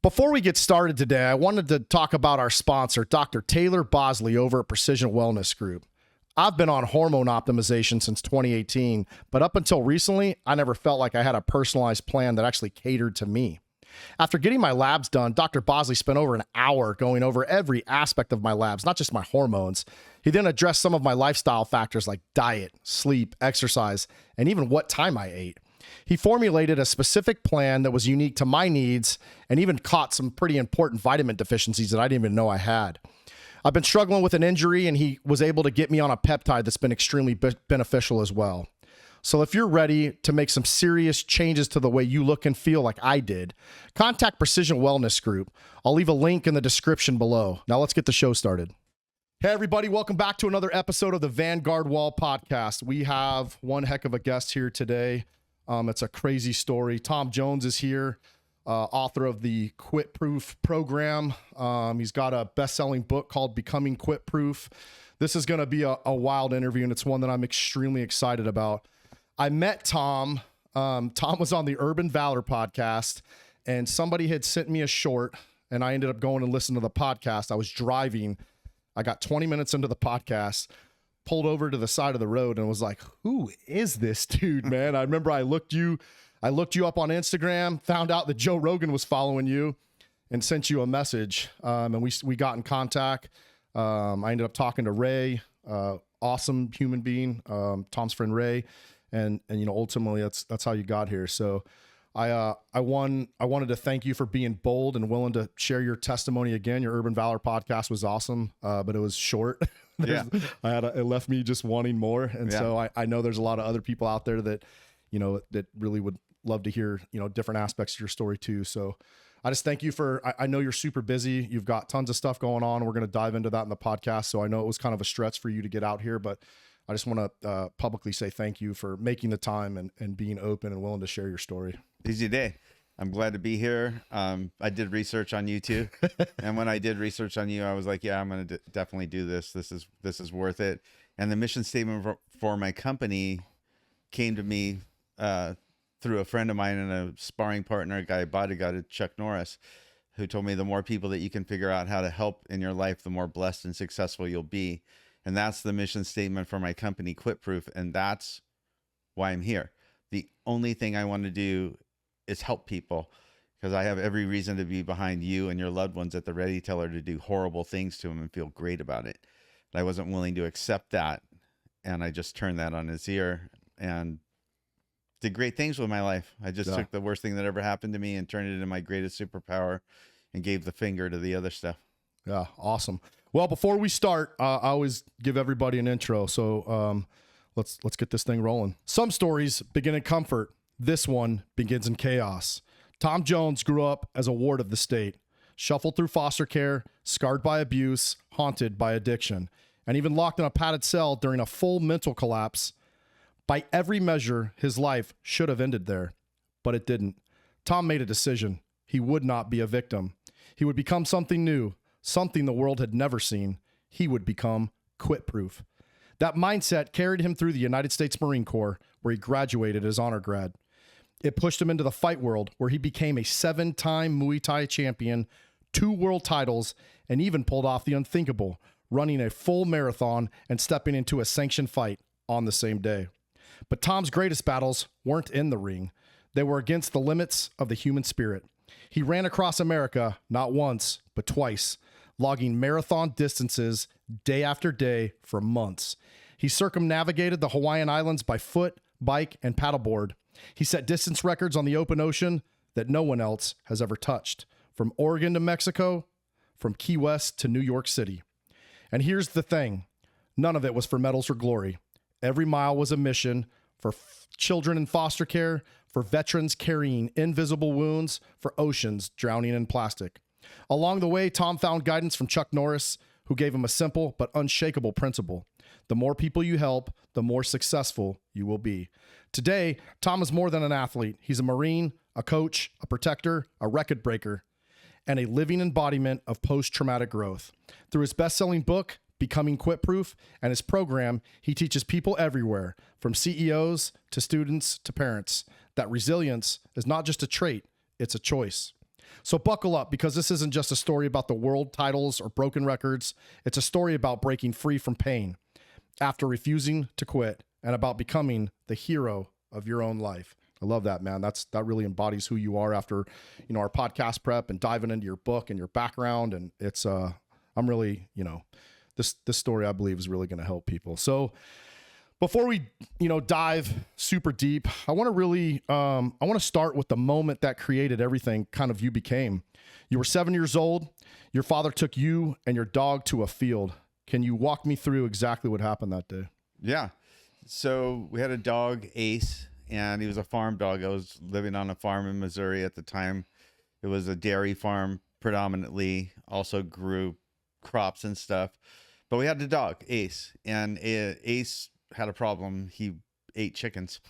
Before we get started today, I wanted to talk about our sponsor, Dr. Taylor Bosley over at Precision Wellness Group. I've been on hormone optimization since 2018, but up until recently, I never felt like I had a personalized plan that actually catered to me. After getting my labs done, Dr. Bosley spent over an hour going over every aspect of my labs, not just my hormones. He then addressed some of my lifestyle factors like diet, sleep, exercise, and even what time I ate. He formulated a specific plan that was unique to my needs and even caught some pretty important vitamin deficiencies that I didn't even know I had. I've been struggling with an injury, and he was able to get me on a peptide that's been extremely beneficial as well. So if you're ready to make some serious changes to the way you look and feel like I did, contact Precision Wellness Group. I'll leave a link in the description below. Now let's get the show started. Hey everybody, welcome back to another episode of the Vanguard Wall podcast. We have one heck of a guest here today. It's a crazy story. Tom Jones is here, author of the Quit Proof program. He's got a best-selling book called Becoming Quit Proof. This is going to be a wild interview, and it's one that I'm extremely excited about. I met Tom. Tom was on the Urban Valor podcast, and somebody had sent me a short, and I ended up going and listening to the podcast. I was driving. I got 20 minutes into the podcast, pulled over to the side of the road, and was like, who is this dude, man? I remember I looked you up on Instagram, found out that Joe Rogan was following you, and sent you a message, and we got in contact. I ended up talking to Ray, awesome human being, Tom's friend Ray. And ultimately that's how you got here. So I wanted to thank you for being bold and willing to share your testimony again. Your Urban Valor podcast was awesome, but it was short. Yeah. It left me just wanting more. And so I know there's a lot of other people out there that, that really would love to hear, different aspects of your story too. So I just thank you I know you're super busy. You've got tons of stuff going on. We're going to dive into that in the podcast. So I know it was kind of a stretch for you to get out here, but I just want to publicly say thank you for making the time and being open and willing to share your story. Easy day. I'm glad to be here. I did research on you too. And when I did research on you, I was like, yeah, I'm going to definitely do this. This is worth it. And the mission statement for my company came to me through a friend of mine and a sparring partner, a guy, bodyguard, Chuck Norris, who told me the more people that you can figure out how to help in your life, the more blessed and successful you'll be. And that's the mission statement for my company, Quit Proof. And that's why I'm here. The only thing I want to do is help people, because I have every reason to be behind you and your loved ones at the Ready Teller to do horrible things to them and feel great about it. But I wasn't willing to accept that. And I just turned that on its ear and did great things with my life. I just took the worst thing that ever happened to me and turned it into my greatest superpower and gave the finger to the other stuff. Yeah. Awesome. Well, before we start, I always give everybody an intro. So let's get this thing rolling. Some stories begin in comfort. This one begins in chaos. Tom Jones grew up as a ward of the state, shuffled through foster care, scarred by abuse, haunted by addiction, and even locked in a padded cell during a full mental collapse. By every measure, his life should have ended there, but it didn't. Tom made a decision. He would not be a victim. He would become something new, something the world had never seen. He would become Quit Proof. That mindset carried him through the United States Marine Corps, where he graduated as honor grad. It pushed him into the fight world, where he became a 7-time Muay Thai champion, 2 world titles, and even pulled off the unthinkable, running a full marathon and stepping into a sanctioned fight on the same day. But Tom's greatest battles weren't in the ring. They were against the limits of the human spirit. He ran across America not once, but twice, logging marathon distances day after day for months. He circumnavigated the Hawaiian Islands by foot, bike, and paddleboard. He set distance records on the open ocean that no one else has ever touched, from Oregon to Mexico, from Key West to New York City. And here's the thing. None of it was for medals or glory. Every mile was a mission for children in foster care, for veterans carrying invisible wounds, for oceans drowning in plastic. Along the way, Tom found guidance from Chuck Norris, who gave him a simple but unshakable principle. The more people you help, the more successful you will be. Today, Tom is more than an athlete. He's a Marine, a coach, a protector, a record breaker, and a living embodiment of post-traumatic growth. Through his best-selling book, Becoming Quit Proof, and his program, he teaches people everywhere, from CEOs to students to parents, that resilience is not just a trait, it's a choice. So buckle up, because this isn't just a story about the world titles or broken records. It's a story about breaking free from pain after refusing to quit, and about becoming the hero of your own life. I love that, man. That really embodies who you are after, our podcast prep and diving into your book and your background. And it's, I'm really, this story I believe is really going to help people. So before we, dive super deep, I want to really, I want to start with the moment that created everything kind of you became. You were 7 years old. Your father took you and your dog to a field. Can you walk me through exactly what happened that day? Yeah. So we had a dog, Ace, and he was a farm dog. I was living on a farm in Missouri at the time. It was a dairy farm predominantly, also grew crops and stuff. But we had the dog, Ace, and Ace had a problem. He ate chickens.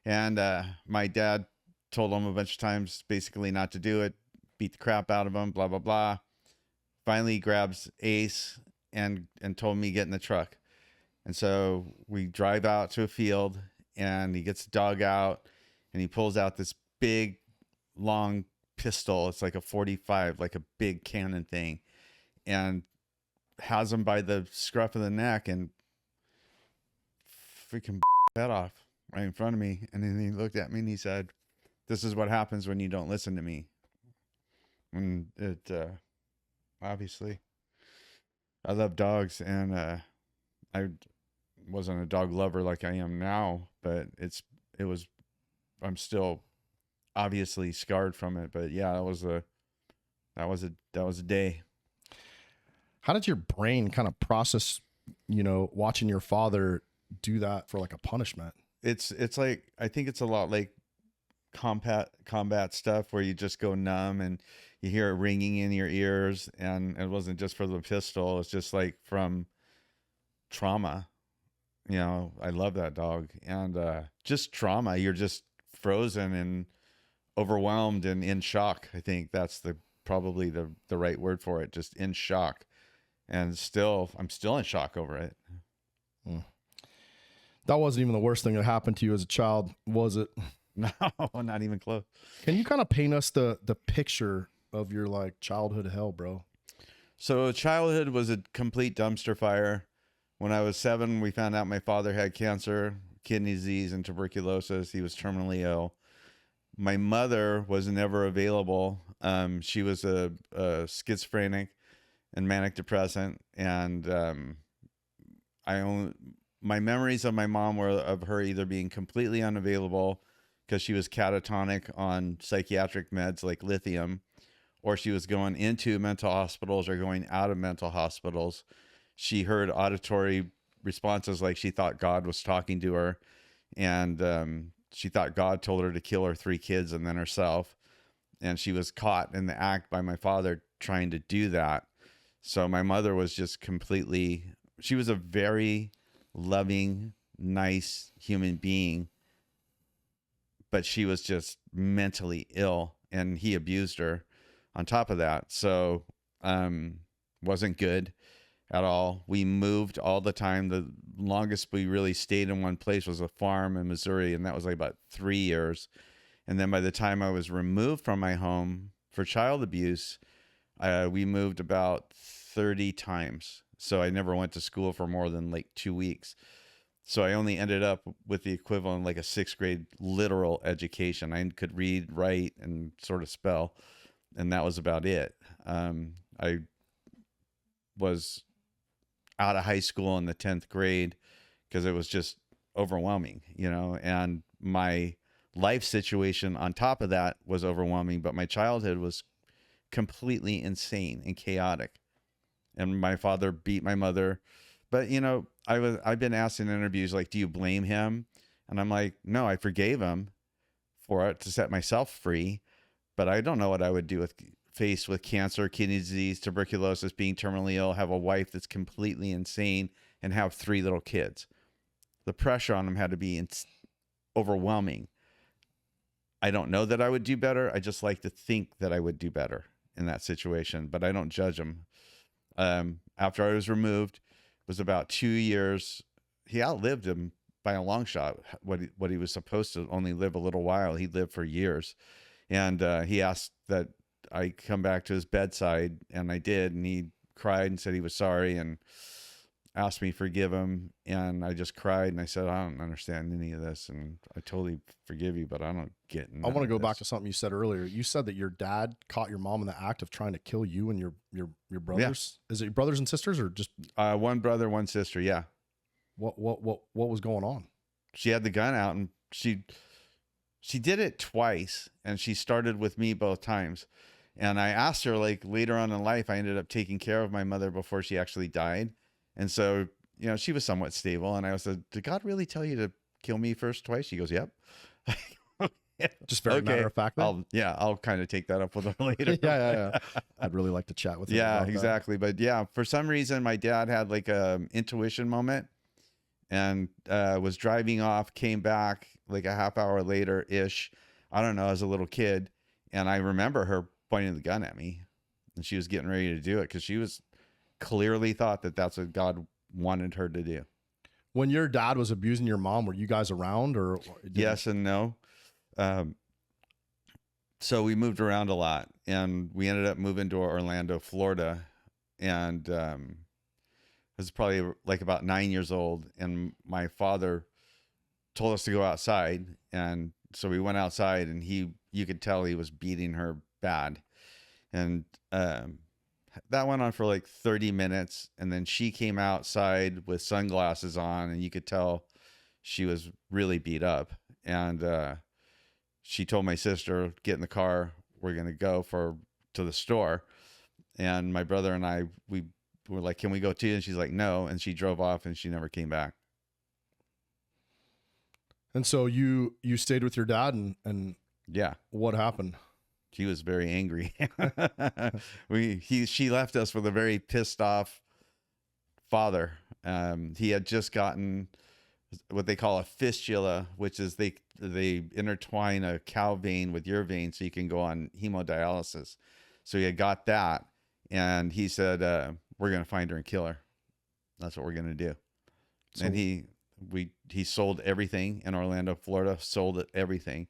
And my dad told him a bunch of times basically not to do it, beat the crap out of him, blah, blah, blah. Finally, he grabs Ace and told me get in the truck. And so we drive out to a field, and he gets the dog out, and he pulls out this big, long pistol. It's like a 45, like a big cannon thing, and has him by the scruff of the neck and freaking head off right in front of me. And then he looked at me and he said, "This is what happens when you don't listen to me." And it, obviously, I love dogs, and I wasn't a dog lover like I am now, but I'm still obviously scarred from it. But yeah, that was a day. How did your brain kind of process, watching your father do that for like a punishment? It's like, I think it's a lot like combat stuff where you just go numb and you hear it ringing in your ears, and it wasn't just for the pistol. It's just like from trauma. I love that dog, and just trauma. You're just frozen and overwhelmed and in shock. I think that's probably the right word for it. Just in shock, and I'm still in shock over it. That wasn't even the worst thing that happened to you as a child, was it? No, not even close. Can you kind of paint us the picture of your like childhood hell, bro? So childhood was a complete dumpster fire. When I was 7, we found out my father had cancer, kidney disease, and tuberculosis. He was terminally ill. My mother was never available. She was a schizophrenic and manic depressant. And my memories of my mom were of her either being completely unavailable because she was catatonic on psychiatric meds like lithium, or she was going into mental hospitals or going out of mental hospitals. She heard auditory responses like she thought God was talking to her, and she thought God told her to kill her 3 kids and then herself. And she was caught in the act by my father trying to do that. So my mother was just she was a very loving, nice human being, but she was just mentally ill, and he abused her on top of that. So wasn't good at all. We moved all the time. The longest we really stayed in one place was a farm in Missouri, and that was like about 3 years. And then by the time I was removed from my home for child abuse, we moved about 30 times. So I never went to school for more than like 2 weeks. So I only ended up with the equivalent of like a 6th grade literal education. I could read, write, and sort of spell, and that was about it. I was out of high school in the 10th grade because it was just overwhelming, and my life situation on top of that was overwhelming, but my childhood was completely insane and chaotic. And my father beat my mother. But, I've been asked in interviews, like, do you blame him? And I'm like, no, I forgave him for it to set myself free. But I don't know what I would do faced with cancer, kidney disease, tuberculosis, being terminally ill, have a wife that's completely insane, and have 3 little kids. The pressure on him had to be overwhelming. I don't know that I would do better. I just like to think that I would do better in that situation, but I don't judge him. After I was removed, it was about 2 years. He outlived him by a long shot. What he was supposed to only live a little while, he lived for years. And he asked that I come back to his bedside, and I did, and he cried and said he was sorry and asked me to forgive him. And I just cried, and I said, I don't understand any of this, and I totally forgive you, but I don't get I want to go back to something you said earlier. You said that your dad caught your mom in the act of trying to kill you and your brothers. Yeah. Is it your brothers and sisters, or just one brother, one sister? Yeah. What was going on? She had the gun out, and she did it twice, and she started with me both times. And I asked her, like, later on in life, I ended up taking care of my mother before she actually died. And so, you know, she was somewhat stable. And I said, did God really tell you to kill me first twice? She goes, yep. Just very matter of fact. I'll kind of take that up with her later. yeah. I'd really like to chat with her. Yeah, exactly. But yeah, for some reason, my dad had like a intuition moment, and was driving off, came back like a half hour later ish. I don't know, as a little kid. And I remember her pointing the gun at me, and she was getting ready to do it because she was clearly thought that that's what God wanted her to do. When your dad was abusing your mom, were you guys around, or yes and no? So we moved around a lot, and we ended up moving to Orlando, Florida. And I was probably like about 9 years old, and my father told us to go outside. And so we went outside, and you could tell he was beating her bad. And that went on for like 30 minutes. And then she came outside with sunglasses on, and you could tell she was really beat up. And she told my sister, get in the car, we're going to go to the store. And my brother and I, we were like, can we go too? And she's like, no. And she drove off, and she never came back. And so you stayed with your dad, and yeah. What happened? He was very angry. She left us with a very pissed off father. He had just gotten what they call a fistula, which is they intertwine a cow vein with your vein so you can go on hemodialysis. So he had got that, and he said, we're going to find her and kill her. That's what we're going to do. So, and he sold everything in Orlando, Florida, sold everything.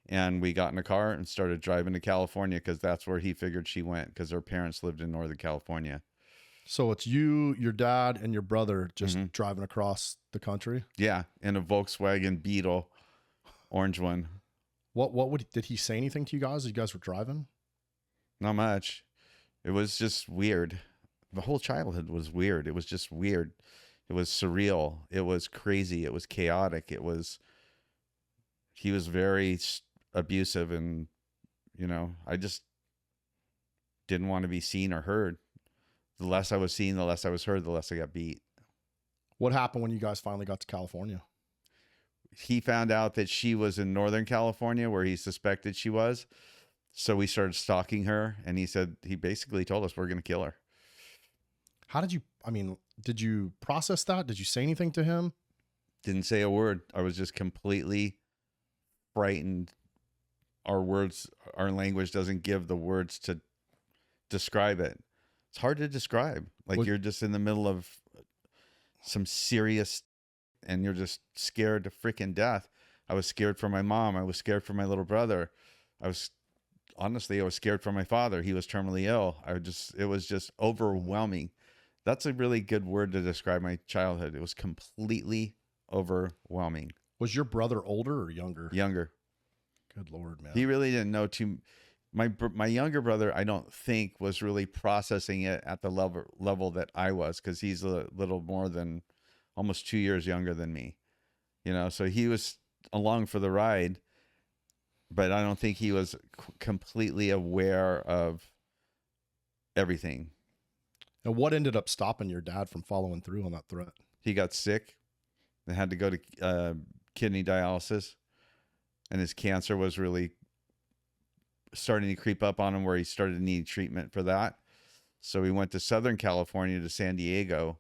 And we got in a car and started driving to California, because that's where he figured she went, because her parents lived in Northern California. So it's you, your dad, and your brother just driving across the country? Yeah, in a Volkswagen Beetle, orange one. Did he say anything to you guys as you guys were driving? Not much. It was just weird. The whole childhood was weird. It was just weird. It was surreal. It was crazy. It was chaotic. He was very abusive, and, you know, I just didn't want to be seen or heard. The less I was seen, the less I was heard, the less I got beat. What happened when you guys finally got to California? He found out that she was in Northern California, where he suspected she was. So we started stalking her, and he basically told us we're going to kill her. Did you process that? Did you say anything to him? Didn't say a word. I was just completely frightened. Our language doesn't give the words to describe it. It's hard to describe. Like, you're just in the middle of some serious, and you're just scared to freaking death. I was scared for my mom. I was scared for my little brother. I was scared for my father. He was terminally ill. It was just overwhelming. That's a really good word to describe my childhood. It was completely overwhelming. Was your brother older or younger? Younger. Good Lord, man. He really didn't know too. My younger brother, I don't think, was really processing it at the level that I was, because he's a little more than almost 2 years younger than me. You know, so he was along for the ride, but I don't think he was completely aware of everything. And what ended up stopping your dad from following through on that threat? He got sick. They had to go to kidney dialysis, and his cancer was really starting to creep up on him, where he started to need treatment for that. So we went to Southern California, to San Diego,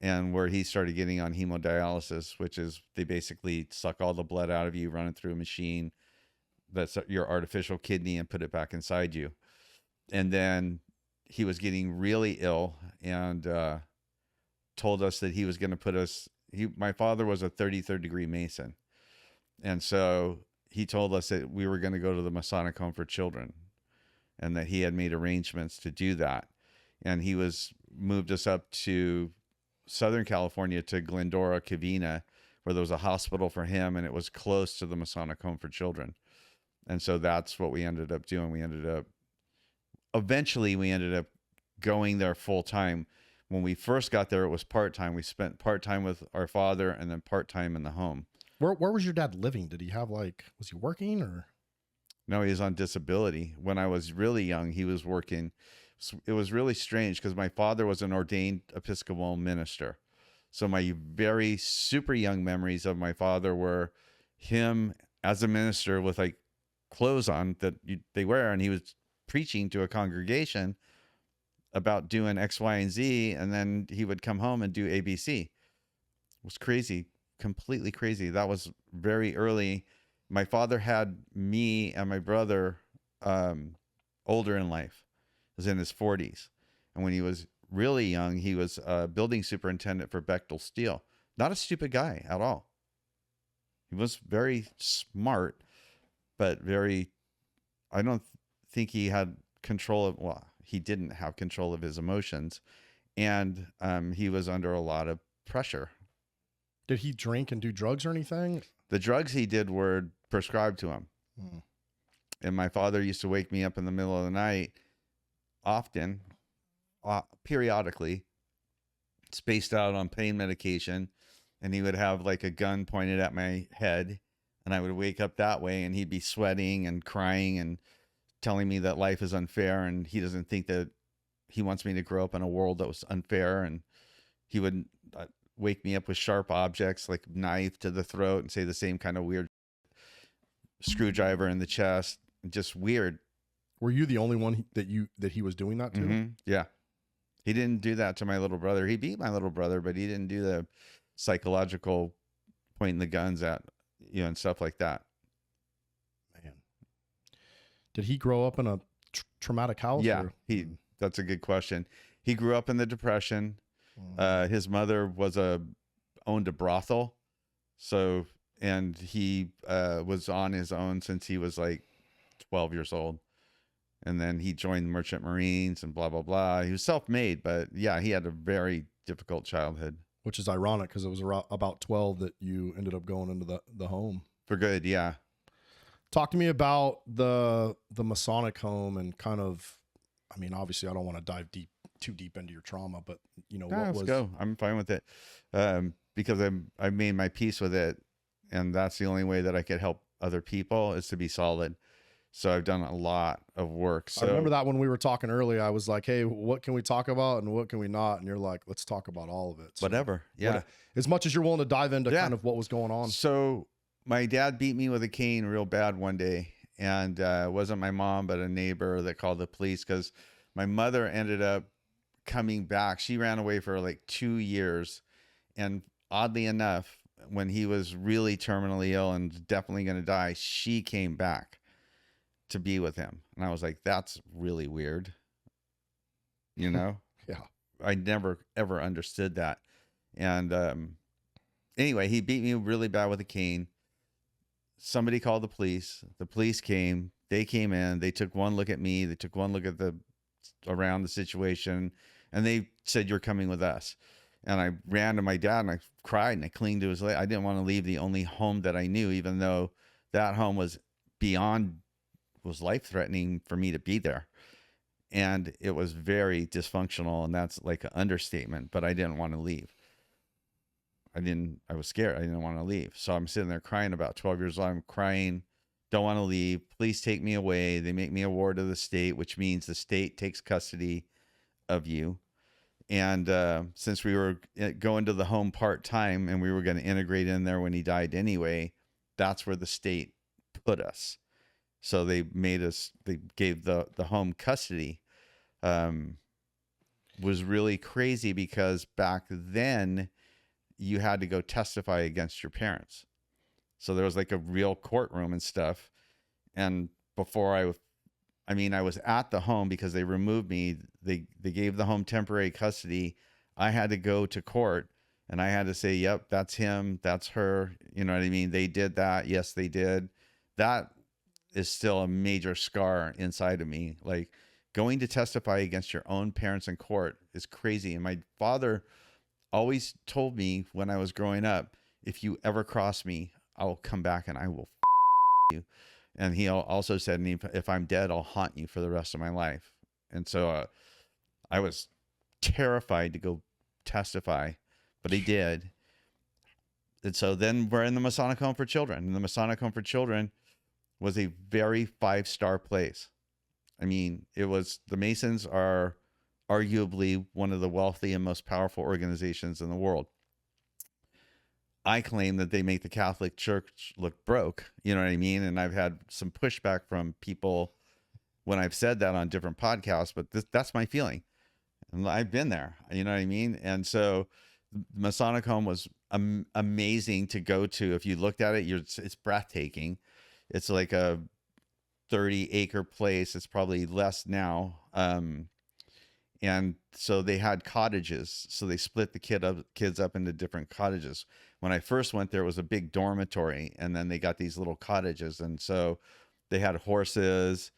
and where he started getting on hemodialysis, which is they basically suck all the blood out of you, run it through a machine that's your artificial kidney, and put it back inside you. And then he was getting really ill, and told us that he was going to put us, my father was a 33rd degree Mason. And so he told us that we were going to go to the Masonic Home for children. and that he had made arrangements to do that. And he moved us up to Southern California to Glendora, Covina, where there was a hospital for him, and it was close to the Masonic Home for Children. And so that's what we ended up doing. Eventually we ended up going there full time. When we first got there, it was part-time. We spent part-time with our father and then part-time in the home. Where was your dad living? Did he have was he working or? No, he was on disability. When I was really young, he was working. It was really strange because my father was an ordained Episcopal minister. So my very super young memories of my father were him as a minister with like clothes on that they wear, and he was preaching to a congregation about doing X, Y, and Z, and then he would come home and do ABC. It was crazy, completely crazy. That was very early. My father had me and my brother older in life. He was in his 40s. And when he was really young, he was a building superintendent for Bechtel Steel. Not a stupid guy at all. He was very smart, but I don't think he had he didn't have control of his emotions, and he was under a lot of pressure. Did he drink and do drugs or anything? The drugs he did were prescribed to him. And my father used to wake me up in the middle of the night, often, periodically, spaced out on pain medication, and he would have like a gun pointed at my head, and I would wake up that way, and he'd be sweating and crying and telling me that life is unfair, and he doesn't think that he wants me to grow up in a world that was unfair. And he would wake me up with sharp objects like knife to the throat and say the same kind of weird screwdriver in the chest. Just weird. Were you the only one that he was doing that to? Mm-hmm. Yeah. He didn't do that to my little brother. He beat my little brother, but he didn't do the psychological pointing the guns at, and stuff like that. Man. Did he grow up in a traumatic house? Yeah, or? That's a good question. He grew up in the Depression. His mother owned a brothel. So, and he was on his own since he was like 12 years old. And then he joined the Merchant Marines and blah, blah, blah. He was self-made, but yeah, he had a very difficult childhood. Which is ironic because it was about 12 that you ended up going into the home. For good, yeah. Talk to me about the Masonic Home and kind of, I mean, obviously I don't want to dive too deep into your trauma, but let's go. I'm fine with it. Because I made my peace with it, and that's the only way that I could help other people is to be solid. So I've done a lot of work. So I remember that when we were talking earlier, I was like, hey, what can we talk about and what can we not? And you're like, let's talk about all of it. So whatever. Yeah. As much as you're willing to dive into kind of what was going on. So my dad beat me with a cane real bad one day. And it wasn't my mom, but a neighbor that called the police because my mother ended up coming back. She ran away for like 2 years. And oddly enough, when he was really terminally ill and definitely going to die, she came back to be with him. And I was like, that's really weird. Yeah. I never ever understood that. And anyway, he beat me really bad with a cane. Somebody called the police. The police came. They came in. They took one look at me. They took one look at around the situation, and they said, "You're coming with us." And I ran to my dad and I cried and I clinged to his leg. I didn't want to leave the only home that I knew, even though that home was life-threatening for me to be there. And it was very dysfunctional, and that's like an understatement, but I didn't want to leave. I was scared. I didn't want to leave. So I'm sitting there crying, about 12 years old. I'm crying, don't want to leave. Please take me away. They make me a ward of the state, which means the state takes custody of you. And since we were going to the home part-time and we were going to integrate in there when he died anyway, that's where the state put us. So they gave the home custody. Was really crazy because back then you had to go testify against your parents. So there was like a real courtroom and stuff. And before I was at the home because they removed me. They gave the home temporary custody. I had to go to court and I had to say, yep, that's him. That's her. You know what I mean? They did that. Yes, they did. That is still a major scar inside of me. Like, going to testify against your own parents in court is crazy. And my father always told me when I was growing up, if you ever cross me, I will come back and I will you. And he also said, if I'm dead, I'll haunt you for the rest of my life. And so I was terrified to go testify, but I did. And so then we're in the Masonic Home for Children. And the Masonic Home for Children was a very 5-star place. I mean, the Masons are arguably one of the wealthy and most powerful organizations in the world. I claim that they make the Catholic Church look broke. You know what I mean? And I've had some pushback from people when I've said that on different podcasts, but that's my feeling. And I've been there, you know what I mean? And so Masonic Home was amazing to go to. If you looked at it, it's breathtaking. It's like a 30-acre place. It's probably less now. And so they had cottages. So they split the kids up into different cottages. When I first went there, it was a big dormitory, and then they got these little cottages. And so they had horses,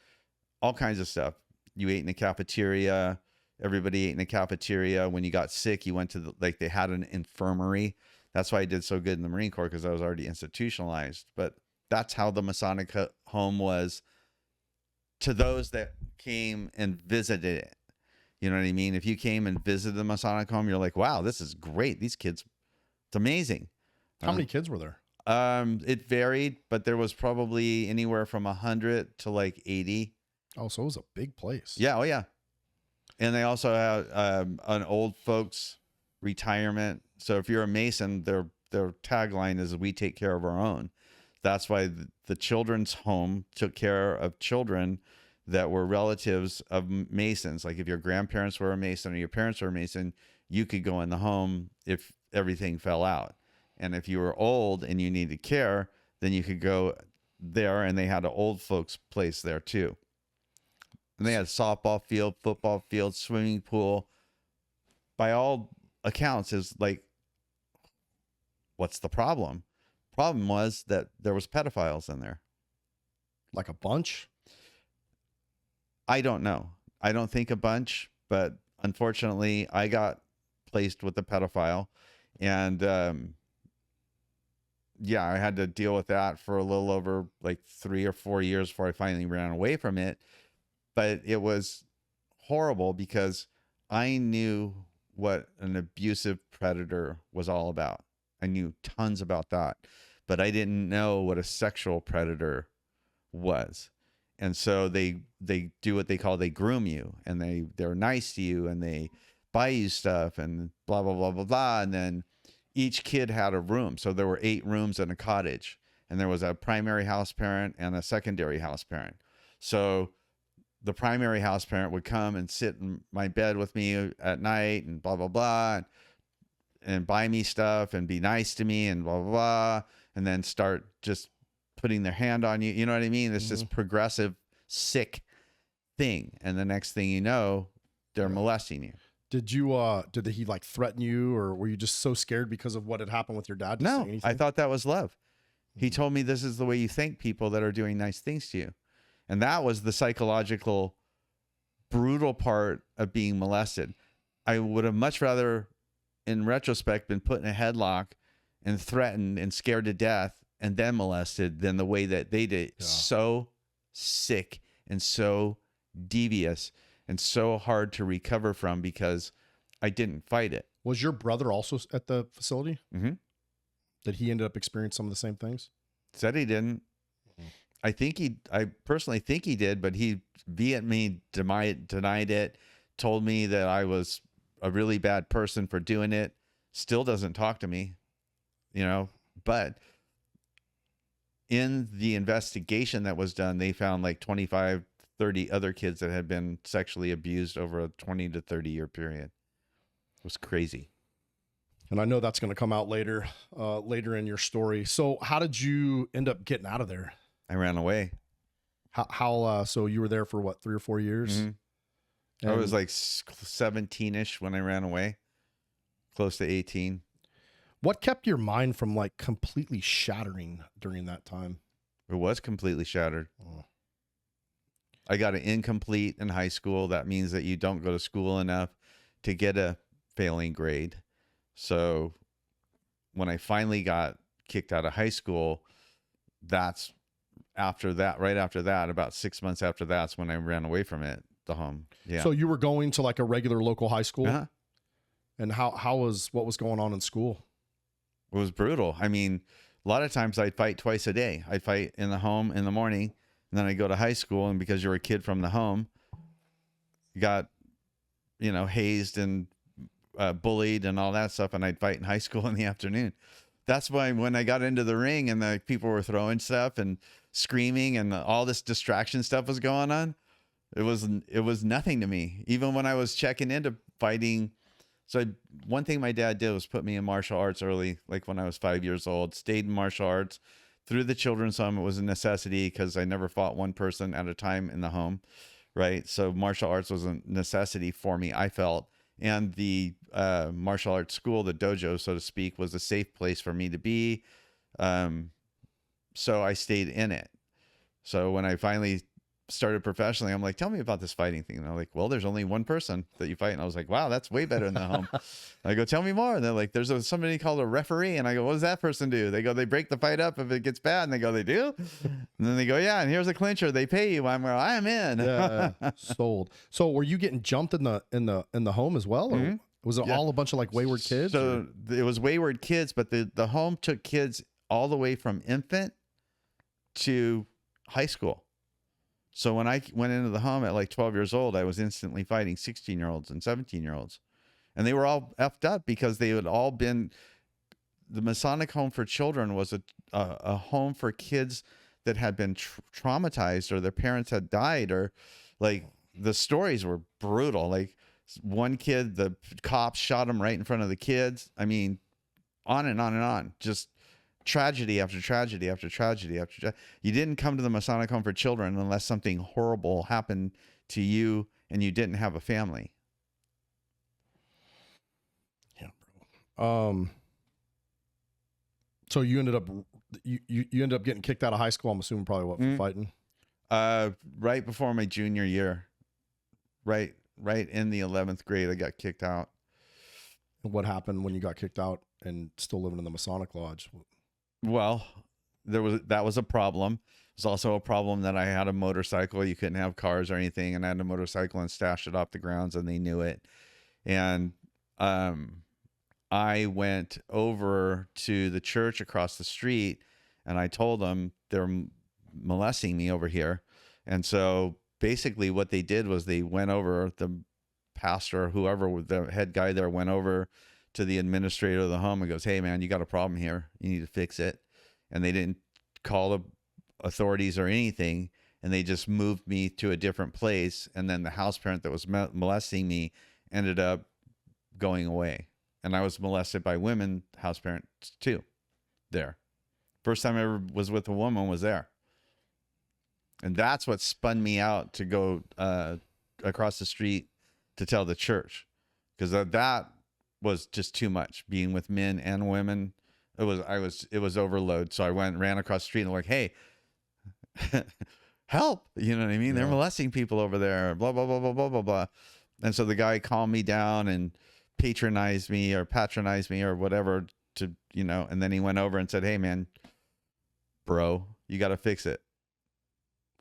all kinds of stuff. You ate in the cafeteria. Everybody ate in the cafeteria. When you got sick, you went to they had an infirmary. That's why I did so good in the Marine Corps, because I was already institutionalized. But that's how the Masonic Home was to those that came and visited it. You know what I mean? If you came and visited the Masonic Home, you're like, wow, this is great. These kids, it's amazing. How many kids were there? It varied, but there was probably anywhere from 100 to like 80. Oh, so it was a big place. Yeah. Oh, yeah. And they also had an old folks retirement. So if you're a Mason, their tagline is, we take care of our own. That's why the children's home took care of children that were relatives of Masons. Like if your grandparents were a Mason or your parents were a Mason, you could go in the home if everything fell out. And if you were old and you needed care, then you could go there, and they had an old folks place there too. And they had a softball field, football field, swimming pool. By all accounts, is like, what's the problem? Problem was that there was pedophiles in there. Like a bunch? I don't know. I don't think a bunch, but unfortunately I got placed with a pedophile, and yeah, I had to deal with that for a little over like 3 or 4 years before I finally ran away from it. But it was horrible because I knew what an abusive predator was all about. I knew tons about that, but I didn't know what a sexual predator was. And so they do what they call, they groom you, and they're nice to you, and they buy you stuff and blah, blah, blah, blah, blah. And then each kid had a room. So there were 8 rooms in a cottage, and there was a primary house parent and a secondary house parent. So the primary house parent would come and sit in my bed with me at night and blah, blah, blah, and buy me stuff and be nice to me and blah, blah, blah, and then start just putting their hand on you. You know what I mean? It's this progressive, sick thing. And the next thing you know, they're molesting you. Did he like threaten you, or were you just so scared because of what had happened with your dad? No, I thought that was love. He told me, this is the way you thank people that are doing nice things to you. And that was the psychological, brutal part of being molested. I would have much rather, in retrospect, been put in a headlock and threatened and scared to death and then molested than the way that they did. Yeah. So sick and so devious and so hard to recover from because I didn't fight it. Was your brother also at the facility? Mm-hmm. Did he end up experiencing some of the same things? Said he didn't. I personally think he did, but he vehemently denied it, told me that I was a really bad person for doing it, still doesn't talk to me, but in the investigation that was done, they found like 25, 30 other kids that had been sexually abused over a 20 to 30 year period. It was crazy. And I know that's going to come out later in your story. So how did you end up getting out of there? I ran away. So you were there for what, 3 or 4 years? Mm-hmm. I was like 17-ish when I ran away, close to 18. What kept your mind from like completely shattering during that time? It was completely shattered. I got an incomplete in high school. That means that you don't go to school enough to get a failing grade. So when I finally got kicked out of high school, that's after that, right after that, about 6 months after that's when I ran away from it, the home. Yeah. So you were going to like a regular local high school? Uh-huh. And what was going on in school? It was brutal. I mean, a lot of times I'd fight twice a day. I'd fight in the home in the morning, and then I'd go to high school. And because you're a kid from the home, you got, hazed and bullied and all that stuff. And I'd fight in high school in the afternoon. That's why when I got into the ring and the people were throwing stuff and screaming and all this distraction stuff was going on, it was nothing to me. Even when I was checking into fighting. So one thing my dad did was put me in martial arts early, like when I was 5 years old, stayed in martial arts through the children's home. It was a necessity because I never fought one person at a time in the home, right? So martial arts was a necessity for me, I felt. And the martial arts school, the dojo, so to speak, was a safe place for me to be. So I stayed in it. So when I finally started professionally, I'm like, tell me about this fighting thing. And they're like, well, there's only one person that you fight. And I was like, wow, that's way better than the home. I go, tell me more. And they're like, there's somebody called a referee. And I go, what does that person do? They go, they break the fight up if it gets bad. And they go, they do? And then they go, yeah, and here's a clincher. They pay you. I'm in. Yeah, sold. So were you getting jumped in the home as well? Or was it all a bunch of like wayward kids? So it was wayward kids, but the home took kids all the way from infant to high school. So when I went into the home at like 12 years old, I was instantly fighting 16-year-olds and 17-year-olds. And they were all effed up because they had all been, the Masonic Home for Children was a home for kids that had been traumatized or their parents had died, or like the stories were brutal. Like one kid, the cops shot him right in front of the kids. I mean, on and on and on. Just tragedy after tragedy after tragedy after tragedy. You didn't come to the Masonic Home for Children unless something horrible happened to you and you didn't have a family. Yeah, bro. So you ended up getting kicked out of high school. I'm assuming probably for fighting. Right before my junior year, right in the 11th grade, I got kicked out. What happened when you got kicked out and still living in the Masonic Lodge? Well, that was a problem. It was also a problem that I had a motorcycle. You couldn't have cars or anything, and I had a motorcycle and stashed it off the grounds, and they knew it. And I went over to the church across the street, and I told them they're molesting me over here. And so basically what they did was they went over, the pastor, whoever the head guy there, went over to the administrator of the home and goes, hey man, you got a problem here. You need to fix it. And they didn't call the authorities or anything. And they just moved me to a different place. And then the house parent that was molesting me ended up going away. And I was molested by women house parents too there. First time I ever was with a woman was there. And that's what spun me out to go across the street to tell the church. Because that was just too much, being with men and women. It was overload. So I ran across the street and like, hey, help. You know what I mean? Yeah. They're molesting people over there, blah, blah, blah, blah, blah, blah, blah. And so the guy calmed me down and patronized me or whatever and then he went over and said, hey man, bro, you got to fix it.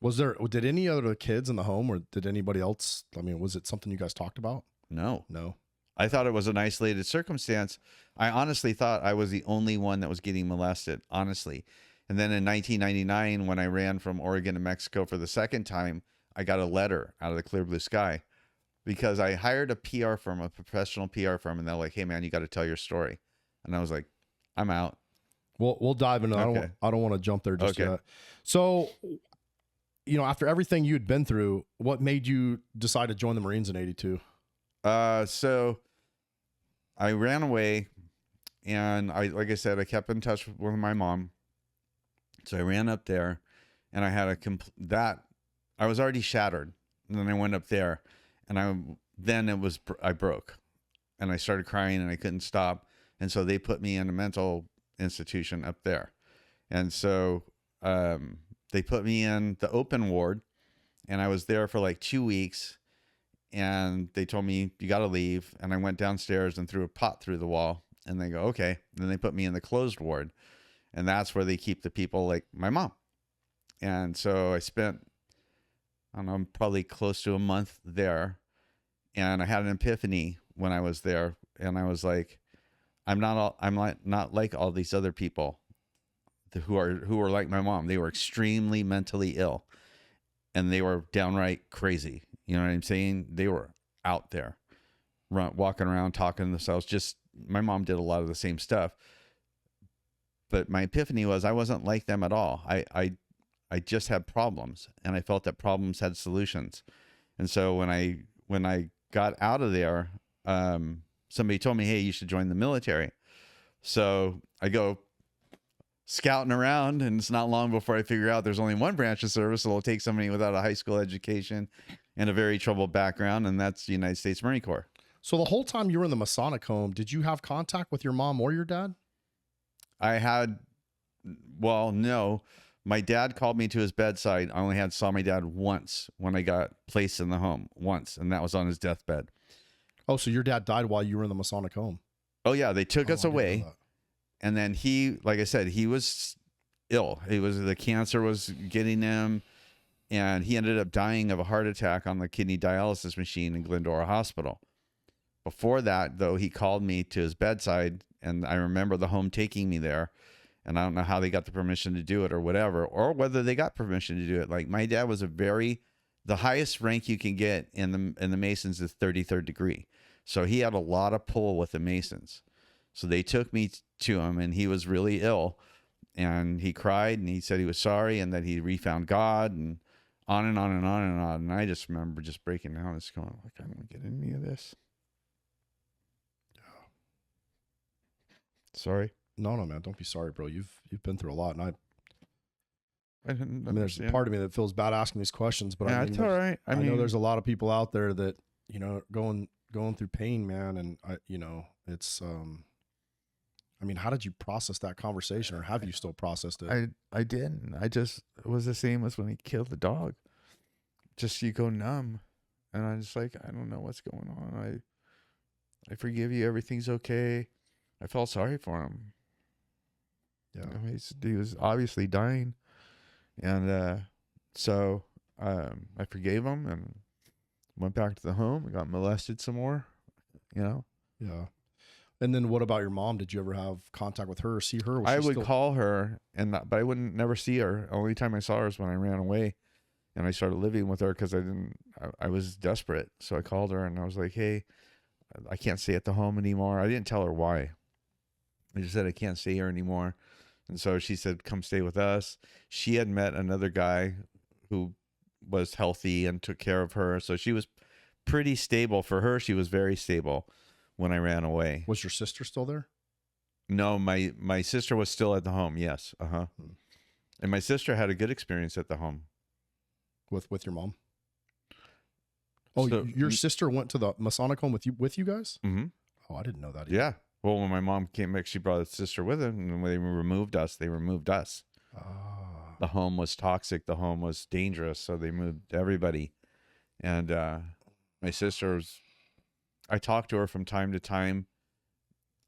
Did any other kids in the home, or did anybody else? I mean, was it something you guys talked about? No. I thought it was an isolated circumstance. I honestly thought I was the only one that was getting molested, honestly. And then in 1999, when I ran from Oregon to Mexico for the second time, I got a letter out of the clear blue sky because I hired a PR firm, a professional PR firm, and they're like, hey man, you got to tell your story. And I was like, I'm out. We'll dive into that. I don't want to jump there just yet. So, after everything you'd been through, what made you decide to join the Marines in 82? So I ran away, and like I said, I kept in touch with my mom. So I ran up there, and I had I was already shattered. And then I went up there, and I broke, and I started crying, and I couldn't stop. And so they put me in a mental institution up there. And so, they put me in the open ward, and I was there for like 2 weeks, and they told me, you got to leave. And I went downstairs and threw a pot through the wall, and they go, okay. Then they put me in the closed ward, and that's where they keep the people like my mom. And so I spent, I don't know, probably close to a month there. And I had an epiphany when I was there, and I was like, I'm not like all these other people who are like my mom. They were extremely mentally ill, and they were downright crazy. You know what I'm saying? They were out there, walking around, talking to themselves. Just, my mom did a lot of the same stuff. But my epiphany was I wasn't like them at all. I just had problems, and I felt that problems had solutions. And so when I got out of there, somebody told me, hey, you should join the military. So I go scouting around, and it's not long before I figure out there's only one branch of service that will take somebody without a high school education and a very troubled background, and that's the United States Marine Corps. So the whole time you were in the Masonic Home, did you have contact with your mom or your dad? No. My dad called me to his bedside. I only saw my dad once when I got placed in the home, once, and that was on his deathbed. Oh, so your dad died while you were in the Masonic Home? Oh, yeah. They took us away. And then he, like I said, he was ill. The cancer was getting him, and he ended up dying of a heart attack on the kidney dialysis machine in Glendora Hospital. Before that, though, he called me to his bedside, and I remember the home taking me there. And I don't know how they got the permission to do it or whatever, or whether they got permission to do it. Like, my dad was the highest rank you can get in the Masons is 33rd degree. So he had a lot of pull with the Masons. So they took me to him, and he was really ill, and he cried, and he said he was sorry, and that he refound God, and on and on and on and on. And I just remember just breaking down and just going, like, I don't get any of this. Sorry. No, man. Don't be sorry, bro. You've been through a lot, and I didn't there's a part of me that feels bad asking these questions, but yeah, I mean, it's all right. I know there's a lot of people out there that, you know, going through pain, man. And it's, I mean, how did you process that conversation, or have you still processed it? I didn't. I just, it was the same as when he killed the dog. Just, you go numb, and I'm just like, I don't know what's going on. I forgive you. Everything's okay. I felt sorry for him. Yeah. He was obviously dying. And so I forgave him and went back to the home. I got molested some more, you know? Yeah. And then what about your mom? Did you ever have contact with her or see her? I would call her, but I wouldn't never see her. Only time I saw her is when I ran away and I started living with her because I was desperate. So I called her and I was like, hey, I can't stay at the home anymore. I didn't tell her why. I just said I can't stay here anymore. And so she said, come stay with us. She had met another guy who was healthy and took care of her. So she was pretty stable. For her, she was very stable when I ran away. Was your sister still there? No, my sister was still at the home. Yes. Uh-huh. And my sister had a good experience at the home. With your mom? Oh, So, your sister went to the Masonic Home with you guys? Mm-hmm. Oh, I didn't know that either. Yeah. Well, when my mom came back, she brought a sister with her, and when they removed us, Ah. The home was toxic. The home was dangerous, so they moved everybody. And my sister's, I talk to her from time to time.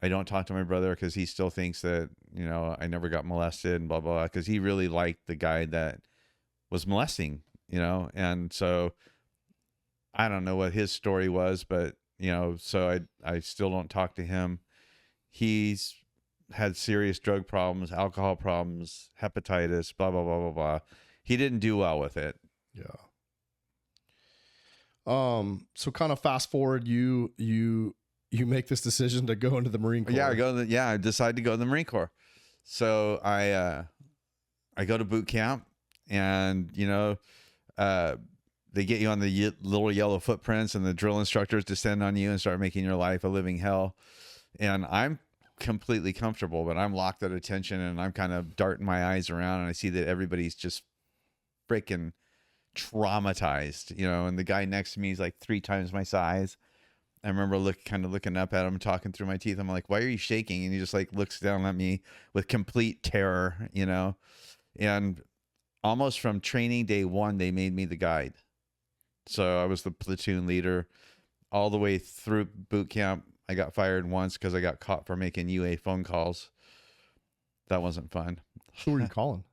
I don't talk to my brother because he still thinks that, you know, I never got molested and blah, blah, blah, because he really liked the guy that was molesting, you know. And so I don't know what his story was, but, you know, so I still don't talk to him. He's had serious drug problems, alcohol problems, hepatitis, blah, blah, blah, blah, blah. He didn't do well with it. Yeah. So kind of fast forward, you make this decision to go into the Marine Corps. Yeah, I decided to go to the Marine Corps. So I go to boot camp, and, you know, they get you on the little yellow footprints, and the drill instructors descend on you and start making your life a living hell. And I'm completely comfortable, but I'm locked at attention, and I'm kind of darting my eyes around, and I see that everybody's just freaking traumatized, you know, and the guy next to me is like 3 times my size. I remember looking up at him, talking through my teeth. I'm like, why are you shaking? And he just like looks down at me with complete terror, you know. And almost from training day one, they made me the guide. So I was the platoon leader all the way through boot camp. I got fired once because I got caught for making UA phone calls. That wasn't fun. Who were you calling?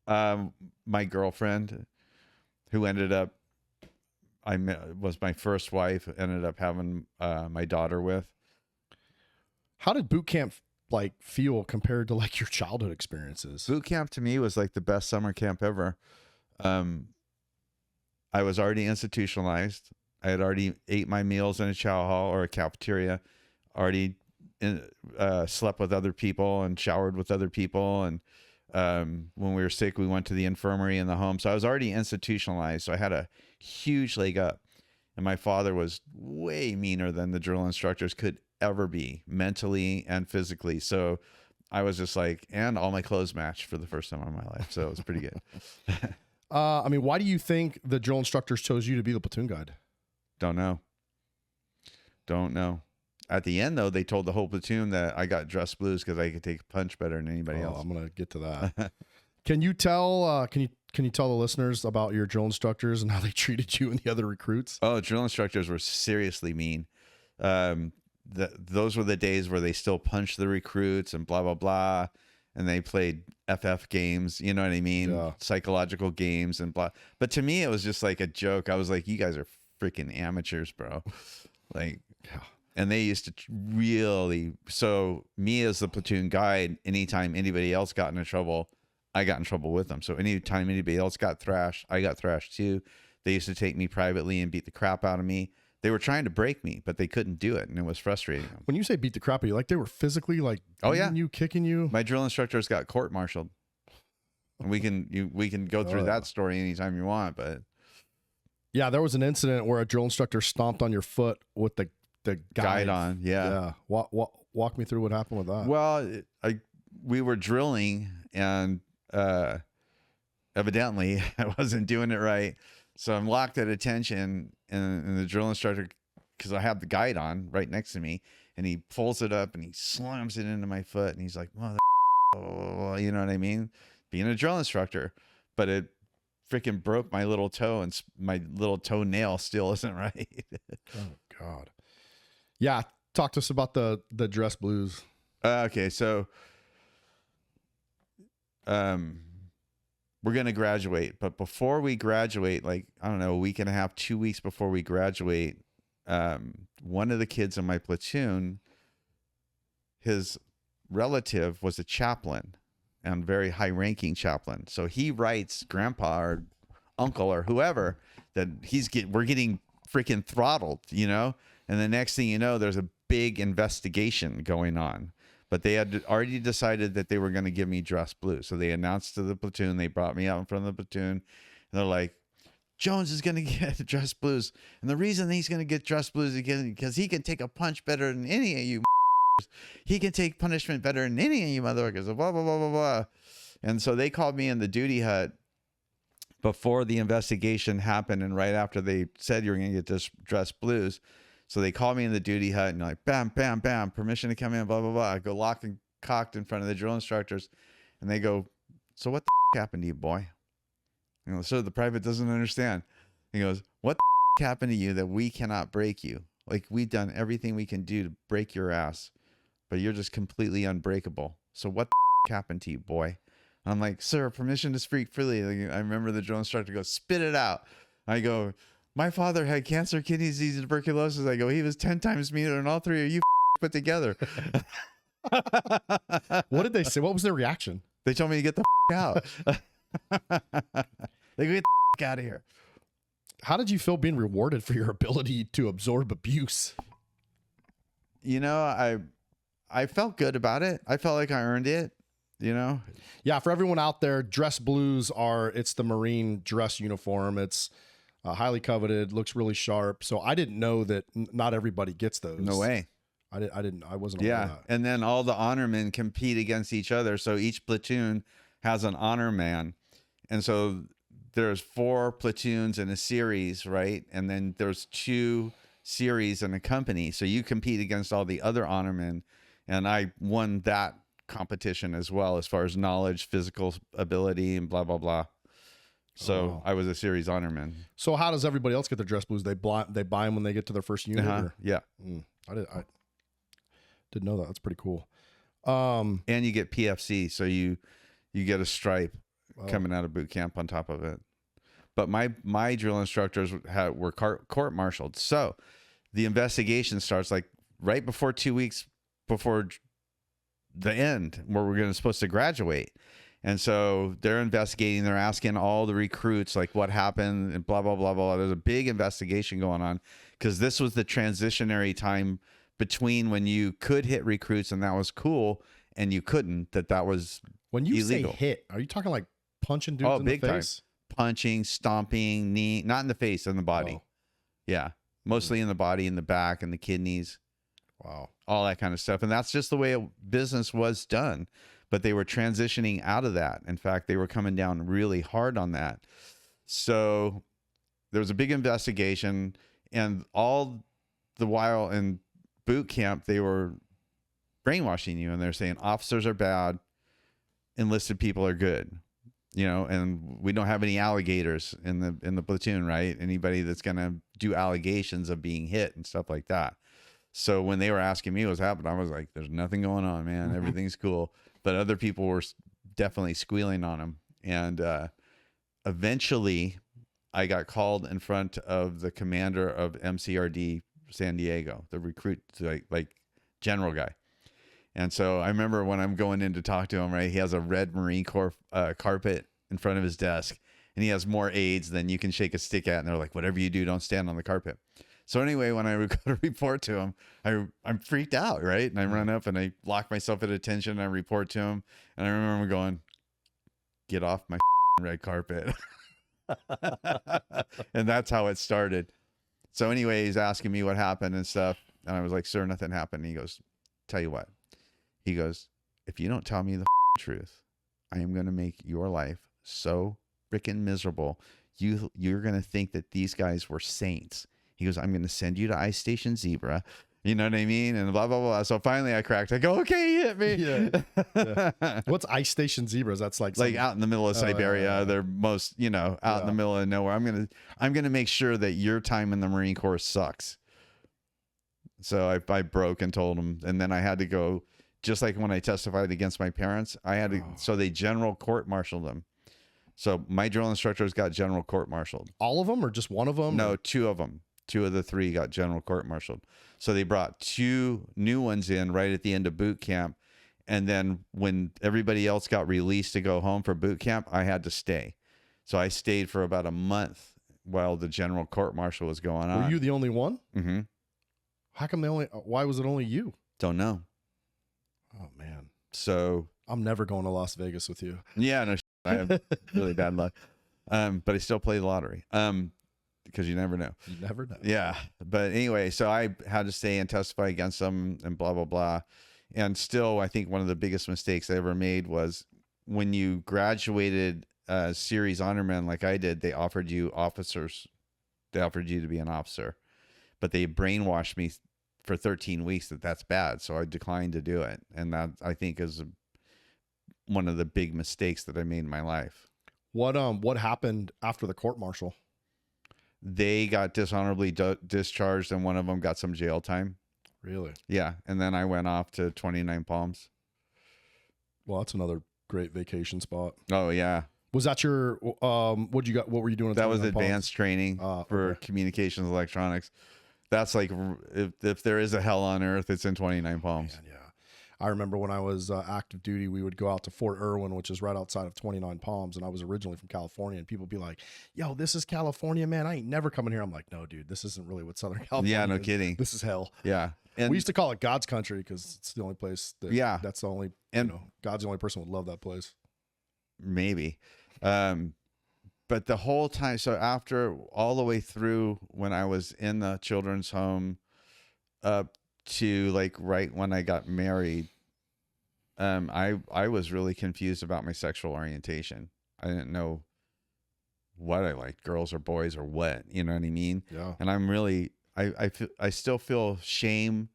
My girlfriend, who ended up, was my first wife, ended up having my daughter with. How did boot camp like feel compared to like your childhood experiences? Boot camp to me was like the best summer camp ever. I was already institutionalized. I had already ate my meals in a chow hall or a cafeteria, already slept with other people and showered with other people. And when we were sick, we went to the infirmary in the home. So I was already institutionalized. So I had a huge leg up. And my father was way meaner than the drill instructors could ever be, mentally and physically. So I was just like, and all my clothes matched for the first time in my life. So it was pretty good. I mean, why do you think the drill instructors chose you to be the platoon guide? Don't know. At the end, though, they told the whole platoon that I got dress blues because I could take a punch better than anybody else. I'm gonna get to that. Can you tell? Can you tell the listeners about your drill instructors and how they treated you and the other recruits? Oh, drill instructors were seriously mean. Those were the days where they still punched the recruits and blah blah blah, and they played FF games. You know what I mean? Yeah. Psychological games and blah. But to me, it was just like a joke. I was like, you guys are freaking amateurs, bro. Like, Yeah. And they used to really, so me as the platoon guide, anytime anybody else got into trouble, I got in trouble with them. So anytime anybody else got thrashed, I got thrashed too. They used to take me privately and beat the crap out of me. They were trying to break me, but they couldn't do it. And it was frustrating them. When you say beat the crap out of you, like they were physically like beating you, kicking you? My drill instructors got court-martialed. We can go through that story anytime you want, but. Yeah, there was an incident where a drill instructor stomped on your foot with the guide on. Yeah. Walk me through what happened with that. Well, we were drilling and evidently I wasn't doing it right. So I'm locked at attention and the drill instructor, because I have the guide on right next to me, and he pulls it up and he slams it into my foot and he's like, mother, you know what I mean? Being a drill instructor, but it freaking broke my little toe, and my little toenail still isn't right. Oh God. Yeah. Talk to us about the dress blues. Okay. So, we're going to graduate, but before we graduate, like, I don't know, a week and a half, 2 weeks before we graduate, one of the kids in my platoon, his relative was a chaplain, and very high ranking chaplain. So he writes grandpa or uncle or whoever that we're getting freaking throttled, you know? And the next thing you know, there's a big investigation going on, but they had already decided that they were going to give me dress blue. So they announced to the platoon, they brought me out in front of the platoon, and they're like, Jones is going to get dress blues. And the reason he's going to get dress blues is because he can take a punch better than any of you. He can take punishment better than any of you motherfuckers. Blah, blah, blah, blah, blah. And so they called me in the duty hut before the investigation happened, and right after they said you were going to get dress blues. So they called me in the duty hut and like, bam, bam, bam, permission to come in, blah, blah, blah. I go locked and cocked in front of the drill instructors, and they go, so what the happened to you, boy? You know, so the private doesn't understand. He goes, what the happened to you that we cannot break you? Like, we've done everything we can do to break your ass, but you're just completely unbreakable. So what the happened to you, boy? I'm like, sir, permission to speak freely. Like, I remember the drill instructor goes, spit it out. I go, my father had cancer, kidney disease, and tuberculosis. I go, he was 10 times meaner than all three of you put together. What did they say? What was their reaction? They told me to get the out. They go, get the out of here. How did you feel being rewarded for your ability to absorb abuse? You know, I felt good about it. I felt like I earned it, you know? Yeah, for everyone out there, dress blues it's the Marine dress uniform. It's highly coveted, looks really sharp. So I didn't know that not everybody gets those. No way. I wasn't aware of that. And then all the honor men compete against each other. So each platoon has an honor man. And so there's 4 platoons in a series, right? And then there's 2 series in a company. So you compete against all the other honor men. And I won that competition as well, as far as knowledge, physical ability, and blah, blah, blah. So wow. I was a series honorman. So how does everybody else get their dress blues? They buy them when they get to their first unit. Or? Yeah. I didn't know that. That's pretty cool. And you get PFC, so you get a stripe coming out of boot camp on top of it. But my drill instructors were court-martialed. So the investigation starts like right before 2 weeks before the end, where we're supposed to graduate. And so they're investigating. They're asking all the recruits like what happened and blah, blah, blah, blah. There's a big investigation going on because this was the transitionary time between when you could hit recruits and that was cool and you couldn't, that was when you illegal. say hit, are you talking like punching dudes in the face? Punching, stomping, knee, not in the face, in the body. Oh. Yeah. Mostly in the body, in the back, and the kidneys. Wow. All that kind of stuff. And that's just the way business was done. But they were transitioning out of that. In fact, they were coming down really hard on that. So there was a big investigation. And all the while in boot camp, they were brainwashing you. And they're saying officers are bad, enlisted people are good. You know, and we don't have any alligators in the platoon, right? Anybody that's going to do allegations of being hit and stuff like that. So when they were asking me what's happened, I was like, there's nothing going on, man. Everything's cool. But other people were definitely squealing on them. And eventually I got called in front of the commander of MCRD San Diego, the recruit, like general guy. And so I remember when I'm going in to talk to him, right, he has a red Marine Corps carpet in front of his desk, and he has more aides than you can shake a stick at. And they're like, whatever you do, don't stand on the carpet. So anyway, when I go to report to him, I'm freaked out, right? And I run up and I lock myself at attention and I report to him. And I remember going, get off my red carpet. And that's how it started. So anyway, he's asking me what happened and stuff. And I was like, sir, nothing happened. And he goes, tell you what. He goes, if you don't tell me the truth, I am going to make your life so freaking miserable. You're going to think that these guys were saints. He goes, I'm going to send you to Ice Station Zebra. You know what I mean? And blah, blah, blah. So finally I cracked. I go, okay, he hit me. Yeah. What's Ice Station Zebras? That's like out in the middle of Siberia. They're most, out in the middle of nowhere. I'm going to make sure that your time in the Marine Corps sucks. So I broke and told him. And then I had to go. Just like when I testified against my parents, I had to, so they general court-martialed them. So my drill instructors got general court-martialed. All of them or just one of them? No, two of them. Two of the three got general court-martialed. So they brought two new ones in right at the end of boot camp. And then when everybody else got released to go home for boot camp, I had to stay. So I stayed for about a month while the general court-martial was going on. Were you the only one? Mm-hmm. How come why was it only you? Don't know. Oh, man. So I'm never going to Las Vegas with you. Yeah, no, I have really bad luck. But I still play the lottery. Because you never know. You never know. Yeah. But anyway, so I had to stay and testify against them and blah, blah, blah. And still, I think one of the biggest mistakes I ever made was when you graduated series honorman like I did, they offered you officers. They offered you to be an officer. But they brainwashed me for 13 weeks that's bad. So I declined to do it. And that, I think, is one of the big mistakes that I made in my life. What happened after the court martial? They got dishonorably discharged, and one of them got some jail time. Really? Yeah. And then I went off to 29 Palms. Well, that's another great vacation spot. Oh, yeah. Was that your, what were you doing? At that was 29 Palms? advanced training for communications electronics. That's like, if there is a hell on earth, it's in 29 Palms. Man, yeah. I remember when I was active duty, we would go out to Fort Irwin, which is right outside of 29 Palms. And I was originally from California, and people would be like, yo, this is California, man. I ain't never coming here. I'm like, no, dude, this isn't really what Southern California Yeah, no is. kidding. This is hell. Yeah. And we used to call it God's country because it's the only place that, that's the only, and God's the only person who would love that place. Maybe. But the whole time, so after all the way through when I was in the children's home up to like right when I got married, I was really confused about my sexual orientation. I didn't know what I liked, girls or boys or what, you know what I mean? Yeah. And I'm really, I still feel shame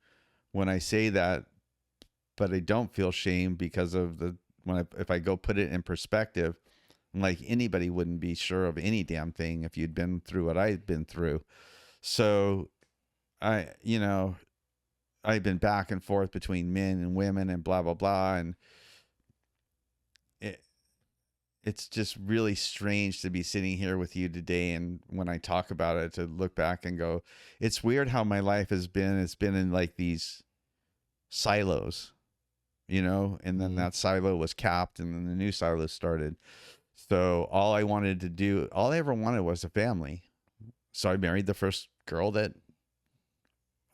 when I say that, but I don't feel shame because of if I go put it in perspective, Like anybody wouldn't be sure of any damn thing if you'd been through what I'd been through. So I've been back and forth between men and women and blah, blah, blah. And it's just really strange to be sitting here with you today. And when I talk about it, to look back and go, it's weird how my life has been. It's been in like these silos, and then that silo was capped and then the new silo started. So all I ever wanted was a family. So I married the first girl that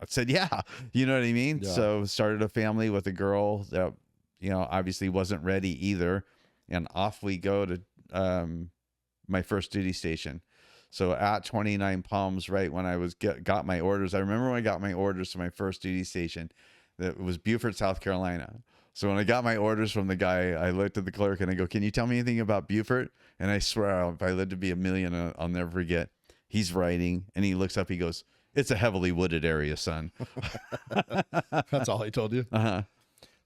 I said, yeah, you know what I mean? Yeah. So started a family with a girl that, obviously wasn't ready either. And off we go to my first duty station. So at 29 Palms, right when I got my orders, I remember when I got my orders to my first duty station, that was Beaufort, South Carolina. So when I got my orders from the guy, I looked at the clerk and I go, can you tell me anything about Beaufort? And I swear, if I live to be a million, I'll never forget. He's writing and he looks up, he goes, it's a heavily wooded area, son. That's all he told you. Uh-huh.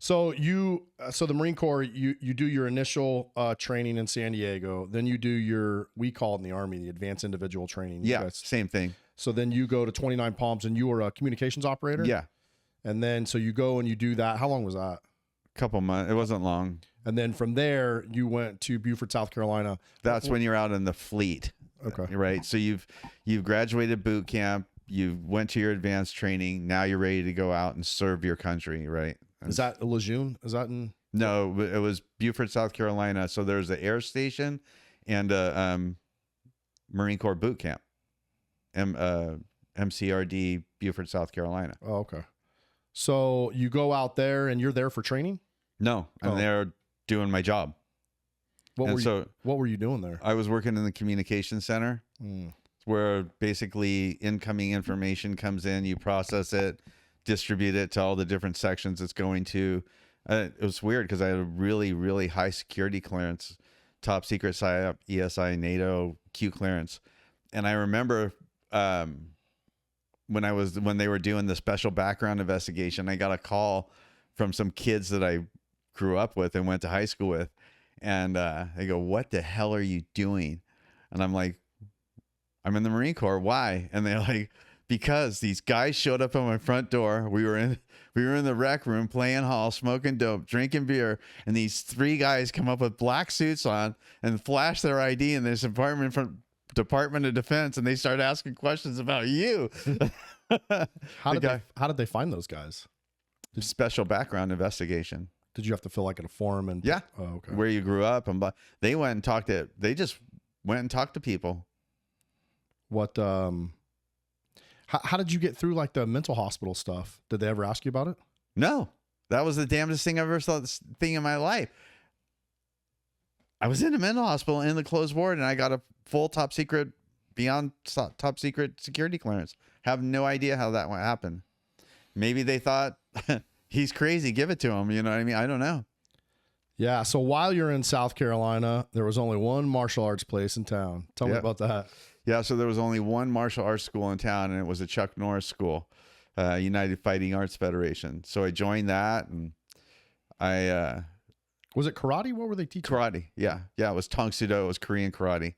So the Marine Corps, you do your initial training in San Diego. Then you do we call it in the Army, the advanced individual training. Yeah, same thing. So then you go to 29 Palms and you were a communications operator? Yeah. And then, so you go and you do that. How long was that? Couple months. It wasn't long. And then from there, you went to Beaufort, South Carolina. That's when you're out in the fleet. Okay. Right. So you've graduated boot camp. You went to your advanced training. Now you're ready to go out and serve your country. Right. Is that Lejeune? Is that in? No, it was Beaufort, South Carolina. So there's an air station and a Marine Corps boot camp. MCRD, Beaufort, South Carolina. Oh, okay. So you go out there and you're there for training? No, I'm there doing my job. What were you doing there? I was working in the communication center, where basically incoming information comes in, you process it, distribute it to all the different sections it's going to. It was weird because I had a really, really high security clearance, top secret PSYOP, ESI, NATO, Q clearance. And I remember when they were doing the special background investigation, I got a call from some kids that I grew up with and went to high school with. And they go, what the hell are you doing? And I'm like, I'm in the Marine Corps. Why? And they're like, because these guys showed up on my front door. We were in the rec room playing hall, smoking dope, drinking beer, and these three guys come up with black suits on and flash their ID in this apartment from Department of Defense, and they start asking questions about you. How did they find those guys? Special background investigation. Did you have to fill like in a form and yeah, oh, okay. Where you grew up, and they went and talked to. They just went and talked to people. What? How did you get through like the mental hospital stuff? Did they ever ask you about it? No, that was the damnedest thing I've ever saw thing in my life. I was in a mental hospital in the closed ward, and I got a full top secret, beyond top secret security clearance. Have no idea how that went happen. Maybe they thought he's crazy, give it to him. You know what I mean? I don't know. Yeah. So while you're in South Carolina, there was only one martial arts place in town. Tell me about that. Yeah. So there was only one martial arts school in town, and it was a Chuck Norris school, United Fighting Arts Federation. So I joined that, and was it karate? What were they teaching? Karate. Yeah. Yeah. It was Tong Sudo. It was Korean karate.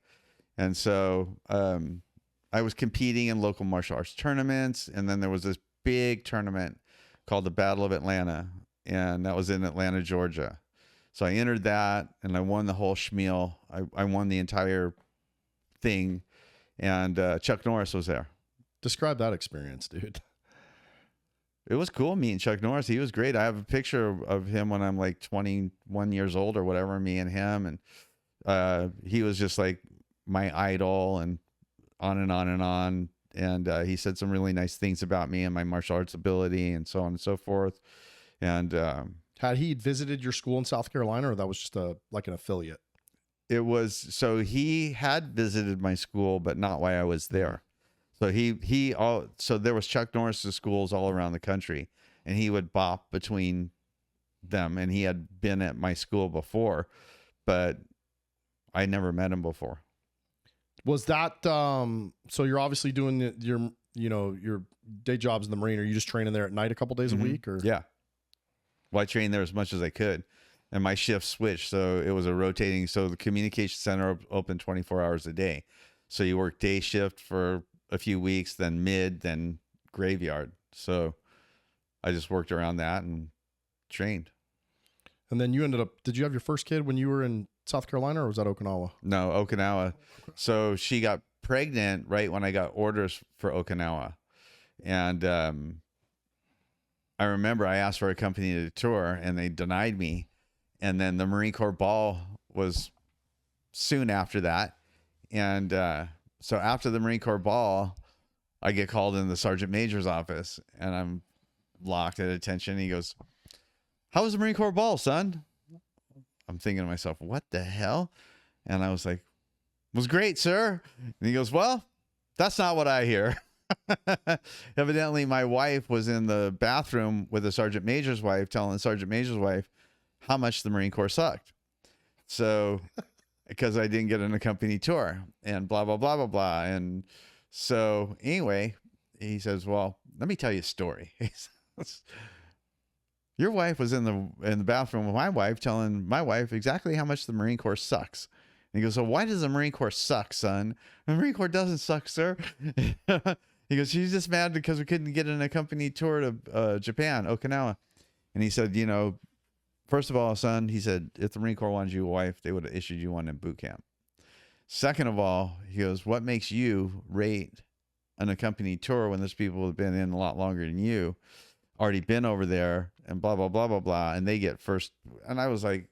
And so I was competing in local martial arts tournaments. And then there was this big tournament called the Battle of Atlanta. And that was in Atlanta, Georgia. So I entered that and I won the whole schmeal. I won the entire thing. And Chuck Norris was there. Describe that experience, dude. It was cool meeting Chuck Norris. He was great. I have a picture of him when I'm like 21 years old or whatever, me and him. And he was just like my idol, and on and on and on. And he said some really nice things about me and my martial arts ability and so on and so forth. And had he visited your school in South Carolina, or that was just like an affiliate? It was, so he had visited my school, but not while I was there. So so there was Chuck Norris's schools all around the country, and he would bop between them, and he had been at my school before, but I never met him before. Was that, so you're obviously doing your day jobs in the Marine. Are you just training there at night a couple days a week, or? Yeah. Well, I trained there as much as I could. and my shift switched. So it was a rotating. So the communication center opened 24 hours a day. So you work day shift for a few weeks, then mid, then graveyard. So I just worked around that and trained. And then you ended up, did you have your first kid when you were in South Carolina, or was that Okinawa? No, Okinawa. So she got pregnant right when I got orders for Okinawa. And I remember I asked for a company to tour and they denied me. And then the Marine Corps ball was soon after that. And so after the Marine Corps ball, I get called in the Sergeant Major's office and I'm locked at attention. He goes, "How was the Marine Corps ball, son?" I'm thinking to myself, what the hell? And I was like, "It was great, sir." And he goes, "Well, that's not what I hear." Evidently, my wife was in the bathroom with the Sergeant Major's wife, telling the Sergeant Major's wife how much the Marine Corps sucked. So, because I didn't get an accompany tour and blah, blah, blah, blah, blah. And so anyway, he says, "Well, let me tell you a story." He says, "Your wife was in the bathroom with my wife, telling my wife exactly how much the Marine Corps sucks." And he goes, "So why does the Marine Corps suck, son?" "The Marine Corps doesn't suck, sir." He goes, "She's just mad because we couldn't get an accompany tour to Japan, Okinawa." And he said, "First of all, son," he said, "if the Marine Corps wanted you a wife, they would have issued you one in boot camp. Second of all," he goes, "what makes you rate an accompany tour when there's people who have been in a lot longer than you, already been over there, and blah, blah, blah, blah, blah, and they get first." And I was like,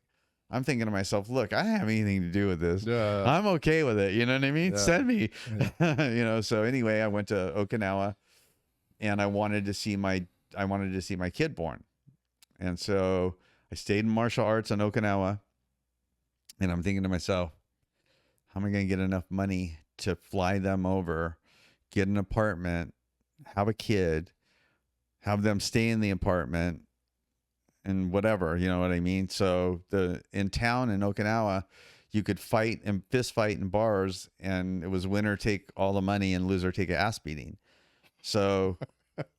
I'm thinking to myself, look, I don't have anything to do with this. I'm okay with it. You know what I mean? Send me. Yeah. So anyway, I went to Okinawa and I wanted to see my kid born. And so I stayed in martial arts in Okinawa and I'm thinking to myself, how am I going to get enough money to fly them over, get an apartment, have a kid, have them stay in the apartment, and whatever, you know what I mean? So in town in Okinawa, you could fight and fist fight in bars, and it was winner take all the money and loser take an ass beating. So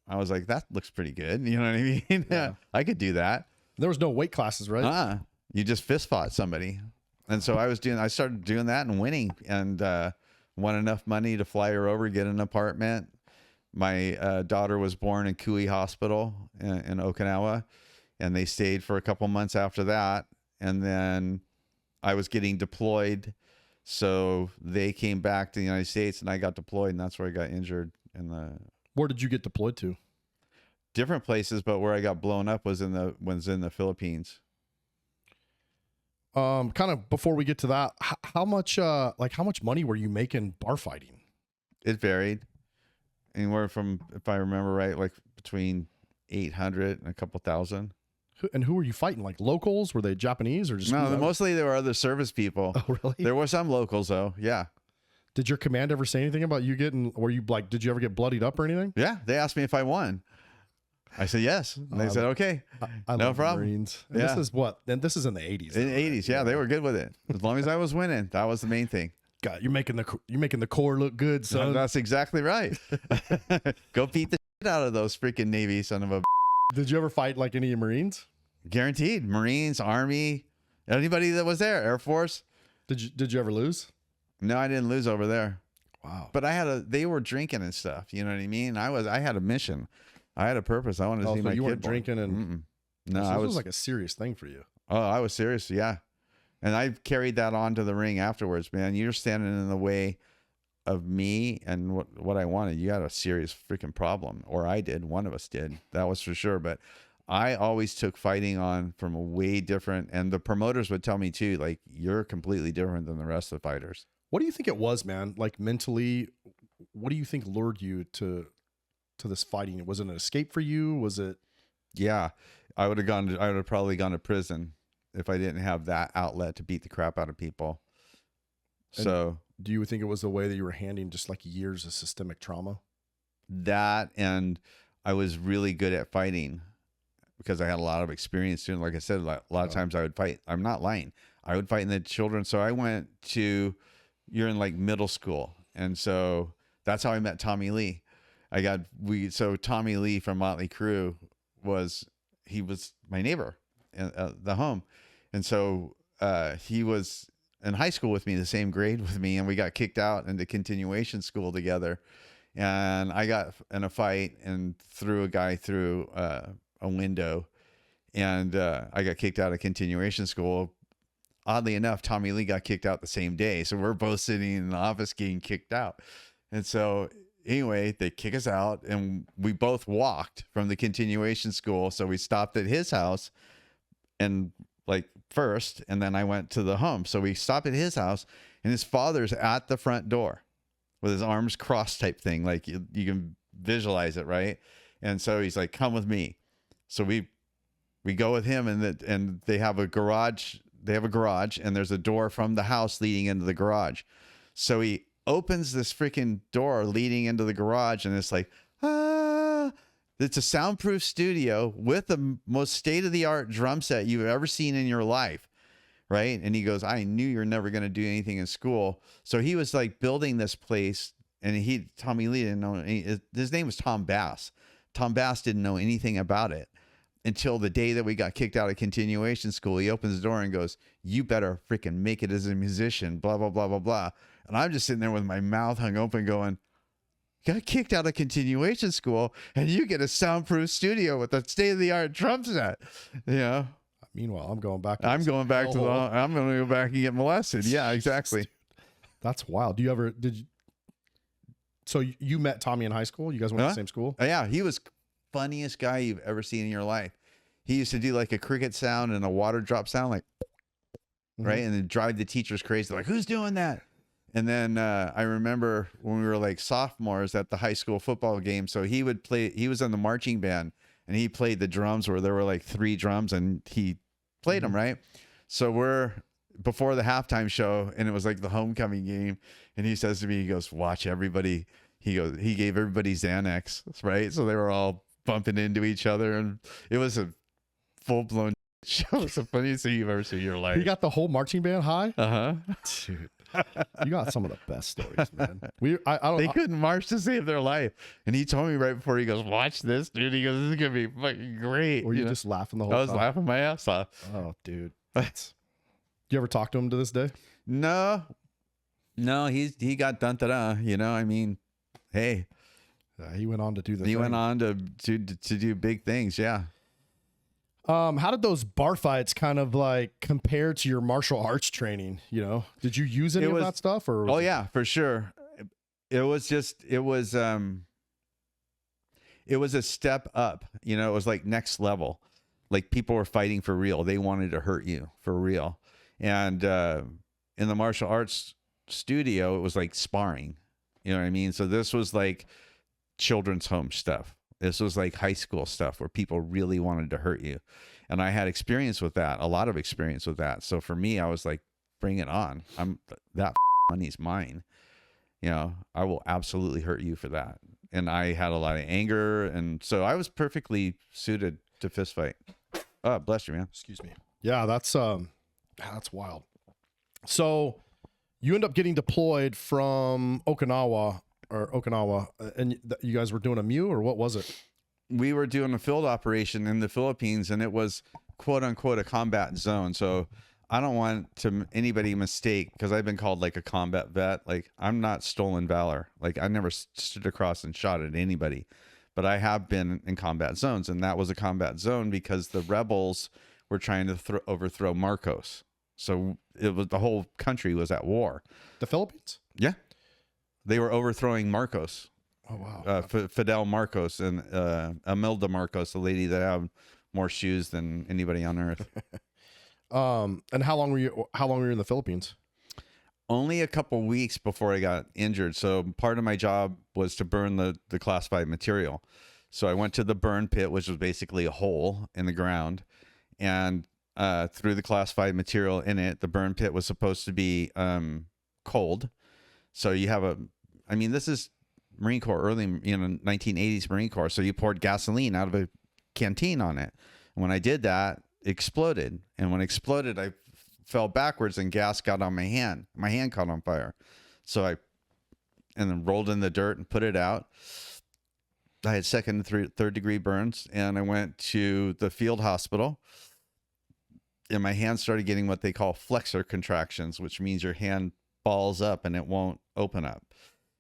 I was like, that looks pretty good. You know what I mean? Yeah. I could do that. There was no weight classes, right? You just fist fought somebody. And so I started doing that and winning, and won enough money to fly her over, get an apartment. My daughter was born in Kui Hospital in Okinawa. And they stayed for a couple months after that. And then I was getting deployed. So they came back to the United States and I got deployed. And that's where I got injured. Where did you get deployed to? Different places, but where I got blown up was in the Philippines. Kind of before we get to that, how much money were you making bar fighting? It varied. Anywhere from, if I remember right, like between 800 and a couple thousand. And who were you fighting? Like locals? Were they Japanese or just? No, mostly they were other service people. Oh, really? There were some locals though. Yeah. Did your command ever say anything about you getting, did you ever get bloodied up or anything? Yeah. They asked me if I won. I said yes. And they said, okay. I no love problem. Marines. And yeah. This is what? And this is in the 80s. In the 80s. Yeah. They were good with it. As long as I was winning, that was the main thing. God, you're making the Corps look good, son. That's exactly right. Go beat the shit out of those freaking Navy son of a. Did you ever fight like any of your Marines? Guaranteed. Marines, Army, anybody that was there, Air Force. Did you ever lose? No, I didn't lose over there. Wow. But they were drinking and stuff. You know what I mean? I had a mission. I had a purpose. I wanted to see my kid. You weren't drinking and. Mm-mm. No, so this was like a serious thing for you. Oh, I was serious. Yeah. And I carried that on to the ring afterwards, man. You're standing in the way of me and what I wanted. You had a serious freaking problem, or I did. One of us did. That was for sure. But I always took fighting on from a way different, and the promoters would tell me too, like, you're completely different than the rest of the fighters. What do you think it was, man? Like mentally, what do you think lured you to this fighting? Was it an escape for you? Was it? Yeah, I would have probably gone to prison if I didn't have that outlet to beat the crap out of people. And so do you think it was the way that you were handling just like years of systemic trauma? That, and I was really good at fighting because I had a lot of experience doing, like I said, a lot of times I would fight. I'm not lying. I would fight in the children. So I went to, you're in like middle school. And so that's how I met Tommy Lee. So Tommy Lee from Motley Crue he was my neighbor in the home. And so he was in high school with me, the same grade with me, and we got kicked out into continuation school together. And I got in a fight and threw a guy through a window, and I got kicked out of continuation school. Oddly enough, Tommy Lee got kicked out the same day. So we're both sitting in the office getting kicked out. And so anyway, they kick us out, and we both walked from the continuation school. So we stopped at his house and first, and then I went to the home. So we stopped at his house, and his father's at the front door with his arms crossed type thing. Like you can visualize it, right? And so he's like, come with me. So we go with him, and they have a garage. They have a garage, and there's a door from the house leading into the garage. So he opens this freaking door leading into the garage, and it's like, it's a soundproof studio with the most state-of-the-art drum set you've ever seen in your life, right? And he goes, I knew you're never going to do anything in school. So he was like building this place, and Tommy Lee didn't know his name was Tom Bass. Tom Bass didn't know anything about it until the day that we got kicked out of continuation school. He opens the door and goes, you better freaking make it as a musician, blah, blah, blah, blah, blah. And I'm just sitting there with my mouth hung open going, got kicked out of continuation school, and you get a soundproof studio with a state-of-the-art drum set. You know. Meanwhile, I'm going back. I'm going to go back and get molested. Yeah, exactly. That's wild. So you met Tommy in high school? You guys went to the same school? Yeah, he was funniest guy you've ever seen in your life. He used to do like a cricket sound and a water drop sound, like right, and then drive the teachers crazy. They're like, who's doing that? And then I remember when we were like sophomores at the high school football game. So he was in the marching band, and he played the drums where there were like 3 drums, and he played them, right? So we're before the halftime show, and it was like the homecoming game. And he says to me, he goes, watch everybody. He gave everybody Xanax, right? So they were all bumping into each other, and it was a full-blown show. It's the funniest thing you've ever seen in your life. You got the whole marching band high? Uh-huh. Dude. You got some of the best stories, man. They couldn't march to save their life. And he told me right before, he goes, watch this, dude. He goes, this is going to be fucking great. Were you just laughing the whole time? I was laughing my ass off. Oh, dude. Do you ever talk to him to this day? No, he got dun-da-da, you know, I mean, hey. He went on to do He went on to do big things, yeah. How did those bar fights kind of like compare to your martial arts training? You know, did you use any of that stuff? Or yeah, for sure. It was a step up. You know, it was like next level. Like people were fighting for real. They wanted to hurt you for real. And in the martial arts studio, it was like sparring. You know what I mean? So this was like children's home stuff. This was like high school stuff where people really wanted to hurt you. And I had experience with that, a lot of experience with that. So for me, I was like, bring it on. That money's mine. You know, I will absolutely hurt you for that. And I had a lot of anger. And so I was perfectly suited to fist fight. Oh, bless you, man. Excuse me. Yeah, that's wild. So you end up getting deployed from Okinawa, and you guys were doing a MEU, or what was it? We were doing a field operation in the Philippines, and it was quote unquote a combat zone. So I don't want anybody mistake, because I've been called like a combat vet. Like I'm not stolen valor. Like I never stood across and shot at anybody, but I have been in combat zones, and that was a combat zone because the rebels were trying to overthrow Marcos. So the whole country was at war. The Philippines? Yeah. They were overthrowing Marcos. Oh, wow. Fidel Marcos and Imelda Marcos, the lady that had more shoes than anybody on earth. And how long were you in the Philippines? Only a couple weeks before I got injured. So part of my job was to burn the classified material. So I went to the burn pit, which was basically a hole in the ground, and threw the classified material in it. The burn pit was supposed to be cold. So you have this is Marine Corps, early, 1980s Marine Corps. So you poured gasoline out of a canteen on it. And when I did that, it exploded. And when it exploded, I fell backwards and gas got on my hand. My hand caught on fire. So and then rolled in the dirt and put it out. I had second and third degree burns, and I went to the field hospital. and my hand started getting what they call flexor contractions, which means your hand balls up and it won't open up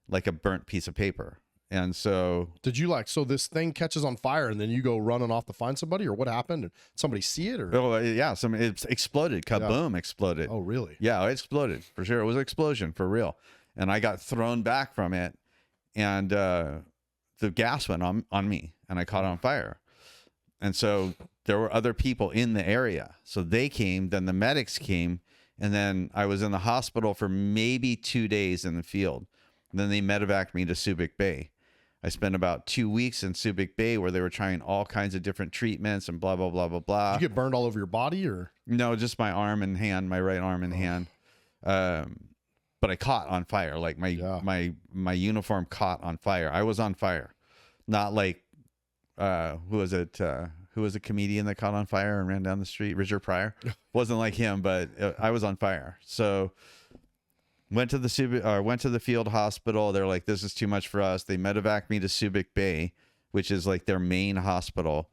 like a burnt piece of paper. And so did you so this thing catches on fire and then you go running off to find somebody, or what happened? Did somebody see it, or? Oh yeah, it exploded. Kaboom, exploded. Oh really? Yeah, it exploded for sure. It was an explosion for real. And I got thrown back from it, and the gas went on me, and I caught on fire. And so there were other people in the area, so they came. Then the medics came, and then I was in the hospital for maybe 2 days in the field. And then they medevaced me to Subic Bay. I spent about 2 weeks in Subic Bay, where they were trying all kinds of different treatments and blah, blah, blah, blah, blah. Did you get burned all over your body, or? No, just my arm and hand, my right arm and hand. But I caught on fire. Like my uniform caught on fire. I was on fire. Not like, who was it? Who was a comedian that caught on fire and ran down the street? Richard Pryor. Wasn't like him, but I was on fire. So went to the field hospital. They're like, this is too much for us. They medevaced me to Subic Bay, which is like their main hospital.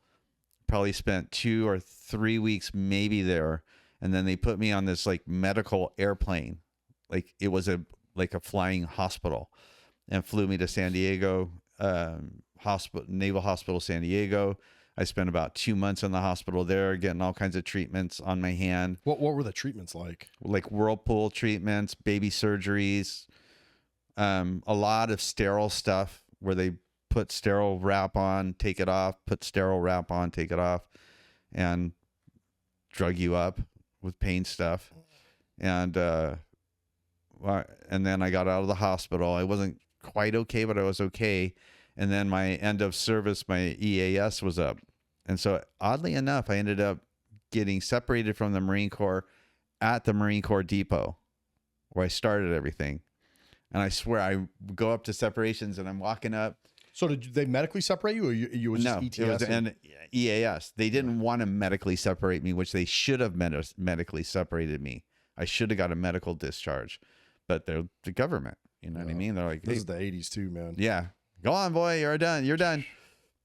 Probably spent 2 or 3 weeks maybe there. And then they put me on this like medical airplane. Like it was a flying hospital, and flew me to San Diego, Naval Hospital, San Diego. I spent about 2 months in the hospital there, getting all kinds of treatments on my hand. What were the treatments like? Like whirlpool treatments, baby surgeries, a lot of sterile stuff where they put sterile wrap on, take it off, put sterile wrap on, take it off, and drug you up with pain stuff. And then I got out of the hospital. I wasn't quite okay, but I was okay. And then my end of service, my EAS was up. And so oddly enough, I ended up getting separated from the Marine Corps at the Marine Corps Depot, where I started everything. And I swear, I go up to separations and I'm walking up. So did they medically separate you, or you was just ETS? It was an EAS. They didn't want to medically separate me, which they should have medically separated me. I should have got a medical discharge, but they're the government. You know what I mean? They're like, this is the 80s too, man. Yeah. Go on, boy. You're done. You're done.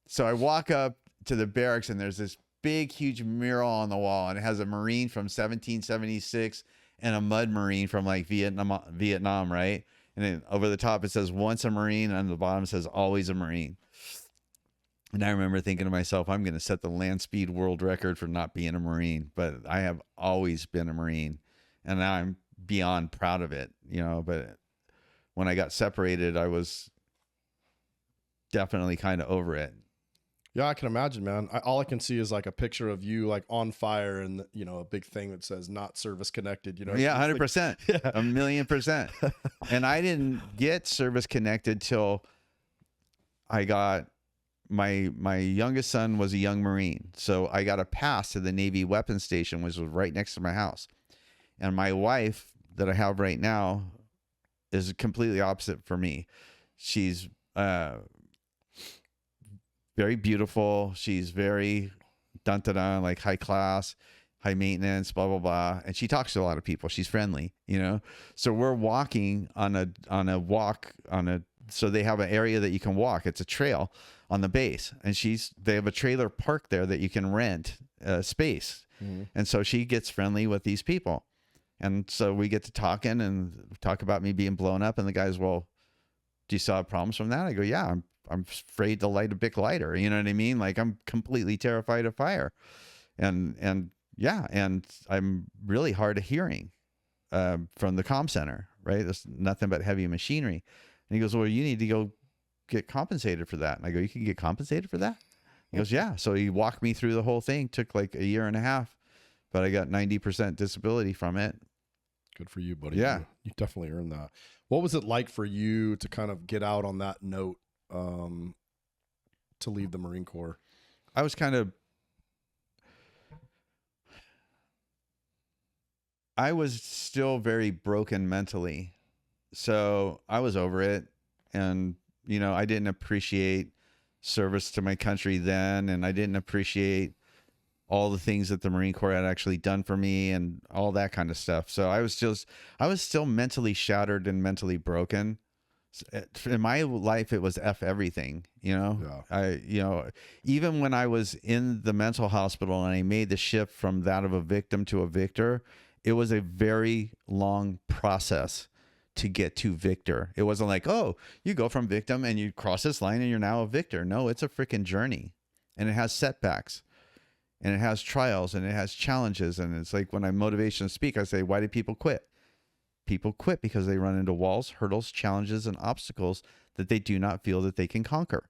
So I walk up to the barracks, and there's this big, huge mural on the wall, and it has a Marine from 1776 and a mud Marine from like Vietnam, right? And then over the top, it says once a Marine, and on the bottom it says always a Marine. And I remember thinking to myself, I'm going to set the land speed world record for not being a Marine, but I have always been a Marine, and now I'm beyond proud of it, you know. But when I got separated, I was definitely kind of over it. Yeah, I can imagine, man. All I can see is like a picture of you like on fire, and you know, a big thing that says not service connected, you know. Yeah, 100%. Yeah. 1,000,000%. And I didn't get service connected till I got my youngest son was a young Marine. So I got a pass to the Navy weapons station, which was right next to my house. And my wife that I have right now is completely opposite for me. She's very beautiful. She's very dun-dun-dun, like high class, high maintenance, blah, blah, blah. And she talks to a lot of people. She's friendly, you know? So we're walking on a walk so they have an area that you can walk. It's a trail on the base. And they have a trailer park there that you can rent space. Mm-hmm. And so she gets friendly with these people. And so we get to talking and talk about me being blown up. And the guy's, well, do you still have problems from that? I go, yeah, I'm afraid to light a big lighter. You know what I mean? Like, I'm completely terrified of fire. And yeah, and I'm really hard of hearing from the comm center, right? There's nothing but heavy machinery. And he goes, well, you need to go get compensated for that. And I go, you can get compensated for that? He goes, yeah. So he walked me through the whole thing. Took like 1.5 years, but I got 90% disability from it. Good for you, buddy. Yeah. You definitely earned that. What was it like for you to kind of get out on that note, to leave the Marine Corps? I was still very broken mentally. So I was over it. And, you know, I didn't appreciate service to my country then. And I didn't appreciate all the things that the Marine Corps had actually done for me and all that kind of stuff. So I was still mentally shattered and mentally broken. In my life, it was F everything, even when I was in the mental hospital and I made the shift from that of a victim to a victor, it was a very long process to get to victor. It wasn't like, oh, you go from victim and you cross this line and you're now a victor. No, it's a freaking journey, and it has setbacks and it has trials and it has challenges. And it's like when I motivation speak, I say, why do people quit? People quit because they run into walls, hurdles, challenges, and obstacles that they do not feel that they can conquer.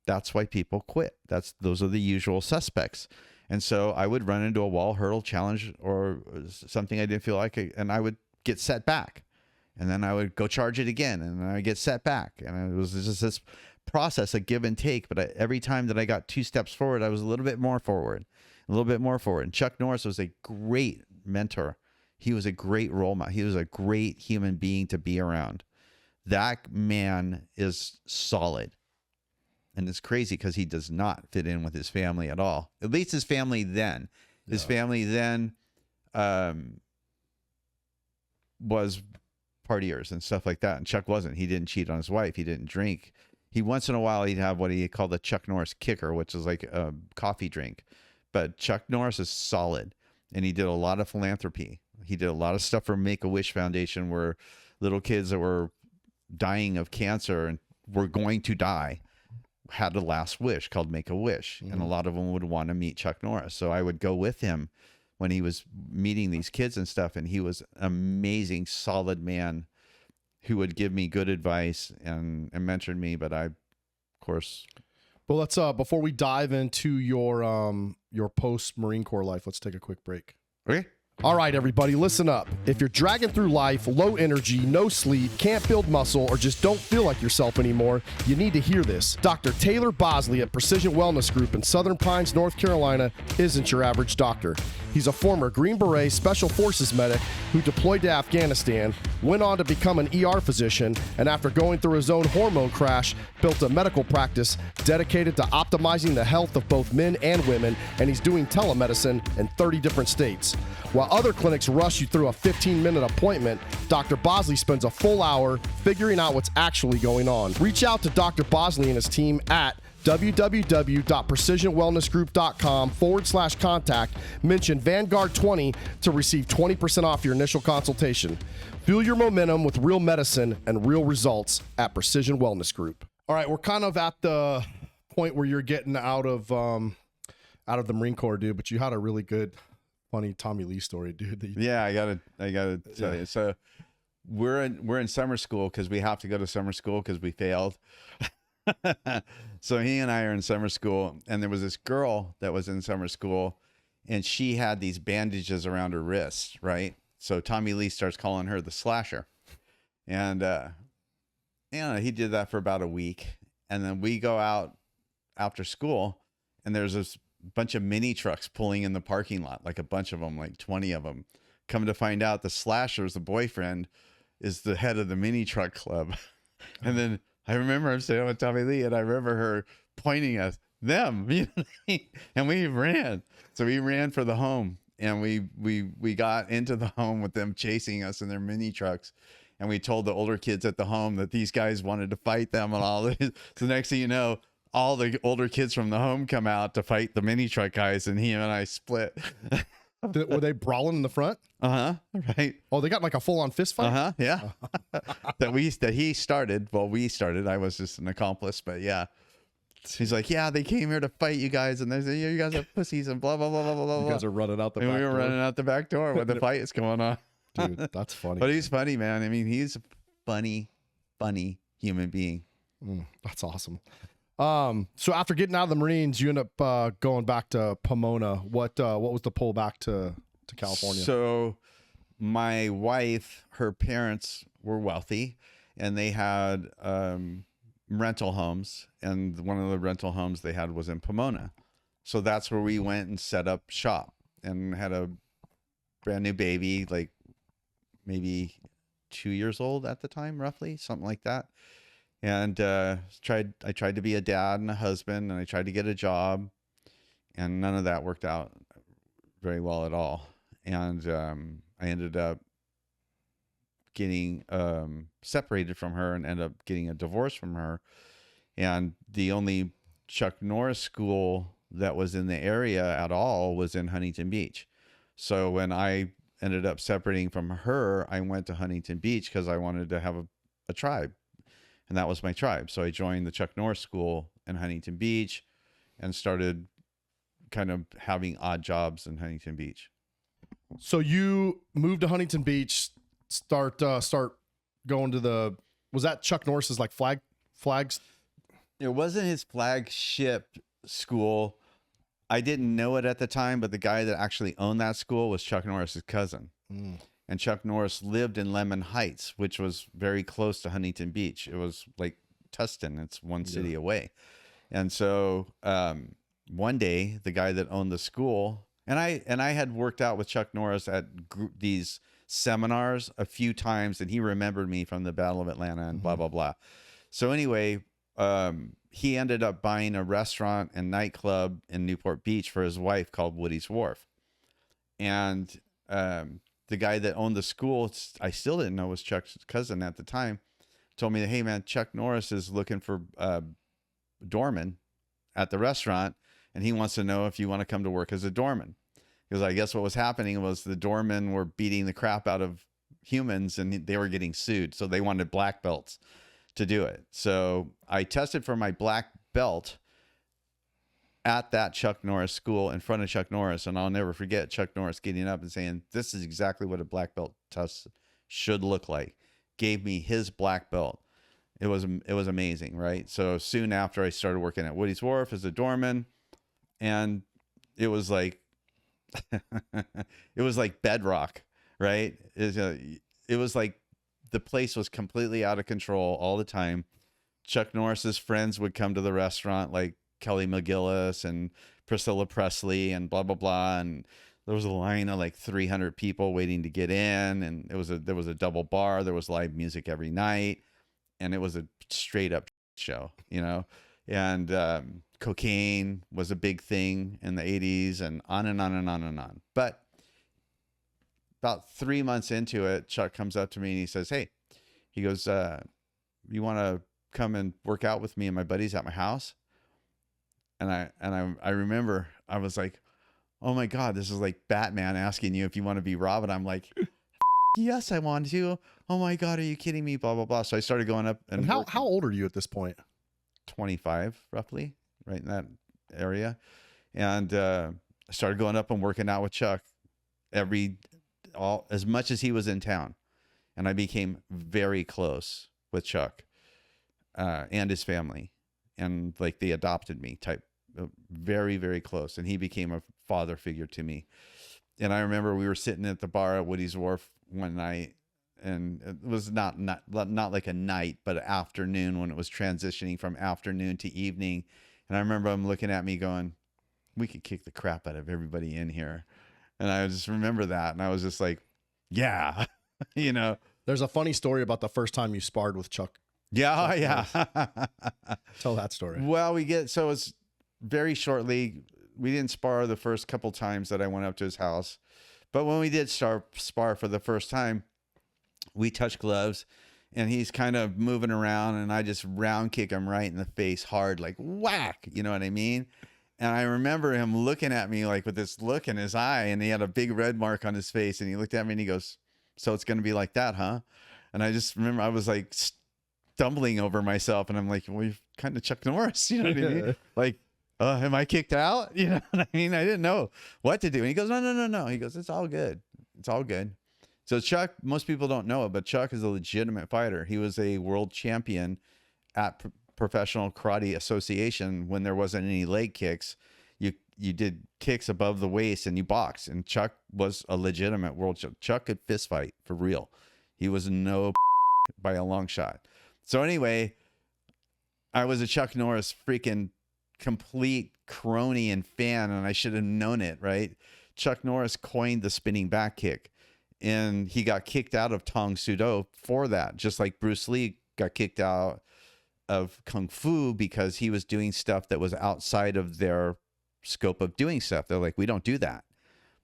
That's why people quit. Those are the usual suspects. And so I would run into a wall, hurdle, challenge, or something I didn't feel like, and I would get set back. And then I would go charge it again, and then I get set back. And it was just this process of give and take. But every time that I got 2 steps forward, I was a little bit more forward, a little bit more forward. And Chuck Norris was a great mentor. He was a great role model. He was a great human being to be around. That man is solid. And it's crazy because he does not fit in with his family at all. At least his family then. His family then was partiers and stuff like that. And Chuck wasn't. He didn't cheat on his wife. He didn't drink. He once in a while, he'd have what he called the Chuck Norris kicker, which is like a coffee drink. But Chuck Norris is solid. And he did a lot of philanthropy. He did a lot of stuff for Make-A-Wish Foundation, where little kids that were dying of cancer and were going to die had a last wish called Make-A-Wish. And a lot of them would want to meet Chuck Norris. So I would go with him when he was meeting these kids and stuff. And he was an amazing, solid man who would give me good advice and mentored me. But I, of course... Well, let's before we dive into your post Marine Corps life, let's take a quick break. Okay. All right, everybody, listen up. If you're dragging through life, low energy, no sleep, can't build muscle, or just don't feel like yourself anymore, you need to hear this. Dr. Taylor Bosley at Precision Wellness Group in Southern Pines, North Carolina, isn't your average doctor. He's a former Green Beret Special Forces medic who deployed to Afghanistan, went on to become an ER physician, and after going through his own hormone crash, built a medical practice dedicated to optimizing the health of both men and women, and he's doing telemedicine in 30 different states. While other clinics rush you through a 15-minute appointment, Dr. Bosley spends a full hour figuring out what's actually going on. Reach out to Dr. Bosley and his team at www.precisionwellnessgroup.com/contact. Mention Vanguard 20 to receive 20% off your initial consultation. Fuel your momentum with real medicine and real results at Precision Wellness Group. All right, we're kind of at the point where you're getting out of the Marine Corps, dude, but you had a really good, funny Tommy Lee story, dude. Yeah, I gotta tell you. So we're in summer school because we have to go to summer school because we failed. So he and I are in summer school, and there was this girl that was in summer school, and she had these bandages around her wrists, right? So Tommy Lee starts calling her the slasher, and he did that for about a week, and then we go out after school, and there's this bunch of mini trucks pulling in the parking lot, like a bunch of them, like 20 of them. Come to find out, the slasher's the boyfriend is the head of the mini truck club. And then I remember I'm sitting with Tommy Lee, and I remember her pointing at them, and we ran. So we ran for the home, and we got into the home with them chasing us in their mini trucks. And we told the older kids at the home that these guys wanted to fight them and all this. So next thing you know, all the older kids from the home come out to fight the mini truck guys, and he and I split. Were they brawling in the front? Right. Oh, they got like a full-on fist fight? Yeah. that he started. Well, we started. I was just an accomplice, but yeah. He's like, yeah, they came here to fight you guys, and they said, you guys are pussies and blah, blah, blah, blah, blah. You guys are running out the back door. We were running out the back door when the fight is going on. Dude, that's funny. But he's funny, man. I mean, he's a funny human being. That's awesome. So after getting out of the Marines, you end up going back to Pomona. What was the pull back to California? So my wife, her parents were wealthy, and they had rental homes, and one of the rental homes they had was in Pomona. So that's where we went and set up shop and had a brand new baby, like maybe 2 years old at the time, roughly, something like that. And I tried to be a dad and a husband, and I tried to get a job, and none of that worked out very well at all. And I ended up getting separated from her and ended up getting a divorce from her. And the only Chuck Norris school that was in the area at all was in Huntington Beach. So when I ended up separating from her, I went to Huntington Beach because I wanted to have a tribe. And that was my tribe. So I joined the Chuck Norris school in Huntington Beach and started kind of having odd jobs in Huntington Beach. So you moved to Huntington Beach, start going to was that Chuck Norris's like flags? It wasn't his flagship school. I didn't know it at the time, but the guy that actually owned that school was Chuck Norris's cousin. And Chuck Norris lived in Lemon Heights, which was very close to Huntington Beach. It was like Tustin. It's one city away. And so one day, the guy that owned the school, and I had worked out with Chuck Norris at these seminars a few times, and he remembered me from the Battle of Atlanta and blah, blah, blah. So anyway, he ended up buying a restaurant and nightclub in Newport Beach for his wife called Woody's Wharf. And the guy that owned the school, I still didn't know was Chuck's cousin at the time, told me that, hey man, Chuck Norris is looking for doorman at the restaurant, and he wants to know if you want to come to work as a doorman. Because I guess what was happening was the doormen were beating the crap out of humans and they were getting sued. So they wanted black belts to do it. So I tested for my black belt at that Chuck Norris school in front of Chuck Norris. And I'll never forget Chuck Norris getting up and saying, this is exactly what a black belt test should look like. Gave me his black belt. It was amazing, right? So soon after, I started working at Woody's Wharf as a doorman, and it was like it was like bedrock, right? It was like the place was completely out of control all the time. Chuck Norris's friends would come to the restaurant, like Kelly McGillis and Priscilla Presley and blah blah blah, and there was a line of like 300 people waiting to get in, and there was a double bar. There was live music every night, and it was a straight up show, you know. And cocaine was a big thing in the 80s, and on and on and on and on. But about 3 months into it, Chuck comes up to me and he says, hey, he goes, you want to come and work out with me and my buddies at my house? And I remember I was like, oh my God, this is like Batman asking you if you want to be Robin. I'm like, yes, I want to. Oh my God, are you kidding me? Blah, blah, blah. So I started going up. And how old are you at this point? 25, roughly, right in that area. And I started going up and working out with Chuck as much as he was in town. And I became very close with Chuck and his family. And like they adopted me type, very, very close. And he became a father figure to me. And I remember we were sitting at the bar at Woody's Wharf one night, and it was not like a night, but an afternoon when it was transitioning from afternoon to evening. And I remember him looking at me going, we could kick the crap out of everybody in here. And I just remember that. And I was just like, yeah, you know. There's a funny story about the first time you sparred with Chuck. Yeah. Yeah. Tell that story. Well, so it's very shortly. We didn't spar the first couple times that I went up to his house. But when we did spar for the first time, we touched gloves, and he's kind of moving around, and I just round kick him right in the face hard, like whack, you know what I mean? And I remember him looking at me like with this look in his eye, and he had a big red mark on his face, and he looked at me and he goes, so it's going to be like that, huh? And I just remember I was like stumbling over myself, and I'm like, well, you're kind of Chuck Norris, you know what I mean? Like, am I kicked out? You know what I mean? I didn't know what to do. And he goes, no. He goes, it's all good. It's all good. So Chuck, most people don't know it, but Chuck is a legitimate fighter. He was a world champion at Professional Karate Association when there wasn't any leg kicks. You did kicks above the waist and you boxed. And Chuck was a legitimate world champion. Chuck could fist fight for real. He was no by a long shot. So anyway, I was a Chuck Norris freaking complete crony and fan, and I should have known it, right? Chuck Norris coined the spinning back kick, and he got kicked out of Tong Sudo for that, just like Bruce Lee got kicked out of Kung Fu because he was doing stuff that was outside of their scope of doing stuff. They're like, we don't do that.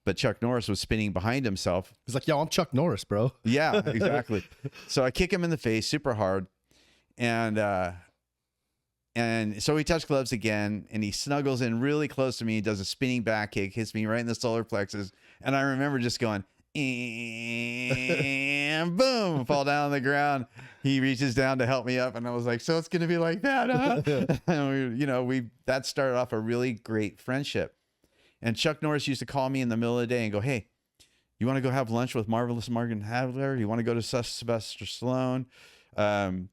but Chuck Norris was spinning behind himself. He's like, yo, I'm Chuck Norris, bro. Yeah, exactly. So I kick him in the face super hard. And so he touched gloves again, and he snuggles in really close to me. He does a spinning back kick, hits me right in the solar plexus. And I remember just going, and boom, fall down on the ground. He reaches down to help me up, and I was like, so it's going to be like that, huh? And that started off a really great friendship. And Chuck Norris used to call me in the middle of the day and go, hey, you want to go have lunch with Marvelous Morgan Hadler? You want to go to Sylvester Stallone?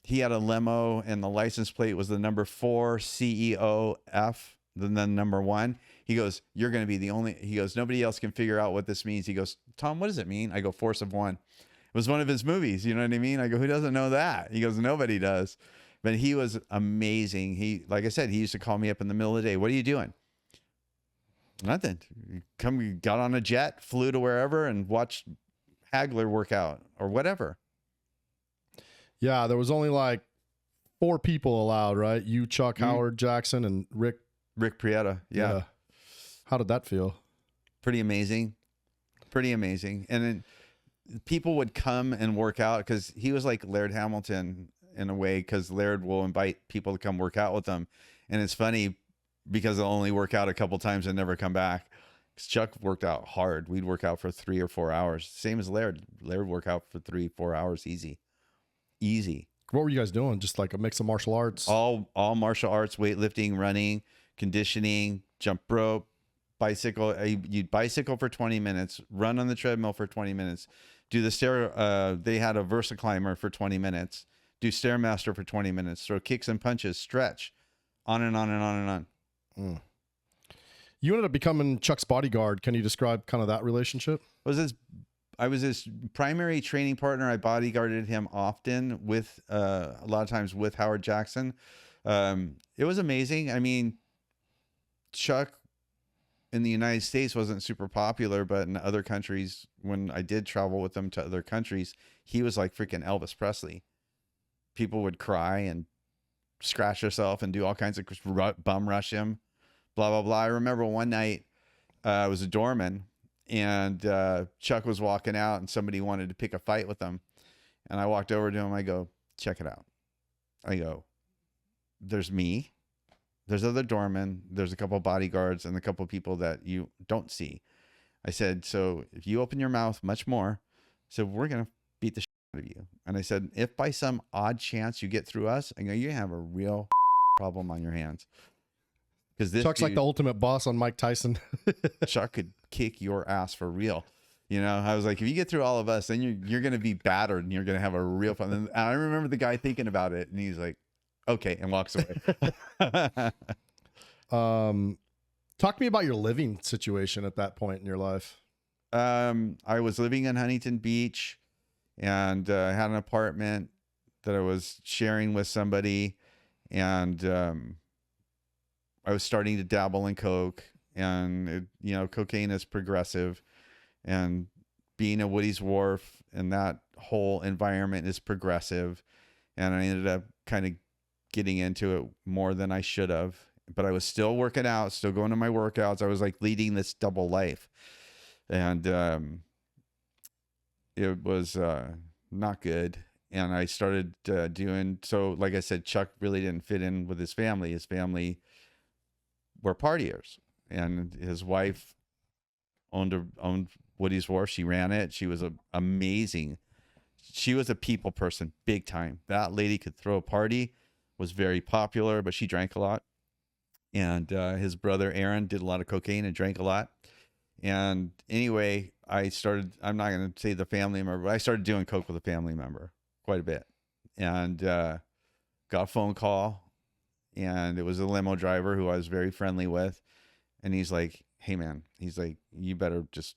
He had a limo, and the license plate was the number 4 CEOF, then number 1. He goes, you're going to be the only, he goes, nobody else can figure out what this means. He goes, Tom, what does it mean? I go, force of one. It was one of his movies. You know what I mean? I go, who doesn't know that? He goes, nobody does. But he was amazing. He, like I said, he used to call me up in the middle of the day. What are you doing? Nothing. Got on a jet, flew to wherever, and watched Hagler work out or whatever. Yeah, there was only like 4 people allowed, right? You, Chuck, Howard Jackson, and Rick Prieta. Yeah. How did that feel? Pretty amazing. Pretty amazing. And then people would come and work out because he was like Laird Hamilton in a way, because Laird will invite people to come work out with him. And it's funny because they'll only work out a couple times and never come back. Because Chuck worked out hard. We'd work out for 3 or 4 hours. Same as Laird. Laird work out for 3-4 hours easy. What were you guys doing? Just like a mix of martial arts? All martial arts, weightlifting, running, conditioning, jump rope, bicycle. You'd bicycle for 20 minutes, run on the treadmill for 20 minutes, do the they had a Versa climber for 20 minutes, do Stairmaster for 20 minutes, throw kicks and punches, stretch, on and on and on and on. You ended up becoming Chuck's bodyguard. Can you describe kind of that relationship? I was his primary training partner. I bodyguarded him often with, a lot of times with Howard Jackson. It was amazing. I mean, Chuck in the United States wasn't super popular, but in other countries, when I did travel with him to other countries, he was like freaking Elvis Presley. People would cry and scratch themselves and do all kinds of bum rush him, blah, blah, blah. I remember one night, I was a doorman, and Chuck was walking out, and somebody wanted to pick a fight with him. And I walked over to him. I go, check it out. I go, there's me. There's other doormen. There's a couple of bodyguards and a couple of people that you don't see. I said, so if you open your mouth much more, so we're going to beat the shit out of you. And I said, if by some odd chance you get through us, I go, you have a real problem on your hands. Because this Chuck's like the ultimate boss on Mike Tyson. Chuck could kick your ass for real. You know, I was like, if you get through all of us, then you're going to be battered and you're going to have a real fun. And I remember the guy thinking about it, and he's like, okay, and walks away. Talk to me about your living situation at that point in your life. I was living in Huntington Beach, and had an apartment that I was sharing with somebody, and I was starting to dabble in coke, and cocaine is progressive, and being at Woody's Wharf and that whole environment is progressive, and I ended up kind of getting into it more than I should have. But I was still working out, still going to my workouts. I was like leading this double life, and it was not good. And I started doing so. Like I said, Chuck really didn't fit in with his family. His family were partiers, and his wife owned Woody's Wharf. She ran it. She was amazing. She was a people person, big time. That lady could throw a party, was very popular, but she drank a lot. And his brother Aaron did a lot of cocaine and drank a lot. And anyway, I'm not going to say the family member, but I started doing coke with a family member quite a bit. And got a phone call, and it was a limo driver who I was very friendly with. And he's like, hey man, he's like, you better just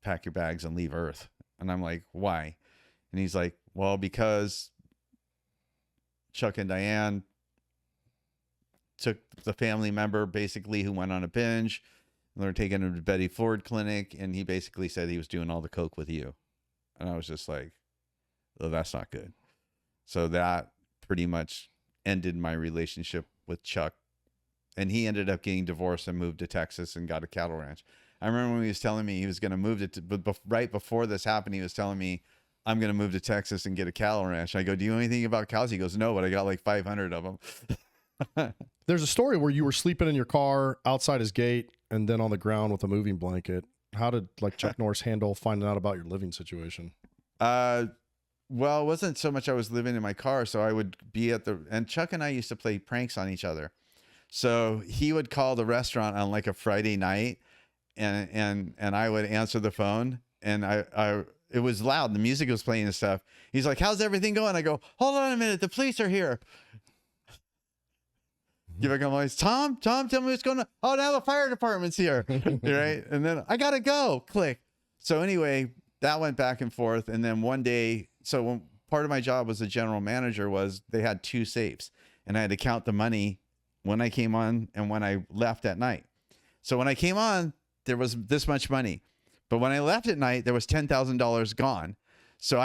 pack your bags and leave Earth. And I'm like, why? And he's like, well, because Chuck and Diane took the family member basically who went on a binge, and they were taking him to Betty Ford Clinic, and he basically said he was doing all the coke with you. And I was just like, oh, that's not good. So that pretty much ended my relationship with Chuck, and he ended up getting divorced and moved to Texas and got a cattle ranch. I remember when he was telling me he was going to move to, but right before this happened, he was telling me, I'm going to move to Texas and get a cattle ranch. I go, do you know anything about cows? He goes, no, but I got like 500 of them. There's a story where you were sleeping in your car outside his gate and then on the ground with a moving blanket. How did like Chuck Norris handle finding out about your living situation? Well, it wasn't so much I was living in my car. So I would be and Chuck and I used to play pranks on each other. So he would call the restaurant on like a Friday night and I would answer the phone and it was loud. The music was playing and stuff. He's like, how's everything going? I go, hold on a minute. The police are here. Give a voice. Tom, tell me what's going on. Oh, now the fire department's here. Right. And then I got to go. Click. So anyway, that went back and forth. And then one day, so part of my job as a general manager was they had 2 safes and I had to count the money when I came on and when I left at night. So when I came on, there was this much money. But when I left at night, there was $10,000 gone. So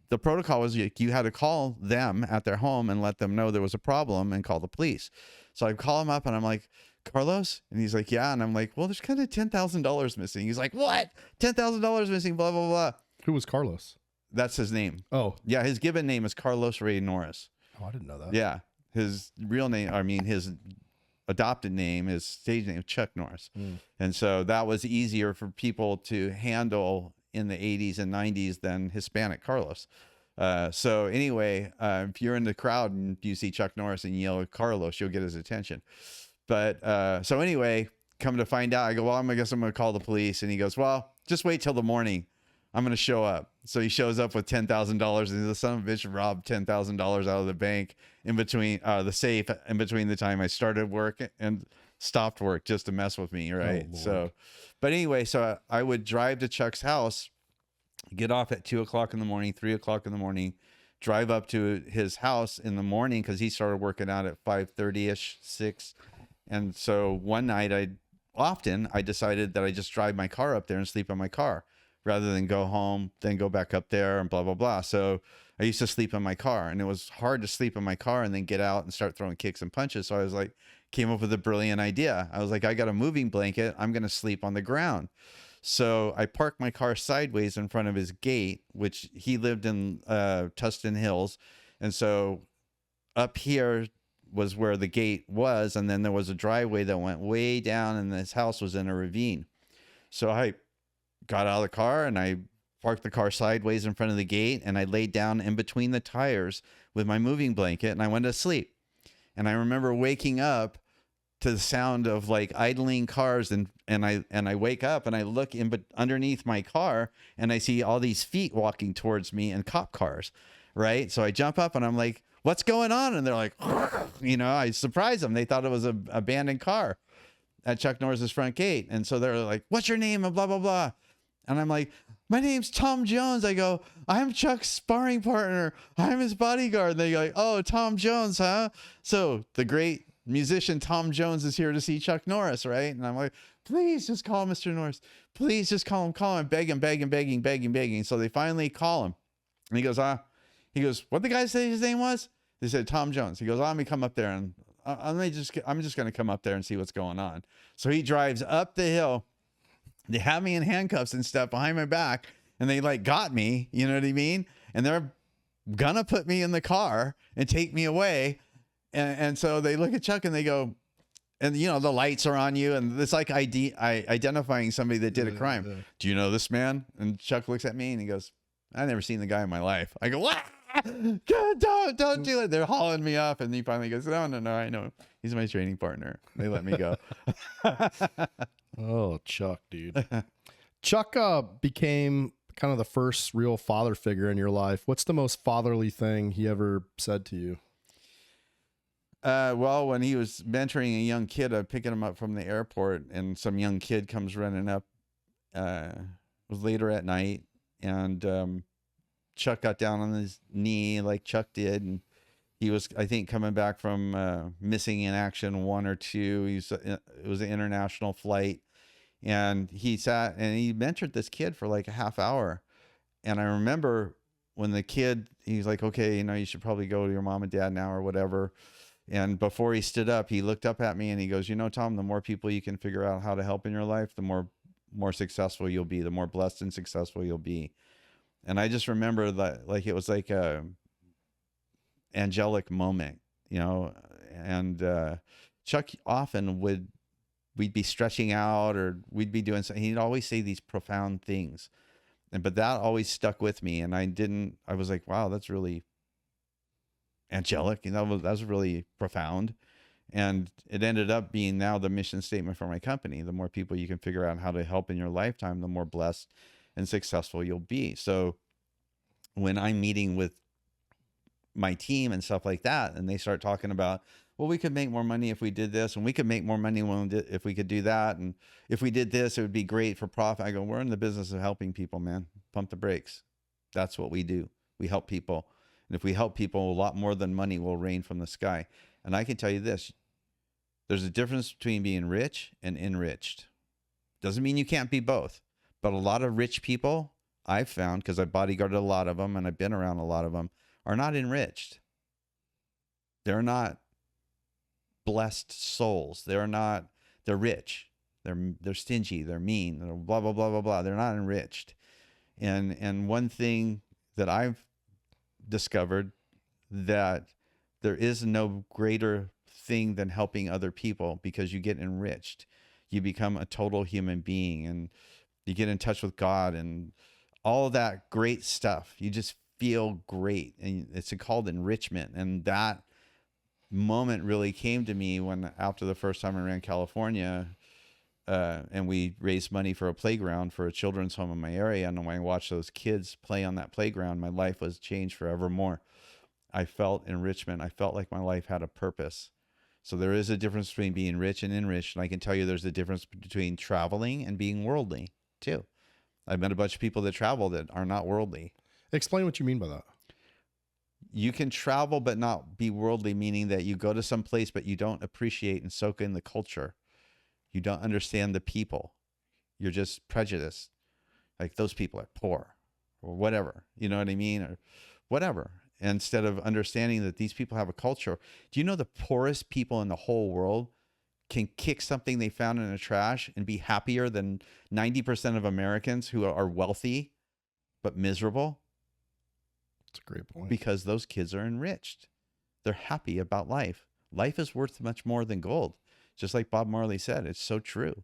the protocol was you had to call them at their home and let them know there was a problem and call the police. So I call him up and I'm like, Carlos? And he's like, yeah. And I'm like, well, there's kind of $10,000 missing. He's like, what? $10,000 missing, blah, blah, blah. Who was Carlos? That's his name. Oh. Yeah, his given name is Carlos Ray Norris. Oh, I didn't know that. Yeah. His real name, his adopted name, his stage name, Chuck Norris. And so that was easier for people to handle in the 80s and 90s than Hispanic Carlos. So anyway, if you're in the crowd and you see Chuck Norris and you yell at Carlos, you'll get his attention. But so anyway, come to find out, I go, well, I guess I'm going to call the police. And he goes, well, just wait till the morning. I'm going to show up. So he shows up with $10,000 and the son of a bitch robbed $10,000 out of the bank in between the safe in between the time I started work and stopped work just to mess with me. Right. Oh, so, but anyway, so I would drive to Chuck's house, get off at 2 o'clock in the morning, 3 o'clock in the morning, drive up to his house in the morning because he started working out at 5:30ish, 6. And so one night I decided that I just drive my car up there and sleep in my car rather than go home, then go back up there and blah, blah, blah. So I used to sleep in my car and it was hard to sleep in my car and then get out and start throwing kicks and punches. So I was like, came up with a brilliant idea. I was like, I got a moving blanket. I'm going to sleep on the ground. So I parked my car sideways in front of his gate, which he lived in Tustin Hills. And so up here was where the gate was. And then there was a driveway that went way down and his house was in a ravine. So I got out of the car and I parked the car sideways in front of the gate and I laid down in between the tires with my moving blanket and I went to sleep. And I remember waking up to the sound of like idling cars and I wake up and I look underneath my car and I see all these feet walking towards me and cop cars. Right. So I jump up and I'm like, what's going on? And they're like, I surprised them. They thought it was an abandoned car at Chuck Norris's front gate. And so they're like, what's your name? And blah, blah, blah. And I'm like, my name's Tom Jones. I go, I'm Chuck's sparring partner. I'm his bodyguard. And they're like, oh, Tom Jones, huh? So the great musician Tom Jones is here to see Chuck Norris, right? And I'm like, please just call Mr. Norris. Please just call him, begging. So they finally call him. And he goes, what'd the guy say his name was? They said Tom Jones. He goes, let me come up there and I'm just going to come up there and see what's going on. So he drives up the hill. They have me in handcuffs and stuff behind my back and they like got me, you know what I mean? And they're going to put me in the car and take me away. And so they look at Chuck and they go, and the lights are on you and it's like identifying somebody that did a crime. Yeah. Do you know this man? And Chuck looks at me and he goes, I've never seen the guy in my life. I go, what? God, don't do it. They're hauling me up. And he finally goes, no, I know. He's my training partner. They let me go. Oh, Chuck, dude. Chuck became kind of the first real father figure in your life. What's the most fatherly thing he ever said to you? Well, when he was mentoring a young kid, picking him up from the airport and some young kid comes running up, it was later at night and, Chuck got down on his knee like Chuck did. And he was, I think, coming back from, missing in action 1 or 2. It was an international flight and he sat and he mentored this kid for like a half hour. And I remember when the kid, he's like, okay, you should probably go to your mom and dad now or whatever. And before he stood up, he looked up at me and he goes, Tom, the more people you can figure out how to help in your life, the more more successful you'll be, the more blessed and successful you'll be. And I just remember that, like, it was like a angelic moment, you know, and Chuck often we'd be stretching out or we'd be doing something. He'd always say these profound things. But that always stuck with me. And I was like, wow, that's really angelic. And that was really profound. And it ended up being now the mission statement for my company. The more people you can figure out how to help in your lifetime, the more blessed and successful you'll be. So when I'm meeting with my team and stuff like that, and they start talking about, well, we could make more money if we did this, and we could make more money if we could do that, and if we did this, it would be great for profit. I go, we're in the business of helping people, man. Pump the brakes. That's what we do. We help people. And if we help people, a lot more than money will rain from the sky. And I can tell you this, there's a difference between being rich and enriched. Doesn't mean you can't be both, but a lot of rich people I've found, because I've bodyguarded a lot of them and I've been around a lot of them, are not enriched. They're not blessed souls. They're rich. They're stingy. They're mean. They're blah, blah, blah, blah, blah. They're not enriched. And one thing that I've discovered, that there is no greater thing than helping other people, because you get enriched. You become a total human being and you get in touch with God and all of that great stuff. You just feel great, and it's called enrichment. And that moment really came to me when, after the first time I ran California, and we raised money for a playground for a children's home in my area. And when I watched those kids play on that playground, my life was changed forevermore. I felt enrichment. I felt like my life had a purpose. So there is a difference between being rich and enriched. And I can tell you there's a difference between traveling and being worldly too. I've met a bunch of people that travel that are not worldly. Explain what you mean by that. You can travel but not be worldly, meaning that you go to some place but you don't appreciate and soak in the culture. You don't understand the people. You're just prejudiced. Like, those people are poor or whatever. You know what I mean? Or whatever. Instead of understanding that these people have a culture. Do you know the poorest people in the whole world can kick something they found in the trash and be happier than 90% of Americans who are wealthy but miserable? That's a great point. Because those kids are enriched. They're happy about life. Life is worth much more than gold. Just like Bob Marley said, it's so true.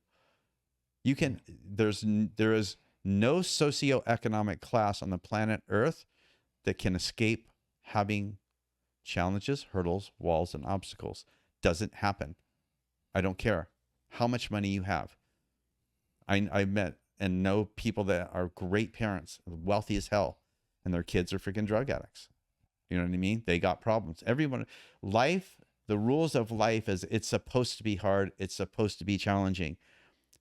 There is no socioeconomic class on the planet Earth that can escape having challenges, hurdles, walls, and obstacles. Doesn't happen. I don't care how much money you have. I met and know people that are great parents, wealthy as hell, and their kids are freaking drug addicts. You know what I mean? They got problems. Everyone, life, the rules of life is it's supposed to be hard. It's supposed to be challenging.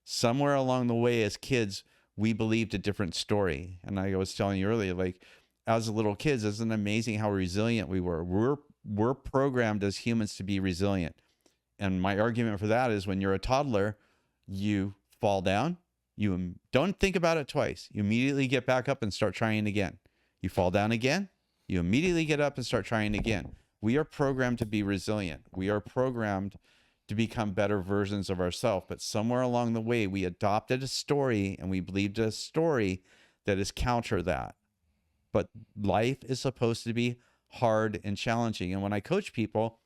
Somewhere along the way as kids, we believed a different story. And I was telling you earlier, like, as little kids, isn't it amazing how resilient we were? We're programmed as humans to be resilient. And my argument for that is, when you're a toddler, you fall down. You don't think about it twice. You immediately get back up and start trying again. You fall down again. You immediately get up and start trying again. We are programmed to be resilient. We are programmed to become better versions of ourselves. But somewhere along the way, we adopted a story and we believed a story that is counter that. But life is supposed to be hard and challenging. And when I coach people,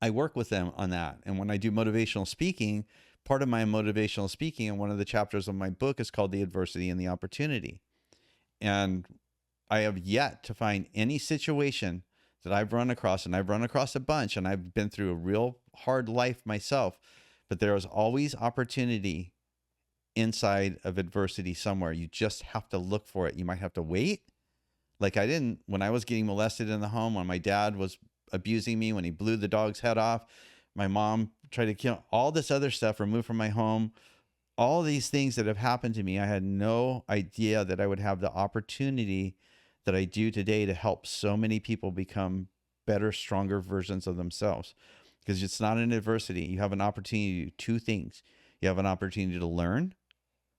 I work with them on that. And when I do motivational speaking, part of my motivational speaking, and one of the chapters of my book, is called The Adversity and the Opportunity. And I have yet to find any situation that I've run across, and I've run across a bunch, and I've been through a real hard life myself, but there is always opportunity inside of adversity somewhere. You just have to look for it. You might have to wait. Like, when I was getting molested in the home, when my dad was abusing me, when he blew the dog's head off, my mom tried to kill, all this other stuff removed from my home, all these things that have happened to me, I had no idea that I would have the opportunity that I do today to help so many people become better, stronger versions of themselves. Because it's not an adversity. You have an opportunity to do two things. You have an opportunity to learn.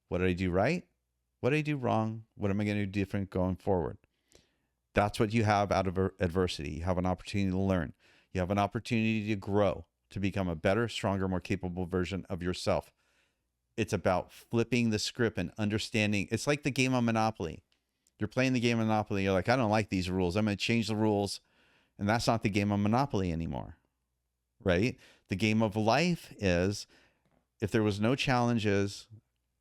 What did I do right? What did I do wrong? What am I going to do different going forward? That's what you have out of adversity. You have an opportunity to learn. You have an opportunity to grow, to become a better, stronger, more capable version of yourself. It's about flipping the script and understanding. It's like the game of Monopoly. You're playing the game of Monopoly. You're like, I don't like these rules. I'm going to change the rules. And that's not the game of Monopoly anymore, right? The game of life is, if there was no challenges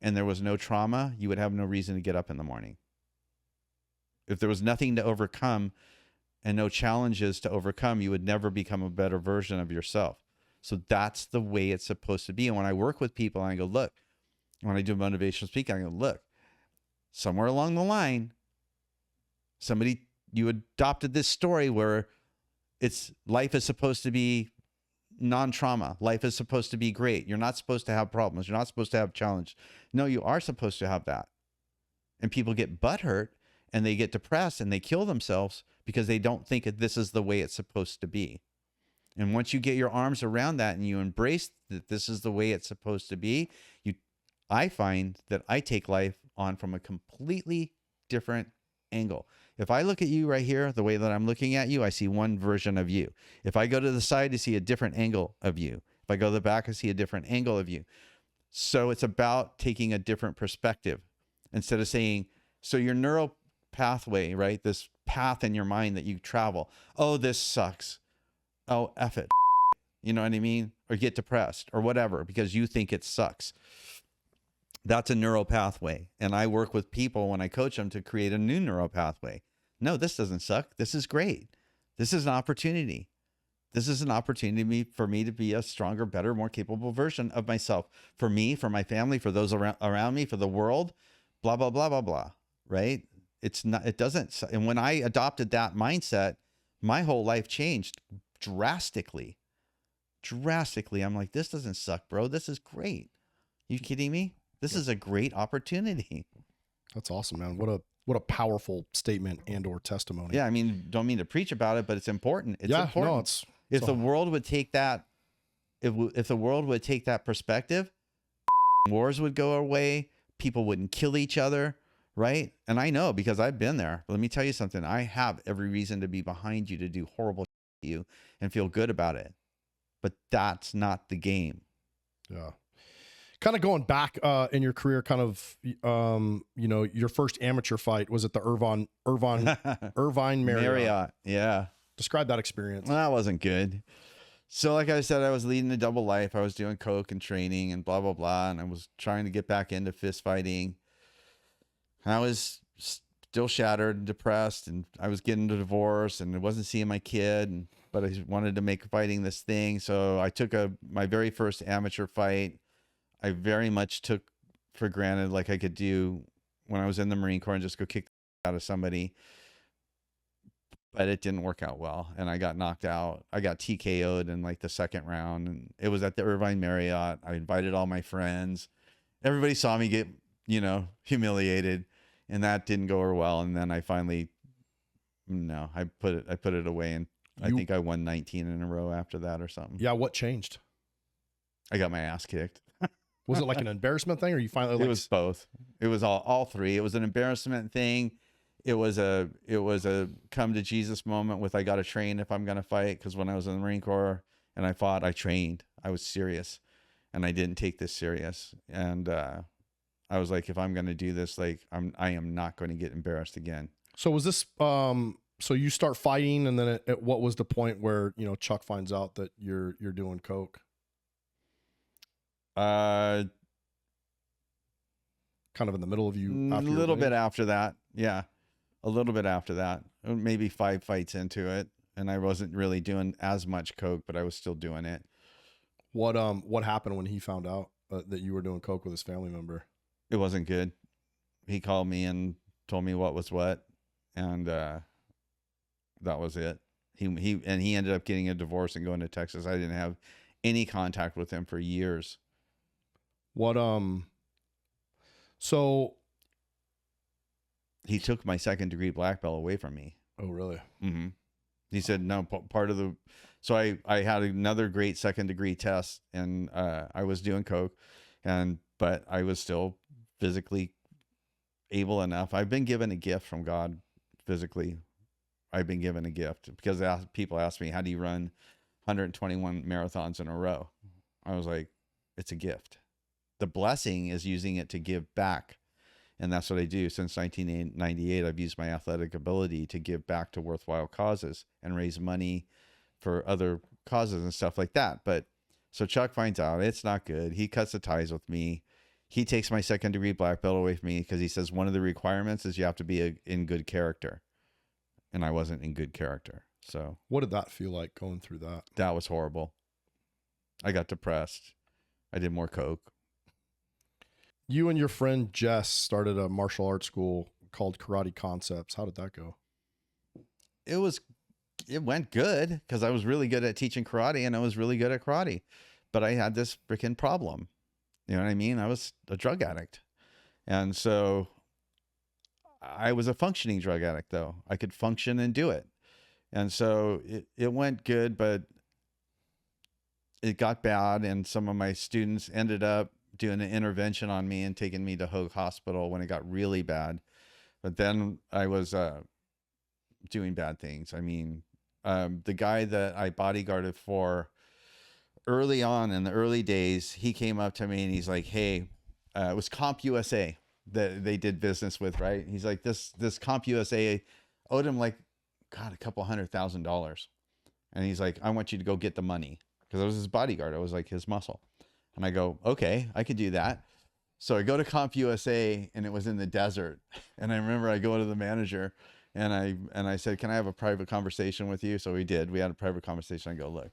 and there was no trauma, you would have no reason to get up in the morning. If there was nothing to overcome and no challenges to overcome, you would never become a better version of yourself. So that's the way it's supposed to be. And when I work with people, I go, look, when I do motivational speaking, I go, look, somewhere along the line, you adopted this story where life is supposed to be non-trauma. Life is supposed to be great. You're not supposed to have problems. You're not supposed to have challenge. No, you are supposed to have that. And people get butthurt and they get depressed and they kill themselves because they don't think that this is the way it's supposed to be. And once you get your arms around that and you embrace that this is the way it's supposed to be, I find that I take life on from a completely different angle. If I look at you right here, the way that I'm looking at you, I see one version of you. If I go to the side, I see a different angle of you. If I go to the back, I see a different angle of you. So it's about taking a different perspective instead of saying, so your neural pathway, right? This path in your mind that you travel. Oh, this sucks. Oh, F it. You know what I mean? Or get depressed or whatever because you think it sucks. That's a neural pathway. And I work with people when I coach them to create a new neural pathway. No, this doesn't suck. This is great. This is an opportunity. This is an opportunity for me to be a stronger, better, more capable version of myself. For me, for my family, for those around me, for the world, blah, blah, blah, blah, blah. Right? And when I adopted that mindset, my whole life changed drastically. I'm like, this doesn't suck, bro. This is great. You kidding me? This is a great opportunity. That's awesome, man. What a powerful statement and or testimony. Yeah, I mean, don't mean to preach about it, but it's important. It's important. No, if the world would take that, if the world would take that perspective, wars would go away. People wouldn't kill each other, right? And I know because I've been there. But let me tell you something. I have every reason to be behind you to do horrible to you and feel good about it. But that's not the game. Yeah. Kind of going back in your career, kind of, your first amateur fight was at the Irvine Marriott. Yeah. Describe that experience. Well, that wasn't good. So like I said, I was leading a double life. I was doing coke and training and blah, blah, blah. And I was trying to get back into fist fighting. I was still shattered and depressed, and I was getting a divorce and I wasn't seeing my kid, but I wanted to make fighting this thing. So I took my very first amateur fight. I very much took for granted, like I could do when I was in the Marine Corps and just go kick the out of somebody. But it didn't work out well. And I got knocked out. I got TKO'd in like the second round. And it was at the Irvine Marriott. I invited all my friends. Everybody saw me get, humiliated. And that didn't go over well. And then I finally, I put it away. And I think I won 19 in a row after that or something. Yeah. What changed? I got my ass kicked. Was it like an embarrassment thing, or you finally? It was both. It was all three. It was an embarrassment thing. It was a come to Jesus moment with I got to train if I'm going to fight. Because when I was in the Marine Corps and I fought, I trained. I was serious, and I didn't take this serious. And I was like, if I'm going to do this, like I am not going to get embarrassed again. So was this? So you start fighting, and then what was the point where Chuck finds out that you're doing coke? Kind of in the middle of you. A little bit after that. Yeah. A little bit after that, maybe 5 fights into it. And I wasn't really doing as much coke, but I was still doing it. What happened when he found out that you were doing coke with his family member? It wasn't good. He called me and told me what was what. And, that was it. He ended up getting a divorce and going to Texas. I didn't have any contact with him for years. So he took my 2nd degree black belt away from me. Oh, really? Mm-hmm. He said, no, so I had another great 2nd degree test, and I was doing coke, but I was still physically able enough. I've been given a gift from God physically. I've been given a gift because people ask me, how do you run 121 marathons in a row? I was like, it's a gift. the blessing is using it to give back. And that's what I do. Since 1998, I've used my athletic ability to give back to worthwhile causes and raise money for other causes and stuff like that. But so Chuck finds out it's not good. He cuts the ties with me. He takes my 2nd degree black belt away from me because he says one of the requirements is you have to be in good character. And I wasn't in good character. So What did that feel like going through that? that was horrible. I got depressed. I did more coke. You and your friend Jess started a martial arts school called Karate Concepts. How did that go? It went good because I was really good at teaching karate and I was really good at karate, but I had this freaking problem. You know what I mean? I was a drug addict. And so I was a functioning drug addict though. I could function and do it. And so it went good, but it got bad. And some of my students ended up doing an intervention on me and taking me to Hoag Hospital when it got really bad. But then I was doing bad things. I mean, the guy that I bodyguarded for early on in the early days, he came up to me and he's like, hey, it was Comp USA that they did business with, right? He's like, this Comp USA owed him like, God, $200,000. And he's like, I want you to go get the money. Because I was his bodyguard. I was like his muscle. And I go, okay, I could do that. So I go to Comp USA and it was in the desert. And I remember I go to the manager and I said, can I have a private conversation with you? So we did. We had a private conversation. I go, look,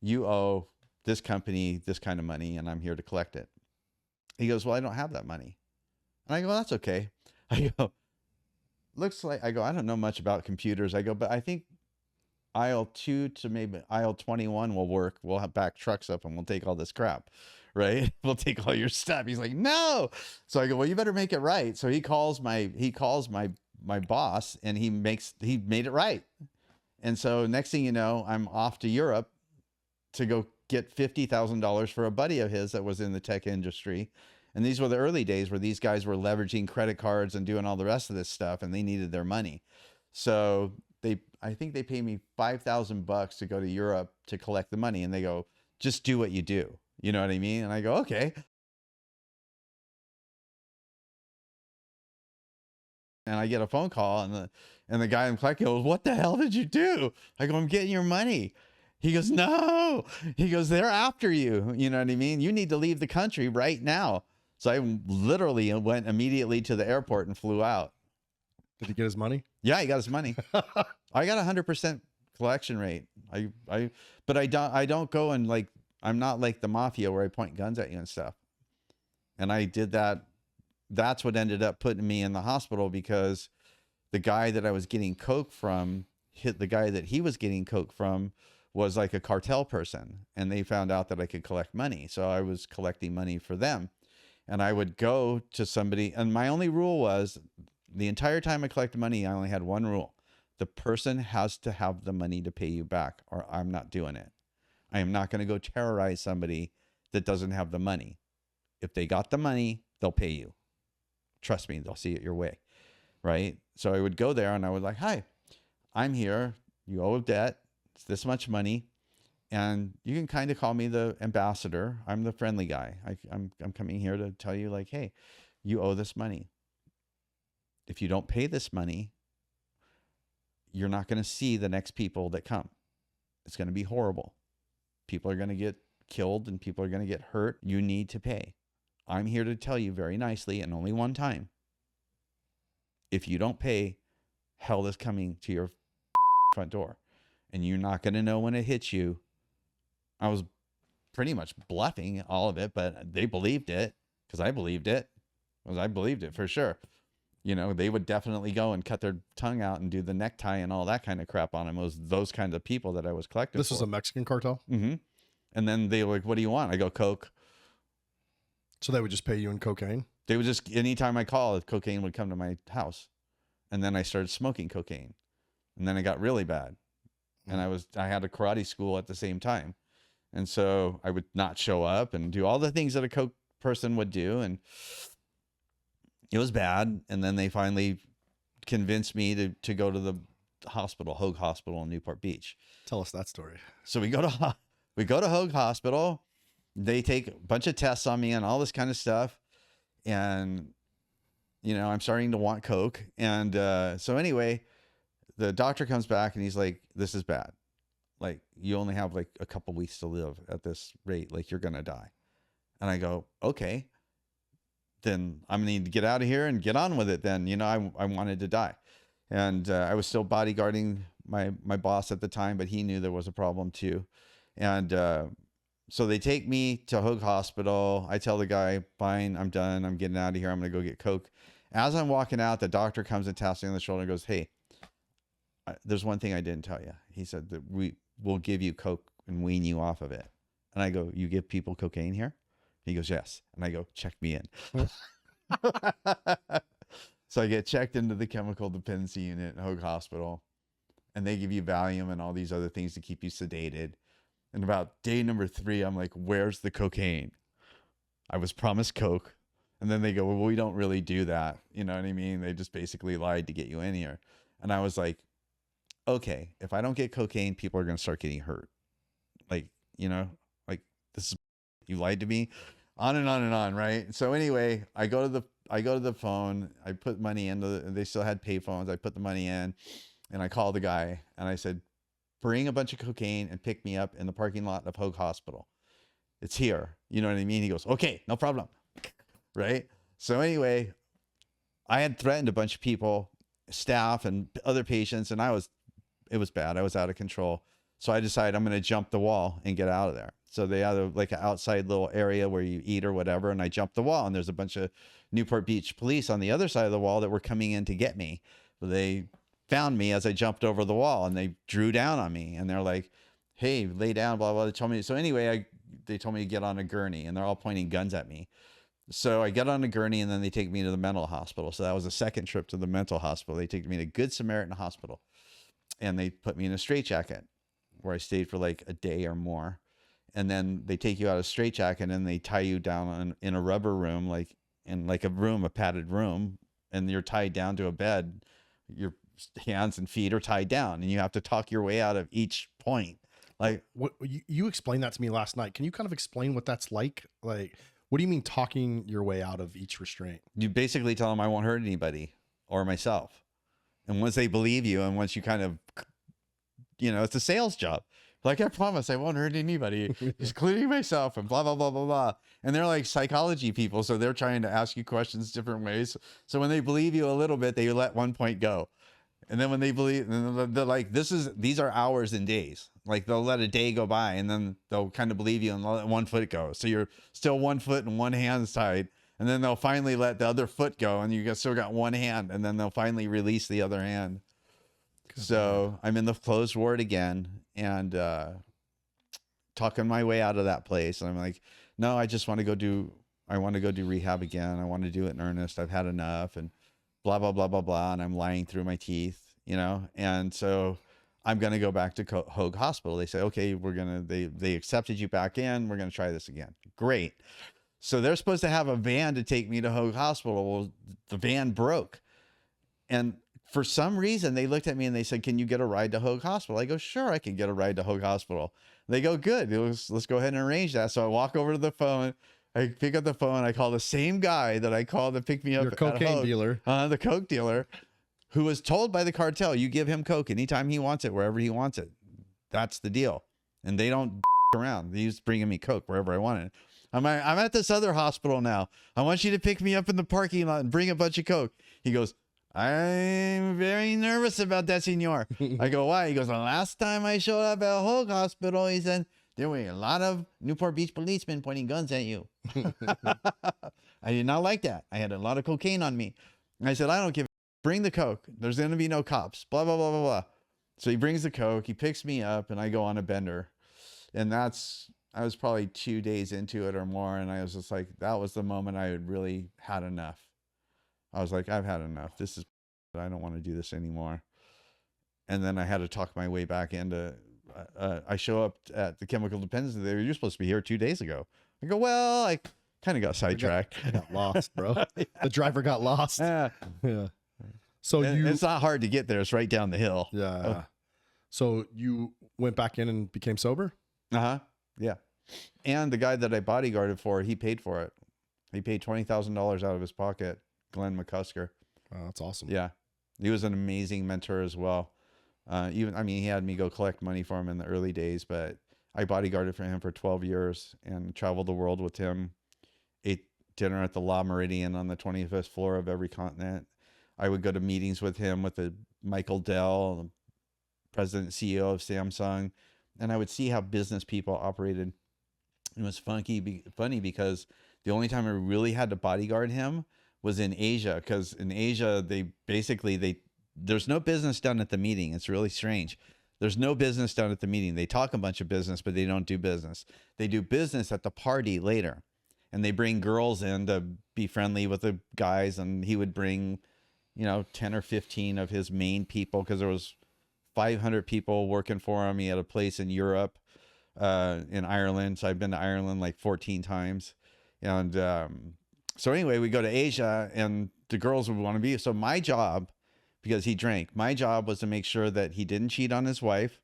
you owe this company this kind of money and I'm here to collect it. He goes, well, I don't have that money. And I go, well, that's okay. I go, looks like, I go, I don't know much about computers. I go, but I think aisle 2 to maybe aisle 21 will work. We'll have back trucks up and we'll take all this crap, right? We'll take all your stuff. He's like, no. So I go, well, you better make it right. So he calls my boss and he made it right. And so next thing you know, I'm off to Europe to go get $50,000 for a buddy of his that was in the tech industry. And these were the early days where these guys were leveraging credit cards and doing all the rest of this stuff and they needed their money. So I think they paid me $5,000 to go to Europe to collect the money. And they go, just do what you do. You know what I mean? And I go, okay. And I get a phone call and the guy I'm collecting goes, what the hell did you do? I go, I'm getting your money. He goes, no. He goes, they're after you. You know what I mean? You need to leave the country right now. So I literally went immediately to the airport and flew out. Did he get his money? Yeah, he got his money. I got 100% collection rate. But I don't go and like, I'm not like the mafia where I point guns at you and stuff. And I did that. That's what ended up putting me in the hospital because the guy that I was getting coke from hit the guy that he was getting coke from was like a cartel person. And they found out that I could collect money. So I was collecting money for them. And I would go to somebody. And my only rule was the entire time I collected money, I only had one rule. The person has to have the money to pay you back or I'm not doing it. I am not going to go terrorize somebody that doesn't have the money. If they got the money, they'll pay you. Trust me, they'll see it your way. Right? So I would go there and I would like, hi, I'm here. You owe a debt. It's this much money. And you can kind of call me the ambassador. I'm the friendly guy. I'm coming here to tell you like, hey, you owe this money. If you don't pay this money, you're not going to see the next people that come. It's going to be horrible. People are going to get killed and people are going to get hurt. You need to pay. I'm here to tell you very nicely and only one time. If you don't pay, hell is coming to your front door. And you're not going to know when it hits you. I was pretty much bluffing all of it, but they believed it because I believed it. I believed it for sure. You know, they would definitely go and cut their tongue out and do the necktie and all that kind of crap on them. It was those kinds of people that I was collecting. This is a Mexican cartel? Mm-hmm. And then they were like, what do you want? I go, coke. So they would just pay you in cocaine? They would just, anytime I called, cocaine would come to my house. And then I started smoking cocaine. And then it got really bad. And I had a karate school at the same time. And so I would not show up and do all the things that a coke person would do. And it was bad. And then they finally convinced me to go to the hospital, Hoag Hospital in Newport Beach. Tell us that story. So we go to Hoag Hospital they take a bunch of tests on me and all this kind of stuff. And, you know, I'm starting to want Coke. And so anyway, the doctor comes back and he's like, this is bad. Like, you only have like a couple weeks to live at this rate. Like, you're going to die. And I go, okay, then I'm going to need to get out of here and get on with it then. You know, I wanted to die. And I was still bodyguarding my boss at the time, but he knew there was a problem too. And so they take me to Hoag Hospital. I tell the guy, fine, I'm done. I'm getting out of here. I'm going to go get Coke. As I'm walking out, the doctor comes and taps me on the shoulder and goes, hey, there's one thing I didn't tell you. He said that we will give you Coke and wean you off of it. And I go, you give people cocaine here? He goes, yes. And I go, check me in. So I get checked into the chemical dependency unit at Hoag Hospital, and they give you Valium and all these other things to keep you sedated. And about day number 3, I'm like, where's the cocaine? I was promised Coke. And then they go, well, we don't really do that. You know what I mean? They just basically lied to get you in here. And I was like, okay, if I don't get cocaine, people are going to start getting hurt. Like, you know, like, this is, you lied to me, on and on and on. Right. So anyway, I go to the phone, I put money in, they still had pay phones. I put the money in and I called the guy and I said, bring a bunch of cocaine and pick me up in the parking lot of Hoag Hospital. It's here. You know what I mean? He goes, okay, no problem. Right. So anyway, I had threatened a bunch of people, staff and other patients, and it was bad. I was out of control. So I decided I'm going to jump the wall and get out of there. So they had like an outside little area where you eat or whatever. And I jumped the wall, and there's a bunch of Newport Beach police on the other side of the wall that were coming in to get me. They found me as I jumped over the wall, and they drew down on me, and they're like, hey, lay down, blah, blah. They told me. So anyway, they told me to get on a gurney, and they're all pointing guns at me. So I get on a gurney, and then they take me to the mental hospital. So that was a second trip to the mental hospital. They take me to Good Samaritan Hospital, and they put me in a straitjacket where I stayed for like a day or more. And then they take you out of straitjacket and they tie you down in a rubber room, like in like a padded room, and you're tied down to a bed. Your hands and feet are tied down, and you have to talk your way out of each point. Like, what you explained that to me last night. Can you kind of explain what that's like? Like, what do you mean talking your way out of each restraint? You basically tell them I won't hurt anybody or myself. And once they believe you, and once you kind of, you know, it's a sales job. Like, I promise I won't hurt anybody, including myself, and blah, blah, blah, blah, blah. And they're like psychology people. So they're trying to ask you questions different ways. So when they believe you a little bit, they let one point go. And then when they believe, they're like, these are hours and days. Like, they'll let a day go by, and then they'll kind of believe you and let 1 foot go. So you're still 1 foot and one hand's tied. And then they'll finally let the other foot go, and you still got one hand, and then they'll finally release the other hand. So I'm in the closed ward again, and talking my way out of that place. And I'm like, no, I just want to go do rehab again. I want to do it in earnest. I've had enough, and blah, blah, blah, blah, blah. And I'm lying through my teeth, you know? And so I'm going to go back to Hoag Hospital. They say, okay, they accepted you back in. We're going to try this again. Great. So they're supposed to have a van to take me to Hoag Hospital. Well, the van broke. And for some reason, they looked at me and they said, can you get a ride to Hoag Hospital? I go, sure, I can get a ride to Hoag Hospital. They go, good. Let's go ahead and arrange that. So I walk over to the phone. I pick up the phone. I call the same guy that I called to pick me up. Your cocaine dealer. The Coke dealer, who was told by the cartel, you give him Coke anytime he wants it, wherever he wants it. That's the deal. And they don't around. They used bringing me Coke wherever I wanted. I'm at this other hospital now. I want you to pick me up in the parking lot and bring a bunch of Coke. He goes, I'm very nervous about that, senor. I go, why? He goes, the last time I showed up at Hoag Hospital, he said, there were a lot of Newport Beach policemen pointing guns at you. I did not like that. I had a lot of cocaine on me. And I said, I don't give a bring the Coke. There's going to be no cops, blah, blah, blah, blah, blah. So he brings the Coke, he picks me up, and I go on a bender. And I was probably 2 days into it or more. And I was just like, that was the moment I had really had enough. I was like, I've had enough. I don't want to do this anymore. And then I had to talk my way back into, I show up at the chemical dependency. You're supposed to be here 2 days ago. I go, well, I kind of got sidetracked. I got lost, bro. Yeah. The driver got lost. Yeah. So it's not hard to get there. It's right down the hill. Yeah. So you went back in and became sober? Uh-huh. Yeah. And the guy that I bodyguarded for, he paid for it. He paid $20,000 out of his pocket. Glenn McCusker. Oh, that's awesome. Yeah, he was an amazing mentor as well. He had me go collect money for him in the early days, but I bodyguarded for him for 12 years and traveled the world with him. Ate dinner at the La Meridian on the 25th floor of every continent. I would go to meetings with him, with Michael Dell, president and CEO of Samsung, and I would see how business people operated. It was funny because the only time I really had to bodyguard him was in Asia, because in Asia there's no business done at the meeting. It's really strange. There's no business done at the meeting. They talk a bunch of business, but they don't do business. They do business at the party later, and they bring girls in to be friendly with the guys, and he would bring 10 or 15 of his main people, because there was 500 people working for him. He had a place in Europe, in Ireland. So I've been to Ireland like 14 times. And so anyway, we go to Asia, and the girls would want to be. So my job, because he drank, my job was to make sure that he didn't cheat on his wife,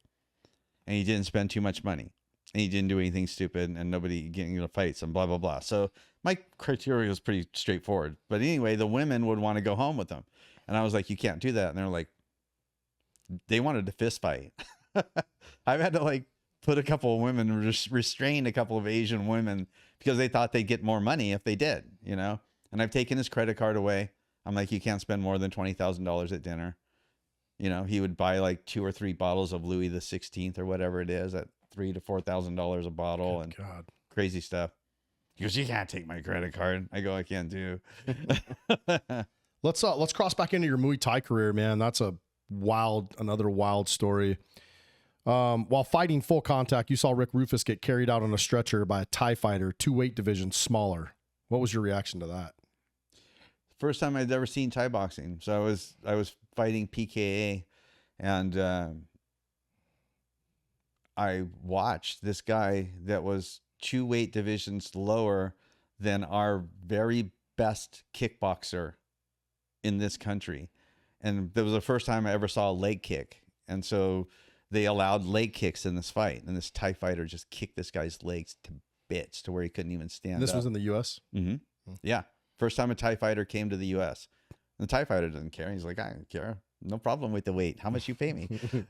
and he didn't spend too much money, and he didn't do anything stupid, and nobody getting into fights and blah, blah, blah. So my criteria was pretty straightforward. But anyway, the women would want to go home with them. And I was like, you can't do that. And they're like, they wanted to fist fight. I've had to like put a couple of women, restrain a couple of Asian women, because they thought they'd get more money if they did, and I've taken his credit card away. I'm like, you can't spend more than $20,000 at dinner. He would buy like 2 or 3 bottles of Louis the 16th or whatever it is at $3,000 to $4,000 a bottle. Good and God. Crazy stuff. He goes, you can't take my credit card. I go, I can't do. Let's cross back into your Muay Thai career, man. That's another wild story. While fighting full contact, you saw Rick Rufus get carried out on a stretcher by a Thai fighter, 2 weight divisions smaller. What was your reaction to that? First time I'd ever seen Thai boxing. So I was fighting PKA, and I watched this guy that was 2 weight divisions lower than our very best kickboxer in this country. And that was the first time I ever saw a leg kick. And so they allowed leg kicks in this fight. And this Thai fighter just kicked this guy's legs to bits to where he couldn't even stand This up. was in the U.S.? Mm-hmm. Yeah. First time a Thai fighter came to the U.S. And the Thai fighter doesn't care. He's like, I don't care. No problem with the weight. How much you pay me?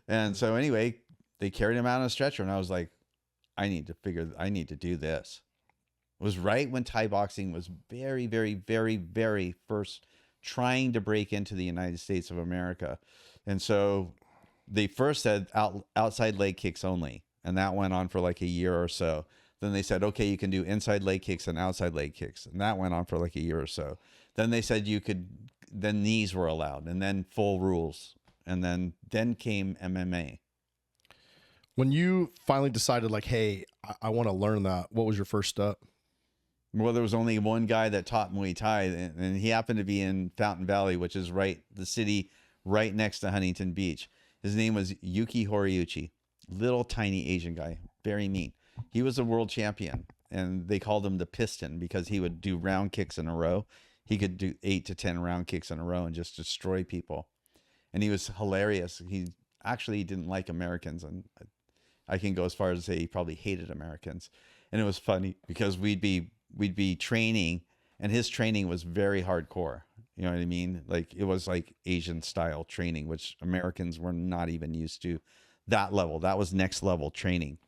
And so anyway, they carried him out on a stretcher. And I was like, I need to do this. It was right when Thai boxing was very, very, very, very first trying to break into the United States of America. And so they first said outside leg kicks only. And that went on for like a year or so. Then they said, okay, you can do inside leg kicks and outside leg kicks. And that went on for like a year or so. Then they said then knees were allowed, and then full rules. And then came MMA. When you finally decided like, hey, I want to learn that, what was your first step? Well, there was only one guy that taught Muay Thai, and he happened to be in Fountain Valley, which is the city right next to Huntington Beach. His name was Yuki Horiuchi, little tiny Asian guy, very mean. He was a world champion, and they called him the Piston because he would do round kicks in a row. He could do 8 to 10 round kicks in a row and just destroy people. And he was hilarious. He actually didn't like Americans, and I can go as far as to say he probably hated Americans. And it was funny because we'd be training, and his training was very hardcore. You know what I mean? Like it was like Asian style training, which Americans were not even used to that level. That was next level training.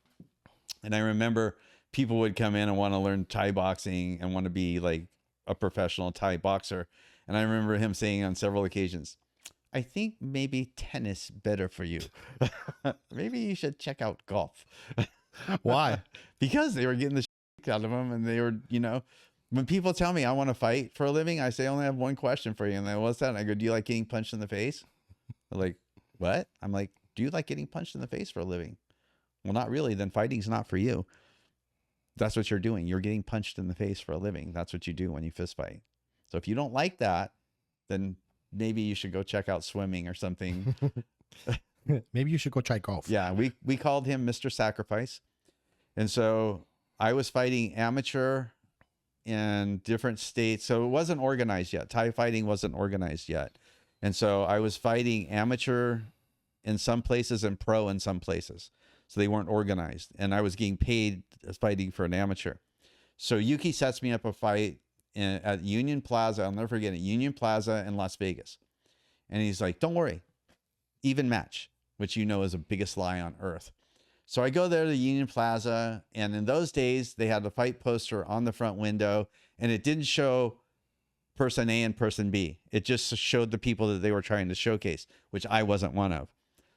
And I remember people would come in and want to learn Thai boxing and want to be like a professional Thai boxer. And I remember him saying on several occasions, I think maybe tennis better for you. Maybe you should check out golf. Why? Because they were getting the shit out of them, and they were, when people tell me I want to fight for a living, I say I only have one question for you. And then what's that? And I go, do you like getting punched in the face? They're like, what? I'm like, do you like getting punched in the face for a living? Well, not really. Then fighting's not for you. That's what you're doing. You're getting punched in the face for a living. That's what you do when you fist fight. So if you don't like that, then maybe you should go check out swimming or something. Maybe you should go try golf. Yeah, we called him Mr. Sacrifice. And so I was fighting amateur in different states. So it wasn't organized yet. Thai fighting wasn't organized yet. And so I was fighting amateur in some places and pro in some places. So they weren't organized. And I was getting paid as fighting for an amateur. So Yuki sets me up a fight at Union Plaza. I'll never forget it. Union Plaza in Las Vegas. And he's like, don't worry, even match, which you know is the biggest lie on earth. So I go there to Union Plaza, and in those days, they had the fight poster on the front window, and it didn't show person A and person B. It just showed the people that they were trying to showcase, which I wasn't one of.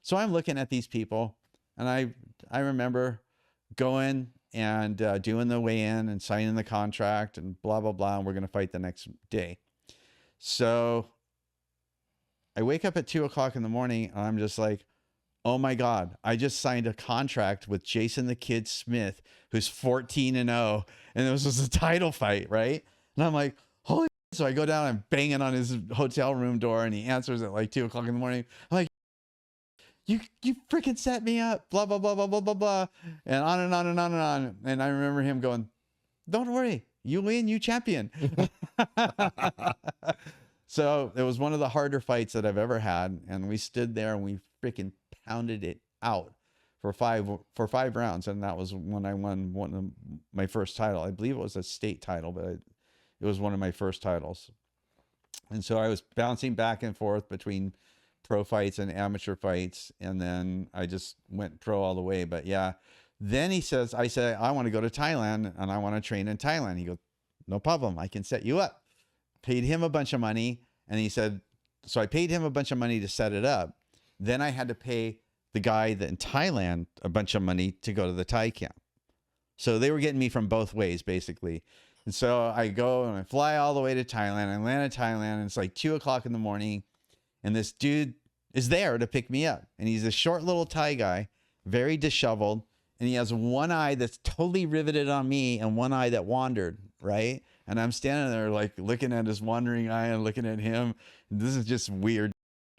So I'm looking at these people, and I remember going and doing the weigh-in and signing the contract and blah, blah, blah, and we're going to fight the next day. So I wake up at 2 o'clock in the morning, and I'm just like, oh my God, I just signed a contract with Jason the Kid Smith, who's 14-0, and this was a title fight, right? And I'm like, holy shit. So I go down and banging on his hotel room door, and he answers at like 2 o'clock in the morning. I'm like, you freaking set me up, blah, blah, blah, blah, blah, blah, blah. And on and on and on and on. And I remember him going, don't worry, you win, you champion. So it was one of the harder fights that I've ever had. And we stood there and we freaking pounded it out for five rounds. And that was when I won one of my first title. I believe it was a state title, but it was one of my first titles. And so I was bouncing back and forth between pro fights and amateur fights, and then I just went pro all the way. But yeah, then I said, I want to go to Thailand and I want to train in Thailand. He goes, no problem, I can set you up. Paid him a bunch of money, and he said, so I paid him a bunch of money to set it up. Then I had to pay the guy in Thailand a bunch of money to go to the Thai camp. So they were getting me from both ways, basically. And so I go and I fly all the way to Thailand. I land in Thailand, and it's like 2 o'clock in the morning. And this dude is there to pick me up. And he's a short little Thai guy, very disheveled. And he has one eye that's totally riveted on me and one eye that wandered, right? And I'm standing there like looking at his wandering eye and looking at him. This is just weird,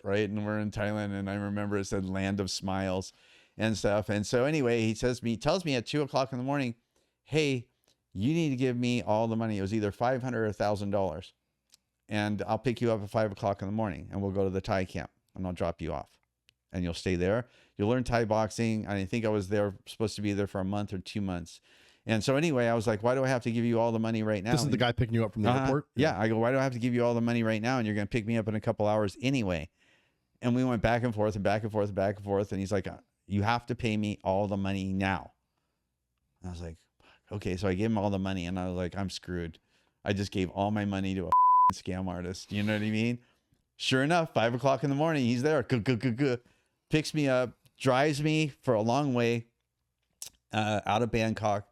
right? And we're in Thailand, and I remember it said Land of Smiles and stuff. And so anyway, he tells me at 2 o'clock in the morning, hey, you need to give me all the money. It was either $500 or $1,000. And I'll pick you up at 5 o'clock in the morning, and we'll go to the Thai camp, and I'll drop you off, and you'll stay there. You'll learn Thai boxing. I think I was supposed to be there for a month or 2 months. And so anyway, I was like, why do I have to give you all the money right now? This is the guy picking you up from the airport? Yeah. I go, why do I have to give you all the money right now? And you're going to pick me up in a couple hours anyway. And we went back and forth and back and forth and back and forth. And he's like, you have to pay me all the money now. And I was like, okay. So I gave him all the money, and I was like, I'm screwed. I just gave all my money to a scam artist. You know what I mean? Sure enough, 5 o'clock in the morning, he's there. Picks me up, drives me for a long way out of Bangkok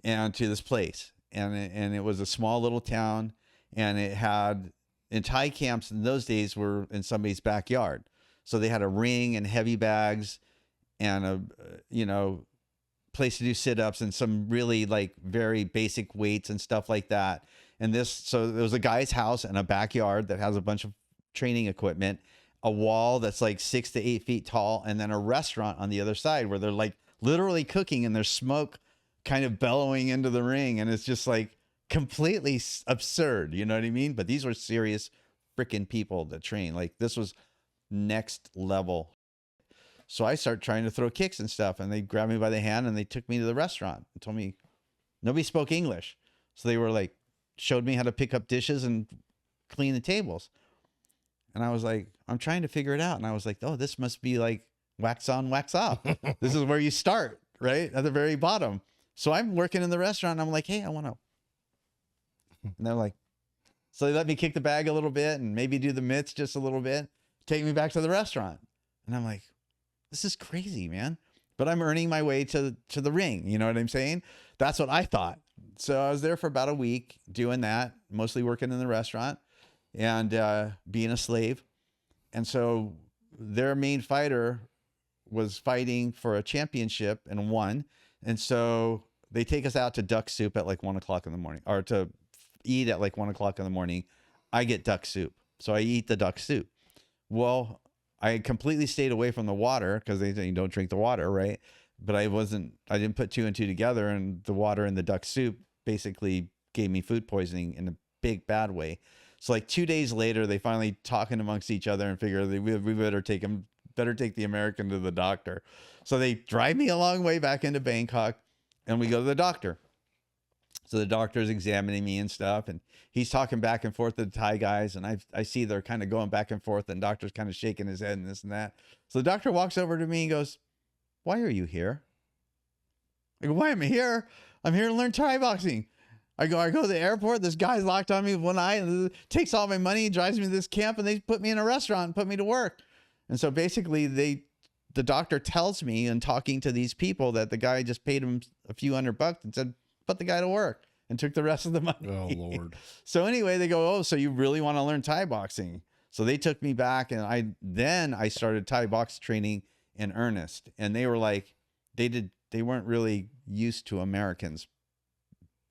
and to this place. And it was a small little town, and it had, in Thai camps in those days were in somebody's backyard. So they had a ring and heavy bags and a, place to do sit-ups and some really like very basic weights and stuff like that. And so there was a guy's house and a backyard that has a bunch of training equipment, a wall that's like 6 to 8 feet tall, and then a restaurant on the other side where they're like literally cooking, and there's smoke kind of bellowing into the ring. And it's just like completely absurd. You know what I mean? But these were serious freaking people that train. Like this was next level. So I start trying to throw kicks and stuff, and they grabbed me by the hand and they took me to the restaurant and told me nobody spoke English. So they were like, showed me how to pick up dishes and clean the tables. And I was like, I'm trying to figure it out. And I was like, oh, this must be like wax on, wax off. This is where you start, right? At the very bottom. So I'm working in the restaurant, and I'm like, hey, I want to. And they're like, so they let me kick the bag a little bit and maybe do the mitts just a little bit, take me back to the restaurant. And I'm like, this is crazy, man. But I'm earning my way to the ring. You know what I'm saying? That's what I thought. So I was there for about a week doing that, mostly working in the restaurant and being a slave. And so their main fighter was fighting for a championship and won. And so they take us out to duck soup at like 1 o'clock in the morning, or to eat at like 1 o'clock in the morning. I get duck soup. So I eat the duck soup. Well, I completely stayed away from the water because they say you don't drink the water, right? But I didn't put 2 and 2 together, and the water in the duck soup basically gave me food poisoning in a big bad way. So like 2 days later, they finally talking amongst each other and figure we better take him better take the American to the doctor. So they drive me a long way back into Bangkok, and we go to the doctor. So the doctor's examining me and stuff, and he's talking back and forth to the Thai guys, and I see they're kind of going back and forth, and the doctor's kind of shaking his head and this and that. So the doctor walks over to me and goes, "Why are you here?" I go, "Why am I here? I'm here to learn Thai boxing." I go to the airport. This guy's locked on me with one eye and takes all my money, drives me to this camp, and they put me in a restaurant and put me to work. And so basically the doctor tells me in talking to these people that the guy just paid him a few $100 and said, put the guy to work, and took the rest of the money. Oh, Lord. So anyway, they go, "Oh, so you really want to learn Thai boxing?" So they took me back, and I started Thai box training in earnest. And they were like, they weren't really used to Americans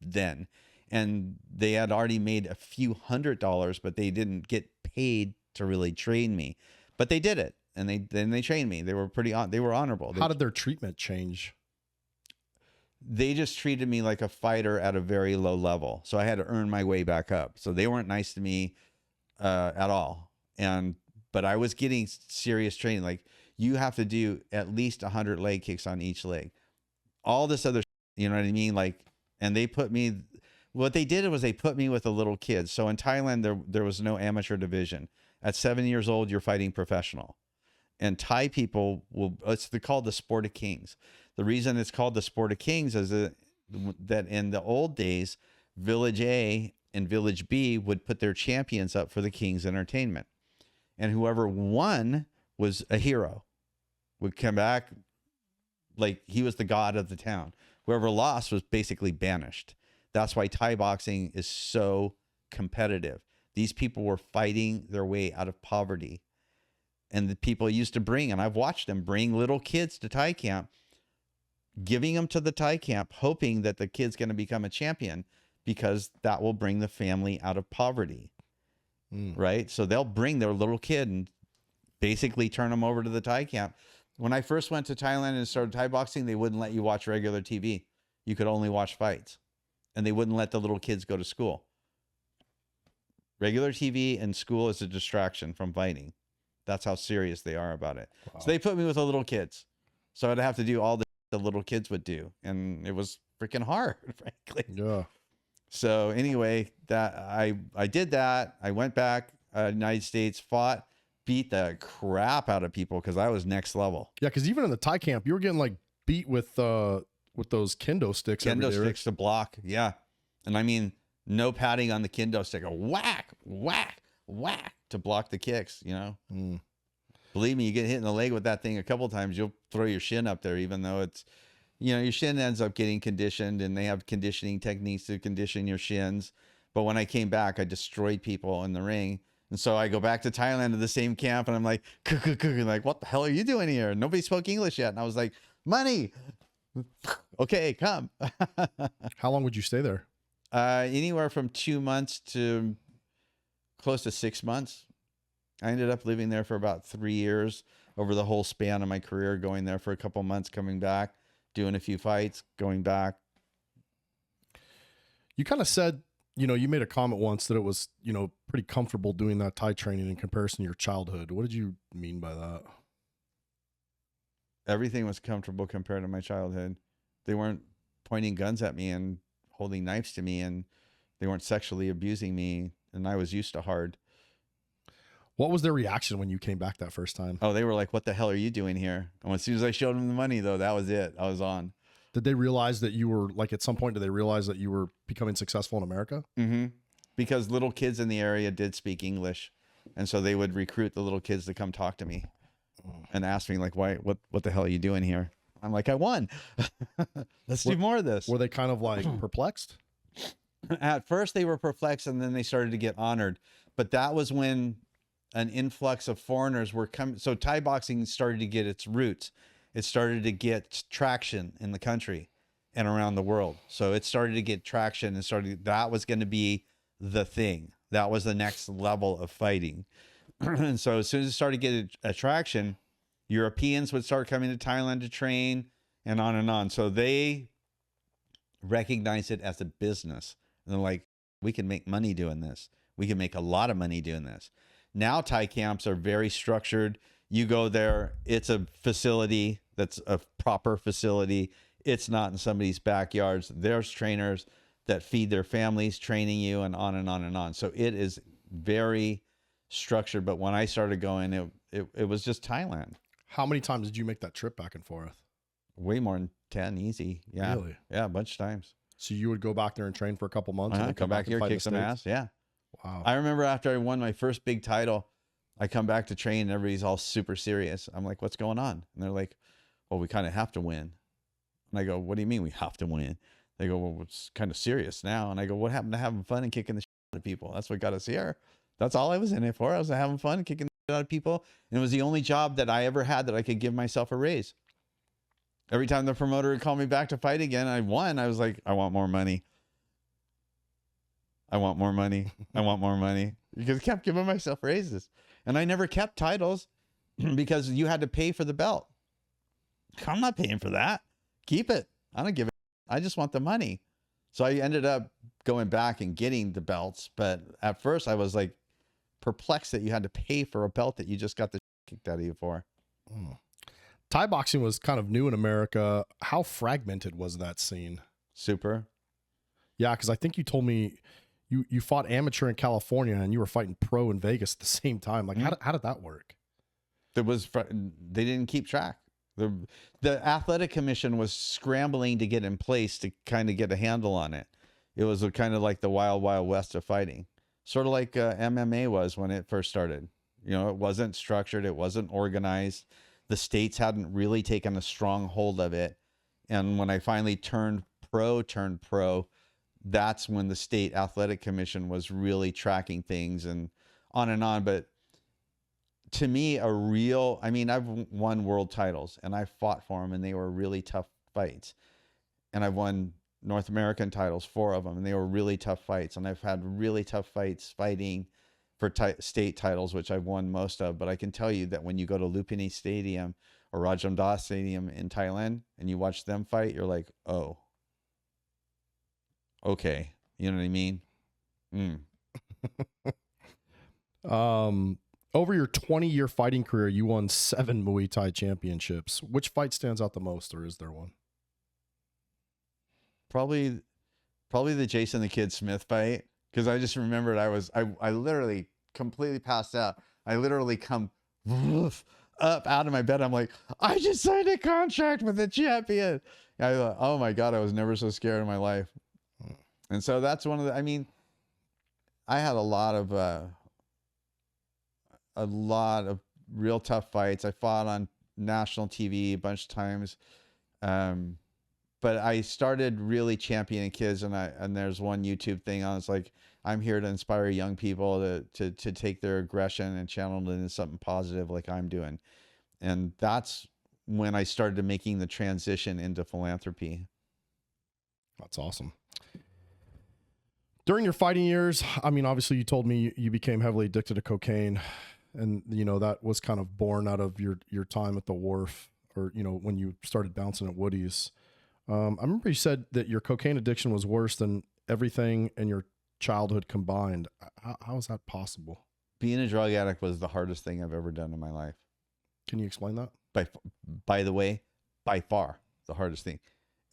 then. And they had already made a few $100s, but they didn't get paid to really train me. But they did it, and they trained me. They were they were honorable. How did their treatment change? They just treated me like a fighter at a very low level. So I had to earn my way back up. So they weren't nice to me at all. But I was getting serious training. Like, you have to do at least 100 leg kicks on each leg. All this other, you know what I mean? Like, and what they did was they put me with the little kids. So in Thailand, there was no amateur division. At 7 years old, you're fighting professional. And Thai people they're called the sport of kings. The reason it's called the sport of kings is that in the old days, Village A and Village B would put their champions up for the king's entertainment. And whoever won was a hero, would come back like he was the god of the town. Whoever lost was basically banished. That's why Thai boxing is so competitive. These people were fighting their way out of poverty. And the people used to bring, and I've watched them bring little kids to Thai camp, giving them to the Thai camp, hoping that the kid's going to become a champion because that will bring the family out of poverty. Right? So they'll bring their little kid and basically turn them over to the Thai camp. When I first went to Thailand and started Thai boxing, they wouldn't let you watch regular TV. You could only watch fights. And they wouldn't let the little kids go to school. Regular TV and school is a distraction from fighting. That's how serious they are about it. Wow. So they put me with the little kids. So I'd have to do all the little kids would do. And it was freaking hard, frankly. Yeah. So anyway, that I did that. I went back, United States, fought, beat the crap out of people because I was next level. Yeah, because even in the Thai camp, you were getting like beat with those kendo sticks. Kendo sticks to block. Yeah. And I mean, no padding on the kendo stick. A whack, whack, whack to block the kicks, you know. Believe me, you get hit in the leg with that thing a couple times, you'll throw your shin up there, even though it's, you know, your shin ends up getting conditioned, and they have conditioning techniques to condition your shins. But when I came back, I destroyed people in the ring. And so I go back to Thailand to the same camp, and I'm like, like, what the hell are you doing here? Nobody spoke English yet. And I was like, money. Okay, come. How long would you stay there? Anywhere from 2 months to close to 6 months. I ended up living there for about 3 years over the whole span of my career, going there for a couple months, coming back, doing a few fights, going back. You kind of said, you know, you made a comment once that it was, you know, pretty comfortable doing that Thai training in comparison to your childhood. What did you mean by that? Everything was comfortable compared to my childhood. They weren't pointing guns at me and holding knives to me, and they weren't sexually abusing me, and I was used to hard. What was their reaction when you came back that first time? Oh, they were like, what the hell are you doing here? And as soon as I showed them the money, though, that was it. I was on. Did they realize that you were, like, at some point, did they realize that you were becoming successful in America? Mm-hmm. Because little kids in the area did speak English. And so they would recruit the little kids to come talk to me and ask me, like, what the hell are you doing here? I'm like, I won. Let's do more of this. Were they kind of like perplexed? At first they were perplexed, and then they started to get honored. But that was when an influx of foreigners were coming. So Thai boxing started to get its roots. It started to get traction in the country and around the world. So it started to get traction and that was going to be the thing. That was the next level of fighting. And so as soon as it started getting attraction, Europeans would start coming to Thailand to train, and on and on. So they recognized it as a business. And they're like, we can make money doing this. We can make a lot of money doing this. Now Thai camps are very structured. You go there, it's a facility that's a proper facility. It's not in somebody's backyards. There's trainers that feed their families, training you, and on and on and on. So it is very structured. But when I started going, it was just Thailand. How many times did you make that trip back and forth? Way more than 10, easy. Yeah. Really? Yeah, a bunch of times. So you would go back there and train for a couple months and then Come back and here, fight in kick the some States? ass. Yeah. Wow. I remember after I won my first big title, I come back to train and everybody's all super serious. I'm like, what's going on? And they're like, well, we kind of have to win. And I go, what do you mean we have to win? They go, well, it's kind of serious now. And I go, what happened to having fun and kicking the shit out of people? That's what got us here. That's all I was in it for. I was having fun and kicking the shit out of people. And it was the only job that I ever had that I could give myself a raise. Every time the promoter would call me back to fight again, I won. I was like, I want more money. I want more money. I want more money. Because I kept giving myself raises. And I never kept titles because you had to pay for the belt. I'm not paying for that. Keep it. I don't give it. I just want the money. So I ended up going back and getting the belts. But at first I was like perplexed that you had to pay for a belt that you just got the kicked out of you for. Thai boxing was kind of new in America. How fragmented was that scene? Super. Yeah, because I think you told me you fought amateur in California and you were fighting pro in Vegas at the same time. Like, how did that work? They didn't keep track. The athletic commission was scrambling to get in place to kind of get a handle on it. It was kind of like the wild, wild west of fighting, sort of like MMA was when it first started. You know, it wasn't structured. It wasn't organized. The states hadn't really taken a strong hold of it. And when I finally turned pro, that's when the state athletic commission was really tracking things and on. But to me, I've won world titles and I fought for them and they were really tough fights. And I've won North American titles, 4 of them, and they were really tough fights. And I've had really tough fights fighting for state titles, which I've won most of. But I can tell you that when you go to Lumpini Stadium or Rajamdar Stadium in Thailand and you watch them fight, you're like, oh, okay. You know what I mean? Over your 20-year fighting career, you won 7 Muay Thai championships. Which fight stands out the most, or is there one? Probably the Jason the Kid Smith fight, because I just remembered I literally completely passed out. I literally come up out of my bed. I'm like, I just signed a contract with the champion. I thought, oh my God, I was never so scared in my life. And so that's one of the, I had a lot of real tough fights. I fought on national TV a bunch of times. But I started really championing kids, and there's one YouTube thing on, it's like, I'm here to inspire young people to take their aggression and channel it into something positive like I'm doing. And that's when I started making the transition into philanthropy. That's awesome. During your fighting years, obviously you told me you became heavily addicted to cocaine, and that was kind of born out of your time at the wharf, or when you started bouncing at Woody's. I remember you said that your cocaine addiction was worse than everything in your childhood combined. How is that possible? Being a drug addict was the hardest thing I've ever done in my life. Can you explain that? By the way, by far the hardest thing.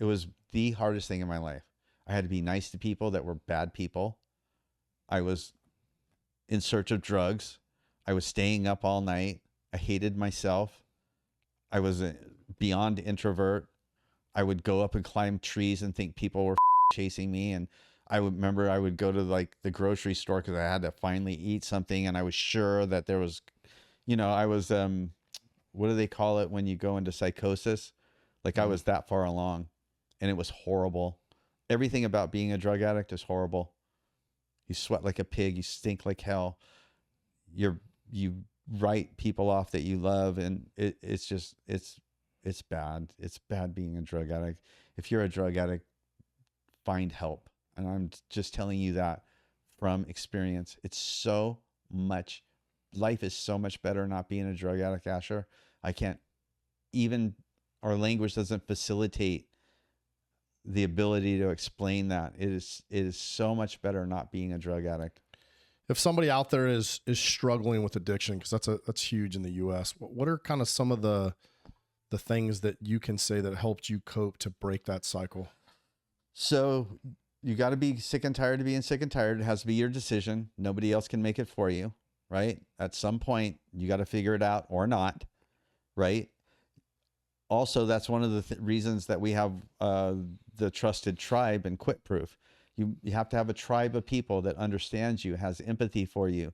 It was the hardest thing in my life. I had to be nice to people that were bad people. I was in search of drugs. I was staying up all night. I hated myself. I was a beyond introvert. I would go up and climb trees and think people were chasing me. And I would go to like the grocery store because I had to finally eat something. And I was sure that there was, I was, what do they call it when you go into psychosis? Like I was that far along, and it was horrible. Everything about being a drug addict is horrible. You sweat like a pig. You stink like hell. You write people off that you love. And it's bad. It's bad being a drug addict. If you're a drug addict, find help. And I'm just telling you that from experience. Life is so much better not being a drug addict, Asher. Our language doesn't facilitate the ability to explain that. It is so much better not being a drug addict. if somebody out there is struggling with addiction, because that's huge in the U.S., what are kind of some of the things that you can say that helped you cope to break that cycle? So you got to be sick and tired of being sick and tired. It has to be your decision. Nobody else can make it for you, right? At some point, you got to figure it out or not, right? Also, that's one of the reasons that we have the trusted tribe and quit proof. You have to have a tribe of people that understands you, has empathy for you.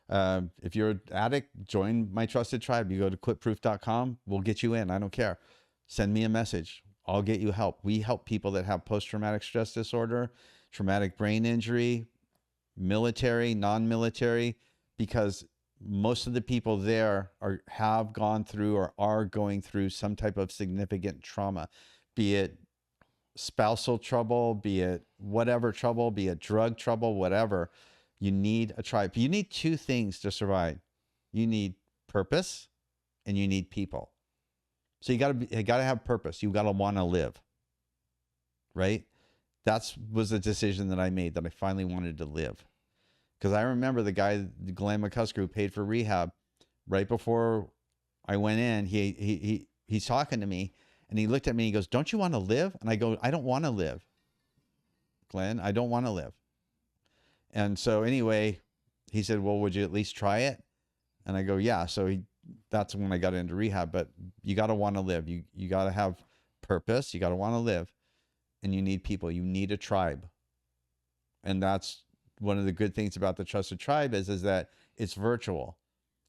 If you're an addict, join my trusted tribe. You go to quitproof.com. We'll get you in. I don't care. Send me a message. I'll get you help. We help people that have post-traumatic stress disorder, traumatic brain injury, military, non-military, because most of the people there have gone through or are going through some type of significant trauma, be it spousal trouble, be it whatever trouble, be it drug trouble, whatever. You need a tribe. You need two things to survive. You need purpose and you need people. So you got to have purpose. You got to want to live, right? That was a decision that I made, that I finally wanted to live. Because I remember the guy, Glenn McCusker, who paid for rehab, right before I went in, he's talking to me and he looked at me and he goes, "Don't you want to live?" And I go, "I don't want to live, Glenn. I don't want to live." And so anyway, he said, "Well, would you at least try it?" And I go, "Yeah." So that's when I got into rehab. But you got to want to live. You got to have purpose. You got to want to live. And you need people. You need a tribe. And that's one of the good things about the Trusted Tribe is that it's virtual.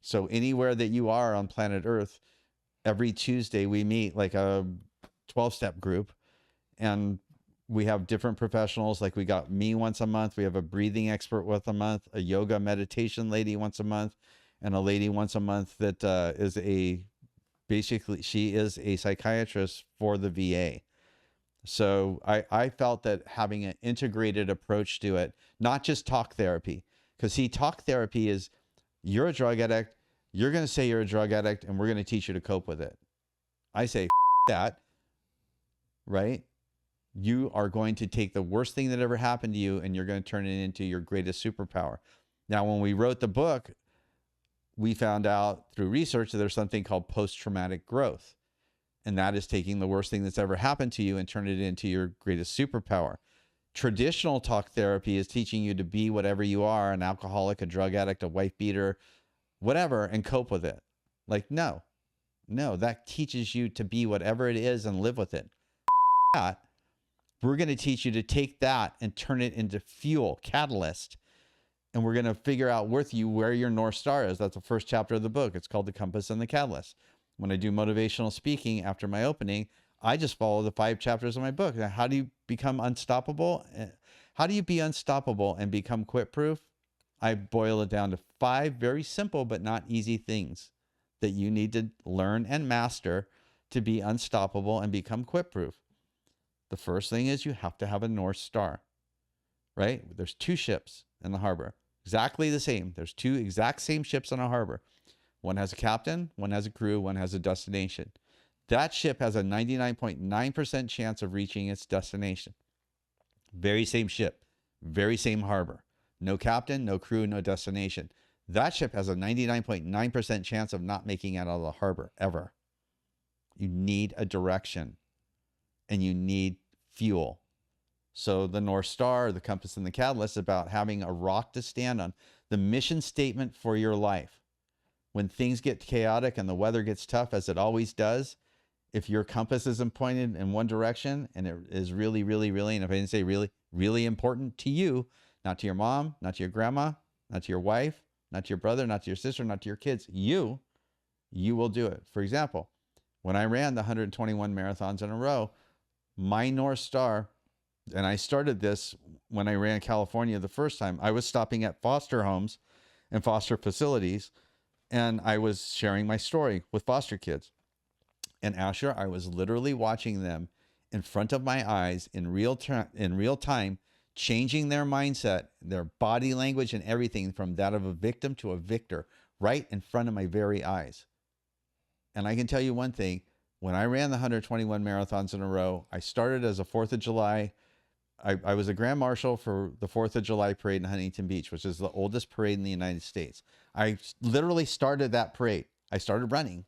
So anywhere that you are on planet Earth, every Tuesday we meet like a 12-step group. And we have different professionals. Like we got me once a month. We have a breathing expert once a month, a yoga meditation lady once a month, and a lady once a month that basically she is a psychiatrist for the VA. So I felt that having an integrated approach to it, not just talk therapy, because talk therapy is, you're a drug addict, you're going to say you're a drug addict, and we're going to teach you to cope with it. I say that, right? You are going to take the worst thing that ever happened to you and you're going to turn it into your greatest superpower. Now, when we wrote the book, we found out through research that there's something called post-traumatic growth. And that is taking the worst thing that's ever happened to you and turn it into your greatest superpower. Traditional talk therapy is teaching you to be whatever you are, an alcoholic, a drug addict, a wife beater, whatever, and cope with it. Like, no, that teaches you to be whatever it is and live with it. We're going to teach you to take that and turn it into fuel, catalyst. And we're going to figure out with you where your North Star is. That's the first chapter of the book. It's called The Compass and the Catalyst. When I do motivational speaking after my opening, I just follow the 5 chapters of my book. Now, how do you become unstoppable? How do you be unstoppable and become quit proof? I boil it down to 5 very simple but not easy things that you need to learn and master to be unstoppable and become quit proof. The first thing is you have to have a North Star, right? There's 2 ships in the harbor, exactly the same. There's 2 exact same ships in a harbor. One has a captain, one has a crew, one has a destination. That ship has a 99.9% chance of reaching its destination. Very same ship, very same harbor. No captain, no crew, no destination. That ship has a 99.9% chance of not making it out of the harbor ever. You need a direction and you need fuel. So the North Star, the compass, and the catalyst is about having a rock to stand on. The mission statement for your life. When things get chaotic and the weather gets tough, as it always does, if your compass isn't pointed in one direction and it is really, really, really, and if I didn't say really, really important to you, not to your mom, not to your grandma, not to your wife, not to your brother, not to your sister, not to your kids, you will do it. For example, when I ran the 121 marathons in a row, my North Star, and I started this when I ran California the first time, I was stopping at foster homes and foster facilities, and I was sharing my story with foster kids. And Asher, I was literally watching them in front of my eyes in real time, changing their mindset, their body language, and everything from that of a victim to a victor right in front of my very eyes. And I can tell you one thing, when I ran the 121 marathons in a row, I started as a 4th of July I was a grand marshal for the 4th of July parade in Huntington Beach, which is the oldest parade in the United States. I literally started that parade. I started running,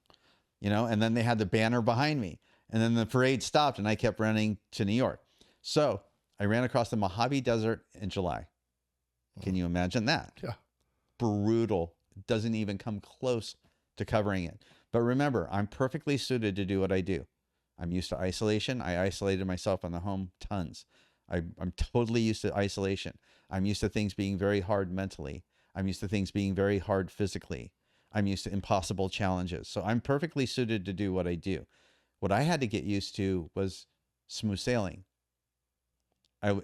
you know, and then they had the banner behind me. And then the parade stopped and I kept running to New York. So I ran across the Mojave Desert in July. Can you imagine that? Yeah. Brutal. It doesn't even come close to covering it. But remember, I'm perfectly suited to do what I do. I'm used to isolation. I isolated myself on the home tons. I'm totally used to isolation. I'm used to things being very hard mentally. I'm used to things being very hard physically. I'm used to impossible challenges. So I'm perfectly suited to do what I do. What I had to get used to was smooth sailing.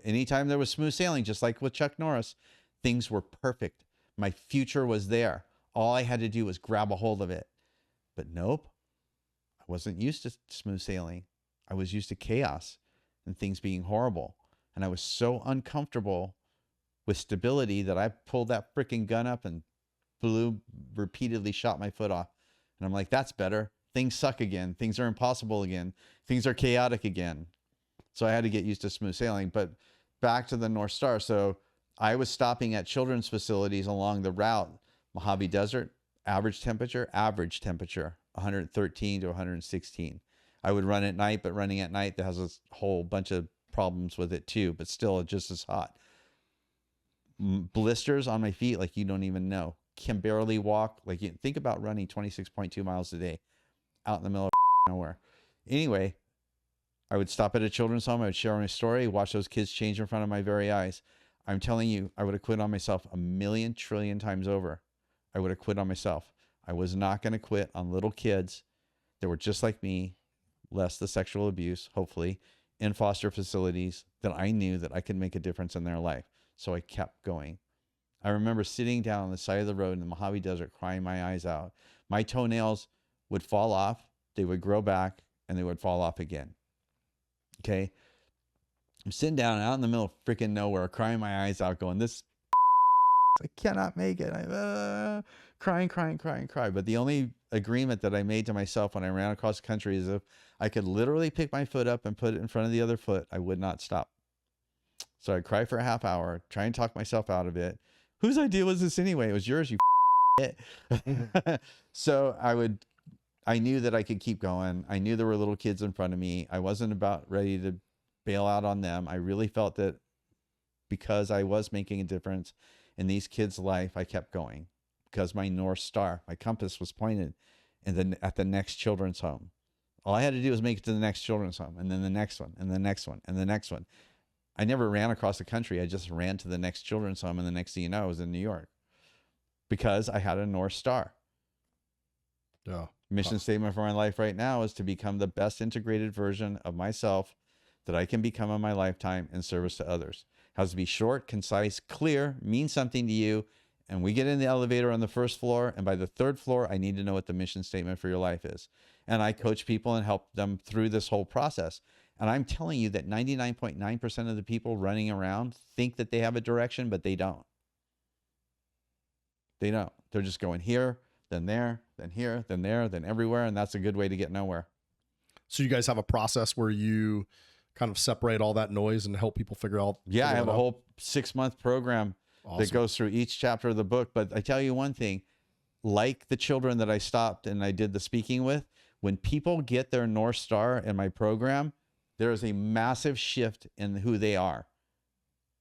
Anytime there was smooth sailing, just like with Chuck Norris, things were perfect. My future was there. All I had to do was grab a hold of it. But nope, I wasn't used to smooth sailing. I was used to chaos and things being horrible. And I was so uncomfortable with stability that I pulled that freaking gun up and repeatedly shot my foot off. And I'm like, that's better. Things suck again. Things are impossible again. Things are chaotic again. So I had to get used to smooth sailing. But back to the North Star. So I was stopping at children's facilities along the route. Mojave Desert, average temperature, 113 to 116. I would run at night, but running at night, that has a whole bunch of problems with it too, but still just as hot. Blisters on my feet like you don't even know. Can barely walk. Like, you think about running 26.2 miles a day out in the middle of nowhere. Anyway, I would stop at a children's home. I would share my story, watch those kids change in front of my very eyes. I'm telling you, I would have quit on myself a million trillion times over. I would have quit on myself. I was not going to quit on little kids that were just like me, less the sexual abuse, hopefully, in foster facilities, that I knew that I could make a difference in their life. So I kept going. I remember sitting down on the side of the road in the Mojave Desert, crying my eyes out. My toenails would fall off, they would grow back, and they would fall off again. Okay? I'm sitting down out in the middle of freaking nowhere, crying my eyes out, going, this I cannot make it. I'm crying. But the only agreement that I made to myself when I ran across the country is if I could literally pick my foot up and put it in front of the other foot, I would not stop. So I'd cry for a half hour, try and talk myself out of it. Whose idea was this anyway? It was yours, you it. So I knew that I could keep going. I knew there were little kids in front of me. I wasn't about ready to bail out on them. I really felt that because I was making a difference in these kids' life, I kept going because my North Star, my compass was pointed at the next children's home. All I had to do was make it to the next children's home, and then the next one, and the next one, and the next one. I never ran across the country. I just ran to the next children's home, and the next thing you know, I was in New York because I had a North Star. Yeah. Mission statement for my life right now is to become the best integrated version of myself that I can become in my lifetime in service to others. Has to be short, concise, clear, mean something to you. And we get in the elevator on the first floor, and by the third floor, I need to know what the mission statement for your life is. And I coach people and help them through this whole process. And I'm telling you that 99.9% of the people running around think that they have a direction, but they don't. They don't. They're just going here, then there, then here, then there, then everywhere. And that's a good way to get nowhere. So you guys have a process where you kind of separate all that noise and help people figure out. Yeah, I have a whole 6-month program that goes through each chapter of the book. But I tell you one thing, like the children that I stopped and I did the speaking with, when people get their North Star in my program, there is a massive shift in who they are,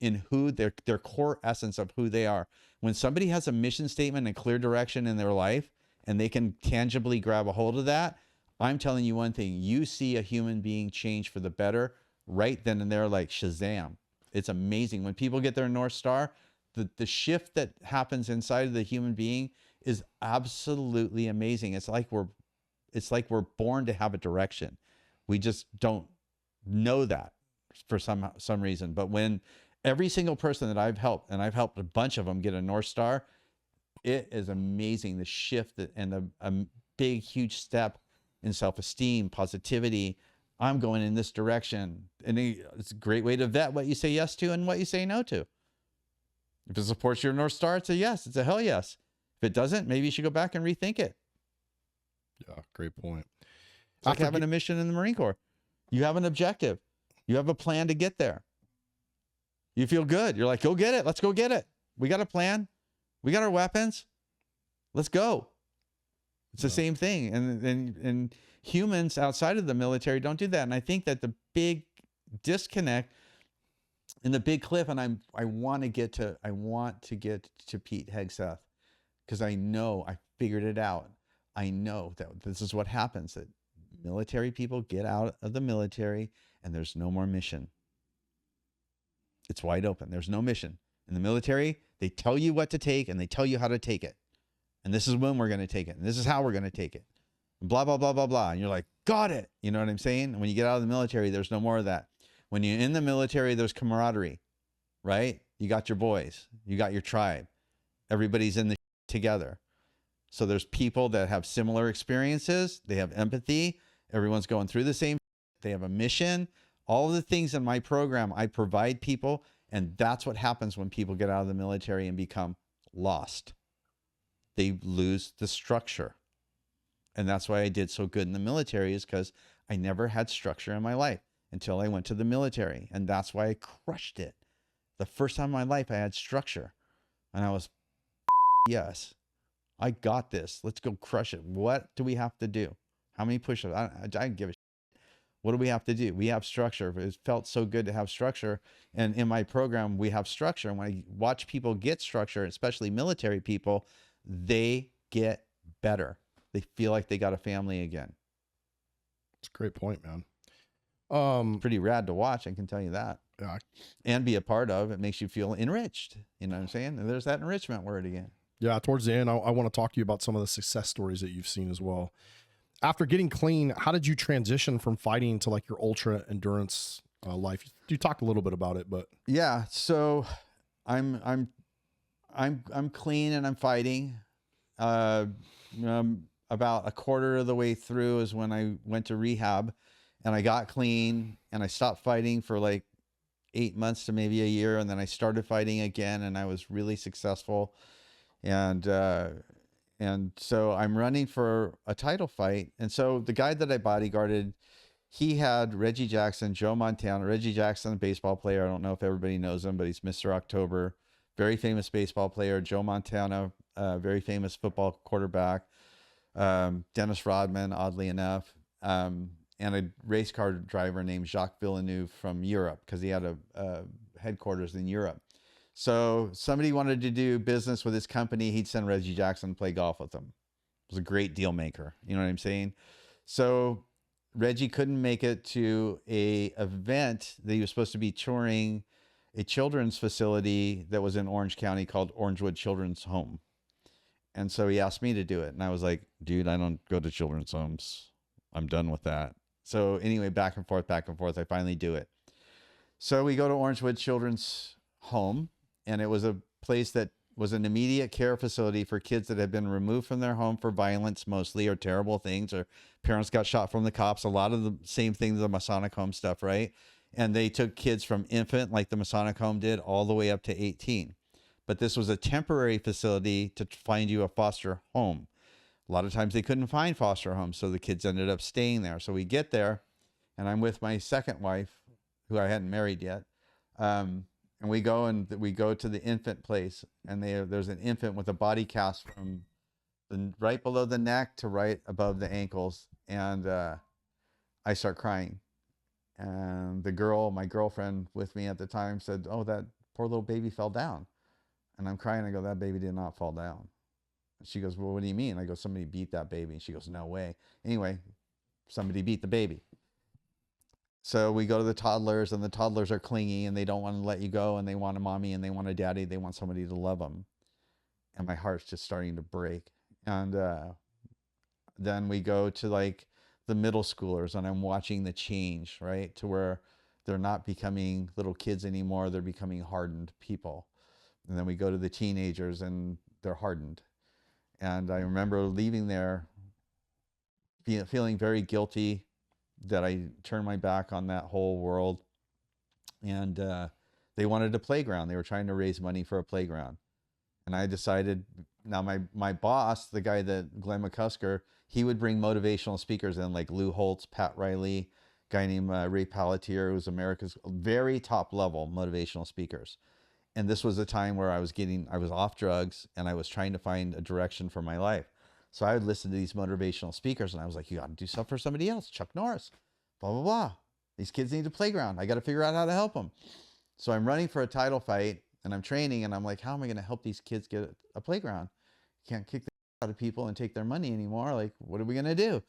in who their core essence of who they are. When somebody has a mission statement and clear direction in their life, and they can tangibly grab a hold of that, I'm telling you one thing, you see a human being change for the better right then and there, like Shazam. It's amazing. When people get their North Star, the shift that happens inside of the human being is absolutely amazing. It's like we're born to have a direction. We just don't know that for some reason. But when every single person that I've helped, and I've helped a bunch of them get a North Star, it is amazing, the shift and a big, huge step in self-esteem, positivity. I'm going in this direction. And it's a great way to vet what you say yes to and what you say no to. If it supports your North Star, it's a yes. It's a hell yes. If it doesn't, maybe you should go back and rethink it. Yeah, great point. It's like having a mission in the Marine Corps. You have an objective. You have a plan to get there. You feel good. You're like, go get it. Let's go get it. We got a plan. We got our weapons. Let's go. It's the same thing. And humans outside of the military don't do that. And I think that the big disconnect and the big cliff, and I want to get to Pete Hegseth, because I know I figured it out. I know that this is what happens, that military people get out of the military and there's no more mission. It's wide open. There's no mission. In the military, they tell you what to take and they tell you how to take it. And this is when we're going to take it. And this is how we're going to take it. And blah, blah, blah, blah, blah. And you're like, got it. You know what I'm saying? And when you get out of the military, there's no more of that. When you're in the military, there's camaraderie, right? You got your boys. You got your tribe. Everybody's in the together. So there's people that have similar experiences. They have empathy. Everyone's going through the same. They have a mission. All of the things in my program, I provide people. And that's what happens when people get out of the military and become lost. They lose the structure. And that's why I did so good in the military, is because I never had structure in my life until I went to the military. And that's why I crushed it. The first time in my life I had structure. And I was, yes, I got this. Let's go crush it. What do we have to do? How many push-ups? I didn't give a shit. What do we have to do? We have structure. It felt so good to have structure. And in my program, we have structure. And when I watch people get structure, especially military people, they get better. They feel like they got a family again. It's a great point, man. Pretty rad to watch, I can tell you that. Yeah. And be a part of. It makes you feel enriched. You know what I'm saying? And there's that enrichment word again. Yeah. Towards the end, I want to talk to you about some of the success stories that you've seen as well. After getting clean, how did you transition from fighting to like your ultra endurance life? You talked a little bit about it, but yeah. So I'm clean and I'm fighting. About a quarter of the way through is when I went to rehab, and I got clean and I stopped fighting for like 8 months to maybe a year. And then I started fighting again, and I was really successful. And so I'm running for a title fight. And so the guy that I bodyguarded, he had Reggie Jackson, Joe Montana. Reggie Jackson, a baseball player. I don't know if everybody knows him, but he's Mr. October. Very famous baseball player. Joe Montana, very famous football quarterback. Dennis Rodman, oddly enough. And a race car driver named Jacques Villeneuve from Europe, because he had a headquarters in Europe. So somebody wanted to do business with his company. He'd send Reggie Jackson to play golf with him. It was a great deal maker. You know what I'm saying? So Reggie couldn't make it to a event that he was supposed to be touring a children's facility that was in Orange County called Orangewood Children's Home. And so he asked me to do it. And I was like, dude, I don't go to children's homes. I'm done with that. So anyway, back and forth, I finally do it. So we go to Orangewood Children's Home, and it was a place that was an immediate care facility for kids that had been removed from their home for violence, mostly, or terrible things, or parents got shot from the cops. A lot of the same things, the Masonic Home stuff, right? And they took kids from infant, like the Masonic Home did, all the way up to 18. But this was a temporary facility to find you a foster home. A lot of times they couldn't find foster homes, so the kids ended up staying there. So we get there, and I'm with my second wife, who I hadn't married yet. And we go to the infant place, and there's an infant with a body cast from right below the neck to right above the ankles. And I start crying. And the girl, my girlfriend with me at the time, said, "Oh, that poor little baby fell down." And I'm crying. I go, "That baby did not fall down." And she goes, "Well, what do you mean?" I go, "Somebody beat that baby." And she goes, "No way." Anyway, somebody beat the baby. So we go to the toddlers, and the toddlers are clingy, and they don't want to let you go, and they want a mommy, and they want a daddy. They want somebody to love them. And my heart's just starting to break. And then we go to like the middle schoolers, and I'm watching the change, right? To where they're not becoming little kids anymore. They're becoming hardened people. And then we go to the teenagers, and they're hardened. And I remember leaving there feeling very guilty that I turned my back on that whole world. And they wanted a playground. They were trying to raise money for a playground. And I decided, now my boss, the guy that, Glenn McCusker, he would bring motivational speakers in, like Lou Holtz, Pat Riley, guy named Ray Palatier, who was America's very top level motivational speakers. And this was a time where I was off drugs and I was trying to find a direction for my life. So I would listen to these motivational speakers and I was like, you got to do stuff for somebody else. Chuck Norris, blah, blah, blah. These kids need a playground. I got to figure out how to help them. So I'm running for a title fight and I'm training and I'm like, how am I going to help these kids get a playground? You can't kick the out of people and take their money anymore. Like, what are we going to do?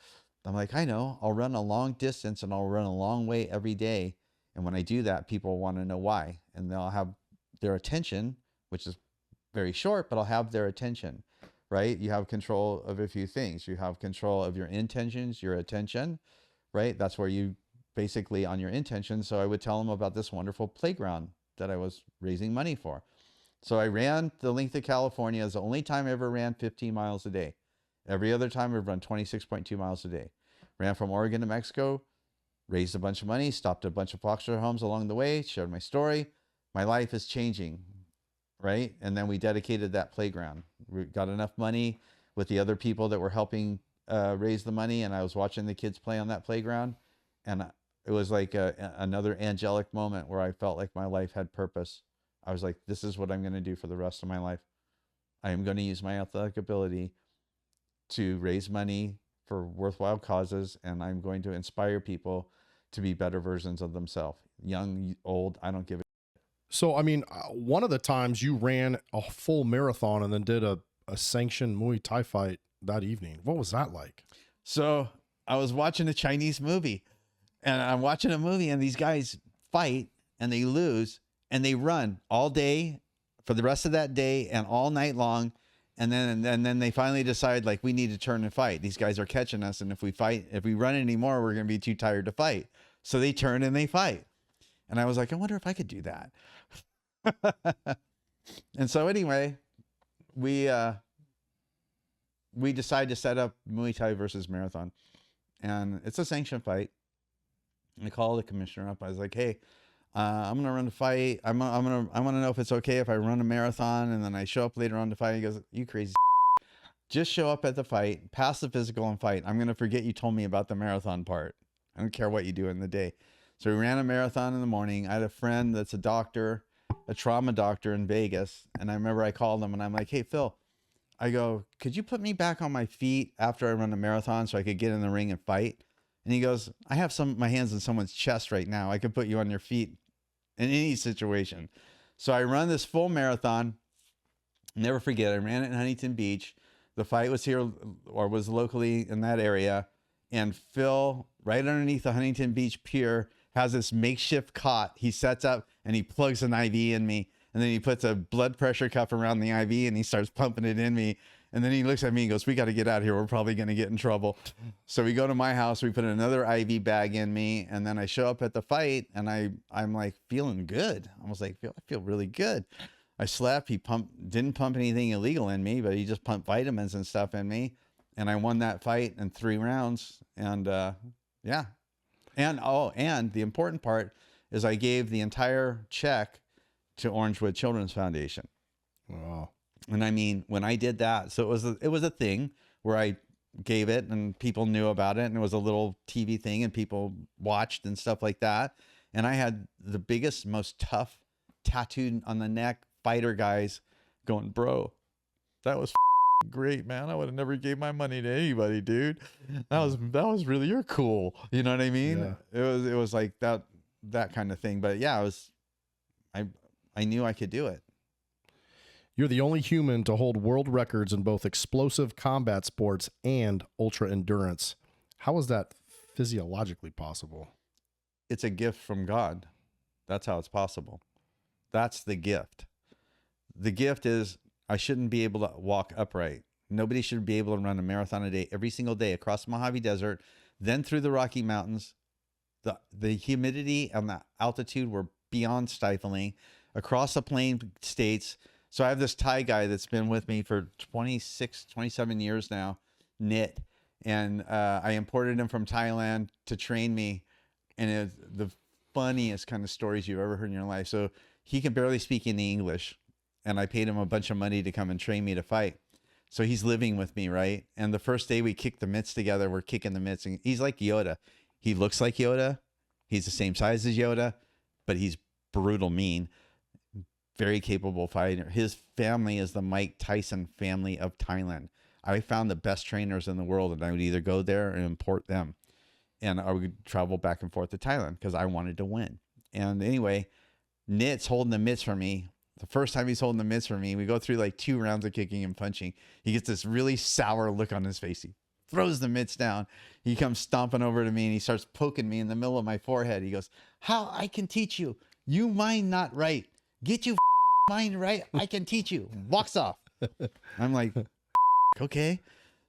I'm like, I know. I'll run a long distance and I'll run a long way every day. And when I do that, people want to know why. And they'll have their attention, which is very short, but I'll have their attention, right? You have control of a few things. You have control of your intentions, your attention, right? That's where you basically on your intention. So I would tell them about this wonderful playground that I was raising money for. So I ran the length of California. It was the only time I ever ran 15 miles a day. Every other time I've run 26.2 miles a day. Ran from Oregon to Mexico, raised a bunch of money, stopped at a bunch of foster homes along the way, shared my story. My life is changing, right? And then we dedicated that playground. We got enough money with the other people that were helping raise the money, and I was watching the kids play on that playground. And it was like another angelic moment where I felt like my life had purpose. I was like, this is what I'm going to do for the rest of my life. I am going to use my athletic ability to raise money for worthwhile causes, and I'm going to inspire people to be better versions of themselves. Young, old, I don't give a. So, I mean, one of the times you ran a full marathon and then did a sanctioned Muay Thai fight that evening. What was that like? So I was watching a Chinese movie, and I'm watching a movie, and these guys fight, and they lose, and they run all day for the rest of that day and all night long. And then they finally decide, like, we need to turn and fight. These guys are catching us, and if we run anymore, we're going to be too tired to fight. So they turn and they fight. And I was like, I wonder if I could do that. And so anyway, we decided to set up Muay Thai versus marathon, and it's a sanctioned fight. And I called the commissioner up. I was like, hey, I'm going to run the fight. I want to know if it's okay if I run a marathon and then I show up later on to fight. He goes, you crazy. Just show up at the fight, pass the physical and fight. I'm going to forget you told me about the marathon part. I don't care what you do in the day. So we ran a marathon in the morning. I had a friend that's a doctor, a trauma doctor in Vegas. And I remember I called him and I'm like, hey, Phil, I go, could you put me back on my feet after I run a marathon so I could get in the ring and fight? And he goes, I have my hands in someone's chest right now. I could put you on your feet in any situation. So I run this full marathon. Never forget, I ran it in Huntington Beach. The fight was here, or was locally in that area. And Phil, right underneath the Huntington Beach pier, has this makeshift cot. He sets up and he plugs an IV in me. And then he puts a blood pressure cuff around the IV and he starts pumping it in me. And then he looks at me and goes, we got to get out of here. We're probably going to get in trouble. So we go to my house. We put another IV bag in me. And then I show up at the fight and I'm like feeling good. I was like, I feel really good. I slept. He didn't pump anything illegal in me, but he just pumped vitamins and stuff in me. And I won that fight in 3 rounds. And yeah. And the important part is I gave the entire check to Orangewood Children's Foundation. Wow. And I mean, when I did that, so it was a thing where I gave it and people knew about it, and it was a little TV thing and people watched and stuff like that. And I had the biggest, most tough tattooed on the neck fighter guys going, bro, that was great, man. I would have never gave my money to anybody, dude. That was really, you're cool. You know what I mean? Yeah. It was like that kind of thing. But yeah, I knew I could do it. You're the only human to hold world records in both explosive combat sports and ultra endurance. How is that physiologically possible? It's a gift from God. That's how it's possible. That's the gift. The gift is I shouldn't be able to walk upright. Nobody should be able to run a marathon a day, every single day, across the Mojave Desert, then through the Rocky Mountains. The humidity and the altitude were beyond stifling, across the plain states. So I have this Thai guy that's been with me for 26, 27 years now, Nit. And I imported him from Thailand to train me. And it's the funniest kind of stories you've ever heard in your life. So he can barely speak any English. And I paid him a bunch of money to come and train me to fight. So he's living with me, right? And the first day we kicked the mitts together, we're kicking the mitts. And he's like Yoda. He looks like Yoda, He's the same size as Yoda, but he's brutal mean, very capable fighter. His family is the Mike Tyson family of Thailand. I found the best trainers in the world, and I would either go there and import them, and I would travel back and forth to Thailand because I wanted to win. And anyway, Nit's holding the mitts for me. The first time he's holding the mitts for me, we go through like 2 rounds of kicking and punching. He gets this really sour look on his face. He throws the mitts down. He comes stomping over to me, and he starts poking me in the middle of my forehead. He goes, "How I can teach you? You mind not right. Get you mind right. I can teach you." Walks off. I'm like, okay.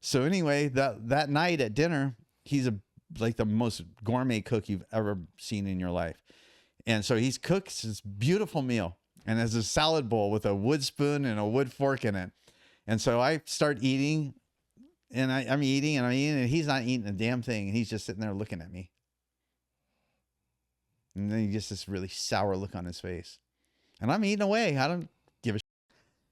So anyway, that night at dinner, he's like the most gourmet cook you've ever seen in your life. And so he's cooked this beautiful meal, and has a salad bowl with a wood spoon and a wood fork in it. And so I start eating, and I'm eating, and he's not eating a damn thing. And he's just sitting there looking at me. And then he gets this really sour look on his face. And I'm eating away. I don't give a shit.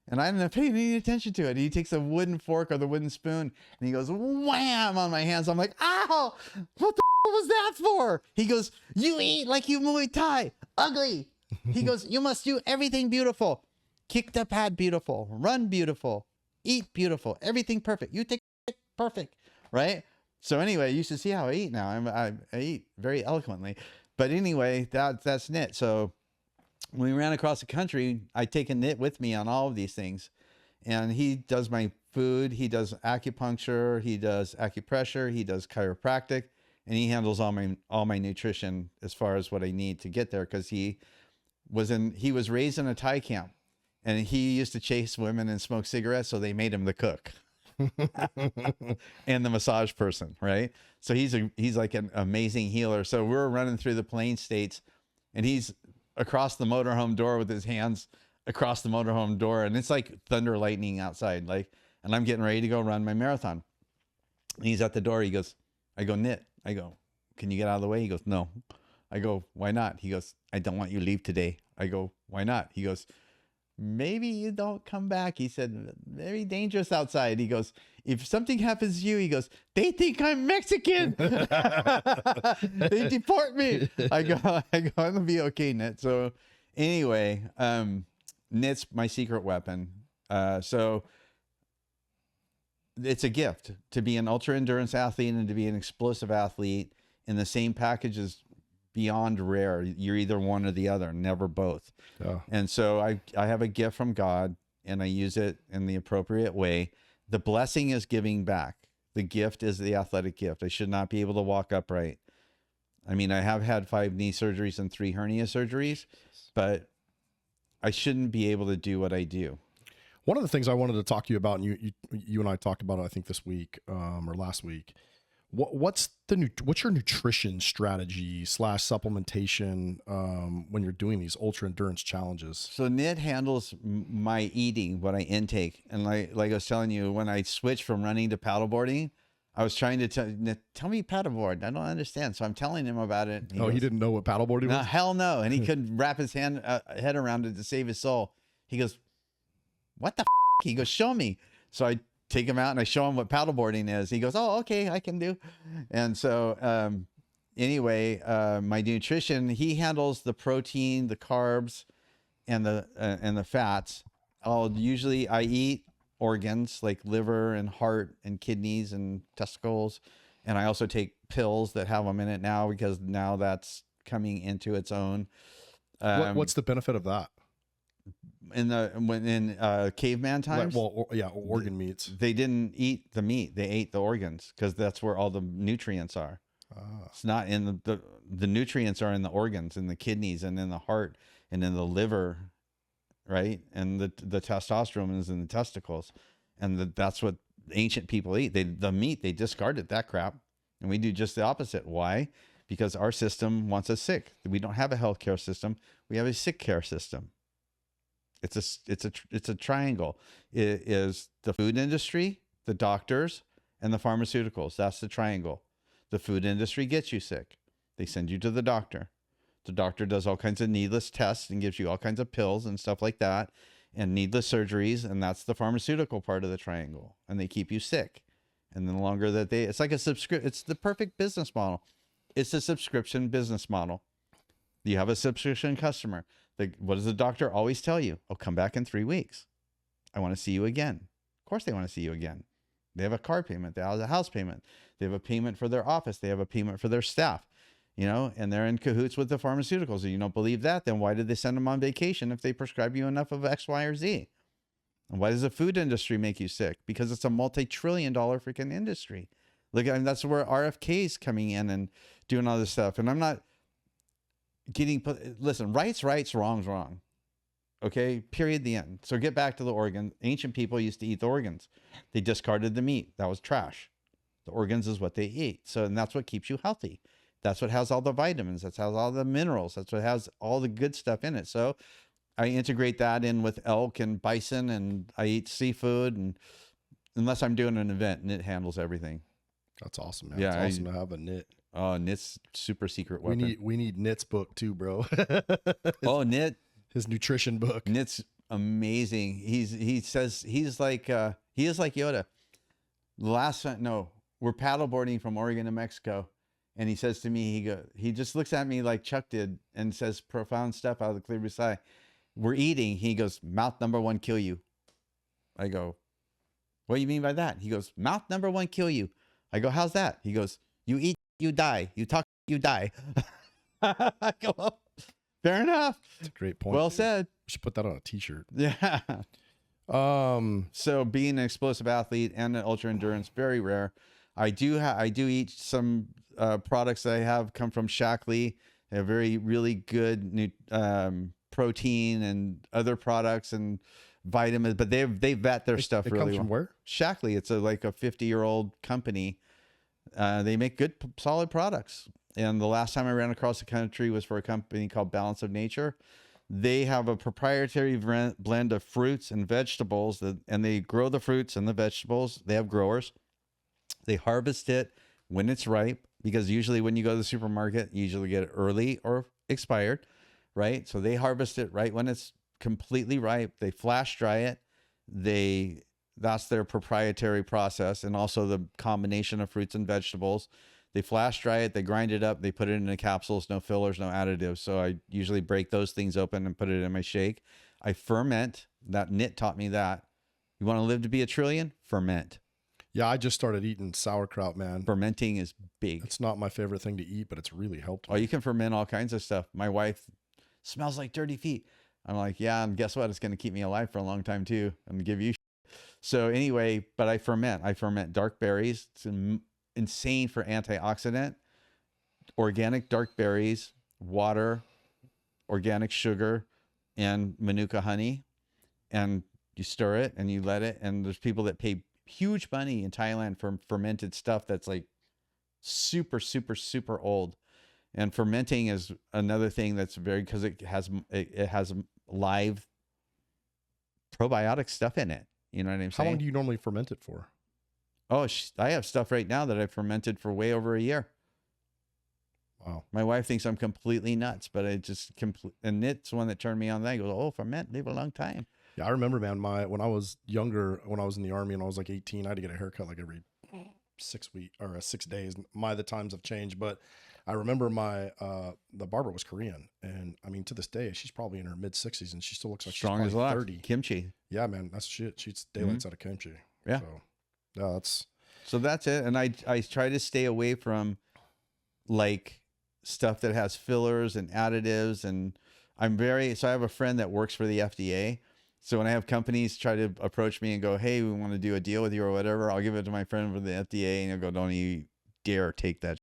And I didn't pay any attention to it. He takes a wooden fork or the wooden spoon, and he goes wham on my hands. I'm like, ow, what the was that for? He goes, "You eat like you Muay Thai. Ugly." He goes, "You must do everything beautiful. Kick the pad beautiful. Run beautiful. Eat beautiful. Everything perfect. You take it perfect." Right? So anyway, you should see how I eat now. I eat very eloquently. But anyway, that's Nit. So when we ran across the country, I take a Nit with me on all of these things. And he does my food. He does acupuncture. He does acupressure. He does chiropractic. And he handles all my nutrition as far as what I need to get there. Because he was raised in a Thai camp. And he used to chase women and smoke cigarettes. So they made him the cook. And the massage person, right? So he's like an amazing healer. So we're running through the Plain States, and he's across the motorhome door with his hands across the motorhome door, and it's like thunder lightning outside, and I'm getting ready to go run my marathon. And he's at the door. He goes, I go, "Nit." I go, "Can you get out of the way?" He goes, "No." I go, "Why not?" He goes, "I don't want you to leave today." I go, "Why not?" He goes, "Maybe you don't come back." He said, "Very dangerous outside." He goes, "If something happens to you," he goes, "they think I'm Mexican." They deport me. I go, I'm gonna be okay, Nit. So anyway, Nit's my secret weapon. So it's a gift to be an ultra endurance athlete and to be an explosive athlete in the same package is beyond rare. You're either one or the other, never both. Yeah. And so I have a gift from God, and I use it in the appropriate way. The blessing is giving back. The gift is the athletic gift. I should not be able to walk upright. I mean, I have had 5 knee surgeries and 3 hernia surgeries, but I shouldn't be able to do what I do. One of the things I wanted to talk to you about, and you and I talked about it, I think this week or last week. What's your nutrition strategy / supplementation when you're doing these ultra endurance challenges? So Nit handles my eating, what I intake, and like I was telling you, when I switched from running to paddleboarding, I was trying to tell me paddleboard. I don't understand, so I'm telling him about it. He didn't know what paddleboarding was? No, hell no, and he couldn't wrap his head around it to save his soul. He goes, "What the f-?" He goes, "Show me." So I take him out and I show him what paddleboarding is. He goes, "Oh, okay, I can do." And so anyway, my nutrition, he handles the protein, the carbs, and the fats. I eat organs like liver and heart and kidneys and testicles, and I also take pills that have them in it now because now that's coming into its own. What's the benefit of that? In caveman times, organ meats. They didn't eat the meat; they ate the organs because that's where all the nutrients are. It's not in the nutrients are in the organs, in the kidneys, and in the heart, and in the liver, right? And the testosterone is in the testicles, and that's what ancient people eat. The meat, they discarded that crap, and we do just the opposite. Why? Because our system wants us sick. We don't have a healthcare system; we have a sick care system. It's a triangle. It is the food industry, the doctors, and the pharmaceuticals. That's the triangle. The food industry gets you sick. They send you to the doctor. The doctor does all kinds of needless tests and gives you all kinds of pills and stuff like that, and needless surgeries, and that's the pharmaceutical part of the triangle. And they keep you sick. And the longer that it's like a it's the perfect business model. It's a subscription business model. You have a subscription customer. What does the doctor always tell you? Oh, come back in 3 weeks. I want to see you again. Of course they want to see you again. They have a car payment. They have a house payment. They have a payment for their office. They have a payment for their staff, you know, and they're in cahoots with the pharmaceuticals. If you don't believe that, then why did they send them on vacation if they prescribe you enough of X, Y, or Z? And why does the food industry make you sick? Because it's a multi-trillion-dollar freaking industry. Look, I mean, that's where RFK is coming in and doing all this stuff. And I'm not listen, right's wrong's wrong. Okay, period, the end. So get back to the organ. Ancient people used to eat the organs. They discarded the meat. That was trash. The organs is what they eat. So, and that's what keeps you healthy. That's what has all the vitamins. That's has all the minerals. That's what has all the good stuff in it. So I integrate that in with elk and bison, and I eat seafood, and unless I'm doing an event, Knit handles everything. That's awesome, man. Yeah, It's awesome to have a Knit. Oh, Knit's super secret weapon. We need Knit's book too, bro. Knit. His nutrition book. Knit's amazing. He says he is like Yoda. We're paddleboarding from Oregon to Mexico, and he says to me, he just looks at me like Chuck did and says profound stuff out of the clear blue sky. We're eating. He goes, mouth number 1 kill you. I go, what do you mean by that? He goes, mouth number 1 kill you. I go, how's that? He goes, you eat, you die. You talk, you die. I go, oh, fair enough. That's a great point. Well said. We should put that on a t-shirt. Yeah. So being an explosive athlete and an ultra endurance, very rare. I do eat some products that I have come from Shackley. They have really good protein and other products and vitamins, but they vet their stuff really well. It comes from where? Shackley. It's like a 50-year-old company. They make good, solid products. And the last time I ran across the country was for a company called Balance of Nature. They have a proprietary blend of fruits and vegetables, and they grow the fruits and the vegetables. They have growers. They harvest it when it's ripe, because usually when you go to the supermarket, you usually get it early or expired, right? So they harvest it right when it's completely ripe. They flash dry it. That's their proprietary process, and also the combination of fruits and vegetables. They flash dry it, they grind it up, they put it in the capsules, no fillers, no additives. So I usually break those things open and put it in my shake. I ferment. That Knit taught me that. You want to live to be a trillion? Ferment. Yeah, I just started eating sauerkraut, man. Fermenting is big. It's not my favorite thing to eat, but it's really helped me. Oh, you can ferment all kinds of stuff. My wife smells like dirty feet. I'm like, yeah, and guess what? It's going to keep me alive for a long time too. I'm going to give you. So anyway, but I ferment. I ferment dark berries. It's insane for antioxidant. Organic dark berries, water, organic sugar, and Manuka honey. And you stir it and you let it. And there's people that pay huge money in Thailand for fermented stuff that's like super, super, super old. And fermenting is another thing that's because it has live probiotic stuff in it. You know what I'm saying? How long do you normally ferment it for? Oh, I have stuff right now that I've fermented for way over a year. Wow. My wife thinks I'm completely nuts, but I just and it's one that turned me on. That goes, oh, ferment, live a long time. Yeah, I remember, man. When I was younger, when I was in the Army and I was like 18, I had to get a haircut like every 6 days. The times have changed, but I remember the barber was Korean, and I mean to this day she's probably in her mid 60s and she still looks like strong she's as probably life. 30. Kimchi. Yeah, man, that's shit. She eats daylights out of kimchi. Yeah. So, yeah, So that's it. And I try to stay away from like stuff that has fillers and additives. And so I have a friend that works for the FDA. So when I have companies try to approach me and go, hey, we want to do a deal with you or whatever, I'll give it to my friend from the FDA and he'll go, don't you dare take that.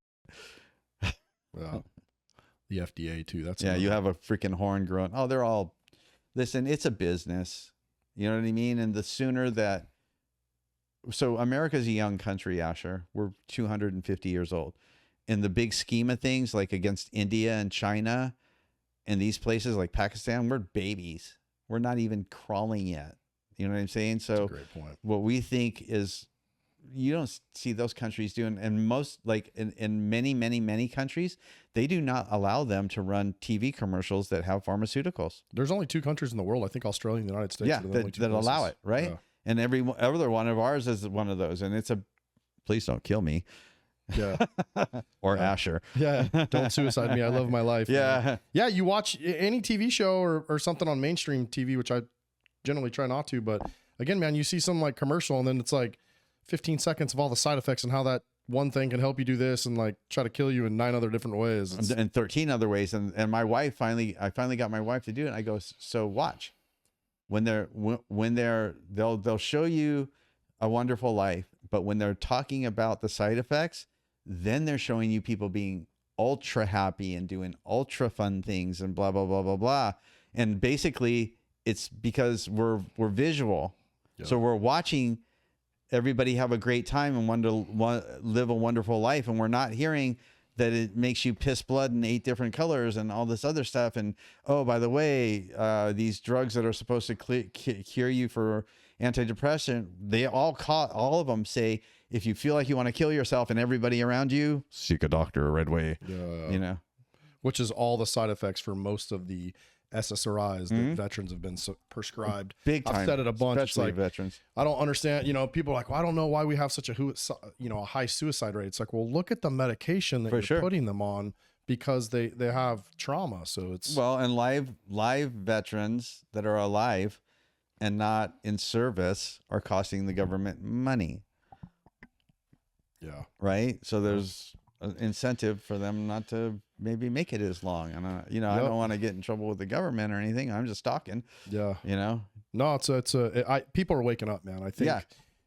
Yeah. The FDA too. That's you have a freaking horn growing. Oh, they're all, listen, it's a business. You know what I mean? And the sooner that, so America's a young country, Asher. We're 250 years old. In the big scheme of things, like against India and China and these places like Pakistan, we're babies. We're not even crawling yet. You know what I'm saying? So that's a great point. What we think is, you don't see those countries doing, and most, like in many, many, many countries, they do not allow them to run TV commercials that have pharmaceuticals. There's only 2 countries in the world, I think Australia and the United States. Yeah, that allow it, right? Yeah. And every other one of ours is one of those. And it's please don't kill me. Yeah. or Asher. Yeah. Don't suicide me. I love my life. Yeah. Man. Yeah. You watch any TV show or something on mainstream TV, which I generally try not to, but again, man, you see some like commercial and then it's like 15 seconds of all the side effects and how that one thing can help you do this and like try to kill you in 9 other different ways. And 13 other ways. And my wife I finally got my wife to do it. And I go, so watch when they'll show you A Wonderful Life, but when they're talking about the side effects, then they're showing you people being ultra happy and doing ultra fun things and blah, blah, blah, blah, blah. And basically it's because we're visual. Yep. So we're watching everybody have a great time and live a wonderful life. And we're not hearing that it makes you piss blood in 8 different colors and all this other stuff. And, oh, by the way, these drugs that are supposed to cure you for antidepressant, they all of them say, if you feel like you want to kill yourself and everybody around you, seek a doctor right away. Yeah. You know, which is all the side effects for most of the SSRIs that veterans have been prescribed. Big time. I've said it a bunch. Especially it's like, veterans. I don't understand. You know, people are like, well, I don't know why we have such a high suicide rate. It's like, well, look at the medication that you're putting them on because they have trauma. So it's and live veterans that are alive and not in service are costing the government money. Yeah. Right. So there's an incentive for them not to maybe make it as long. And I don't want to get in trouble with the government or anything. I'm just talking. Yeah. You know. No, people are waking up, man. I think. Yeah.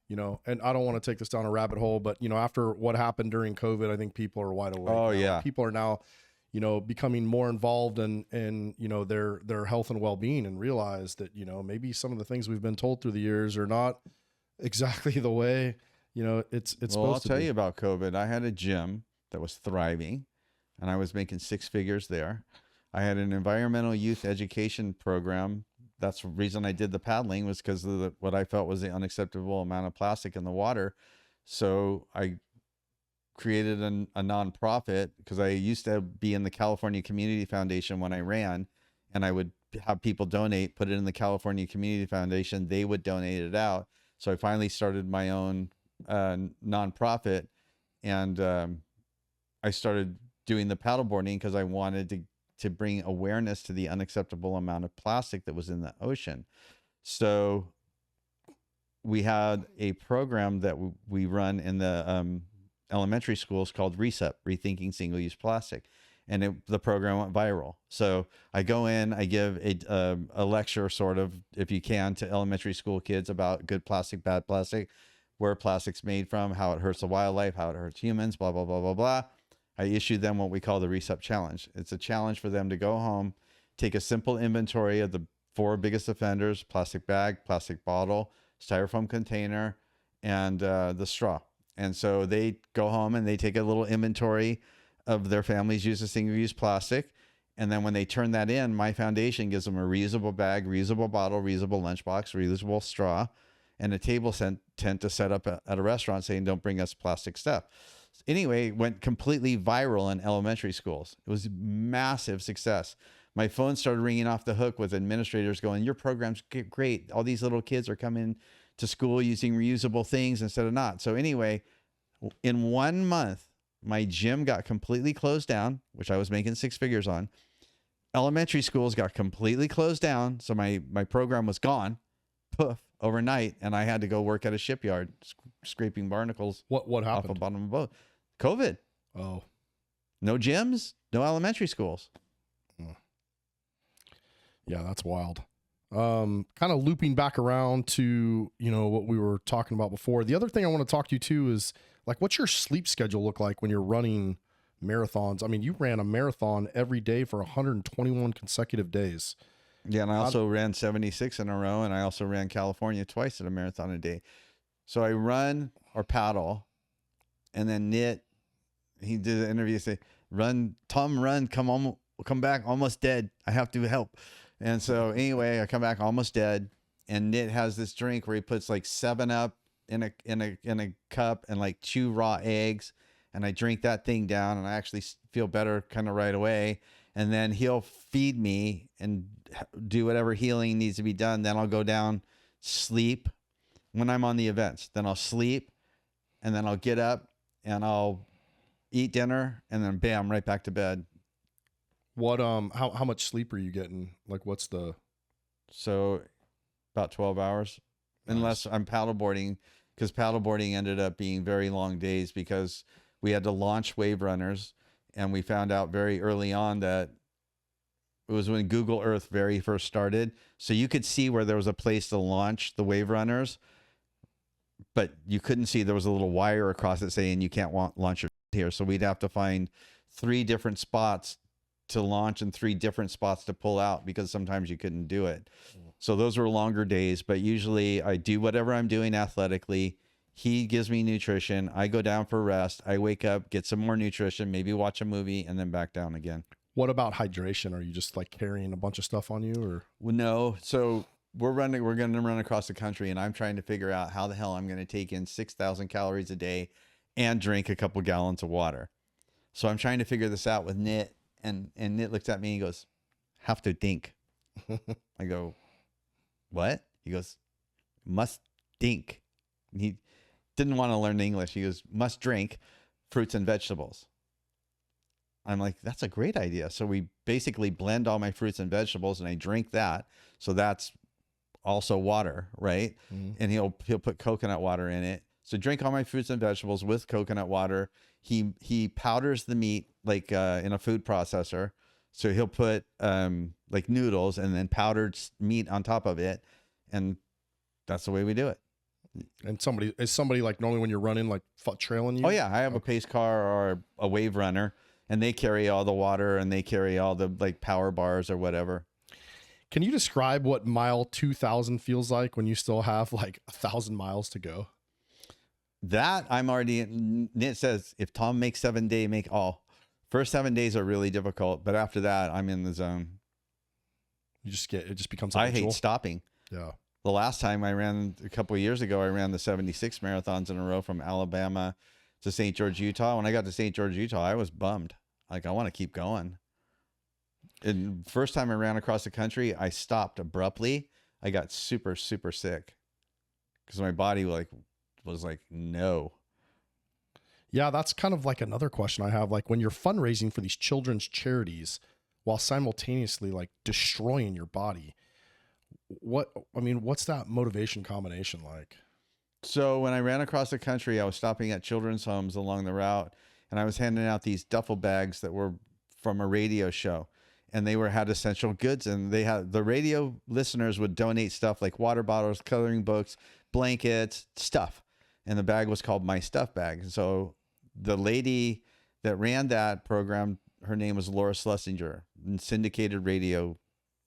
You know, and I don't want to take this down a rabbit hole, but you know, after what happened during COVID, I think people are wide awake. Oh now. yeah. People are now, you know, becoming more involved in you know their health and well-being and realize that you know maybe some of the things we've been told through the years are not exactly the way you know it's supposed to be. I'll tell you about COVID. I had a gym that was thriving and I was making 6 figures there. I had an environmental youth education program. That's the reason I did the paddling, was because of what I felt was the unacceptable amount of plastic in the water. So I created a nonprofit, because I used to be in the California Community Foundation when I ran, and I would have people donate, put it in the California Community Foundation. They would donate it out. So I finally started my own nonprofit, and I started doing the paddleboarding because I wanted to bring awareness to the unacceptable amount of plastic that was in the ocean. So we had a program that we run in the elementary schools called RESEP, Rethinking Single-Use Plastic. And the program went viral. So I go in, I give a lecture, sort of, if you can, to elementary school kids about good plastic, bad plastic, where plastic's made from, how it hurts the wildlife, how it hurts humans, blah, blah, blah, blah, blah. I issue them what we call the RESEP Challenge. It's a challenge for them to go home, take a simple inventory of the 4 biggest offenders: plastic bag, plastic bottle, styrofoam container, and the straw. And so they go home and they take a little inventory of their family's use of single-use plastic. And then when they turn that in, my foundation gives them a reusable bag, reusable bottle, reusable lunchbox, reusable straw, and a table tent to set up at a restaurant saying, don't bring us plastic stuff. Anyway, it went completely viral in elementary schools. It was massive success. My phone started ringing off the hook with administrators going, your program's great. All these little kids are coming to school using reusable things instead of not. So anyway, in 1 month, my gym got completely closed down, which I was making 6 figures on. Elementary schools got completely closed down. So my program was gone, poof, overnight. And I had to go work at a shipyard, scraping barnacles. What happened? Off the bottom of a boat. COVID. Oh. No gyms, no elementary schools. Yeah, that's wild. Kind of looping back around to, you know, what we were talking about before. The other thing I want to talk to you too is, like, what's your sleep schedule look like when you're running marathons? I mean, you ran a marathon every day for 121 consecutive days. Yeah, and I also ran 76 in a row, and I also ran California twice at a marathon a day. So I run or paddle, and then Knit, he did an interview, say, Tom, come back almost dead. I have to help. And so anyway, I come back almost dead, and Knit has this drink where he puts like 7-Up in a cup and like 2 raw eggs, and I drink that thing down, and I actually feel better kind of right away. And then he'll feed me and do whatever healing needs to be done. Then I'll go down, sleep when I'm on the events. Then I'll sleep, and then I'll get up and I'll eat dinner, and then bam, right back to bed. What how much sleep are you getting? Like what's the So about 12 hours, unless I'm paddleboarding, because paddleboarding ended up being very long days because we had to launch wave runners, and we found out very early on that it was when Google Earth very first started. So you could see where there was a place to launch the wave runners, but you couldn't see there was a little wire across it saying you can't launch your here. So we'd have to find 3 different spots to launch and 3 different spots to pull out because sometimes you couldn't do it. So those were longer days, but usually I do whatever I'm doing athletically. He gives me nutrition. I go down for rest. I wake up, get some more nutrition, maybe watch a movie, and then back down again. What about hydration? Are you just like carrying a bunch of stuff on you, or? Well, no. So we're going to run across the country, and I'm trying to figure out how the hell I'm going to take in 6,000 calories a day and drink a couple gallons of water. So I'm trying to figure this out with Nit, and Nit looks at me and he goes, have to think. I go, what? He goes, must think. He didn't want to learn English. He goes, must drink fruits and vegetables. I'm like, that's a great idea. So we basically blend all my fruits and vegetables and I drink that. So that's also water, right? Mm-hmm. And he'll put coconut water in it. So drink all my fruits and vegetables with coconut water. He powders the meat like in a food processor. So he'll put like noodles and then powdered meat on top of it. And that's the way we do it. And is somebody like normally when you're running, like trailing you? Oh yeah. I have a pace car or a wave runner, and they carry all the water and they carry all the like power bars or whatever. Can you describe what mile 2000 feels like when you still have like 1,000 miles to go? That I'm already, Nit says, if Tom makes 7 day, make all. First 7 days are really difficult, but after that, I'm in the zone. It just becomes I habitual. hate stopping. Yeah. The last time I ran, a couple of years ago, I ran the 76 marathons in a row from Alabama to St. George, Utah. When I got to St. George, Utah, I was bummed. Like, I want to keep going. And first time I ran across the country, I stopped abruptly. I got super, super sick because my body was like, no. Yeah, that's kind of like another question I have. Like when you're fundraising for these children's charities while simultaneously like destroying your body, what's that motivation combination like? So when I ran across the country, I was stopping at children's homes along the route, and I was handing out these duffel bags that were from a radio show, and they had essential goods, and they had the radio listeners would donate stuff like water bottles, coloring books, blankets, stuff. And the bag was called My Stuff Bag. And so the lady that ran that program, her name was Laura Schlesinger, syndicated radio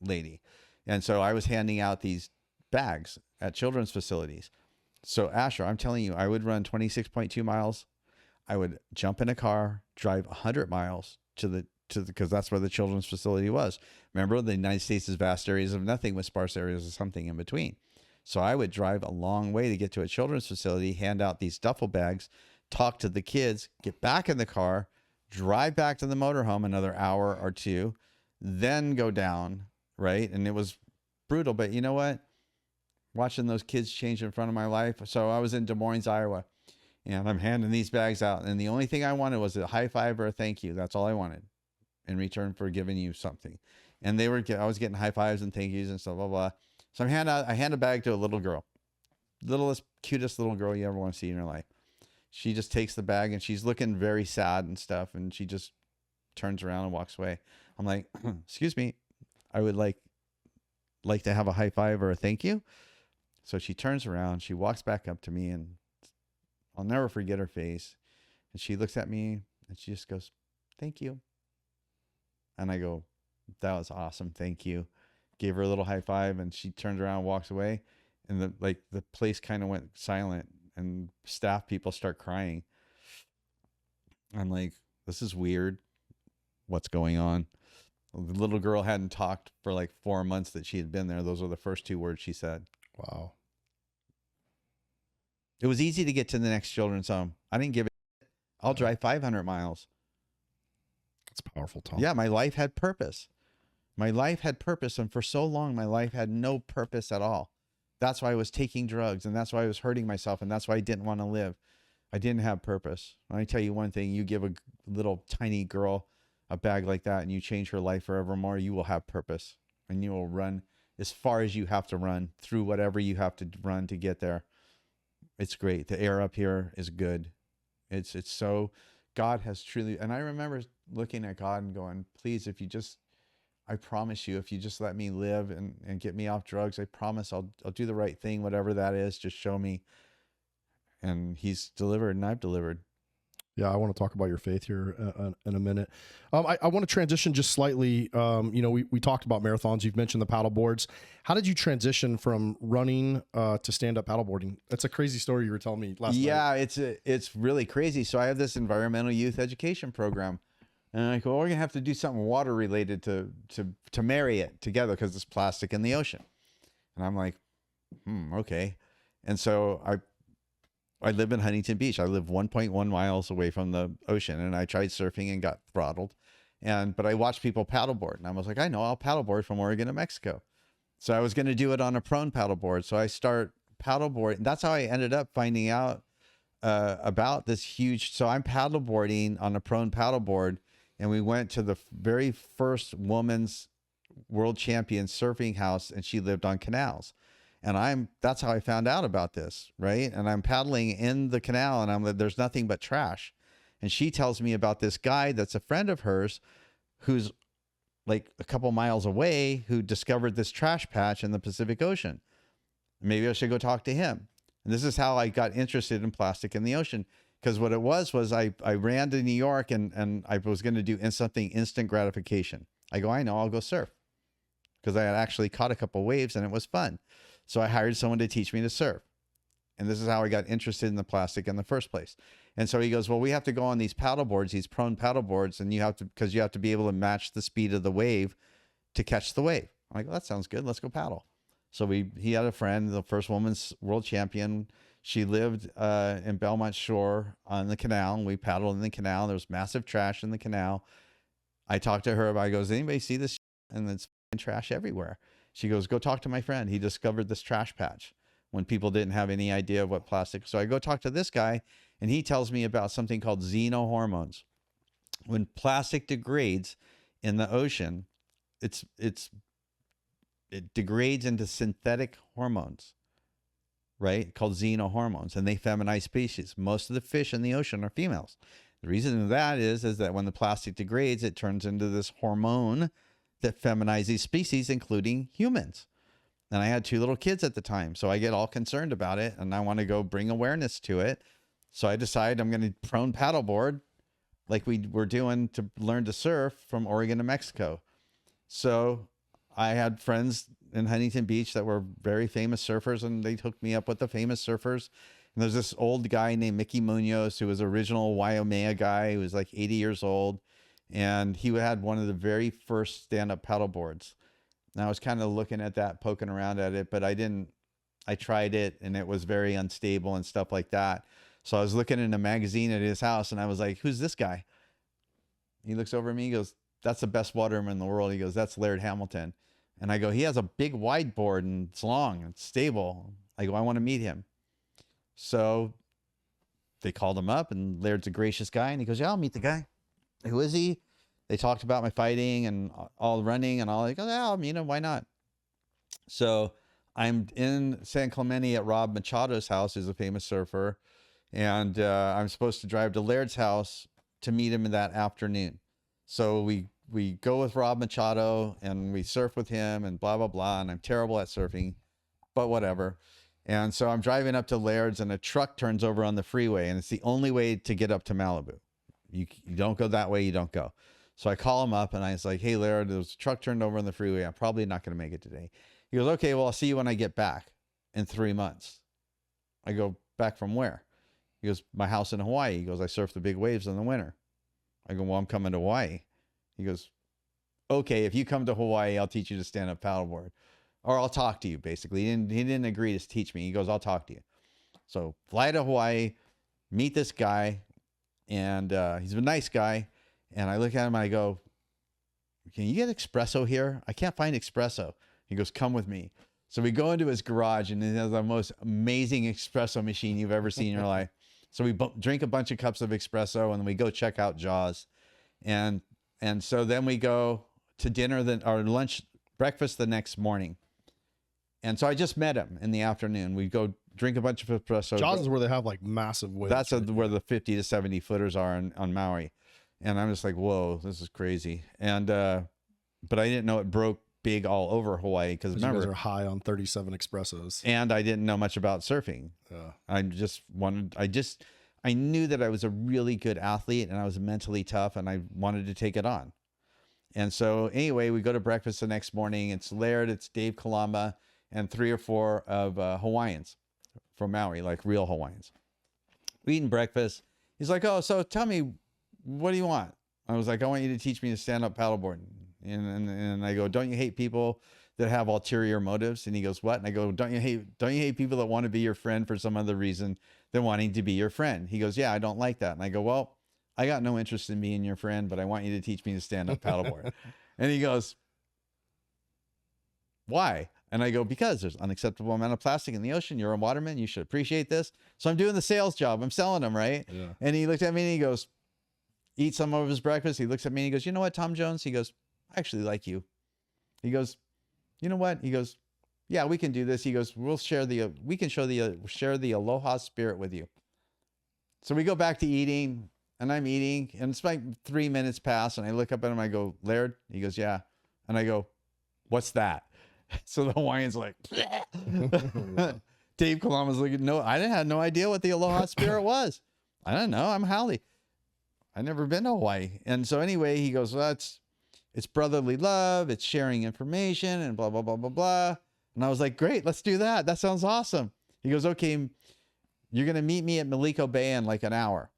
lady. And so I was handing out these bags at children's facilities. So Asher, I'm telling you, I would run 26.2 miles. I would jump in a car, drive 100 miles because that's where the children's facility was. Remember, the United States is vast areas of nothing with sparse areas of something in between. So I would drive a long way to get to a children's facility, hand out these duffel bags, talk to the kids, get back in the car, drive back to the motorhome another hour or two, then go down, right? And it was brutal, but you know what? Watching those kids change in front of my life. So I was in Des Moines, Iowa, and I'm handing these bags out. And the only thing I wanted was a high five or a thank you. That's all I wanted in return for giving you something. And I was getting high fives and thank yous and stuff, blah, blah. So I hand a bag to a little girl, littlest, cutest little girl you ever want to see in your life. She just takes the bag and she's looking very sad and stuff. And she just turns around and walks away. I'm like, excuse me, I would like to have a high five or a thank you. So she turns around, she walks back up to me, and I'll never forget her face. And she looks at me and she just goes, thank you. And I go, that was awesome. Thank you. Gave her a little high five, and she turns around and walks away. And the place kind of went silent, and staff people start crying. I'm like, this is weird. What's going on? The little girl hadn't talked for like 4 months that she had been there. Those were the first 2 words she said. Wow. It was easy to get to the next children's home. I didn't give it. I'll drive 500 miles. That's powerful, Tom. Yeah, my life had purpose. My life had purpose. And for so long, my life had no purpose at all. That's why I was taking drugs. And that's why I was hurting myself. And that's why I didn't want to live. I didn't have purpose. Let me tell you one thing, you give a little tiny girl a bag like that and you change her life forevermore, you will have purpose and you will run as far as you have to run through whatever you have to run to get there. It's great. The air up here is good. It's so, God has truly, and I remember looking at God and going, please, if you just, I promise you, if you just let me live and get me off drugs, I promise I'll do the right thing, whatever that is, just show me. And he's delivered and I've delivered. Yeah, I want to talk about your faith here in a minute. I want to transition just slightly. We talked about marathons. You've mentioned the paddle boards. How did you transition from running to stand-up paddleboarding? That's a crazy story you were telling me last night. Yeah, it's really crazy. So I have this environmental youth education program. And I go, we're going to have to do something water related to marry it together because it's plastic in the ocean. And I'm like, okay. And so I live in Huntington Beach. I live 1.1 miles away from the ocean, and I tried surfing and got throttled. But I watched people paddleboard, and I was like, I know, I'll paddleboard from Oregon to Mexico. So I was going to do it on a prone paddleboard. So I start paddleboarding. That's how I ended up finding out about this huge. So I'm paddleboarding on a prone paddleboard, and we went to the very first woman's world champion surfing house, and she lived on canals. And that's how I found out about this, right? And I'm paddling in the canal and there's nothing but trash. And she tells me about this guy that's a friend of hers who's like a couple miles away who discovered this trash patch in the Pacific Ocean. Maybe I should go talk to him. And this is how I got interested in plastic in the ocean. Because what it was I ran to New York and I was going to do something instant gratification. I go, I know, I'll go surf. Because I had actually caught a couple waves and it was fun. So I hired someone to teach me to surf. And this is how I got interested in the plastic in the first place. And so he goes, well, we have to go on these paddle boards, these prone paddle boards, and because you have to be able to match the speed of the wave to catch the wave. I'm like, well, that sounds good. Let's go paddle. So he had a friend, the first woman's world champion. She lived in Belmont Shore on the canal, and we paddled in the canal. There was massive trash in the canal. I talked to her about, I goes, anybody see this? And it's trash everywhere. She goes, go talk to my friend. He discovered this trash patch when people didn't have any idea of what plastic. So I go talk to this guy, and he tells me about something called xenohormones. When plastic degrades in the ocean, it degrades into synthetic hormones, right? Called xenohormones, and they feminize species. Most of the fish in the ocean are females. The reason for that is that when the plastic degrades, it turns into this hormone that feminize these species, including humans. And I had 2 little kids at the time, so I get all concerned about it, and I want to go bring awareness to it. So I decide I'm going to prone paddleboard like we were doing to learn to surf from Oregon to Mexico. So I had friends in Huntington Beach that were very famous surfers, and they hooked me up with the famous surfers. And there's this old guy named Mickey Munoz, who was original Waimea guy, who was like 80 years old. And he had one of the very first stand-up paddle boards. And I was kind of looking at that, poking around at it, but I tried it and it was very unstable and stuff like that. So I was looking in a magazine at his house and I was like, who's this guy? He looks over at me, he goes, that's the best waterman in the world. He goes, that's Laird Hamilton. And I go, he has a big wide board and it's long and it's stable. I go, I want to meet him. So they called him up and Laird's a gracious guy. And he goes, yeah, I'll meet the guy. Who is he? They talked about my fighting and all running and all. I go, yeah, you know, why not? So I'm in San Clemente at Rob Machado's house, who's a famous surfer. And I'm supposed to drive to Laird's house to meet him in that afternoon. So we go with Rob Machado and we surf with him and blah, blah, blah. And I'm terrible at surfing, but whatever. And so I'm driving up to Laird's and a truck turns over on the freeway. And it's the only way to get up to Malibu. You don't go that way, you don't go. So I call him up and I was like, hey, Laird, there's a truck turned over on the freeway. I'm probably not going to make it today. He goes, okay, well, I'll see you when I get back in 3 months. I go, back from where? He goes, my house in Hawaii. He goes, I surf the big waves in the winter. I go, well, I'm coming to Hawaii. He goes, okay, if you come to Hawaii, I'll teach you to stand up paddleboard. Or I'll talk to you, basically. He didn't agree to teach me. He goes, I'll talk to you. So fly to Hawaii, meet this guy. And he's a nice guy. And I look at him and I go, can you get espresso here? I can't find espresso. He goes, come with me. So we go into his garage and he has the most amazing espresso machine you've ever seen in your life. So we drink a bunch of cups of espresso and then we go check out Jaws. And so then we go to dinner, or lunch, breakfast the next morning. And so I just met him in the afternoon. We go drink a bunch of espresso. Jaws is where they have like massive waves. That's where the 50 to 70 footers are on Maui. And I'm just like, whoa, this is crazy. And, but I didn't know it broke big all over Hawaii, because remember, you guys are high on 37 espressos. And I didn't know much about surfing. Yeah. I knew that I was a really good athlete and I was mentally tough and I wanted to take it on. And so anyway, we go to breakfast the next morning. It's Laird, it's Dave Kalama, and 3 or 4 of Hawaiians from Maui, like real Hawaiians. We eating breakfast. He's like, oh, so tell me, what do you want? I was like, I want you to teach me to stand up paddleboard. And I go, don't you hate people that have ulterior motives? And he goes, what? And I go, don't you hate people that want to be your friend for some other reason than wanting to be your friend? He goes, yeah, I don't like that. And I go, well, I got no interest in being your friend, but I want you to teach me to stand up paddleboard. And he goes, why? And I go, because there's unacceptable amount of plastic in the ocean. You're a waterman. You should appreciate this. So I'm doing the sales job. I'm selling them, right? Yeah. And he looked at me and he goes, eat some of his breakfast. He looks at me and he goes, you know what, Tom Jones? He goes, I actually like you. He goes, you know what? He goes, yeah, we can do this. He goes, share the aloha spirit with you. So we go back to eating, and I'm eating, and it's like 3 minutes pass, and I look up at him, I go, Laird? He goes, yeah. And I go, what's that? So the Hawaiian's like, Dave Kalama's like, no, I had no idea what the aloha spirit was. I don't know. I'm Hallie. I've never been to Hawaii. And so anyway, he goes, well, it's brotherly love. It's sharing information and blah, blah, blah, blah, blah. And I was like, great, let's do that. That sounds awesome. He goes, okay, you're going to meet me at Maliko Bay in like an hour.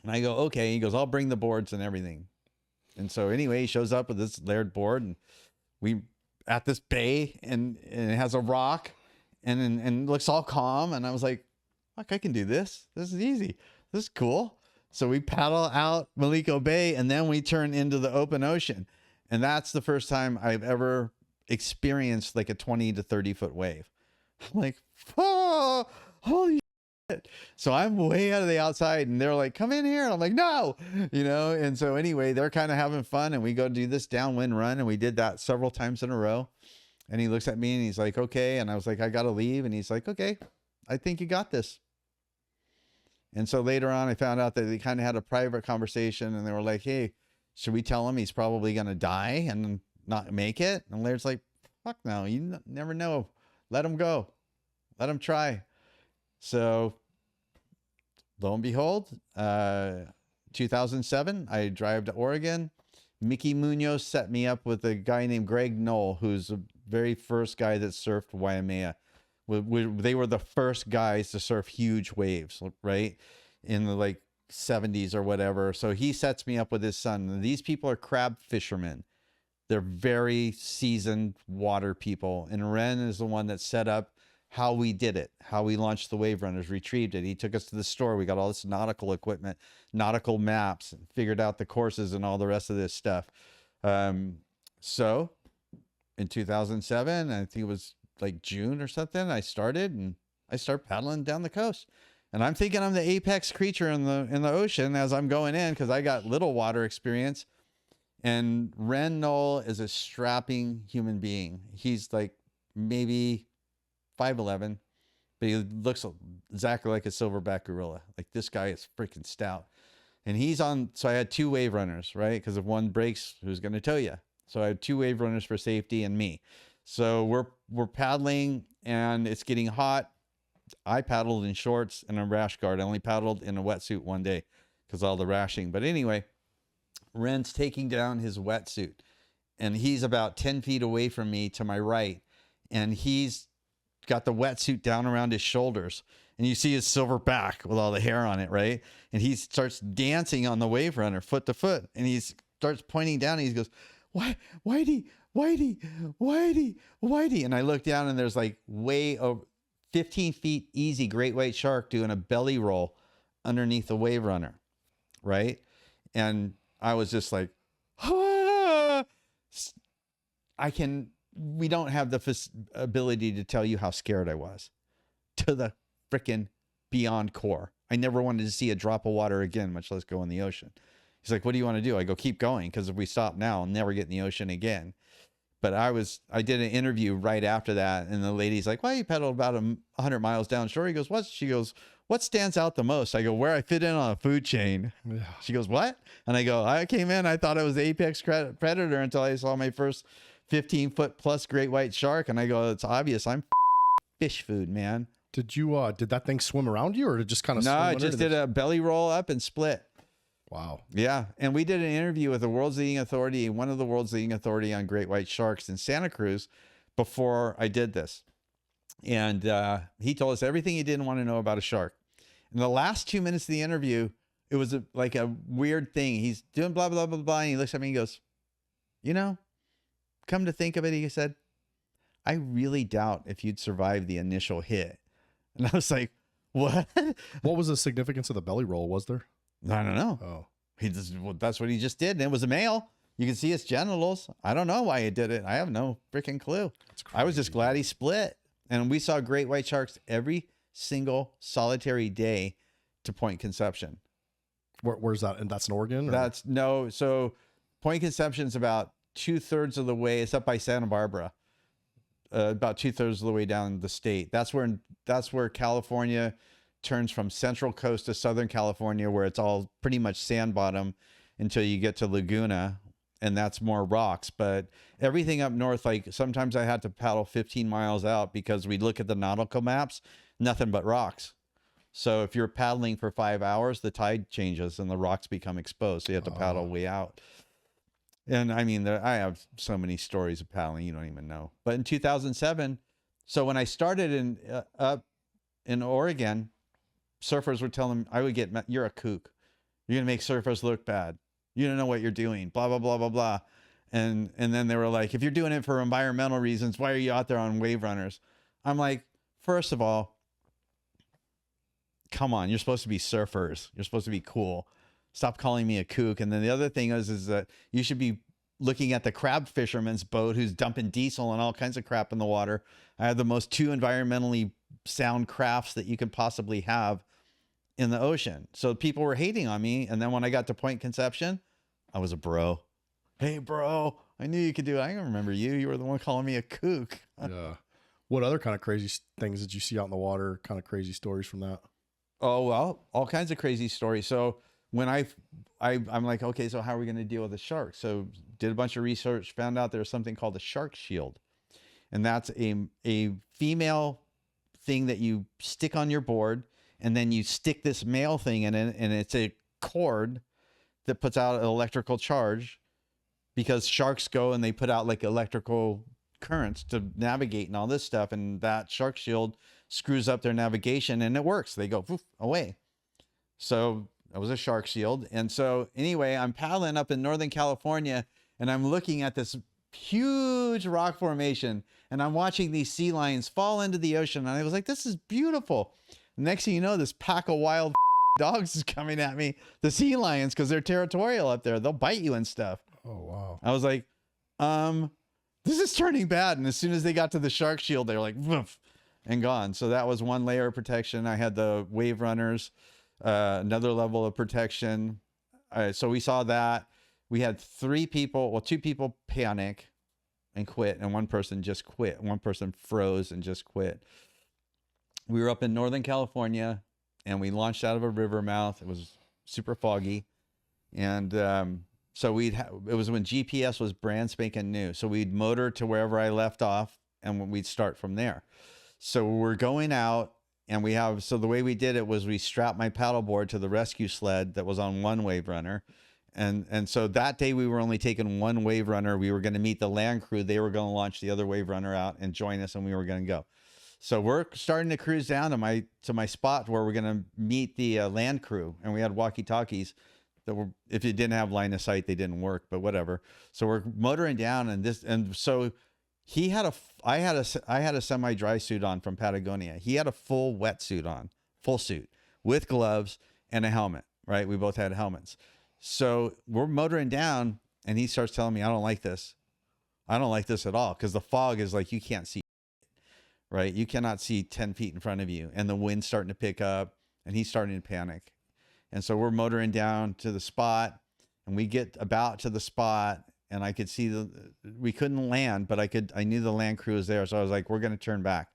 And I go, okay. He goes, I'll bring the boards and everything. And so anyway, he shows up with this Laird board, and we at this bay, and it has a rock and looks all calm. And I was like, fuck, I can do this. This is easy. This is cool. So we paddle out Maliko Bay, and then we turn into the open ocean. And that's the first time I've ever experienced like a 20 to 30 foot wave. I'm like, oh, holy shit. So I'm way out of the outside, and they're like, come in here. And I'm like, no, And so anyway, they're kind of having fun, and we go do this downwind run. And we did that several times in a row. And he looks at me and he's like, okay. And I was like, I got to leave. And he's like, okay, I think you got this. And so later on, I found out that they kind of had a private conversation, and they were like, hey, should we tell him he's probably going to die and not make it? And Laird's like, fuck no, you never know. Let him go. Let him try. So lo and behold, 2007, I drive to Oregon. Mickey Munoz set me up with a guy named Greg Knoll, who's the very first guy that surfed Waimea. They were the first guys to surf huge waves, right? In the like 70s or whatever. So he sets me up with his son. These people are crab fishermen. They're very seasoned water people. And Ren is the one that set up how we did it, how we launched the Wave Runners, retrieved it. He took us to the store. We got all this nautical equipment, nautical maps, and figured out the courses and all the rest of this stuff. So in 2007, I think it was like June or something, I started paddling down the coast. And I'm thinking I'm the apex creature in the ocean as I'm going in, because I got little water experience. And Ren Knoll is a strapping human being. He's like maybe 5'11", but he looks exactly like a silverback gorilla. Like, this guy is freaking stout. And he's on, so I had 2 wave runners, right? Because if one breaks, who's going to tow you? So I had 2 wave runners for safety and me. So we're paddling, and it's getting hot. I paddled in shorts and a rash guard. I only paddled in a wetsuit one day because all the rashing. But anyway, Ren's taking down his wetsuit, and he's about 10 feet away from me to my right. And he's got the wetsuit down around his shoulders, and you see his silver back with all the hair on it, right? And he starts dancing on the wave runner foot to foot, and he starts pointing down, and he goes, Whitey. And I look down, and there's like way over 15 feet easy great white shark doing a belly roll underneath the wave runner, right? And I was just like, ah! We don't have the ability to tell you how scared I was, to the freaking beyond core. I never wanted to see a drop of water again, much less go in the ocean. He's like, what do you want to do? I go, keep going. Because if we stop now, I'll never get in the ocean again. But I did an interview right after that. And the lady's like, well, you pedaled about 100 miles downshore. He goes, what? She goes, what stands out the most? I go, where I fit in on a food chain. Yeah. She goes, what? And I go, I came in, I thought I was the apex predator until I saw my first 15-foot plus great white shark. And I go, it's obvious. I'm fish food, man. Did that thing swim around you, or did it just kind of? No, I just did a belly roll up and split. Wow. Yeah. And we did an interview with the world's leading authority, one of the world's leading authority on great white sharks in Santa Cruz before I did this. And he told us everything he didn't want to know about a shark. In the last 2 minutes of the interview, it was like a weird thing. He's doing blah, blah, blah, blah. And he looks at me and he goes, you know, come to think of it, he said, I really doubt if you'd survive the initial hit. And I was like, what? What was the significance of the belly roll? Was there? I don't know. Oh, That's what he just did. And it was a male. You can see his genitals. I don't know why he did it. I have no freaking clue. I was just glad he split. And we saw great white sharks every single solitary day to Point Conception. Where's that? And that's in Oregon? Or? So Point Conception is about 2/3 of the way. It's up by Santa Barbara. About 2/3 of the way down the state. That's where California turns from central coast to Southern California, where it's all pretty much sand bottom until you get to Laguna, and that's more rocks. But everything up north, like sometimes I had to paddle 15 miles out because we look at the nautical maps, nothing but rocks. So if you're paddling for 5 hours, the tide changes and the rocks become exposed. So you have to paddle way out. And I mean, I have so many stories of paddling, you don't even know. But in 2007, so when I started up in Oregon, surfers were telling me, I would get, you're a kook. You're going to make surfers look bad. You don't know what you're doing, blah, blah, blah, blah, blah. And then they were like, if you're doing it for environmental reasons, why are you out there on wave runners? I'm like, first of all, come on, you're supposed to be surfers. You're supposed to be cool. Stop calling me a kook. And then the other thing is that you should be looking at the crab fisherman's boat who's dumping diesel and all kinds of crap in the water. I have the most two environmentally sound crafts that you could possibly have in the ocean. So people were hating on me. And then when I got to Point Conception, I was a bro. Hey, bro, I knew you could do it. I remember you. You were the one calling me a kook. Yeah. What other kind of crazy things did you see out in the water? Kind of crazy stories from that? Oh, well, all kinds of crazy stories. So when I'm like, okay, so how are we going to deal with the shark? So did a bunch of research, found out there's something called a shark shield. And that's a female thing that you stick on your board, and then you stick this male thing in it, and it's a cord that puts out an electrical charge, because sharks go and they put out like electrical currents to navigate and all this stuff. And that shark shield screws up their navigation and it works. They go poof, away. So that was a shark shield. And so anyway, I'm paddling up in Northern California and I'm looking at this huge rock formation and I'm watching these sea lions fall into the ocean. And I was like, this is beautiful. Next thing you know, this pack of wild dogs is coming at me, the sea lions, because they're territorial up there. They'll bite you and stuff. Oh, wow. I was like, this is turning bad. And as soon as they got to the shark shield, they were like, woof, and gone. So that was one layer of protection. I had the wave runners, another level of protection. So we saw that. We had two people panic and quit, and one person just quit. One person froze and just quit. We were up in Northern California, and we launched out of a river mouth. It was super foggy. And so it was when GPS was brand spanking new. So we'd motor to wherever I left off, and we'd start from there. So we're going out, and so the way we did it was we strapped my paddleboard to the rescue sled that was on one wave runner. And so that day we were only taking one wave runner. We were going to meet the land crew. They were going to launch the other wave runner out and join us, and we were going to go. So we're starting to cruise down to my spot where we're going to meet the land crew. And we had walkie-talkies that were, if you didn't have line of sight, they didn't work, but whatever. So we're motoring down, and so I had a semi-dry suit on from Patagonia. He had a full wetsuit on, full suit with gloves and a helmet, right? We both had helmets. So we're motoring down, and he starts telling me, I don't like this. I don't like this at all, because the fog is like, you can't see, right? You cannot see 10 feet in front of you, and the wind's starting to pick up, and he's starting to panic. And so we're motoring down to the spot, and we get about to the spot, and I could see we couldn't land, but I knew the land crew was there. So I was like, we're going to turn back.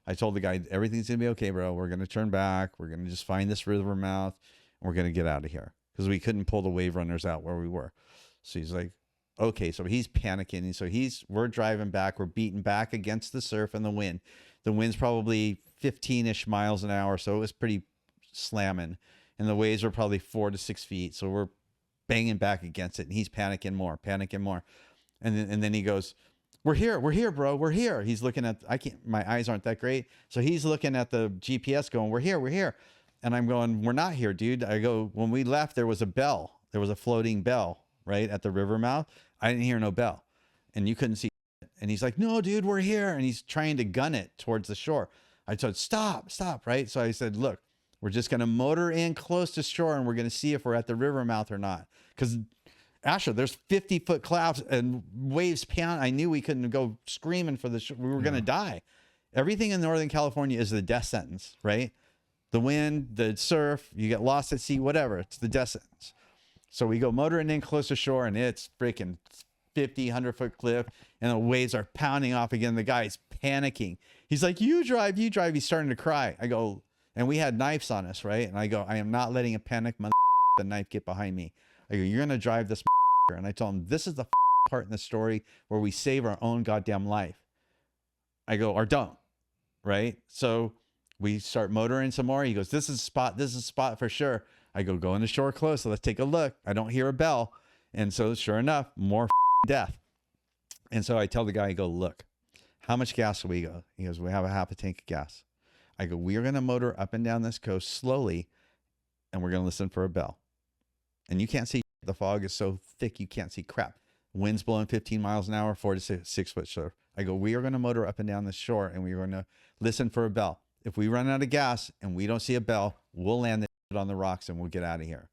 I told the guy, everything's going to be okay, bro. We're going to turn back. We're going to just find this river mouth, and we're going to get out of here, because we couldn't pull the wave runners out where we were. So he's like, okay. So he's panicking. And so we're driving back. We're beating back against the surf and the wind. The wind's probably 15-ish miles an hour. So it was pretty slamming. And the waves were probably 4 to 6 feet. So we're banging back against it. And he's panicking more. And then he goes, we're here, bro. We're here. He's looking at, my eyes aren't that great. So he's looking at the GPS going, we're here. And I'm going, we're not here, dude. I go, when we left, there was a bell. There was a floating bell right at the river mouth. I didn't hear no bell, and you couldn't see it. And he's like, no, dude, we're here. And he's trying to gun it towards the shore. I told, stop. Right. So I said, look, we're just going to motor in close to shore, and we're going to see if we're at the river mouth or not. Because Asher, there's 50-foot clouds and waves pound. I knew we couldn't go screaming for the shore. We were going to die. Everything in Northern California is the death sentence, right? The wind, the surf, you get lost at sea, whatever. It's the death sentence. So we go motoring in close to shore, and it's freaking 50, 100-foot cliff, and the waves are pounding off again. The guy's panicking. He's like, you drive. He's starting to cry. I go, and we had knives on us, right? And I go, I am not letting a panic the knife get behind me. I go, you're going to drive this. And I told him, this is the part in the story where we save our own goddamn life. I go, or don't, right? So we start motoring some more. He goes, this is a spot for sure. I go in the shore close. So let's take a look. I don't hear a bell. And so sure enough, more death. And so I tell the guy, I go, look, how much gas do we go? He goes, we have a half a tank of gas. I go, we are going to motor up and down this coast slowly, and we're going to listen for a bell. And you can't see. The fog is so thick, you can't see crap. Wind's blowing 15 miles an hour, 4 to 6 foot surf. I go, we are going to motor up and down the shore, and we are going to listen for a bell. If we run out of gas and we don't see a bell, we'll land the shit on the rocks and we'll get out of here.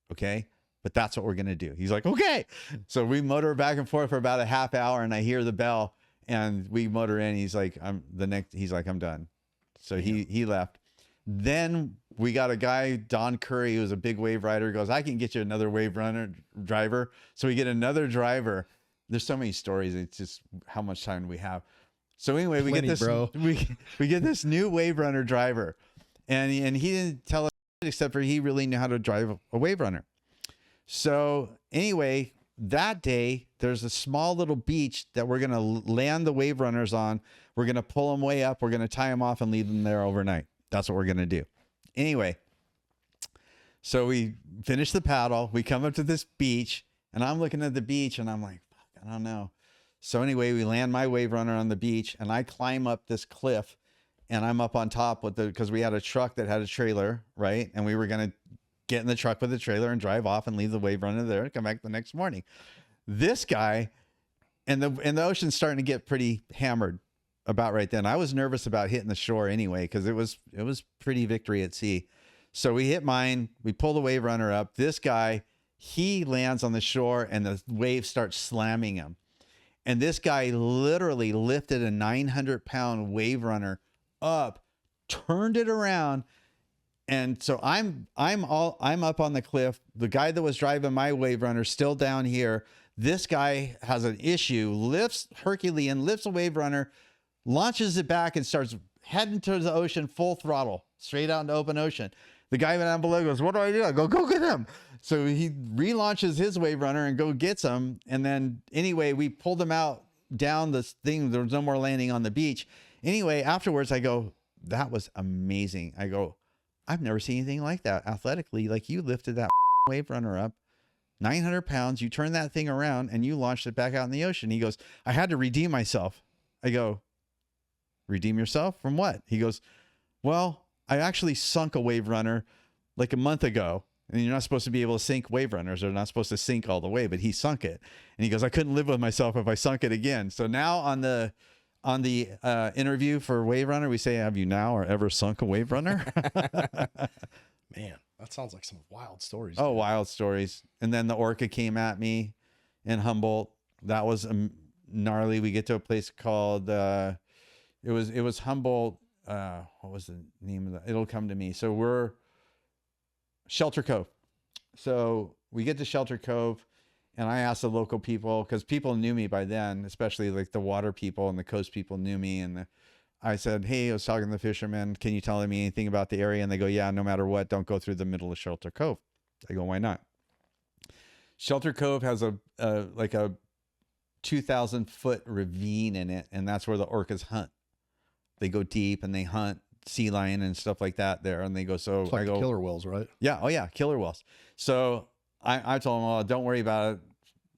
Okay? But that's what we're going to do. He's like, okay. So we motor back and forth for about a half hour, and I hear the bell, and we motor in. He's like, I'm done. So he left. Then we got a guy, Don Curry, who's a big wave rider, goes, I can get you another wave runner driver. So we get another driver. There's so many stories. It's just how much time do we have? So anyway, we get this, bro. We get this new wave runner driver, and he didn't tell us except for he really knew how to drive a wave runner. So anyway, that day there's a small little beach that we're going to land the wave runners on. We're going to pull them way up. We're going to tie them off and leave them there overnight. That's what we're going to do. Anyway, so we finish the paddle. We come up to this beach, and I'm looking at the beach, and I'm like, fuck, I don't know. So anyway, we land my wave runner on the beach, and I climb up this cliff, and I'm up on top with because we had a truck that had a trailer, right? And we were going to get in the truck with the trailer and drive off and leave the wave runner there and come back the next morning. This guy, and the ocean's starting to get pretty hammered about right then. I was nervous about hitting the shore anyway, because it was pretty victory at sea. So we hit mine. We pull the wave runner up. This guy, he lands on the shore, and the wave starts slamming him. And this guy literally lifted a 900-pound wave runner up, turned it around. And so I'm up on the cliff. The guy that was driving my wave runner still down here. This guy has an issue, lifts a wave runner, launches it back, and starts heading towards the ocean full throttle, straight out into open ocean. The guy down below goes, what do? I go get him. So he relaunches his wave runner and go gets him. And then anyway, we pulled him out down this thing. There was no more landing on the beach. Anyway, afterwards I go, that was amazing. I go, I've never seen anything like that athletically. Like, you lifted that wave runner up 900 pounds. You turned that thing around and you launched it back out in the ocean. He goes, I had to redeem myself. I go, redeem yourself from what? He goes, well, I actually sunk a wave runner like a month ago, and you're not supposed to be able to sink wave runners. They're not supposed to sink all the way, but he sunk it. And he goes, I couldn't live with myself if I sunk it again. So now on the interview for wave runner, we say, have you now or ever sunk a wave runner? Man, that sounds like some wild stories. Oh, dude. Wild stories. And then the orca came at me in Humboldt. That was gnarly. We get to a place called, it was Humboldt. What was the name of that? It'll come to me. So Shelter Cove. So we get to Shelter Cove, and I asked the local people, because people knew me by then, especially like the water people and the coast people knew me. And I said, hey, I was talking to the fishermen. Can you tell me anything about the area? And they go, yeah, no matter what, don't go through the middle of Shelter Cove. I go, why not? Shelter Cove has a 2,000-foot ravine in it, and that's where the orcas hunt. They go deep and they hunt sea lion and stuff like that there. And they go, so It's like I go, killer whales, right? yeah, oh yeah, killer whales. So I told them, oh, don't worry about it.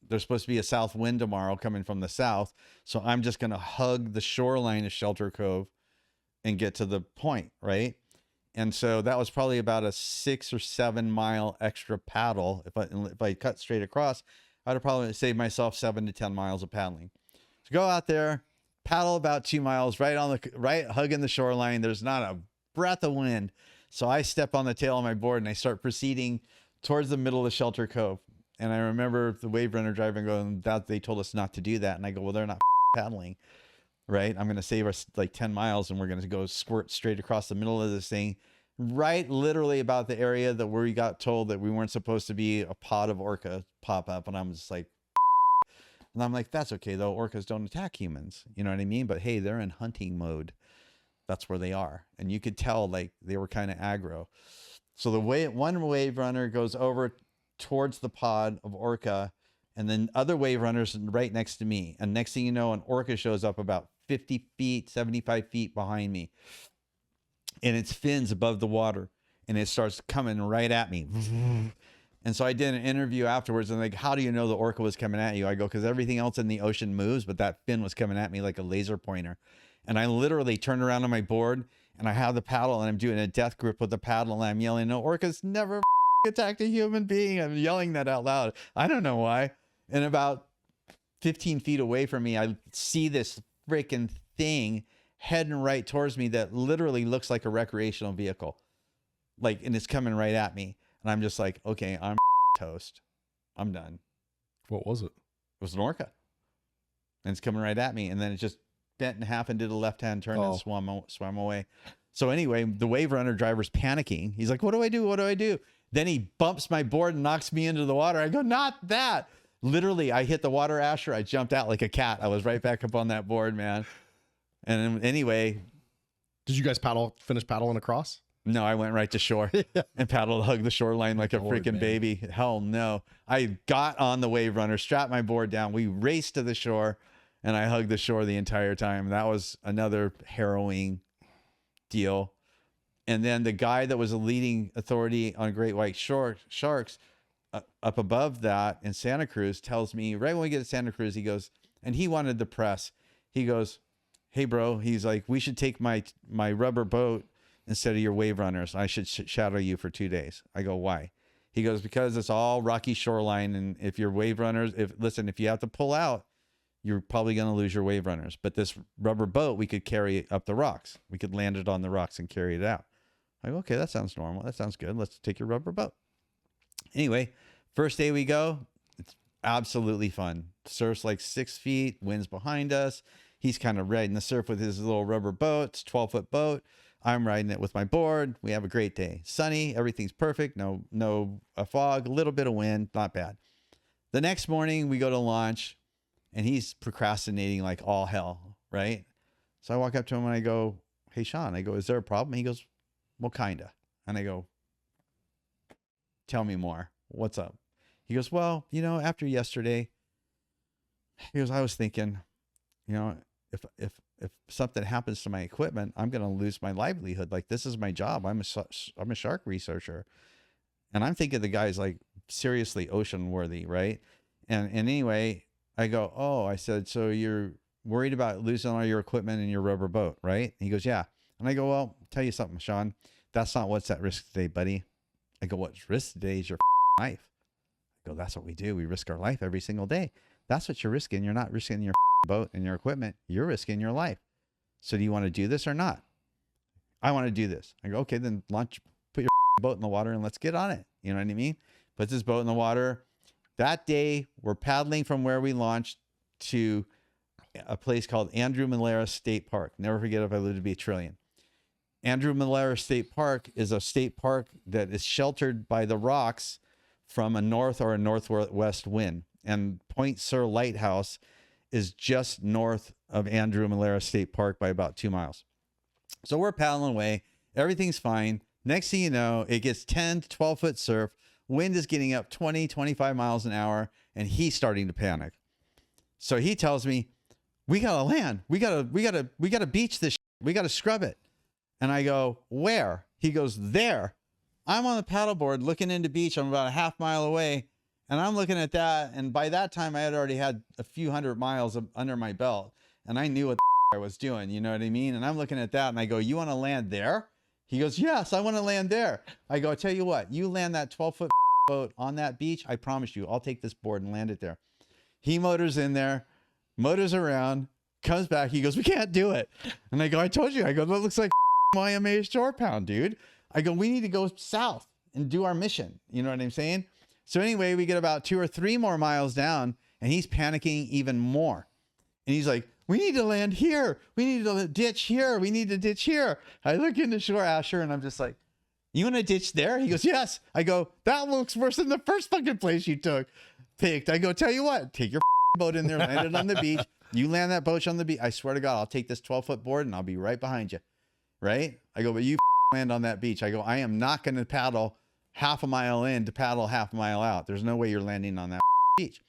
There's supposed to be a south wind tomorrow coming from the south. So I'm just going to hug the shoreline of Shelter Cove and get to the point, right? And so that was probably about a 6 or 7 mile extra paddle. If I cut straight across, I'd have probably saved myself 7 to 10 miles of paddling. So go out there, paddle about 2 miles, right hugging the shoreline. There's not a breath of wind. So I step on the tail of my board and I start proceeding towards the middle of Shelter Cove. And I remember the wave runner driving going, that they told us not to do that. And I go, well, they're not paddling, right? I'm going to save us like 10 miles and we're going to go squirt straight across the middle of this thing, right literally about the area that where we got told that we weren't supposed to be. A pod of orca pop up. And I'm just like, and I'm like, that's okay though. Orcas don't attack humans. You know what I mean? But hey, they're in hunting mode. That's where they are. And you could tell like they were kind of aggro. So the way one wave runner goes over towards the pod of orca, and then other wave runners right next to me. And next thing you know, an orca shows up about 50 feet, 75 feet behind me. And its fins above the water. And it starts coming right at me. And so I did an interview afterwards, and like, how do you know the orca was coming at you? I go, because everything else in the ocean moves, but that fin was coming at me like a laser pointer. And I literally turned around on my board, and I have the paddle, and I'm doing a death grip with the paddle, and I'm yelling, no, orcas never attacked a human being. I'm yelling that out loud. I don't know why. And about 15 feet away from me, I see this freaking thing heading right towards me that literally looks like a recreational vehicle. Like, and it's coming right at me. And I'm just like, okay, I'm toast. I'm done. What was it? It was an orca. And it's coming right at me. And then it just bent in half and did a left-hand turn and swam away. So anyway, the wave runner driver's panicking. He's like, what do I do? What do I do? Then he bumps my board and knocks me into the water. I go, not that. Literally, I hit the water asher. I jumped out like a cat. I was right back up on that board, man. And anyway. Did you guys finish paddling across? No, I went right to shore and hug the shoreline like a freaking baby. Hell no. I got on the wave runner, strapped my board down. We raced to the shore, and I hugged the shore the entire time. That was another harrowing deal. And then the guy that was a leading authority on great white sharks up above that in Santa Cruz tells me right when we get to Santa Cruz, he goes, and he wanted the press. He goes, hey, bro, he's like, we should take my rubber boat instead of your wave runners. I should shadow you for 2 days. I go, why? He goes, because it's all rocky shoreline. And if your wave runners, if you have to pull out, you're probably going to lose your wave runners. But this rubber boat, we could carry up the rocks. We could land it on the rocks and carry it out. I go, okay, that sounds normal. That sounds good. Let's take your rubber boat. Anyway, first day we go, it's absolutely fun. Surf's like 6 feet, wind's behind us. He's kind of riding the surf with his little rubber boat. It's a 12-foot boat. I'm riding it with my board. We have a great day. Sunny, everything's perfect. No fog, a little bit of wind, not bad. The next morning we go to launch, and he's procrastinating like all hell, right? So I walk up to him and I go, hey, Sean, I go, is there a problem? He goes, well, kinda. And I go, tell me more. What's up? He goes, well, after yesterday, he goes, I was thinking, if something happens to my equipment, I'm going to lose my livelihood. Like, this is my job. I'm a shark researcher. And I'm thinking the guy's like seriously ocean worthy, right? And anyway, I go, oh, I said, so you're worried about losing all your equipment in your rubber boat, right? And he goes, yeah. And I go, well, tell you something, Sean, that's not what's at risk today, buddy. I go, what's risk today is your life. I go, that's what we do. We risk our life every single day. That's what you're risking. You're not risking your boat and your equipment. You're risking your life. So do you want to do this or not? I want to do this. I go, okay, then put your boat in the water and let's get on it. You know what I mean? Puts his boat in the water. That day, we're paddling from where we launched to a place called Andrew Malera State Park. Never forget if I lived to be a trillion. Andrew Malera State Park is a state park that is sheltered by the rocks from a north or a northwest wind. And Point Sur Lighthouse is just north of Andrew Malera State Park by about 2 miles. So we're paddling away. Everything's fine. Next thing you know, it gets 10 to 12 foot surf. Wind is getting up 20, 25 miles an hour, and he's starting to panic. So he tells me, we gotta land. We gotta beach this. We gotta scrub it. And I go, where? He goes, there. I'm on the paddleboard looking into beach. I'm about a half mile away. And I'm looking at that. And by that time, I had already had a few hundred miles under my belt. And I knew what I was doing. You know what I mean? And I'm looking at that and I go, you want to land there? He goes, yes, I want to land there. I go, I tell you what, you land that 12-foot boat on that beach. I promise you, I'll take this board and land it there. He motors in there, motors around, comes back. He goes, we can't do it. And I go, I told you. I go, that looks like YMA shore pound, dude. I go, we need to go south and do our mission. You know what I'm saying? So anyway, we get about 2 or 3 more miles down and he's panicking even more. And he's like, we need to land here. We need to ditch here. We need to ditch here. I look into shore, Asher, and I'm just like, you want to ditch there? He goes, yes. I go, that looks worse than the first fucking place you picked. I go, tell you what, take your boat in there, land it on the beach. You land that boat on the beach. I swear to God, I'll take this 12-foot board and I'll be right behind you. Right? I go, but you land on that beach. I go, I am not going to paddle half a mile in to paddle half a mile out. There's no way you're landing on that beach.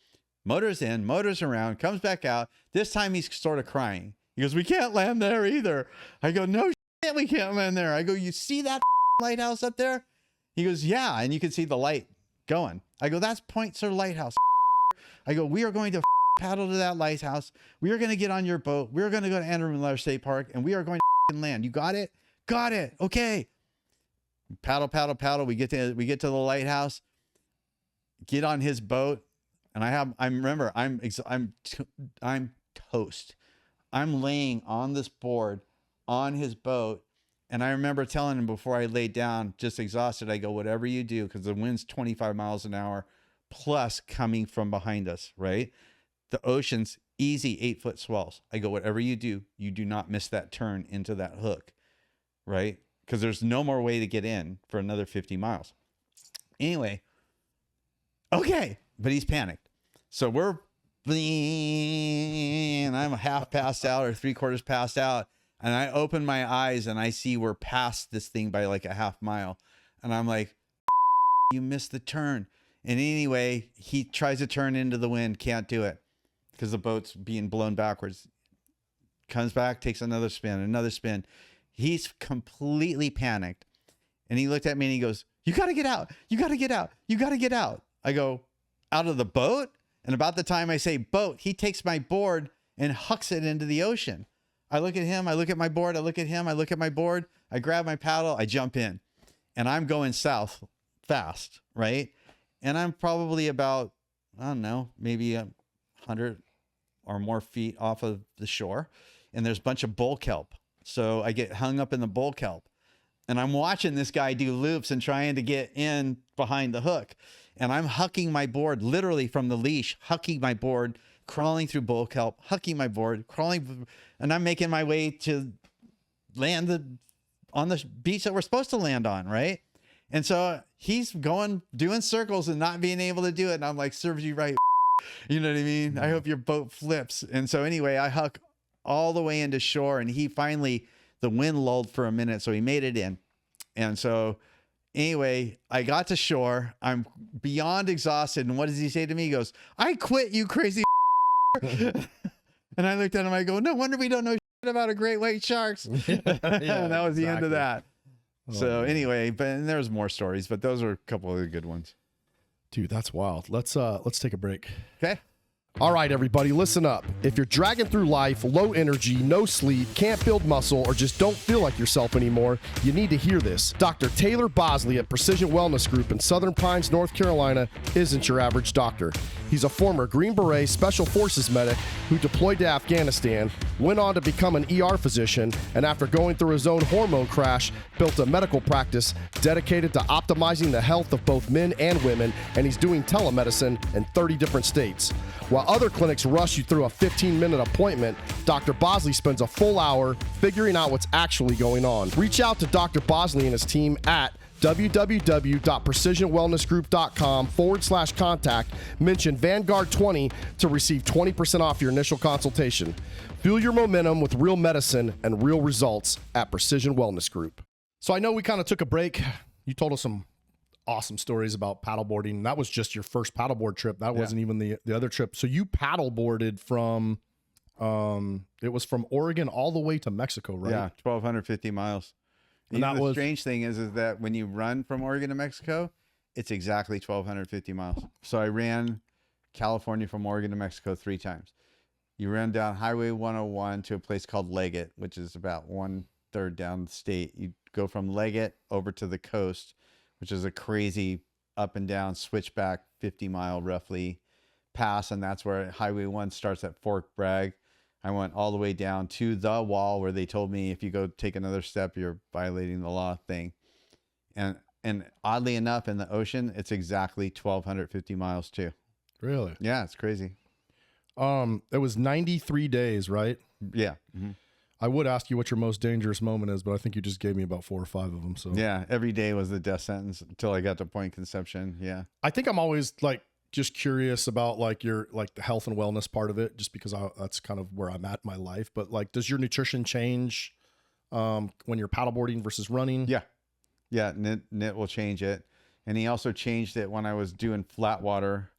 Motors in, motors around, comes back out. This time he's sort of crying. He goes, we can't land there either. I go, no shit, we can't land there. I go, you see that lighthouse up there? He goes, yeah. And you can see the light going. I go, that's Point Sur Lighthouse. I go, we are going to paddle to that lighthouse. We are going to get on your boat. We're going to go to Andrew Miller State Park and we are going to land. You got it? Got it. Okay. Paddle, paddle, paddle. We get to the lighthouse, get on his boat. And I'm toast. I'm laying on this board on his boat. And I remember telling him before I laid down, just exhausted, I go, whatever you do, because the wind's 25 miles an hour plus coming from behind us, right? The ocean's easy 8-foot swells. I go, whatever you do not miss that turn into that hook, right? Because there's no more way to get in for another 50 miles. Anyway, okay. But he's panicked. So I'm half passed out or 3/4 passed out. And I open my eyes and I see we're past this thing by like a half mile. And I'm like, you missed the turn. And anyway, he tries to turn into the wind. Can't do it because the boat's being blown backwards. Comes back, takes another spin. He's completely panicked. And he looked at me and he goes, you got to get out. You got to get out. You got to get out. I go, out of the boat? And about the time I say boat, he takes my board and hucks it into the ocean. I look at him, I look at my board, I look at him, I look at my board, I grab my paddle, I jump in. And I'm going south fast, right? And I'm probably about, I don't know, maybe 100 or more feet off of the shore. And there's a bunch of bull kelp. So I get hung up in the bull kelp. And I'm watching this guy do loops and trying to get in behind the hook. And I'm hucking my board literally from the leash, hucking my board, crawling through bull kelp, hucking my board, crawling. And I'm making my way to land on the beach that we're supposed to land on, right? And so he's doing circles and not being able to do it. And I'm like, serves you right. You know what I mean? I hope your boat flips. And so anyway, I huck all the way into shore and he finally, the wind lulled for a minute. So he made it in. And so anyway, I got to shore. I'm beyond exhausted. And what does he say to me? He goes, I quit, you crazy. And I looked at him. I go, no wonder we don't know about a great white sharks. Yeah, and that was the end of that. So anyway, but there's more stories, but those are a couple of the good ones. Dude, that's wild. Let's take a break. Okay. All right, everybody, listen up. If you're dragging through life, low energy, no sleep, can't build muscle, or just don't feel like yourself anymore, you need to hear this. Dr. Taylor Bosley at Precision Wellness Group in Southern Pines, North Carolina, isn't your average doctor. He's a former Green Beret Special Forces medic who deployed to Afghanistan, went on to become an ER physician, and after going through his own hormone crash, built a medical practice dedicated to optimizing the health of both men and women, and he's doing telemedicine in 30 different states. While other clinics rush you through a 15-minute appointment, Dr. Bosley spends a full hour figuring out what's actually going on. Reach out to Dr. Bosley and his team at www.precisionwellnessgroup.com/contact. Mention Vanguard 20 to receive 20% off your initial consultation. Fuel your momentum with real medicine and real results at Precision Wellness Group. So I know we kind of took a break. You told us some awesome stories about paddleboarding. That was just your first paddleboard trip. That wasn't even the other trip. So you paddleboarded from, it was from Oregon all the way to Mexico, right? Yeah, 1,250 miles. And that the strange thing is that when you run from Oregon to Mexico, it's exactly 1,250 miles. So I ran California from Oregon to Mexico 3 times. You ran down Highway 101 to a place called Leggett, which is about 1/3 down the state. You go from Leggett over to the coast, which is a crazy up and down switchback 50-mile roughly pass, and that's where Highway 1 starts at Fort Bragg. I went all the way down to the wall where they told me if you go take another step, you're violating the law thing. And oddly enough, in the ocean, it's exactly 1,250 miles too. Really? Yeah, it's crazy. It was 93 days, right? Yeah. Mm-hmm. I would ask you what your most dangerous moment is, but I think you just gave me about 4 or 5 of them. So yeah, every day was the death sentence until I got to point conception. Yeah. I think I'm always like just curious about like your like the health and wellness part of it, just because that's kind of where I'm at in my life. But like, does your nutrition change when you're paddleboarding versus running? Yeah. Yeah. Knit will change it. And he also changed it when I was doing flat water.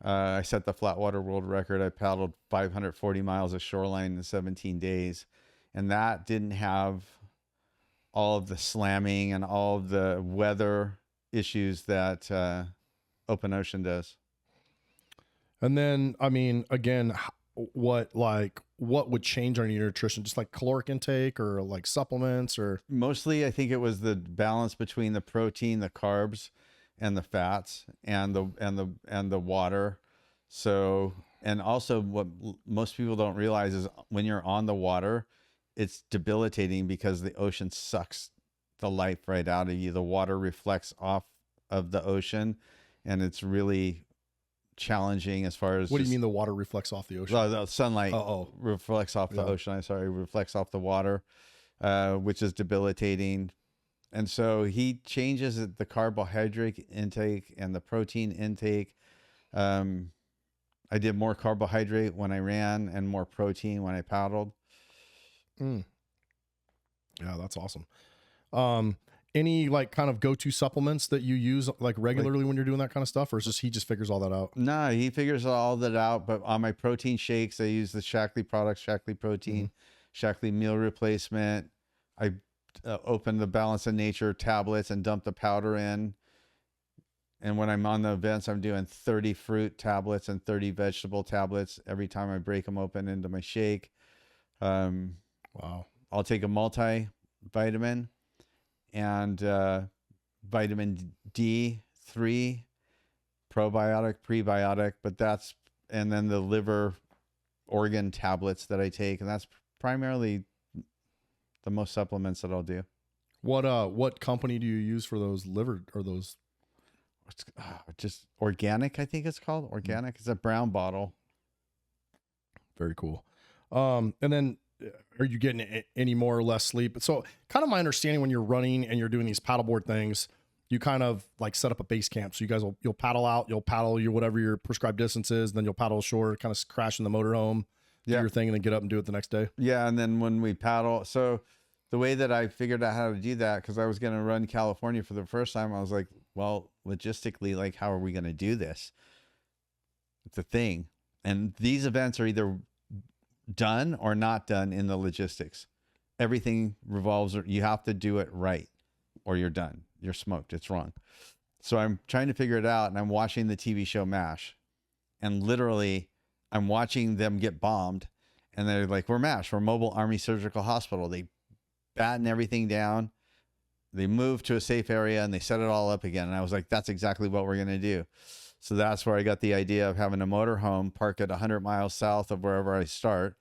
I set the flat water world record. I paddled 540 miles of shoreline in 17 days. And that didn't have all of the slamming and all of the weather issues that open ocean does. And then, I mean, again, what would change on your nutrition? Just like caloric intake or like supplements or? Mostly, I think it was the balance between the protein, the carbs, and the fats, and the water. So, and also what most people don't realize is when you're on the water, it's debilitating because the ocean sucks the life right out of you. The water reflects off of the ocean, and it's really challenging as far as what do you mean the water reflects off the ocean? The sunlight reflects off the ocean. I'm sorry, reflects off the water, which is debilitating. And so he changes the carbohydrate intake and the protein intake. I did more carbohydrate when I ran and more protein when I paddled. Yeah, that's awesome. Any like kind of go-to supplements that you use like regularly when you're doing that kind of stuff, or is he just figures all that out? No, he figures all that out. But on my protein shakes, I use the Shackley products, Shackley protein, Shackley meal replacement. I open the Balance of Nature tablets and dump the powder in. And when I'm on the events, I'm doing 30 fruit tablets and 30 vegetable tablets every time I break them open into my shake. Wow. I'll take a multivitamin and vitamin D3, probiotic, prebiotic, and then the liver organ tablets that I take. And that's primarily the most supplements that I'll do. What company do you use for those liver or those? Just organic, I think it's called. Organic. It's a brown bottle. Very cool. And then are you getting any more or less sleep? So kind of my understanding when you're running and you're doing these paddleboard things, you kind of like set up a base camp. So you guys you'll paddle out, you'll paddle your whatever your prescribed distance is, and then you'll paddle ashore, kind of crash in the motorhome, do your thing, and then get up and do it the next day. Yeah. And then when we paddle, so the way that I figured out how to do that, because I was going to run California for the first time, I was like, well, logistically, like, how are we going to do this? It's a thing. And these events are either done or not done in the logistics. Everything revolves, you have to do it right or you're done. You're smoked. It's wrong. So I'm trying to figure it out, and I'm watching the TV show MASH, and literally I'm watching them get bombed, and they're like, we're MASH, we're Mobile Army Surgical Hospital. They batten everything down. They move to a safe area and they set it all up again. And I was like, that's exactly what we're going to do. So that's where I got the idea of having a motorhome, park it 100 miles south of wherever I start,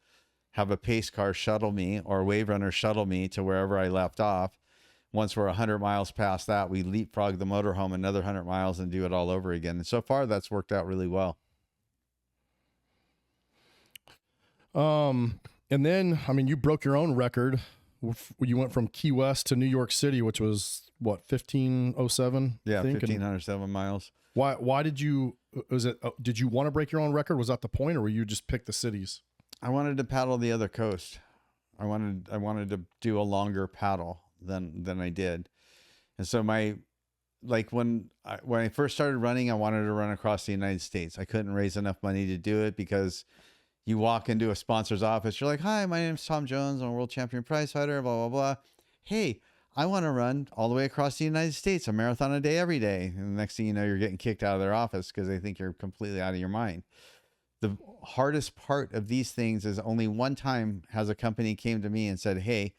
have a pace car shuttle me or a wave runner shuttle me to wherever I left off. Once we're 100 miles past that, we leapfrog the motorhome another 100 miles and do it all over again. And so far, that's worked out really well. And then, I mean, you broke your own record. You went from Key West to New York City, which was what, 1507? Yeah, I think? 1,507 miles. Why did you, did you want to break your own record? Was that the point, or were you just pick the cities? I wanted to paddle the other coast. I wanted to do a longer paddle than I did. And so when I first started running, I wanted to run across the United States. I couldn't raise enough money to do it because you walk into a sponsor's office, you're like, "Hi, my name's Tom Jones. I'm a world champion prize fighter, blah, blah, blah. Hey, I want to run all the way across the United States, a marathon a day, every day." And the next thing you know, you're getting kicked out of their office because they think you're completely out of your mind. The hardest part of these things is only one time has a company came to me and said, "Hey,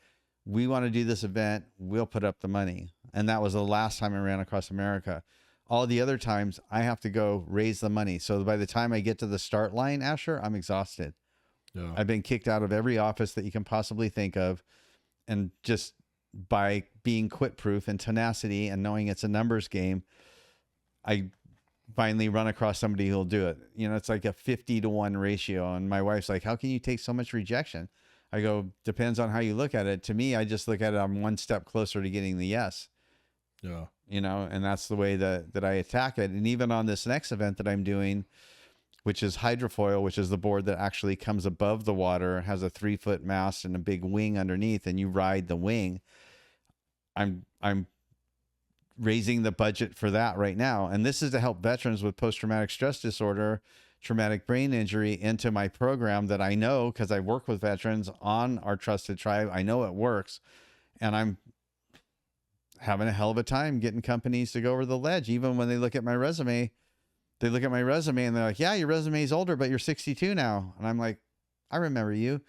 we want to do this event. We'll put up the money." And that was the last time I ran across America. All the other times I have to go raise the money. So by the time I get to the start line, Asher, I'm exhausted. Yeah. I've been kicked out of every office that you can possibly think of. And just by being quit proof and tenacity and knowing it's a numbers game, I finally run across somebody who'll do it. You know, it's like a 50-to-1 ratio. And my wife's like, "How can you take so much rejection?" I go, "Depends on how you look at it. To me, I just look at it, I'm one step closer to getting the yes." Yeah. You know, and that's the way that I attack it. And even on this next event that I'm doing, which is hydrofoil, which is the board that actually comes above the water, has a 3-foot mast and a big wing underneath, and you ride the wing. I'm raising the budget for that right now. And this is to help veterans with post-traumatic stress disorder, traumatic brain injury into my program that I know, because I work with veterans on our Trusted Tribe. I know it works. And I'm having a hell of a time getting companies to go over the ledge. Even when they look at my resume, they look at my resume and they're like, "Yeah, your resume is older, but you're 62 now." And I'm like, "I remember you.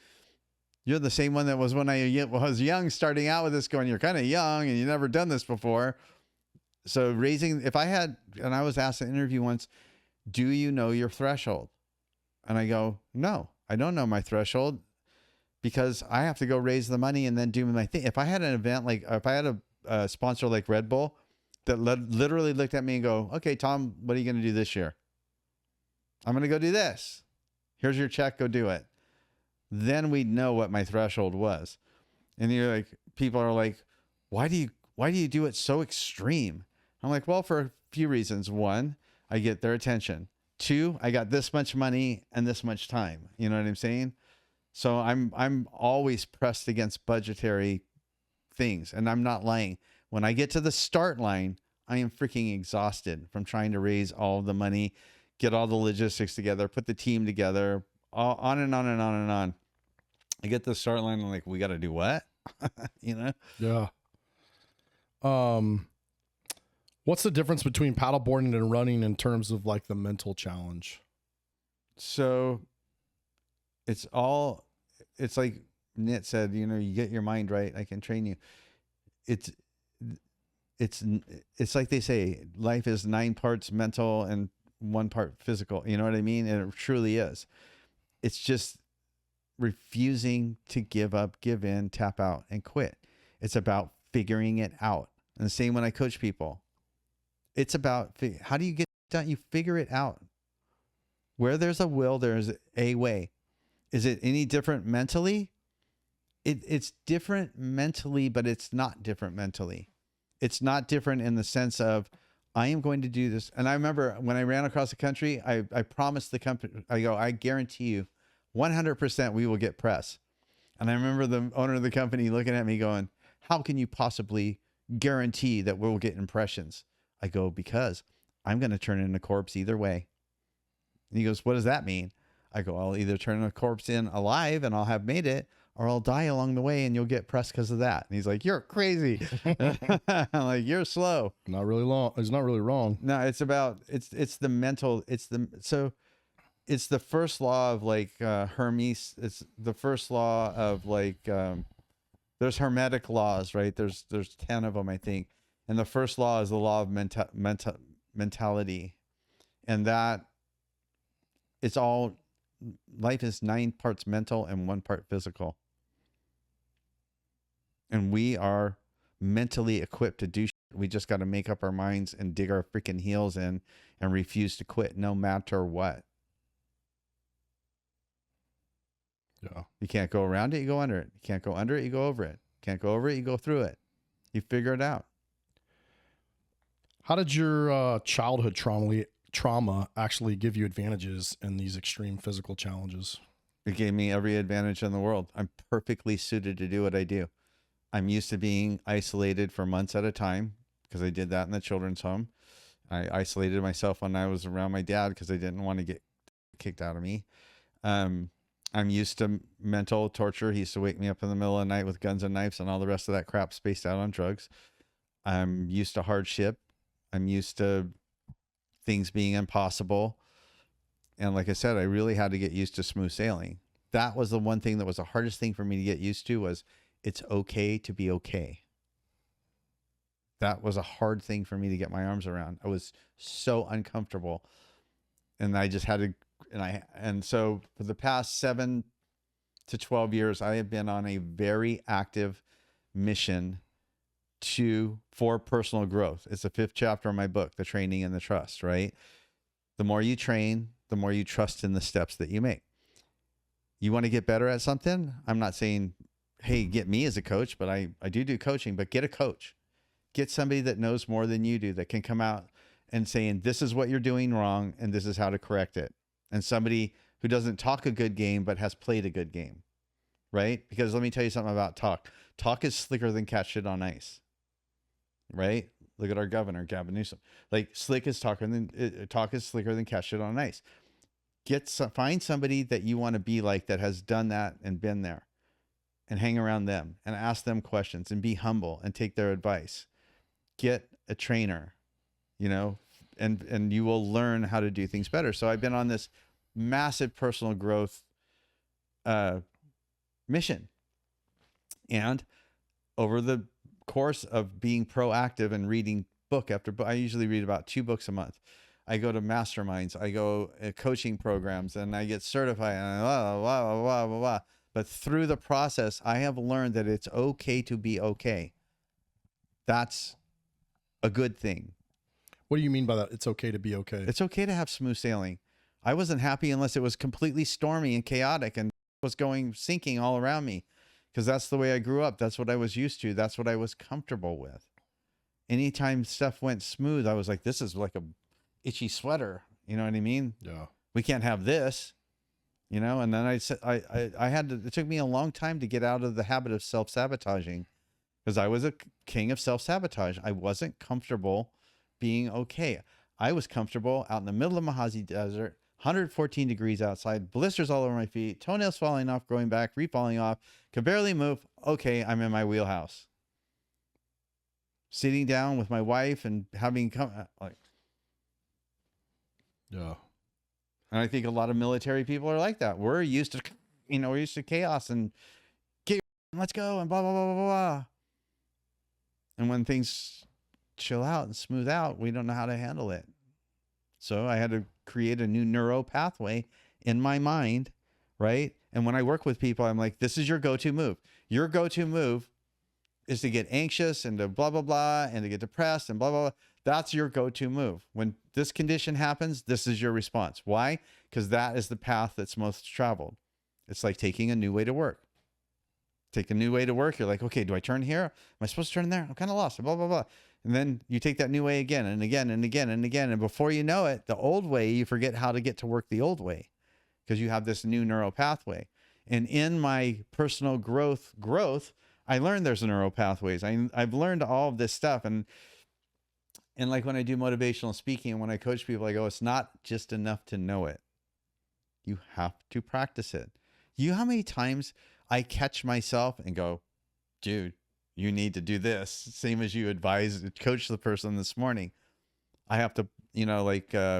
You're the same one that was when I was young, starting out with this, going, you're kind of young and you never done this before." So if I had, and I was asked in an interview once, "Do you know your threshold?" And I go, "No, I don't know my threshold, because I have to go raise the money and then do my thing." If I had an event, like if I had a sponsor like Red Bull that literally looked at me and go, "Okay, Tom, what are you going to do this year?" "I'm going to go do this. Here's your check. Go do it." Then we'd know what my threshold was. And you're like, people are like, why do you do it so extreme?" I'm like, "Well, for a few reasons. One, I get their attention. Two, I got this much money and this much time." You know what I'm saying? So I'm always pressed against budgetary things, and I'm not lying. When I get to the start line, I am freaking exhausted from trying to raise all the money, get all the logistics together, put the team together, on and on and on and on. I get to the start line, and I'm like, "We got to do what?" You know? Yeah. What's the difference between paddleboarding and running in terms of like the mental challenge? So it's like Nit said, you know, you get your mind right, I can train you. It's like they say, life is 9 parts mental and 1 part physical. You know what I mean? And it truly is. It's just refusing to give up, give in, tap out, and quit. It's about figuring it out. And the same when I coach people. It's about how do you get done? You figure it out. Where there's a will, there's a way. Is it any different mentally? It's different mentally, but it's not different mentally. It's not different in the sense of, I am going to do this. And I remember when I ran across the country, I promised the company, I guarantee you 100% we will get press. And I remember the owner of the company looking at me going, "How can you possibly guarantee that we'll get impressions?" I go, "Because I'm going to turn in a corpse either way." And he goes, "What does that mean?" I go, "I'll either turn a corpse in alive and I'll have made it, or I'll die along the way and you'll get press because of that." And he's like, "You're crazy." I'm like, "You're slow." Not really long. It's not really wrong. No, it's about, it's the mental, it's the first law of like Hermes. It's the first law of like, there's hermetic laws, right? There's 10 of them, I think. And the first law is the law of mentality. And that it's all, life is 9 parts mental and 1 part physical. And we are mentally equipped to do shit. We just got to make up our minds and dig our freaking heels in and refuse to quit no matter what. Yeah. You can't go around it, you go under it. You can't go under it, you go over it. Can't go over it, you go through it. You figure it out. How did your childhood trauma actually give you advantages in these extreme physical challenges? It gave me every advantage in the world. I'm perfectly suited to do what I do. I'm used to being isolated for months at a time because I did that in the children's home. I isolated myself when I was around my dad because I didn't want to get kicked out of me. I'm used to mental torture. He used to wake me up in the middle of the night with guns and knives and all the rest of that crap spaced out on drugs. I'm used to hardship. I'm used to things being impossible. And like I said, I really had to get used to smooth sailing. That was the one thing that was the hardest thing for me to get used to, was it's okay to be okay. That was a hard thing for me to get my arms around. I was so uncomfortable. And I just had to, and so for the past 7 to 12 years, I have been on a very active mission for personal growth. It's the 5th chapter of my book, The Training and the Trust, right? The more you train, the more you trust in the steps that you make. You want to get better at something? I'm not saying, hey, get me as a coach, but I do coaching, but get a coach. Get somebody that knows more than you do, that can come out and saying, this is what you're doing wrong and this is how to correct it. And somebody who doesn't talk a good game, but has played a good game, right? Because let me tell you something about talk. Talk is slicker than cat shit on ice, right? Look at our governor, Gavin Newsom. Like, talk is slicker than cat shit on ice. Find somebody that you want to be like, that has done that and been there, and hang around them and ask them questions and be humble and take their advice. Get a trainer, and you will learn how to do things better. So I've been on this massive personal growth mission. And over the course of being proactive and reading book after book, I usually read about 2 books a month. I go to masterminds, I go coaching programs, and I get certified, and blah, blah, blah, blah, blah, blah. But through the process, I have learned that it's okay to be okay. That's a good thing. What do you mean by that? It's okay to be okay. It's okay to have smooth sailing. I wasn't happy unless it was completely stormy and chaotic and was sinking all around me, because that's the way I grew up. That's what I was used to. That's what I was comfortable with. Anytime stuff went smooth, I was like, this is like a itchy sweater. You know what I mean? Yeah. We can't have this, and then I said, it took me a long time to get out of the habit of self-sabotaging, because I was a king of self-sabotage. I wasn't comfortable being okay. I was comfortable out in the middle of Mahazi Desert, 114 degrees outside, blisters all over my feet, toenails falling off, growing back, re-falling off, could barely move. Okay, I'm in my wheelhouse. Sitting down with my wife and having Yeah. And I think a lot of military people are like that. We're used to, we're used to chaos and let's go and blah, blah, blah, blah, blah. And when things chill out and smooth out, we don't know how to handle it. So I had to create a new neuro pathway in my mind, right? And when I work with people, I'm like, this is your go-to move. Your go-to move is to get anxious and to blah, blah, blah, and to get depressed and blah, blah, blah. That's your go-to move. When this condition happens, this is your response. Why? Because that is the path that's most traveled. It's like taking a new way to work. Take a new way to work. You're like, okay, do I turn here? Am I supposed to turn there? I'm kind of lost. Blah, blah, blah. And then you take that new way again and again and again and again. And before you know it, the old way, you forget how to get to work the old way, because you have this new neural pathway. And in my personal growth, I learned there's neural pathways. I've learned all of this stuff. And like when I do motivational speaking and when I coach people, I go, it's not just enough to know it. You have to practice it. You know how many times I catch myself and go, dude, you need to do this. Same as you coach the person this morning. I have to,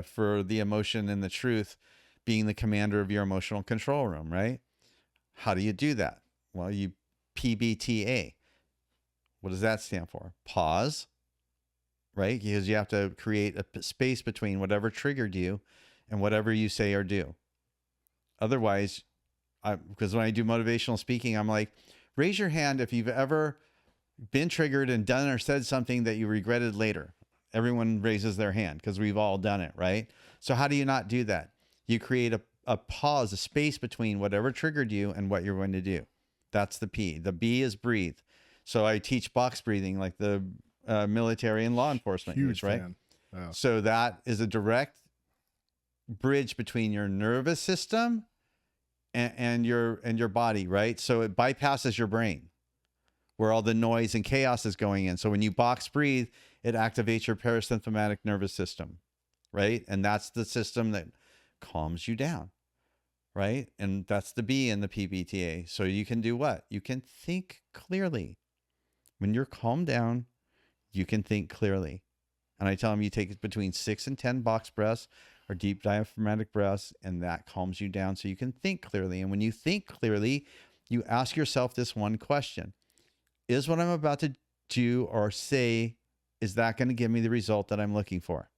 for the emotion and the truth, being the commander of your emotional control room, right? How do you do that? Well, you PBTA. What does that stand for? Pause, right? Because you have to create a space between whatever triggered you and whatever you say or do. Otherwise, because when I do motivational speaking, I'm like, raise your hand if you've ever been triggered and done or said something that you regretted later. Everyone raises their hand because we've all done it, right? So how do you not do that? You create a pause, a space between whatever triggered you and what you're going to do. That's the P. The B is breathe. So I teach box breathing like the military and law enforcement Huge use, right? fan. Yeah. So that is a direct bridge between your nervous system and your body, right? So it bypasses your brain where all the noise and chaos is going in. So when you box breathe, it activates your parasympathetic nervous system, right? And that's the system that calms you down, right? And that's the B in the PBTA. So you can do what? You can think clearly. When you're calmed down, you can think clearly. And I tell them you take between 6 and 10 box breaths or deep diaphragmatic breaths, and that calms you down so you can think clearly. And when you think clearly, you ask yourself this one question. Is what I'm about to do or say, is that going to give me the result that I'm looking for?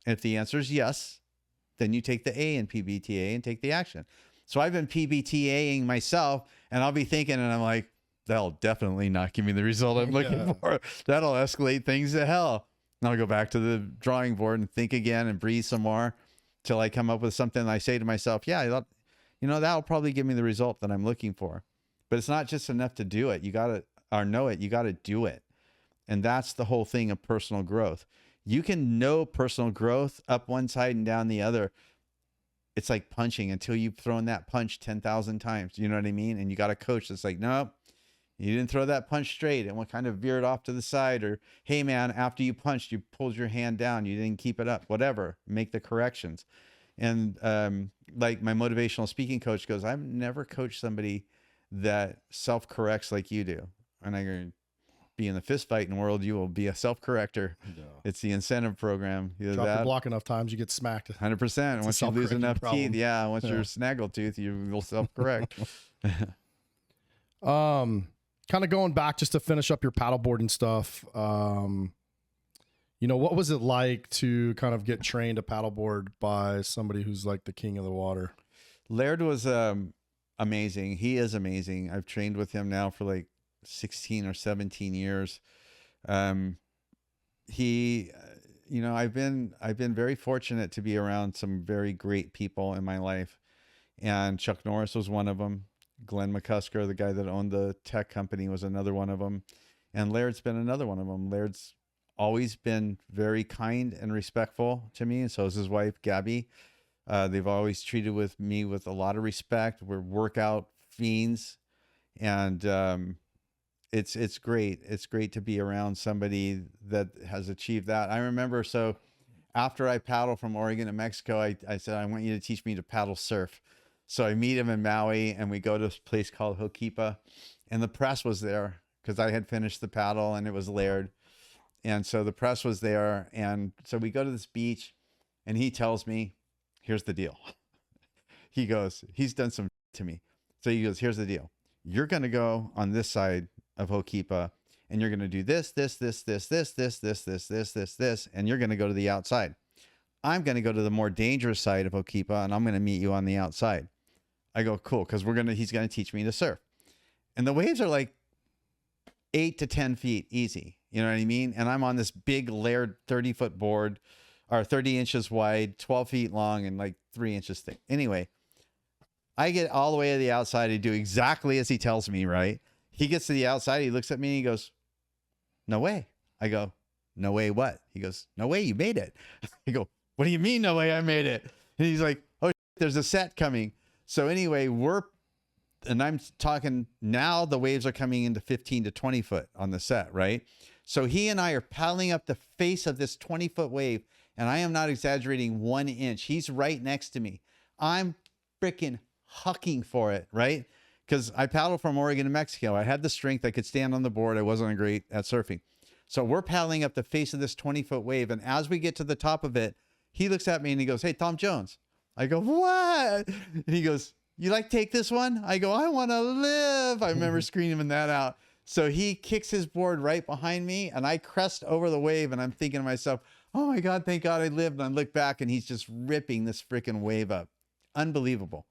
And if the answer is yes, then you take the A in PBTA and take the action. So I've been PBTAing myself, and I'll be thinking, and I'm like, that'll definitely not give me the result I'm looking for. That'll escalate things to hell. And I'll go back to the drawing board and think again and breathe some more till I come up with something. I say to myself, yeah, I thought, that'll probably give me the result that I'm looking for. But it's not just enough to do it. You got to, or know it. You got to do it. And that's the whole thing of personal growth. You can know personal growth up one side and down the other. It's like punching until you've thrown that punch 10,000 times. You know what I mean? And you got a coach that's like, no, you didn't throw that punch straight and what kind of veered off to the side, or, hey man, after you punched, you pulled your hand down. You didn't keep it up, whatever, make the corrections. And like my motivational speaking coach goes, I've never coached somebody that self-corrects like you do. And I go, be in the fist fighting world, you will be a self-corrector. Yeah. It's the incentive program. Either Drop that, the block enough times, you get smacked. 100%. Once you lose enough teeth, once you're snaggletooth, you will self-correct. Kind of going back just to finish up your paddleboarding stuff. What was it like to kind of get trained to paddleboard by somebody who's like the king of the water? Laird was amazing. He is amazing. I've trained with him now for like 16 or 17 years. I've been very fortunate to be around some very great people in my life, and Chuck Norris was one of them. Glenn McCusker, the guy that owned the tech company, was another one of them. And Laird's been another one of them. Laird's always been very kind and respectful to me. And so is his wife, Gabby. They've always treated me with a lot of respect. We're workout fiends. And it's great. It's great to be around somebody that has achieved that. I remember, so after I paddled from Oregon to Mexico, I said, I want you to teach me to paddle surf. So I meet him in Maui, and we go to this place called Hokipa, and the press was there because I had finished the paddle and it was Laird. And so the press was there. And so we go to this beach, and he tells me, here's the deal. He goes, he's done some to me. So he goes, here's the deal. You're going to go on this side of Hokipa, and you're going to do this, and you're going to go to the outside. I'm going to go to the more dangerous side of Hokipa, and I'm going to meet you on the outside. I go, cool, because he's going to teach me to surf. And the waves are like 8 to 10 feet easy. You know what I mean? And I'm on this big Laird 30-foot board, or 30 inches wide, 12 feet long, and like 3 inches thick. Anyway, I get all the way to the outside to do exactly as he tells me, right? He gets to the outside, he looks at me, and he goes, no way. I go, no way what? He goes, no way, you made it. I go, what do you mean, no way I made it? And he's like, oh, there's a set coming. So anyway, and I'm talking now, the waves are coming into 15 to 20 foot on the set, right? So he and I are paddling up the face of this 20-foot wave, and I am not exaggerating 1 inch. He's right next to me. I'm freaking hucking for it, right? Because I paddled from Oregon to Mexico. I had the strength. I could stand on the board. I wasn't great at surfing. So we're paddling up the face of this 20-foot wave, and as we get to the top of it, he looks at me and he goes, hey, Tom Jones. I go, what? And he goes, you like take this one? I go, I want to live. I remember screaming that out. So he kicks his board right behind me, and I crest over the wave, and I'm thinking to myself, oh my God, thank God I lived. And I look back, and he's just ripping this freaking wave up. Unbelievable.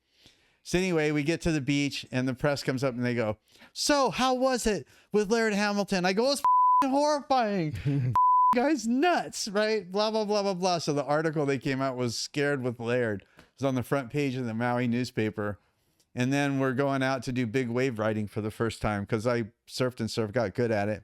So anyway, we get to the beach, and the press comes up, and they go, so how was it with Laird Hamilton? I go, it's horrifying. Guy's nuts, right? Blah, blah, blah, blah, blah. So the article they came out was Scared with Laird. It was on the front page of the Maui newspaper. And then we're going out to do big wave riding for the first time because I surfed and got good at it.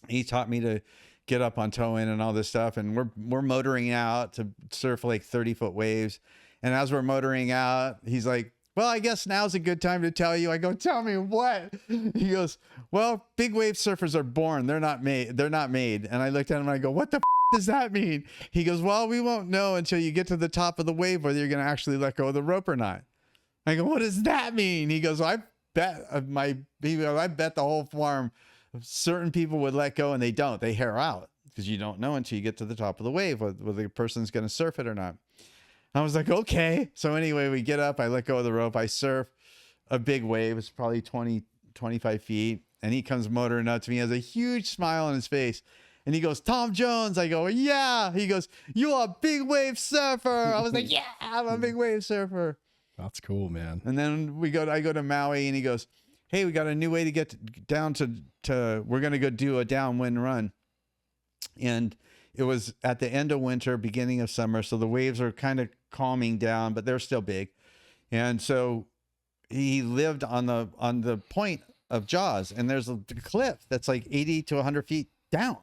He taught me to get up on toe in and all this stuff. And we're motoring out to surf like 30-foot waves. And as we're motoring out, he's like, well, I guess now's a good time to tell you. I go, tell me what? He goes, well, big wave surfers are born. They're not made. And I looked at him and I go, what the does that mean? He goes, well, we won't know until you get to the top of the wave whether you're going to actually let go of the rope or not. I go, what does that mean? He goes, I bet the whole farm, certain people would let go and they don't. They hair out because you don't know until you get to the top of the wave whether the person's going to surf it or not. I was like, okay. So anyway, we get up, I let go of the rope, I surf a big wave. It's probably 20, 25 feet. And he comes motoring up to me, has a huge smile on his face. And he goes, Tom Jones. I go, yeah. He goes, you're a big wave surfer. I was like, yeah, I'm a big wave surfer. That's cool, man. And then I go to Maui and he goes, hey, we got a new way to get down to we're going to go do a downwind run. And it was at the end of winter, beginning of summer. So the waves are kind of calming down, but they're still big. And so he lived on the point of Jaws, and there's a cliff that's like 80 to 100 feet down.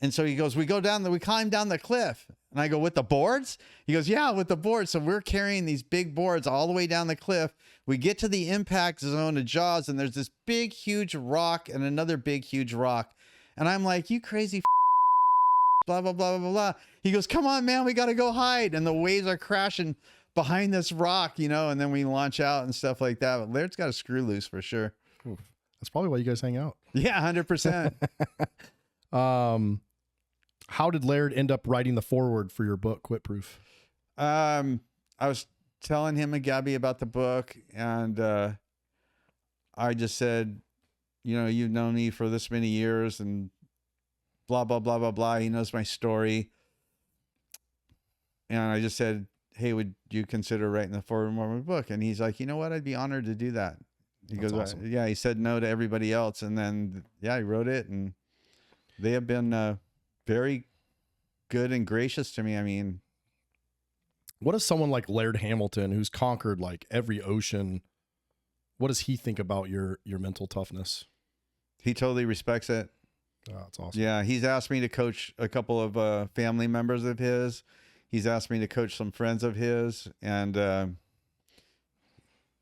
And so he goes, we climb down the cliff. And I go, with the boards? He goes, yeah, with the boards. So we're carrying these big boards all the way down the cliff. We get to the impact zone of Jaws, and there's this big, huge rock and another big, huge rock. And I'm like, you crazy blah, blah, blah, blah, blah. He goes, come on, man, we got to go hide. And the waves are crashing behind this rock, and then we launch out and stuff like that. But Laird's got a screw loose for sure. Ooh, that's probably why you guys hang out. Yeah, 100%. How did Laird end up writing the foreword for your book, Quit Proof? I was telling him and Gabby about the book, and I just said, you've known me for this many years, and blah, blah, blah, blah, blah. He knows my story. And I just said, hey, would you consider writing the foreword for my book? And he's like, you know what? I'd be honored to do that. He That's goes, awesome. yeah, he said no to everybody else. And then, yeah, he wrote it, and they have been very good and gracious to me. I mean, what does someone like Laird Hamilton, who's conquered like every ocean, what does he think about your mental toughness? he totally respects it. Oh, that's awesome. Yeah, he's asked me to coach a couple of family members of his. He's asked me to coach some friends of his. And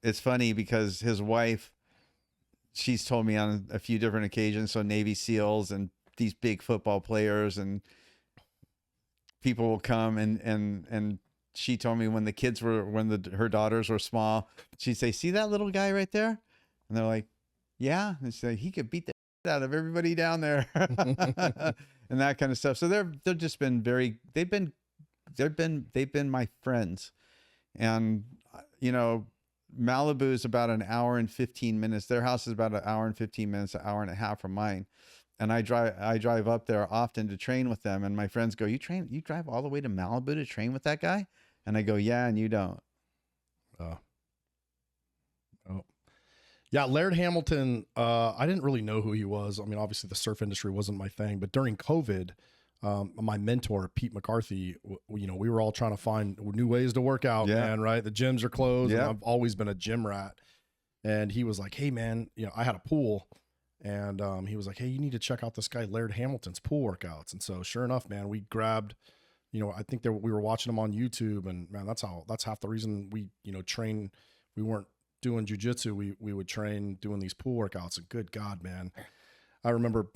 it's funny because his wife, she's told me on a few different occasions, so Navy SEALs and these big football players and people will come and she told me when the kids were, her daughters were small, she'd say, see that little guy right there? And they're like, yeah. And she'd say, he could beat the shit out of everybody down there. And that kind of stuff. So they've just been they've been my friends. And, you know, Malibu is about an hour and 15 minutes. Their house is about an hour and 15 minutes, an hour and a half from mine. And I drive up there often to train with them. And my friends go, you drive all the way to Malibu to train with that guy? And I go, yeah, and you don't. Oh. Yeah, Laird Hamilton, I didn't really know who he was. I mean, obviously the surf industry wasn't my thing, but during COVID, my mentor, Pete McCarthy, we were all trying to find new ways to work out, man, right? The gyms are closed. Yeah. And I've always been a gym rat. And he was like, hey, man, I had a pool. And he was like, hey, you need to check out this guy, Laird Hamilton's pool workouts. And so sure enough, man, we grabbed, I think we were watching him on YouTube, and man, that's half the reason we, train. We weren't doing jujitsu. We would train doing these pool workouts. And good God, man, I remember,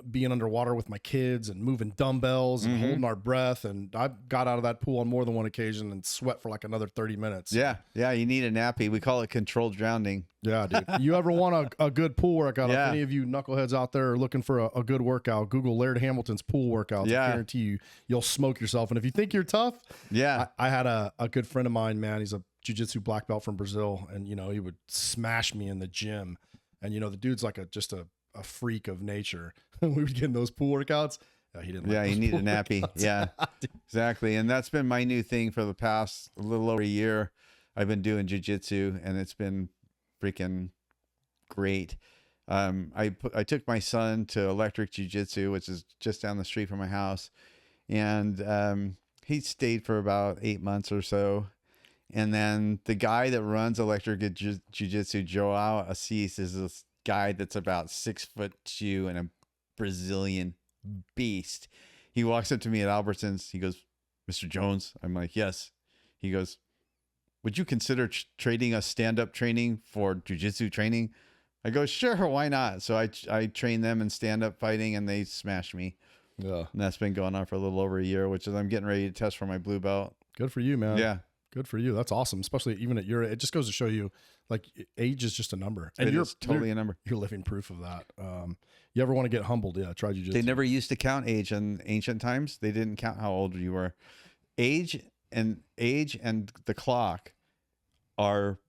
being underwater with my kids and moving dumbbells and holding our breath. And I got out of that pool on more than one occasion and sweat for like another 30 minutes. Yeah. Yeah. You need a nappy. We call it controlled drowning. Yeah, dude. You ever want a good pool workout? Yeah. If any of you knuckleheads out there are looking for a good workout, Google Laird Hamilton's pool workouts. Yeah. I guarantee you'll smoke yourself. And if you think you're tough, Yeah. I had a good friend of mine, man. He's a jiu-jitsu black belt from Brazil. And, he would smash me in the gym. And, the dude's like just a a freak of nature. We would get in those pool workouts. He didn't. Yeah, like you need a pool nappy. workouts. Yeah, exactly. And that's been my new thing for the past a little over a year. I've been doing jujitsu, and it's been freaking great. I took my son to Electric Jiu-Jitsu, which is just down the street from my house, and he stayed for about 8 months or so. And then the guy that runs Electric Jiu-Jitsu, Joao Assis, is this guy that's about 6'2" and a Brazilian beast. He walks up to me at Albertsons. He goes, "Mr. Jones." I'm like, "Yes." He goes, "Would you consider trading us stand-up training for jiu-jitsu training?" I go, "Sure, why not?" So I train them in stand-up fighting, and they smash me. Yeah. And that's been going on for a little over a year, which is I'm getting ready to test for my blue belt. Good for you, man. Yeah. Good for you. That's awesome. Especially even at your age. It just goes to show you, like, age is just a number. And It is totally a number. You're living proof of that. You ever want to get humbled? Yeah, try jujitsu. They never used to count age in ancient times. They didn't count how old you were. Age and the clock are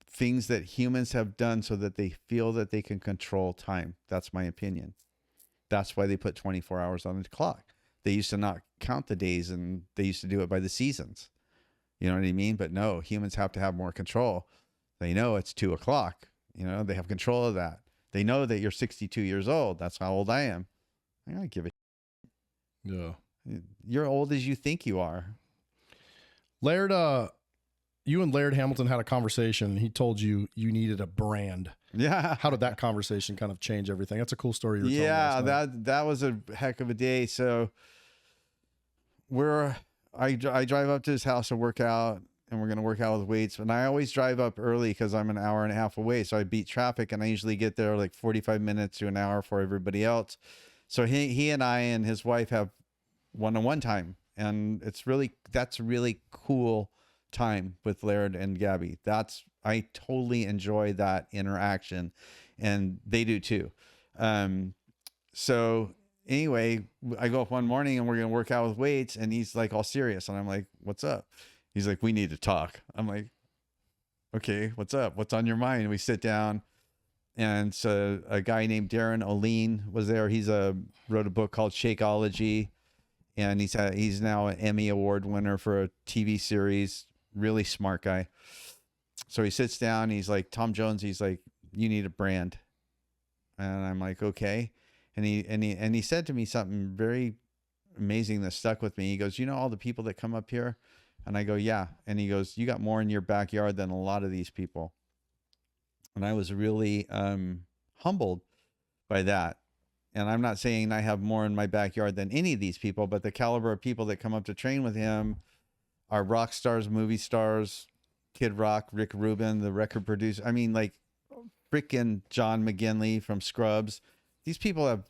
things that humans have done so that they feel that they can control time. That's my opinion. That's why they put 24 hours on the clock. They used to not count the days, and they used to do it by the seasons. You know what I mean? But no, humans have to have more control. They know it's 2 o'clock. You know, they have control of that. They know that you're 62 years old. That's how old I am. I don't give a Yeah. You're old as you think you are. Laird, you and Laird Hamilton had a conversation, and he told you you needed a brand. Yeah. How did that conversation kind of change everything? That's a cool story you were telling Yeah, last night. that was a heck of a day. So I drive up to his house to work out, and we're going to work out with weights. And I always drive up early because I'm an hour and a half away. So I beat traffic, and I usually get there like 45 minutes to an hour for everybody else. So he and I and his wife have one-on-one time. And that's really cool time with Laird and Gabby. I totally enjoy that interaction, and they do too. So anyway, I go up one morning and we're going to work out with weights, and he's like all serious. And I'm like, "What's up?" He's like, "We need to talk." I'm like, "Okay, what's up? What's on your mind?" And we sit down, and so a guy named Darren Oline was there. Wrote a book called Shakeology, and he's now an Emmy Award winner for a TV series. Really smart guy. So he sits down. He's like, "Tom Jones." He's like, "You need a brand." And I'm like, "Okay." And he said to me something very amazing that stuck with me. He goes, "You know all the people that come up here?" And I go, "Yeah." And he goes, "You got more in your backyard than a lot of these people." And I was really humbled by that. And I'm not saying I have more in my backyard than any of these people, but the caliber of people that come up to train with him are rock stars, movie stars, Kid Rock, Rick Rubin, the record producer. I mean, like freaking John McGinley from Scrubs. These people have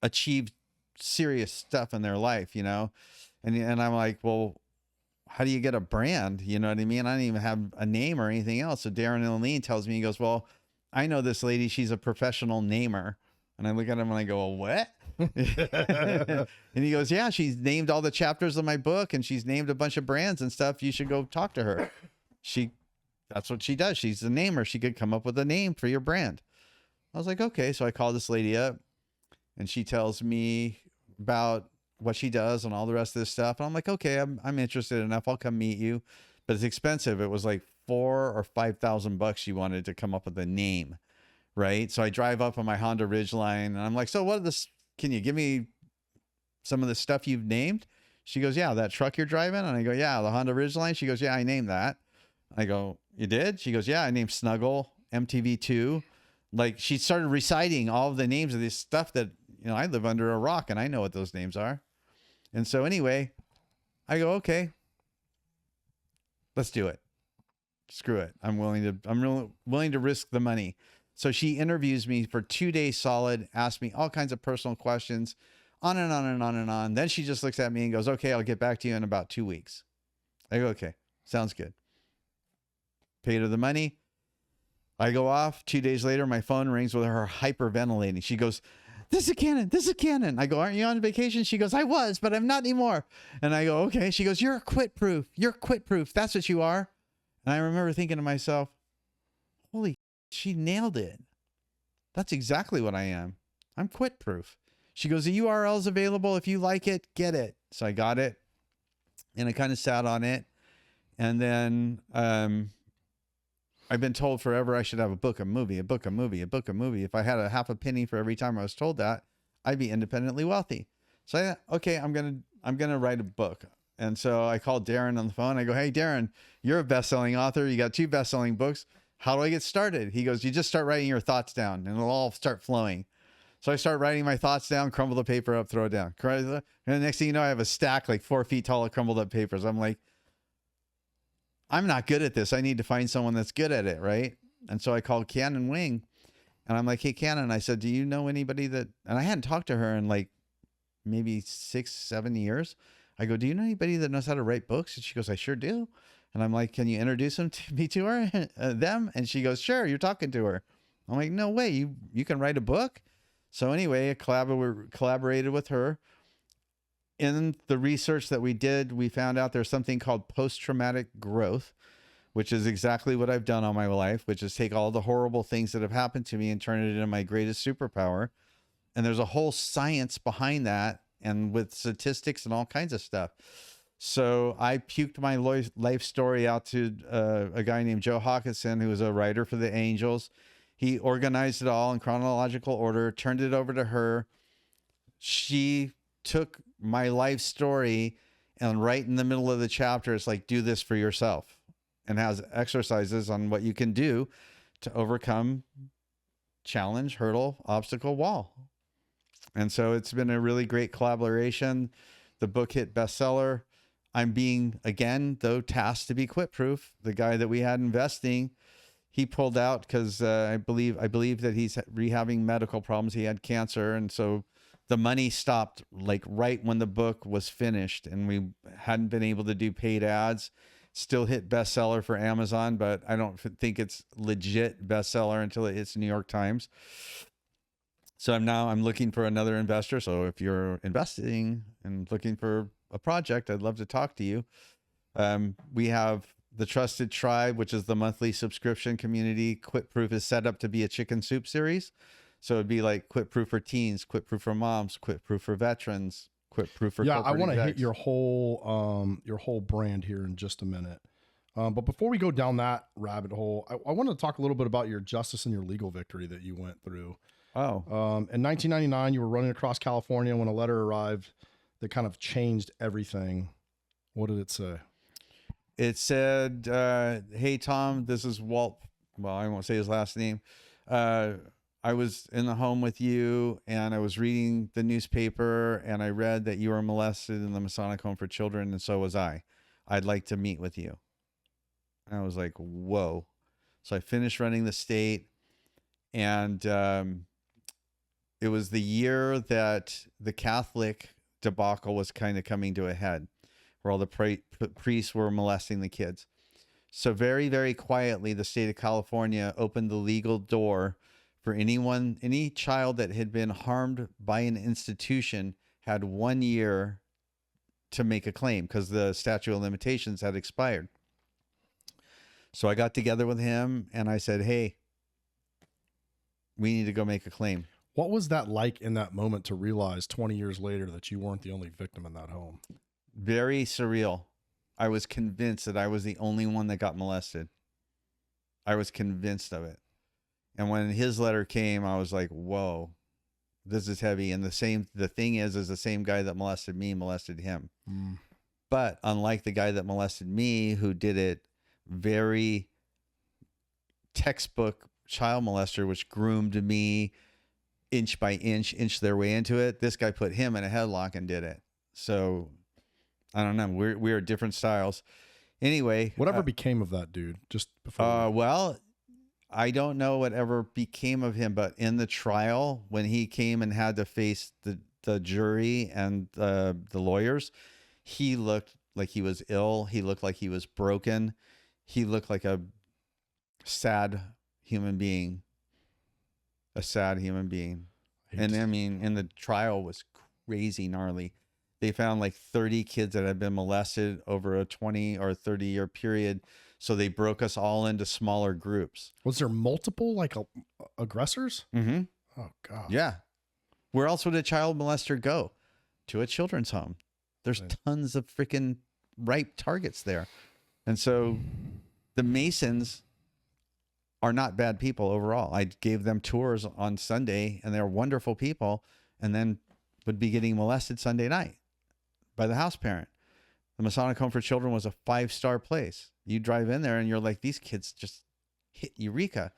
achieved serious stuff in their life, you know? And I'm like, well, how do you get a brand? You know what I mean? I don't even have a name or anything else. So Darren Oline tells me, he goes, "Well, I know this lady. She's a professional namer." And I look at him and I go, "Well, what?" And he goes, "Yeah, she's named all the chapters of my book, and she's named a bunch of brands and stuff. You should go talk to her. That's what she does. She's a namer. She could come up with a name for your brand." I was like, "Okay." So I call this lady up, and she tells me about what she does and all the rest of this stuff. And I'm like, "Okay, I'm interested enough. I'll come meet you." But it's expensive. It was like $4,000 or $5,000 she wanted to come up with a name. Right. So I drive up on my Honda Ridgeline, and I'm like, "So can you give me some of the stuff you've named?" She goes, "Yeah, that truck you're driving." And I go, "Yeah, the Honda Ridgeline." She goes, "Yeah, I named that." I go, "You did?" She goes, "Yeah, I named Snuggle, MTV2. Like, she started reciting all of the names of this stuff that, you know, I live under a rock and I know what those names are. And so anyway, I go, "Okay, let's do it. Screw it. I'm really willing to risk the money." So she interviews me for 2 days solid, asks me all kinds of personal questions, on and on and on and on. Then she just looks at me and goes, "Okay, I'll get back to you in about 2 weeks." I go, "Okay, sounds good." Paid her the money. I go off. 2 days later, my phone rings with her hyperventilating. She goes, "This is Cannon. This is Cannon." I go, "Aren't you on vacation?" She goes, "I was, but I'm not anymore." And I go, "Okay." She goes, "You're quit proof. You're quit proof. That's what you are." And I remember thinking to myself, holy, she nailed it. That's exactly what I am. I'm quit proof. She goes, the URL's available. If you like it, get it. So I got it and I kind of sat on it. And then I've been told forever I should have a book, a movie, a book, a movie, a book, a movie. If I had a half a penny for every time I was told that, I'd be independently wealthy. So I thought, okay, I'm gonna write a book. And so I called Darren on the phone. I go, hey, Darren, you're a best-selling author. You got 2 best-selling books. How do I get started? He goes, you just start writing your thoughts down and it'll all start flowing. So I start writing my thoughts down, crumble the paper up, throw it down. And the next thing you know, I have a stack like 4 feet tall of crumbled up papers. I'm like, I'm not good at this. I need to find someone that's good at it, right? And so I called Cannon Wing and I'm like, hey, Cannon, I said, do you know anybody that, and I hadn't talked to her in like maybe 6-7 years. I go, do you know anybody that knows how to write books? And she goes, I sure do. And I'm like, can you introduce me to her, them? And she goes, sure, you're talking to her. I'm like, no way, you can write a book? So anyway, I collaborated with her. In the research that we did, we found out there's something called post-traumatic growth, which is exactly what I've done all my life, which is take all the horrible things that have happened to me and turn it into my greatest superpower. And there's a whole science behind that, and with statistics and all kinds of stuff. So I puked my life story out to a guy named Joe Hawkinson, who was a writer for the Angels. He organized it all in chronological order, turned it over to her. She took my life story and right in the middle of the chapter, it's like, do this for yourself, and has exercises on what you can do to overcome challenge, hurdle, obstacle, wall. And so it's been a really great collaboration. The book hit bestseller. I'm being, again, though, tasked to be quit proof. The guy that we had investing, he pulled out because I believe that he's rehabbing medical problems. He had cancer. And so the money stopped like right when the book was finished, and we hadn't been able to do paid ads. Still hit bestseller for Amazon, but I don't think it's legit bestseller until it hits New York Times. So I'm looking for another investor. So if you're investing and looking for a project, I'd love to talk to you. We have the Trusted Tribe, which is the monthly subscription community. Quit Proof is set up to be a chicken soup series. So it'd be like Quit Proof for teens, Quit Proof for moms, Quit Proof for veterans, Quit Proof for I want to execs. hit your whole brand here in just a minute. But before we go down that rabbit hole, I want to talk a little bit about your justice and your legal victory that you went through. Oh, In 1999, you were running across California when a letter arrived that kind of changed everything. What did it say? it said, hey, Tom, this is Walt. Well, I won't say his last name. I was in the home with you and I was reading the newspaper and I read that you were molested in the Masonic Home for Children, and so was I. I'd like to meet with you. And I was like, whoa. So I finished running the state, and it was the year that the Catholic debacle was kind of coming to a head, where all the priests were molesting the kids. So very, very quietly, the state of California opened the legal door for any child that had been harmed by an institution had 1 year to make a claim because the statute of limitations had expired. So I got together with him and I said, hey, we need to go make a claim. What was that like in that moment to realize 20 years later that you weren't the only victim in that home? Very surreal. I was convinced that I was the only one that got molested. I was convinced of it. And when his letter came, I was like, whoa, this is heavy. And the thing is the same guy that molested me molested him. Mm. But unlike the guy that molested me, who did it very textbook child molester, which groomed me inch by inch their way into it, this guy put him in a headlock and did it. So I don't know. We're different styles. Anyway, Whatever became of that dude just before? well, I don't know whatever became of him, but in the trial, when he came and had to face the jury and the lawyers, he looked like he was ill. He looked like he was broken. He looked like a sad human being. A sad human being. And I mean, and the trial was crazy gnarly. They found like 30 kids that had been molested over a 20 or 30 year period. So they broke us all into smaller groups. Was there multiple, like aggressors? Mm-hmm. Oh God. Yeah. Where else would a child molester go? To a children's home. There's tons of freaking ripe targets there. And so the Masons are not bad people overall. I gave them tours on Sunday and they're wonderful people, and then would be getting molested Sunday night by the house parent. The Masonic Home for Children was a 5-star place. You drive in there and you're like, these kids just hit Eureka.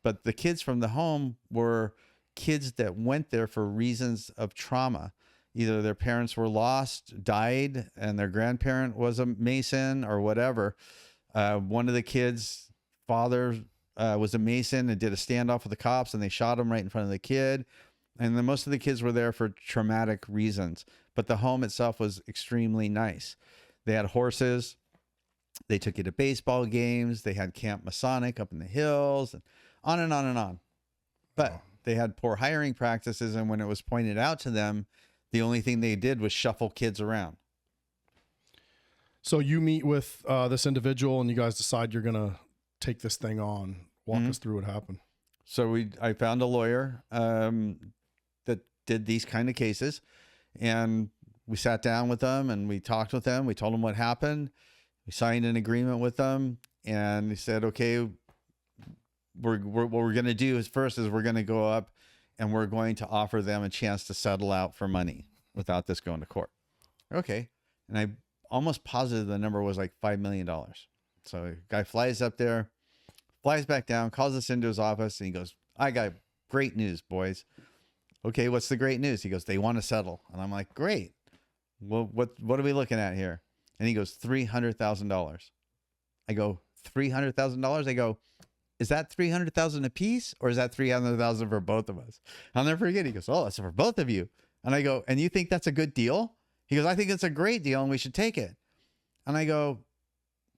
But the kids from the home were kids that went there for reasons of trauma. Either their parents were lost, died, and their grandparent was a Mason or whatever. One of the kids' father was a Mason and did a standoff with the cops, and they shot him right in front of the kid. And then most of the kids were there for traumatic reasons. But the home itself was extremely nice. They had horses. They took you to baseball games. They had Camp Masonic up in the hills, and on and on and on. But they had poor hiring practices, and when it was pointed out to them, the only thing they did was shuffle kids around. So you meet with this individual, and you guys decide you're gonna take this thing on. Walk us through what happened. So I found a lawyer that did these kind of cases, and we sat down with them and we talked with them. We told them what happened. We signed an agreement with them, and they said, okay, what we're going to do is first is we're going to go up and we're going to offer them a chance to settle out for money without this going to court. Okay. And I almost positive the number was like $5 million. So a guy flies up there, flies back down, calls us into his office, and he goes, I got great news, boys. Okay, what's the great news? He goes, they want to settle. And I'm like, great. Well, what are we looking at here? And he goes, $300,000. I go, $300,000? I go, is that $300,000 a piece, or is that $300,000 for both of us? I'll never forget. He goes, oh, that's for both of you. And I go, and you think that's a good deal? He goes, I think it's a great deal and we should take it. And I go,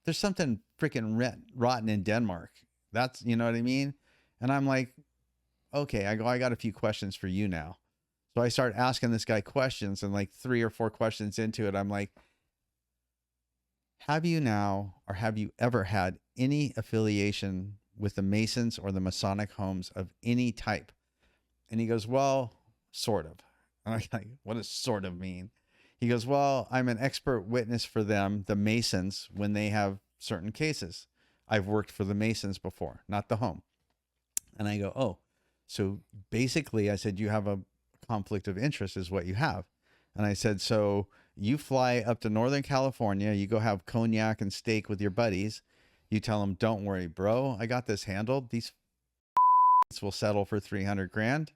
there's something freaking rotten in Denmark. That's, you know what I mean? And I'm like, okay, I go, I got a few questions for you now. So I start asking this guy questions, and like 3 or 4 questions into it, I'm like, have you now, or have you ever had any affiliation with the Masons or the Masonic homes of any type? And he goes, well, sort of. And I'm like, what does sort of mean? He goes, well, I'm an expert witness for them, the Masons, when they have certain cases. I've worked for the Masons before, not the home. And I go, oh, so basically I said, you have a conflict of interest is what you have. And I said, so you fly up to Northern California, you go have cognac and steak with your buddies. You tell them, don't worry, bro, I got this handled. These will settle for 300 grand.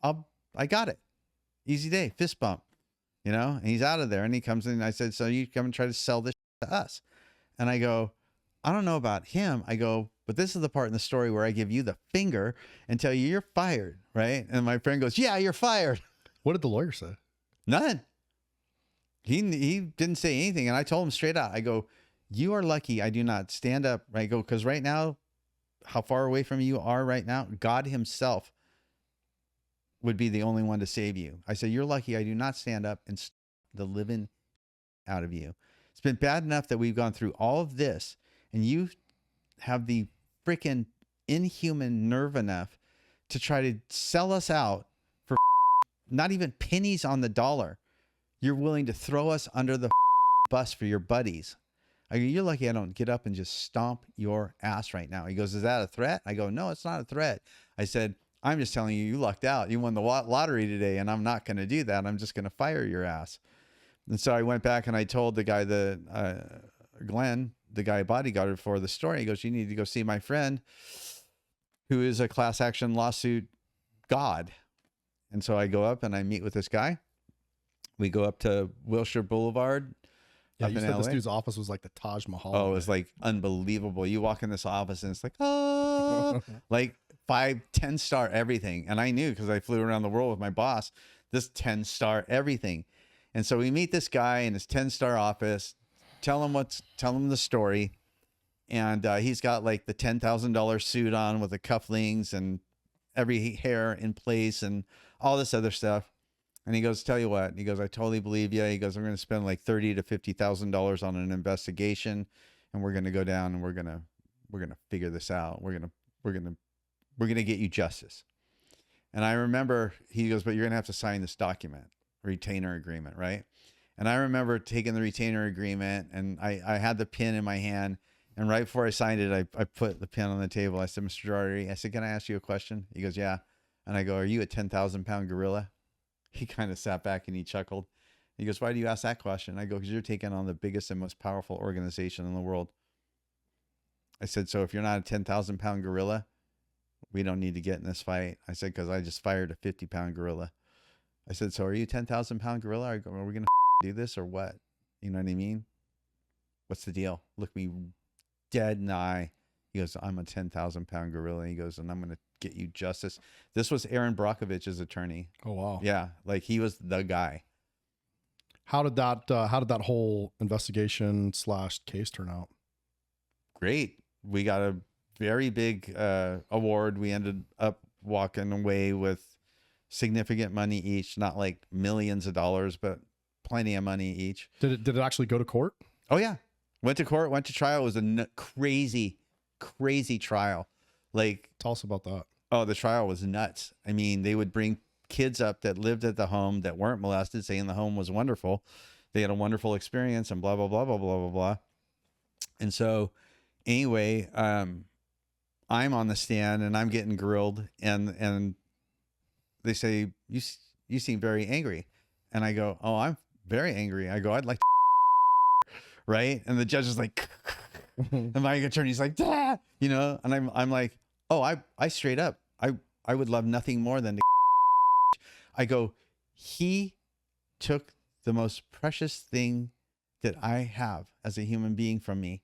I got it. Easy day, fist bump, you know, and he's out of there. And he comes in and I said, so you come and try to sell this to us. And I go, I don't know about him. I go, but this is the part in the story where I give you the finger and tell you you're fired, right? And my friend goes, yeah, you're fired. What did the lawyer say? None. He didn't say anything. And I told him straight out, I go, you are lucky I do not stand up. I go, because right now, how far away from you are right now, God himself would be the only one to save you. I said, you're lucky I do not stand up and the living out of you. It's been bad enough that we've gone through all of this, and you have the freaking inhuman nerve enough to try to sell us out for not even pennies on the dollar. You're willing to throw us under the bus for your buddies. I go, you're lucky I don't get up and just stomp your ass right now. He goes, is that a threat? I go, no, it's not a threat. I said, I'm just telling you, you lucked out. You won the lottery today, and I'm not going to do that. I'm just going to fire your ass. And so I went back and I told the guy, Glenn, the guy bodyguarded for the story. He goes, you need to go see my friend who is a class action lawsuit god. And so I go up and I meet with this guy. We go up to Wilshire Boulevard. Yeah, up you in said LA. this dude's office was like the Taj Mahal. Oh, it was like unbelievable. You walk in this office and it's like, oh, like 5, 10-star everything. And I knew because I flew around the world with my boss, this 10-star everything. And so we meet this guy in his 10-star office, tell him the story. And he's got like the $10,000 suit on with the cufflinks and every hair in place and all this other stuff. And he goes, tell you what, he goes, I totally believe you. He goes, I'm going to spend like $30,000 to $50,000 on an investigation, and we're going to go down and we're going to figure this out. We're going to we're going to get you justice. And I remember he goes, but you're going to have to sign this document, retainer agreement, right? And I remember taking the retainer agreement, and I had the pen in my hand. And right before I signed it, I put the pen on the table. I said, Mr. Daugherty, I said, can I ask you a question? He goes, yeah. And I go, are you a 10,000 pound gorilla? He kind of sat back and he chuckled. He goes, why do you ask that question? I go, because you're taking on the biggest and most powerful organization in the world. I said, so if you're not a 10,000 pound gorilla, we don't need to get in this fight. I said, because I just fired a 50 pound gorilla. I said, so are you a 10,000 pound gorilla? I go, are we going to do this or what? You know what I mean? What's the deal? Look me dead in the eye. He goes, I'm a 10,000 pound gorilla. He goes, and I'm going to get you justice. This was Aaron Brockovich's attorney. Oh, wow. Yeah. Like he was the guy. How did that whole investigation / case turn out? Great. We got a very big award. We ended up walking away with significant money each, not like millions of dollars, but plenty of money each. Did it actually go to court? Oh yeah. Went to court, went to trial. It was a crazy trial. Like, Tell us about that. oh, the trial was nuts. I mean, they would bring kids up that lived at the home that weren't molested, saying the home was wonderful. They had a wonderful experience and blah, blah, blah, blah, blah, blah, blah. And so anyway, I'm on the stand and I'm getting grilled and they say, you seem very angry. And I go, oh, I'm very angry. I go, I'd like to right. And the judge is like, and my attorney's like, Dah! You know, and I'm like, oh, I straight up, I would love nothing more than to I go, he took the most precious thing that I have as a human being from me.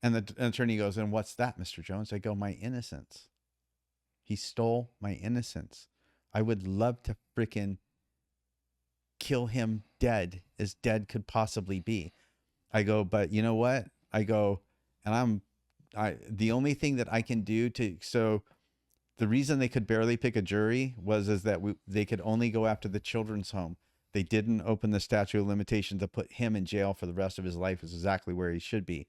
And the attorney goes, and what's that, Mr. Jones? I go, my innocence. He stole my innocence. I would love to freaking kill him dead as dead could possibly be. I go, but you know what? I go, and the only thing that I can do so the reason they could barely pick a jury is that they could only go after the children's home. They didn't open the statute of limitations to put him in jail for the rest of his life. Is exactly where he should be.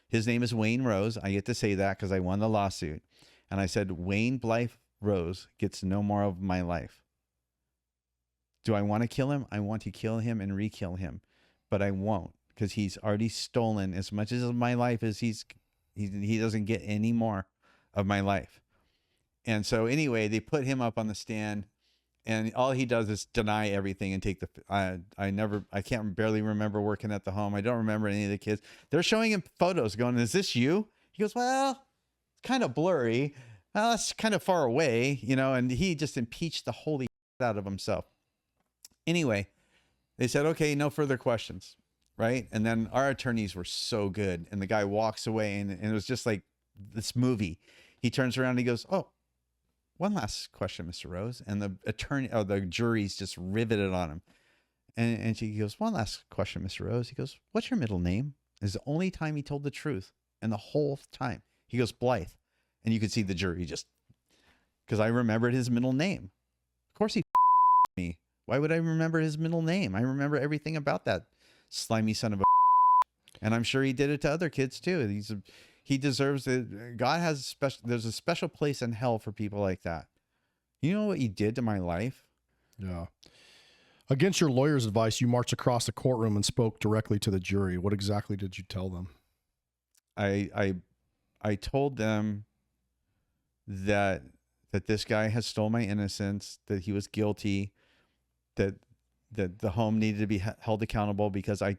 His name is Wayne Rose. I get to say that because I won the lawsuit. And I said, Wayne Blythe Rose gets no more of my life. Do I want to kill him? I want to kill him and re-kill him. But I won't, because he's already stolen as much of my life as he doesn't get any more of my life. And so anyway, they put him up on the stand, and all he does is deny everything and take the, I can't barely remember working at the home. I don't remember any of the kids. They're showing him photos going, is this you? He goes, well, it's kind of blurry. Well, that's kind of far away, you know, and he just impeached the holy out of himself. Anyway, they said, okay, no further questions. Right. And then our attorneys were so good. And the guy walks away and it was just like this movie. He turns around and he goes, oh, one last question, Mr. Rose. And the jury's just riveted on him. And she goes, one last question, Mr. Rose. He goes, what's your middle name? It's the only time he told the truth. And the whole time he goes, Blythe. And you could see the jury just, because I remembered his middle name. Of course he me. Why would I remember his middle name? I remember everything about that slimy son of a. And I'm sure he did it to other kids too. He deserves it. God has there's a special place in hell for people like that. You know what he did to my life? Yeah. Against your lawyer's advice, you marched across the courtroom and spoke directly to the jury. What exactly did you tell them? I told them that this guy has stole my innocence, that he was guilty, that the home needed to be held accountable, because I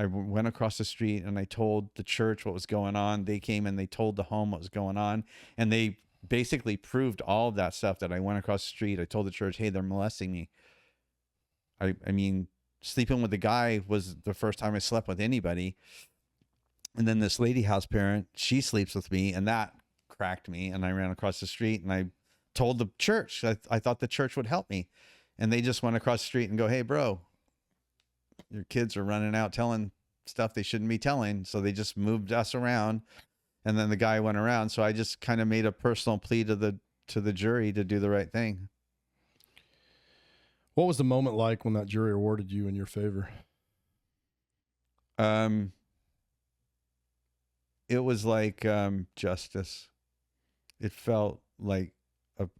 went across the street and I told the church what was going on. They came and they told the home what was going on, and they basically proved all of that stuff that I went across the street. I told the church, hey, they're molesting me. I mean, sleeping with the guy was the first time I slept with anybody. And then this lady house parent, she sleeps with me, and that cracked me. And I ran across the street and I told the church. I thought the church would help me. And they just went across the street and go, hey, bro, your kids are running out telling stuff they shouldn't be telling. So they just moved us around. And then the guy went around. So I just kind of made a personal plea to the jury to do the right thing. What was the moment like when that jury awarded you in your favor? It was like justice. it felt like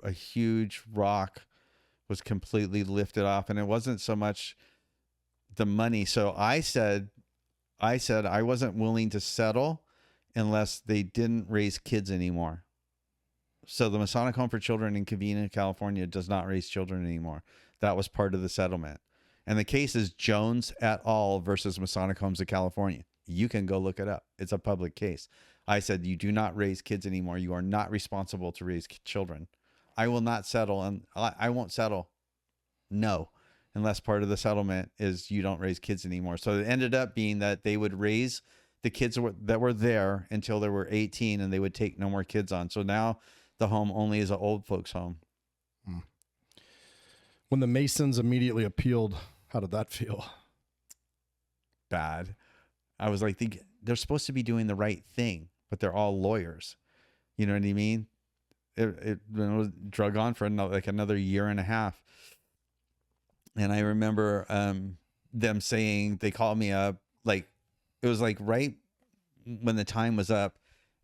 a huge rock was completely lifted off. And it wasn't so much the money. So I said I wasn't willing to settle unless they didn't raise kids anymore. So the Masonic Home for Children in Covina, California does not raise children anymore. That was part of the settlement. And the case is Jones et al. Versus Masonic Homes of California. You can go look it up. It's a public case. I said, you do not raise kids anymore. You are not responsible to raise children. I will not settle, and I won't settle. No, unless part of the settlement is you don't raise kids anymore. So it ended up being that they would raise the kids that were there until they were 18, and they would take no more kids on. So now the home only is an old folks home. When the Masons immediately appealed, how did that feel? Bad. I was like, they're supposed to be doing the right thing, but they're all lawyers. You know what I mean? It was drug on for another year and a half. And I remember them saying, they called me up, like, it was like right when the time was up,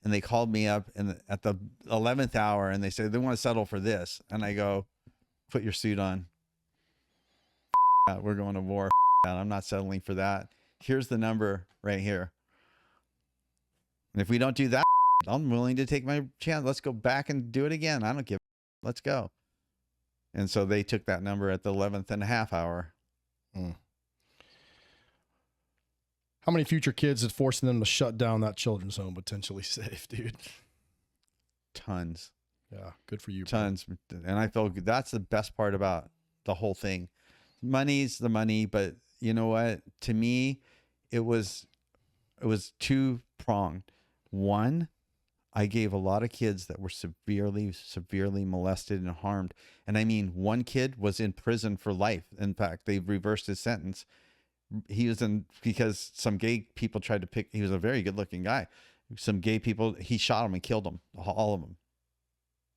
and they called me up at the 11th hour, and they said, they want to settle for this. And I go, put your suit on. We're going to war. I'm not settling for that. Here's the number right here. And if we don't do that, I'm willing to take my chance. Let's go back and do it again. I don't give. Let's go. And so they took that number at the 11th and a half hour. How many future kids is forcing them to shut down that children's home potentially safe, dude? Tons. Yeah, good for you. Tons. And I feel that's the best part about the whole thing. Money's the money, but you know what? To me, it was two-pronged. One, I gave a lot of kids that were severely molested and harmed. And I mean, one kid was in prison for life. In fact, they reversed his sentence. He was in because some gay people tried to pick. He was a very good-looking guy. Some gay people, he shot them and killed them, all of them.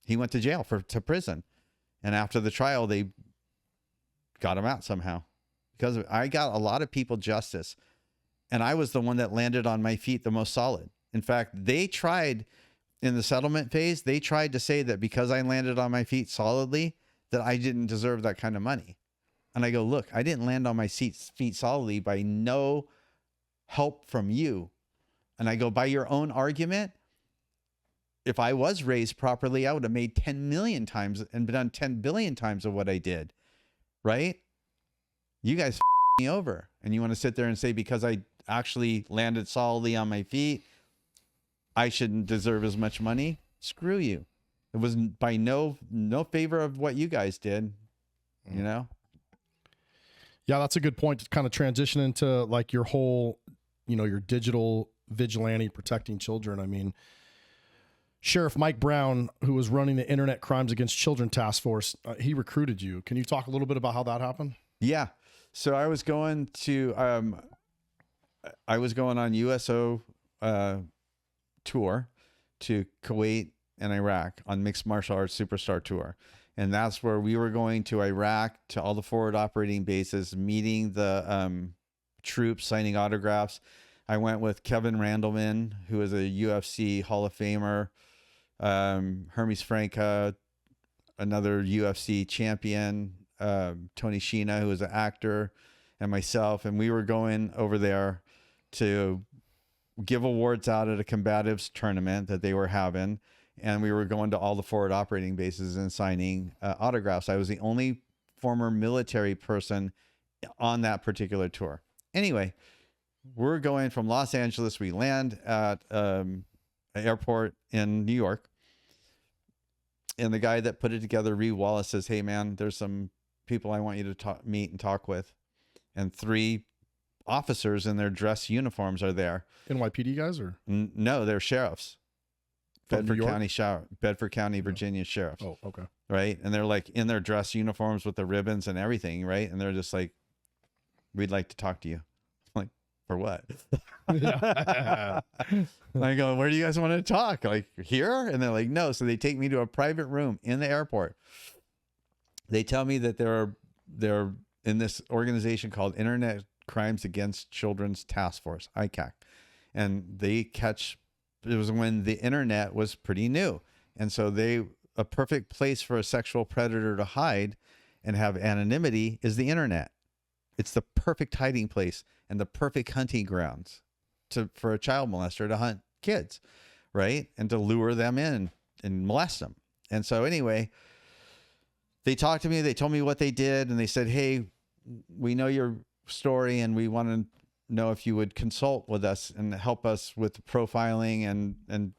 He went to jail to prison. And after the trial, they got him out somehow. Because I got a lot of people justice. And I was the one that landed on my feet the most solid. In fact, they tried in the settlement phase, they tried to say that because I landed on my feet solidly, that I didn't deserve that kind of money. And I go, look, I didn't land on my feet solidly by no help from you. And I go, by your own argument, if I was raised properly, I would have made 10 million times and done 10 billion times of what I did. Right? You guys me over. And you want to sit there and say, because I actually landed solidly on my feet, I shouldn't deserve as much money? Screw you. It was by no favor of what you guys did, you know? Yeah, that's a good point to kind of transition into like your whole, your digital vigilante protecting children. I mean, Sheriff Mike Brown, who was running the Internet Crimes Against Children Task Force, he recruited you. Can you talk a little bit about how that happened? Yeah. So I was going on USO tour to Kuwait and Iraq on Mixed Martial Arts Superstar Tour. And that's where we were going to Iraq, to all the forward operating bases, meeting the troops, signing autographs. I went with Kevin Randleman, who is a UFC Hall of Famer, Hermes Franca, another UFC champion, Tony Sheena, who is an actor, and myself. And we were going over there to give awards out at a combatives tournament that they were having. And we were going to all the forward operating bases and signing autographs. I was the only former military person on that particular tour. Anyway, we're going from Los Angeles. We land at an airport in New York. And the guy that put it together, Reed Wallace, says, hey, man, there's some people I want you to meet and talk with. And 3 officers in their dress uniforms are there. NYPD guys or? No, they're sheriffs. Bedford County, Okay. Virginia sheriffs. Oh, okay. Right. And they're like in their dress uniforms with the ribbons and everything. Right. And they're just like, we'd like to talk to you. I'm like, for what? I go, where do you guys want to talk? Like here? And they're like, no. So they take me to a private room in the airport. They tell me that they're in this organization called Internet Crimes Against Children's Task Force, ICAC. And they catch, it was when the internet was pretty new. And so a perfect place for a sexual predator to hide and have anonymity is the internet. It's the perfect hiding place and the perfect hunting grounds for a child molester to hunt kids, right? And to lure them in and molest them. And so anyway, they talked to me, they told me what they did, and they said, hey, we know your story and we want to know if you would consult with us and help us with profiling and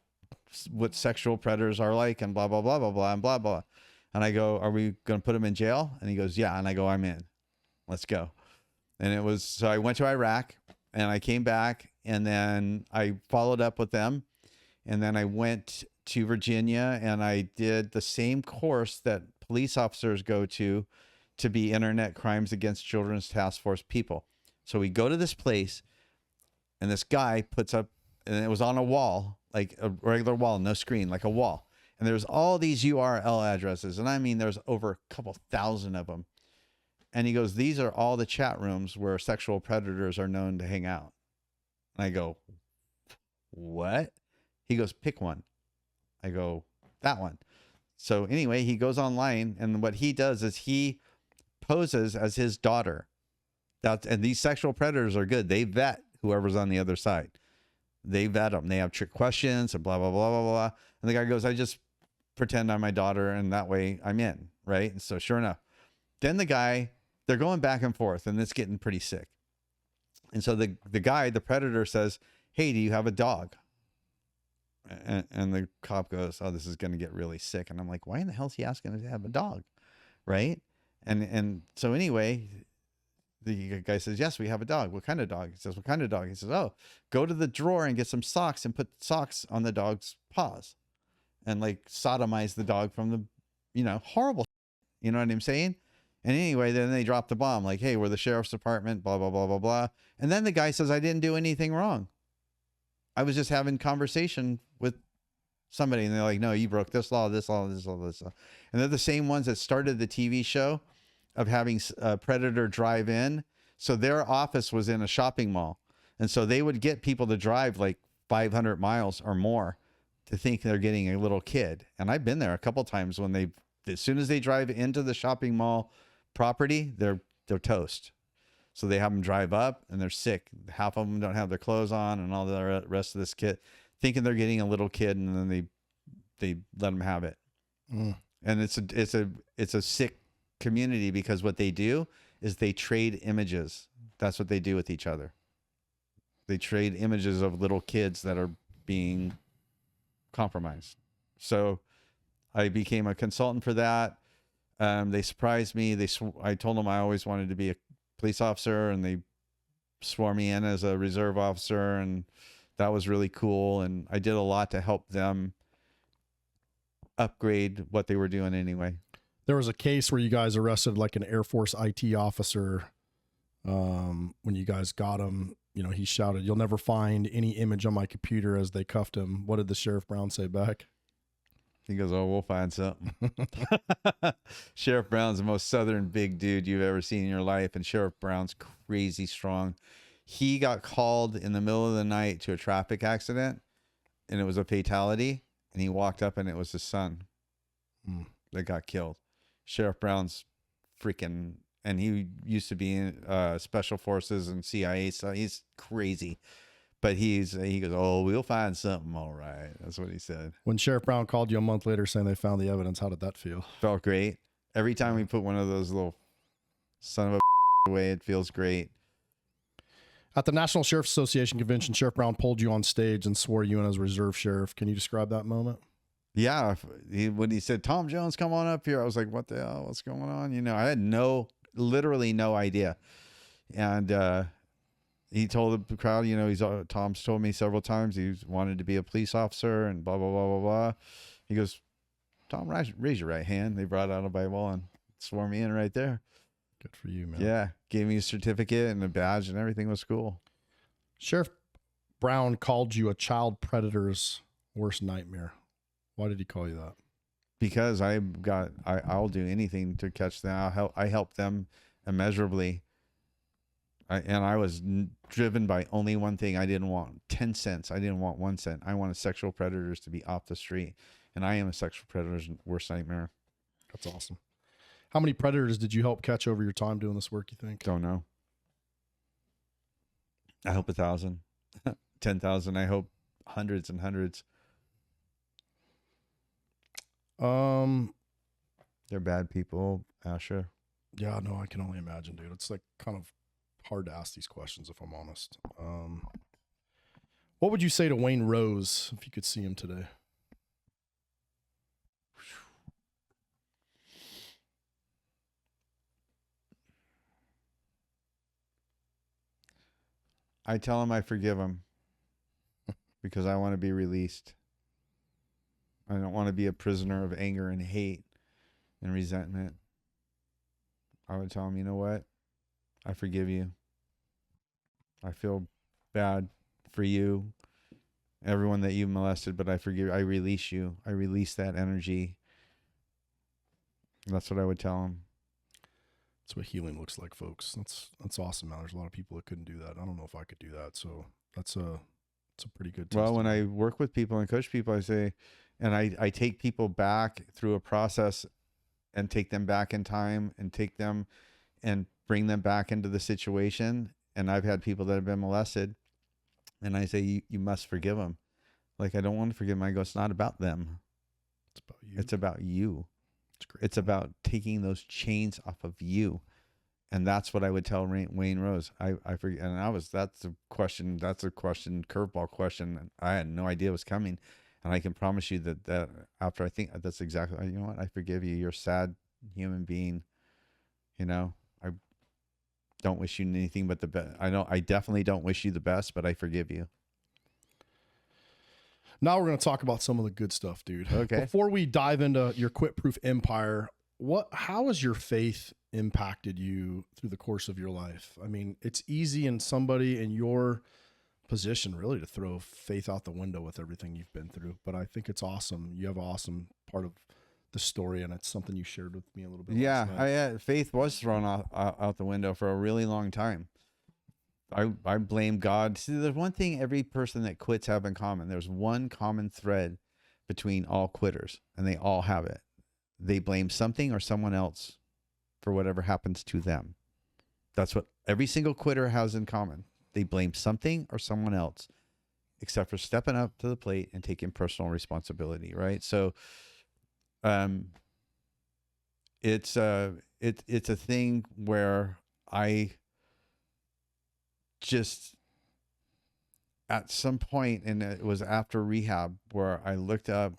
what sexual predators are like and blah, blah, blah, blah, blah, and blah, blah. And I go, are we going to put him in jail? And he goes, yeah. And I go, I'm in. Let's go. And so I went to Iraq and I came back and then I followed up with them. And then I went to Virginia and I did the same course that police officers go to be Internet Crimes Against Children's Task Force people. So we go to this place and this guy puts up, and it was on a wall, like a regular wall, no screen, like a wall. And there's all these URL addresses. And I mean, there's over a couple thousand of them. And he goes, these are all the chat rooms where sexual predators are known to hang out. And I go, what? He goes, pick one. I go, that one. So anyway, he goes online, and what he does is he poses as his daughter. And these sexual predators are good. They vet whoever's on the other side. They vet them. They have trick questions and blah, blah, blah, blah, blah. And the guy goes, I just pretend I'm my daughter, and that way I'm in, right? And so sure enough, then the guy, they're going back and forth, and it's getting pretty sick. And so the guy, the predator, says, hey, do you have a dog? And the cop goes, oh, this is going to get really sick. And I'm like, why in the hell is he asking to have a dog? Right. And so anyway, the guy says, yes, we have a dog. What kind of dog? He says, what kind of dog? He says, oh, go to the drawer and get some socks and put socks on the dog's paws and like sodomize the dog from the, horrible, you know what I'm saying? And anyway, then they drop the bomb like, hey, we're the sheriff's department, blah, blah, blah, blah, blah. And then the guy says, I didn't do anything wrong. I was just having conversation with somebody, and they're like, no, you broke this law, this law, this law, this law. And they're the same ones that started the TV show of having a predator drive in. So their office was in a shopping mall. And so they would get people to drive like 500 miles or more to think they're getting a little kid. And I've been there a couple times when as soon as they drive into the shopping mall property, they're toast. So they have them drive up and they're sick. Half of them don't have their clothes on and all the rest of this kit, thinking they're getting a little kid, and then they let them have it. And it's a sick community because what they do is they trade images. That's what they do with each other. They trade images of little kids that are being compromised. So I became a consultant for that. They surprised me. I told them I always wanted to be a police officer, and they swore me in as a reserve officer, and that was really cool. And I did a lot to help them upgrade what they were doing anyway. There was a case where you guys arrested like an Air Force IT officer. When you guys got him, he shouted, "You'll never find any image on my computer," as they cuffed him. What did the Sheriff Brown say back? He goes, oh, we'll find something. Sheriff Brown's the most southern big dude you've ever seen in your life. And Sheriff Brown's crazy strong. He got called in the middle of the night to a traffic accident, and it was a fatality. And he walked up, and it was his son that got killed. Sheriff Brown's freaking, and he used to be in special forces and CIA. So he's crazy. But he goes, oh, we'll find something. All right. That's what he said. When Sheriff Brown called you a month later saying they found the evidence, how did that feel? Felt great. Every time we put one of those little son of a away, it feels great. At the National Sheriff's Association convention, Sheriff Brown pulled you on stage and swore you in as reserve sheriff. Can you describe that moment? Yeah. When he said, Tom Jones, come on up here, I was like, what the hell? What's going on? I had literally no idea. And, he told the crowd, Tom's told me several times he wanted to be a police officer and blah, blah, blah, blah, blah. He goes, Tom, raise your right hand. They brought out a Bible and swore me in right there. Good for you, man. Yeah. Gave me a certificate and a badge and everything was cool. Sheriff Brown called you a child predator's worst nightmare. Why did he call you that? Because I'll do anything to catch them. I help them immeasurably. I was driven by only one thing. I didn't want 10 cents. I didn't want 1 cent. I wanted sexual predators to be off the street. And I am a sexual predator's worst nightmare. That's awesome. How many predators did you help catch over your time doing this work, you think? Don't know. I hope 1,000, 10,000. I hope hundreds and hundreds. They're bad people, Asher. Yeah, no, I can only imagine, dude. It's like kind of hard to ask these questions, if I'm honest. What would you say to Wayne Rose if you could see him today? I tell him I forgive him because I want to be released. I don't want to be a prisoner of anger and hate and resentment. I would tell him, you know what? I forgive you. I feel bad for you, everyone that you molested, but I forgive. I release you. I release that energy. That's what I would tell him. That's what healing looks like, folks. That's awesome, man. There's a lot of people that couldn't do that. I don't know if I could do that. So it's a pretty good Well, when testimony. I work with people and coach people, I say, and I take people back through a process and take them back in time and take them and bring them back into the situation. And I've had people that have been molested, and I say, you must forgive them. Like, I don't want to forgive them. I go, it's not about them. It's about you. It's about you. It's great. It's about taking those chains off of you. And that's what I would tell Wayne Rose. I forget. And that's a question, curveball question. I had no idea it was coming. And I can promise you that after I think that's exactly, you know what? I forgive you. You're a sad human being. You know, I don't wish you anything but the best. I definitely don't wish you the best, but I forgive you. Now we're going to talk about some of the good stuff, dude. Okay. Before we dive into your Quit Proof empire, how has your faith impacted you through the course of your life? I mean, it's easy in somebody in your position really to throw faith out the window with everything you've been through, but I think it's awesome. You have an awesome part of the story, and it's something you shared with me a little bit. Yeah, last night. faith was thrown out the window for a really long time. I blame God. See, there's one thing every person that quits have in common. There's one common thread between all quitters, and they all have it. They blame something or someone else for whatever happens to them. That's what every single quitter has in common. They blame something or someone else, except for stepping up to the plate and taking personal responsibility, right? So it's a thing where I just, at some point, and it was after rehab, where I looked up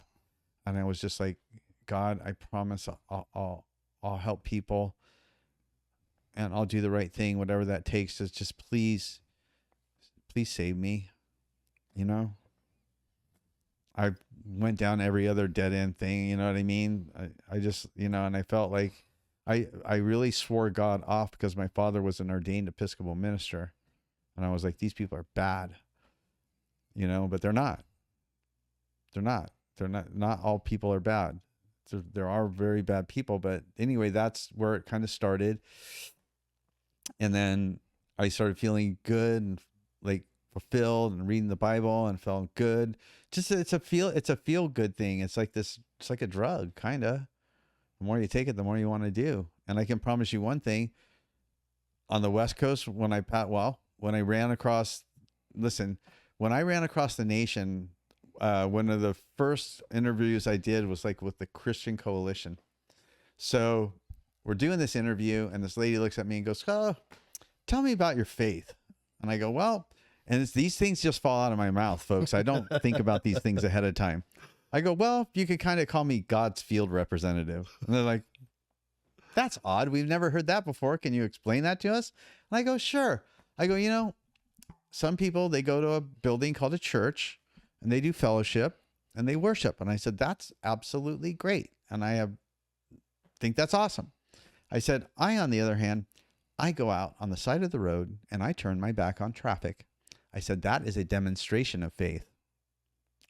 and I was just like, God, I promise I'll help people and I'll do the right thing, whatever that takes. Just please save me. You know, I went down every other dead end thing. You know what I mean? I just, you know, and I felt like I really swore God off because my father was an ordained Episcopal minister. And I was like, these people are bad, you know, but they're not. Not all people are bad. There are very bad people, but anyway, that's where it kind of started. And then I started feeling good and like fulfilled and reading the Bible and feeling good. Just, it's a feel good thing. It's like a drug, kind of. The more you take it, the more you want to do. And I can promise you one thing, on the West Coast, when I ran across the nation, one of the first interviews I did was like with the Christian Coalition. So we're doing this interview and this lady looks at me and goes, "Oh, tell me about your faith." And I go, "Well," and these things just fall out of my mouth, folks. I don't think about these things ahead of time. I go, "Well, you could kind of call me God's field representative." And they're like, "That's odd. We've never heard that before. Can you explain that to us?" And I go, "Sure." I go, "You know, some people, they go to a building called a church and they do fellowship and they worship." And I said, "That's absolutely great. And I think that's awesome." I said, on the other hand, I go out on the side of the road and I turn my back on traffic. I said, that is a demonstration of faith.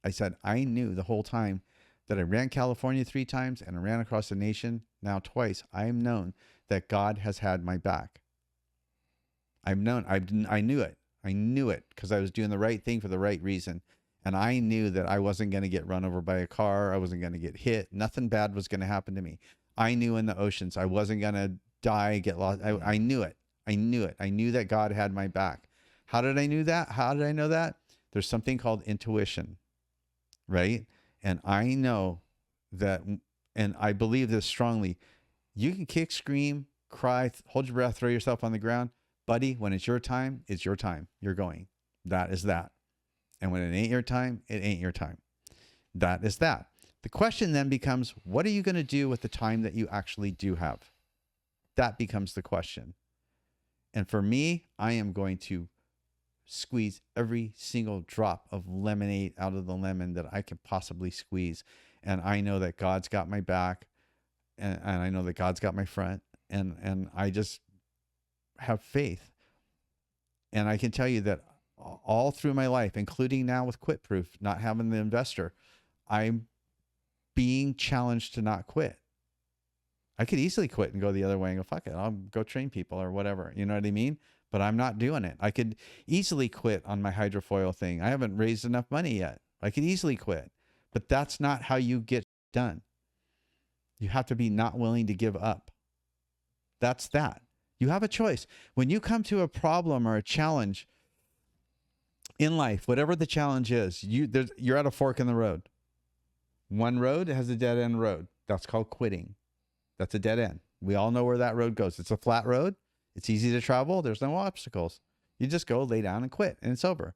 I said, I knew the whole time that I ran California 3 times and I ran across the nation now twice. I am known that God has had my back. I knew it. I knew it because I was doing the right thing for the right reason. And I knew that I wasn't going to get run over by a car. I wasn't going to get hit. Nothing bad was going to happen to me. I knew in the oceans I wasn't going to die, get lost. I knew it. I knew it. I knew that God had my back. How did I know that? How did I know that? There's something called intuition, right? And I know that, and I believe this strongly. You can kick, scream, cry, hold your breath, throw yourself on the ground. Buddy, when it's your time, it's your time. You're going. That is that. And when it ain't your time, it ain't your time. That is that. The question then becomes, what are you going to do with the time that you actually do have? That becomes the question. And for me, I am going to squeeze every single drop of lemonade out of the lemon that I can possibly squeeze. And I know that God's got my back, and I know that God's got my front, and I just have faith. And I can tell you that all through my life, including now with Quit Proof, not having the investor, I'm being challenged to not quit. I could easily quit and go the other way and go, fuck it, I'll go train people or whatever. You know what I mean? But I'm not doing it. I could easily quit on my hydrofoil thing. I haven't raised enough money yet. I could easily quit. But that's not how you get done. You have to be not willing to give up. That's that. You have a choice. When you come to a problem or a challenge in life, whatever the challenge is, you're at a fork in the road. One road has a dead end road. That's called quitting. That's a dead end. We all know where that road goes. It's a flat road. It's easy to travel. There's no obstacles. You just go lay down and quit, and it's over.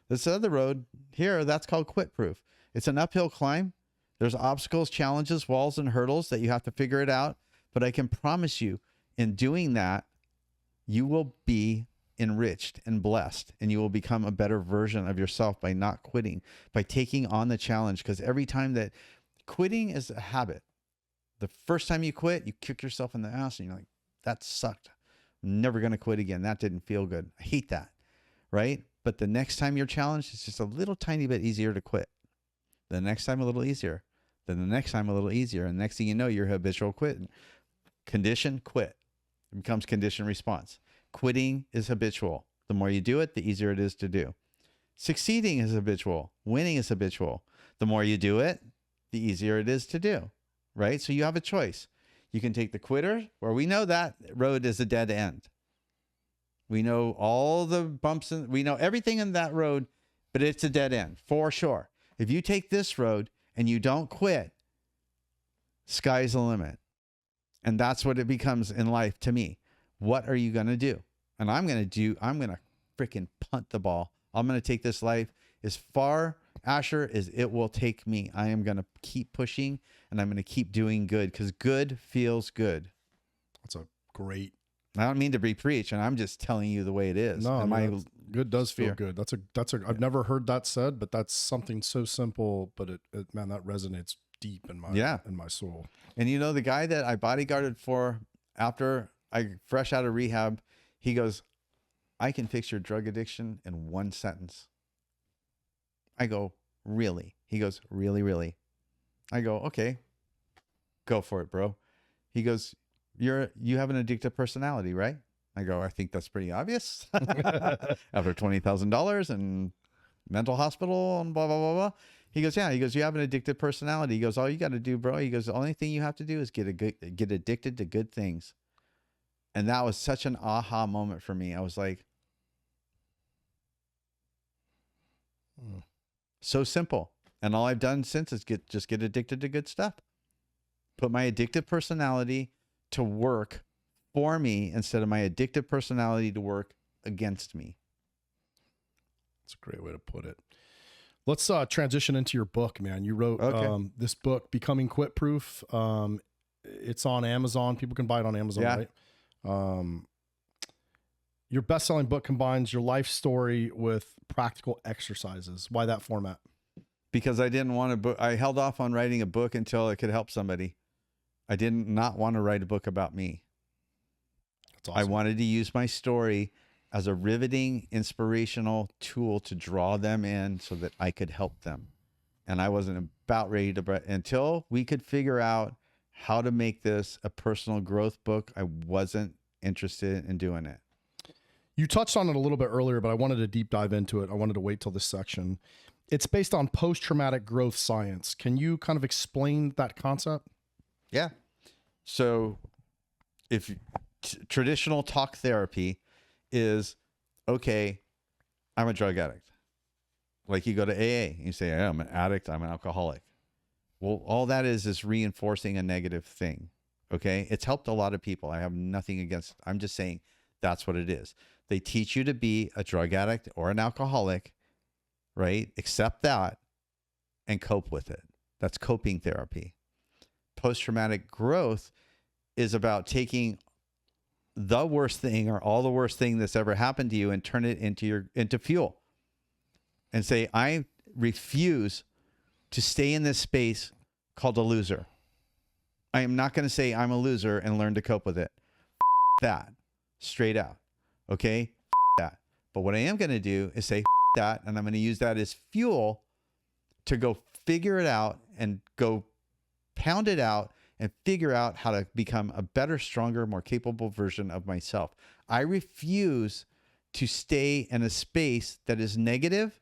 This other road here, that's called Quit Proof. It's an uphill climb. There's obstacles, challenges, walls, and hurdles that you have to figure it out. But I can promise you, in doing that, you will be enriched and blessed, and you will become a better version of yourself by not quitting, by taking on the challenge. Because every time that quitting is a habit. The first time you quit, you kick yourself in the ass and you're like, that sucked. I'm never going to quit again. That didn't feel good. I hate that. Right? But the next time you're challenged, it's just a little tiny bit easier to quit. The next time a little easier. Then the next time a little easier. And next thing you know, you're habitual quitting. Condition, quit. It becomes condition response. Quitting is habitual. The more you do it, the easier it is to do. Succeeding is habitual. Winning is habitual. The more you do it, the easier it is to do. Right? So you have a choice. You can take the quitter, where we know that road is a dead end. We know all the bumps, and we know everything in that road, but it's a dead end for sure. If you take this road and you don't quit, sky's the limit. And that's what it becomes in life to me. What are you going to do? And I'm going to freaking punt the ball. I'm going to take this life as far, Asher, as it will take me. I am going to keep pushing, and I'm going to keep doing good, because good feels good. That's a great. I don't mean to be preaching. I'm just telling you the way it is. No, good does feel sphere. good. I've never heard that said, but that's something so simple, but it man, that resonates deep in my soul. And you know, the guy that I bodyguarded for after I fresh out of rehab, he goes, I can fix your drug addiction in one sentence. I go, really? He goes, really, really? I go, okay, go for it, bro. He goes, you have an addictive personality, right? I go, I think that's pretty obvious. After $20,000 and mental hospital and blah, blah, blah, blah. He goes, yeah. He goes, you have an addictive personality. He goes, all you got to do, bro. He goes, the only thing you have to do is get addicted to good things. And that was such an aha moment for me. I was like, so simple. And all I've done since is get addicted to good stuff. Put my addictive personality to work for me instead of my addictive personality to work against me. That's a great way to put it. Let's transition into your book, man. You wrote this book, Becoming Quit Proof. It's on Amazon. People can buy it on Amazon, right? Your best-selling book combines your life story with practical exercises. Why that format? Because I didn't want to I held off on writing a book until it could help somebody. I did not want to write a book about me. That's awesome. I wanted to use my story as a riveting, inspirational tool to draw them in so that I could help them. And I wasn't about ready to, until we could figure out how to make this a personal growth book, I wasn't interested in doing it. You touched on it a little bit earlier, but I wanted to deep dive into it. I wanted to wait till this section. It's based on post-traumatic growth science. Can you kind of explain that concept? Yeah. So if traditional talk therapy is, okay, I'm a drug addict. Like you go to AA, you say, I'm an addict, I'm an alcoholic. Well, all that is reinforcing a negative thing. Okay. It's helped a lot of people. I have nothing against it. I'm just saying that's what it is. They teach you to be a drug addict or an alcoholic, right? Accept that and cope with it. That's coping therapy. Post-traumatic growth is about taking the worst thing or all the worst thing that's ever happened to you and turn it into fuel and say, I refuse to stay in this space called a loser. I am not going to say I'm a loser and learn to cope with it. That straight out. Okay. That. But what I am going to do is say that, and I'm going to use that as fuel to go figure it out and go pound it out and figure out how to become a better, stronger, more capable version of myself. I refuse to stay in a space that is negative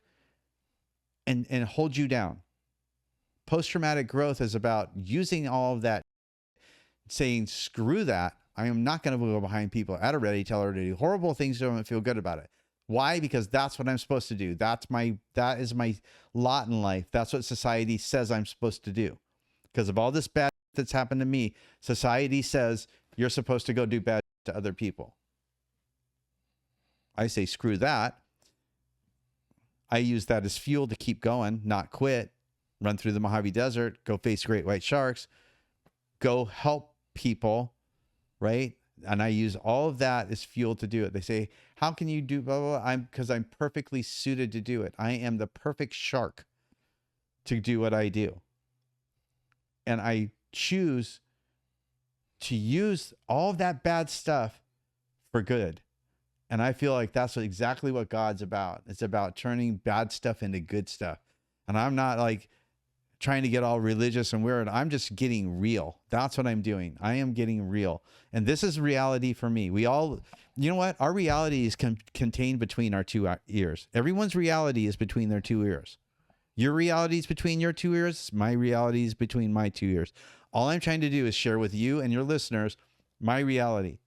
and hold you down. Post-traumatic growth is about using all of that, saying, screw that. I am not going to go behind people at a ready, tell her to do horrible things to them and feel good about it. Why? Because that's what I'm supposed to do. That is my lot in life. That's what society says I'm supposed to do. Because of all this bad that's happened to me, society says you're supposed to go do bad to other people. I say, screw that. I use that as fuel to keep going, not quit, run through the Mojave Desert, go face great white sharks, go help people, right? And I use all of that as fuel to do it. They say, how can you do blah, blah, blah? Because I'm perfectly suited to do it. I am the perfect shark to do what I do. And I choose to use all of that bad stuff for good. And I feel like that's exactly what God's about. It's about turning bad stuff into good stuff. And I'm not like trying to get all religious and weird. I'm just getting real. That's what I'm doing. I am getting real. And this is reality for me. We all, you know what? Our reality is contained between our two ears. Everyone's reality is between their two ears. Your reality is between your two ears. My reality is between my two ears. All I'm trying to do is share with you and your listeners my reality.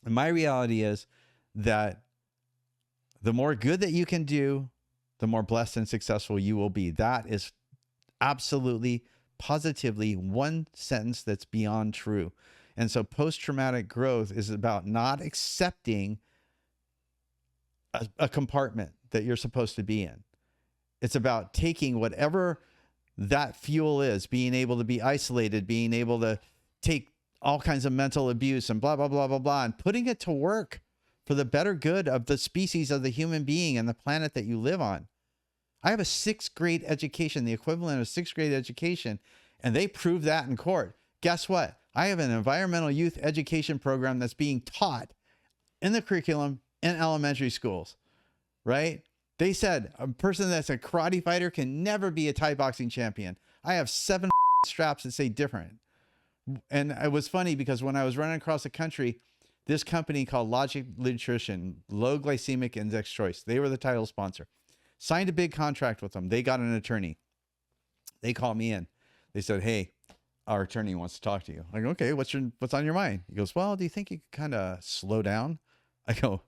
And my reality is that the more good that you can do, the more blessed and successful you will be. That is absolutely, positively one sentence that's beyond true. And so post-traumatic growth is about not accepting a compartment that you're supposed to be in. It's about taking whatever that fuel is, being able to be isolated, being able to take all kinds of mental abuse and blah, blah, blah, blah, blah, and putting it to work for the better good of the species of the human being and the planet that you live on. I have a 6th grade education, the equivalent of 6th grade education, and they prove that in court. Guess what? I have an environmental youth education program that's being taught in the curriculum in elementary schools, right? They said a person that's a karate fighter can never be a Thai boxing champion. I have 7 straps that say different. And it was funny because when I was running across the country, this company called Logic Nutrition, Low Glycemic Index Choice, they were the title sponsor. Signed a big contract with them. They got an attorney. They called me in. They said, hey, our attorney wants to talk to you. I go, okay, what's on your mind? He goes, well, do you think you could kind of slow down? I go,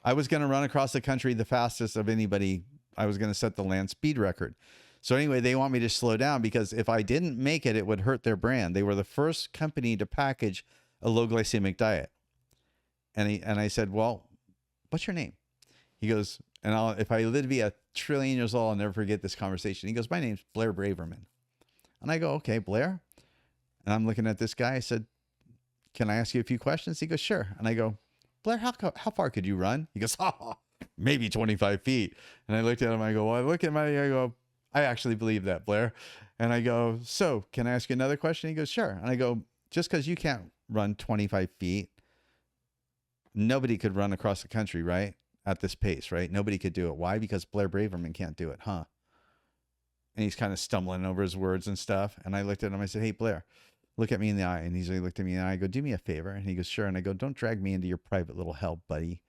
I was going to run across the country the fastest of anybody. I was going to set the land speed record. So anyway, they want me to slow down because if I didn't make it, it would hurt their brand. They were the first company to package a low glycemic diet. And I said, well, what's your name? He goes, and if I live to be 1 trillion years old, I'll never forget this conversation. He goes, my name's Blair Braverman. And I go, okay, Blair. And I'm looking at this guy. I said, can I ask you a few questions? He goes, sure. And I go, Blair, how far could you run? He goes, oh, maybe 25 feet. And I looked at him. I go, well, I go, I actually believe that, Blair. And I go, so can I ask you another question? He goes, sure. And I go, just because you can't run 25 feet, nobody could run across the country, right? At this pace, right? Nobody could do it. Why? Because Blair Braverman can't do it, huh? And he's kind of stumbling over his words and stuff. And I looked at him. I said, hey, Blair, look at me in the eye. And he looked at me in the eye. I go, do me a favor. And he goes, sure. And I go, don't drag me into your private little hell, buddy.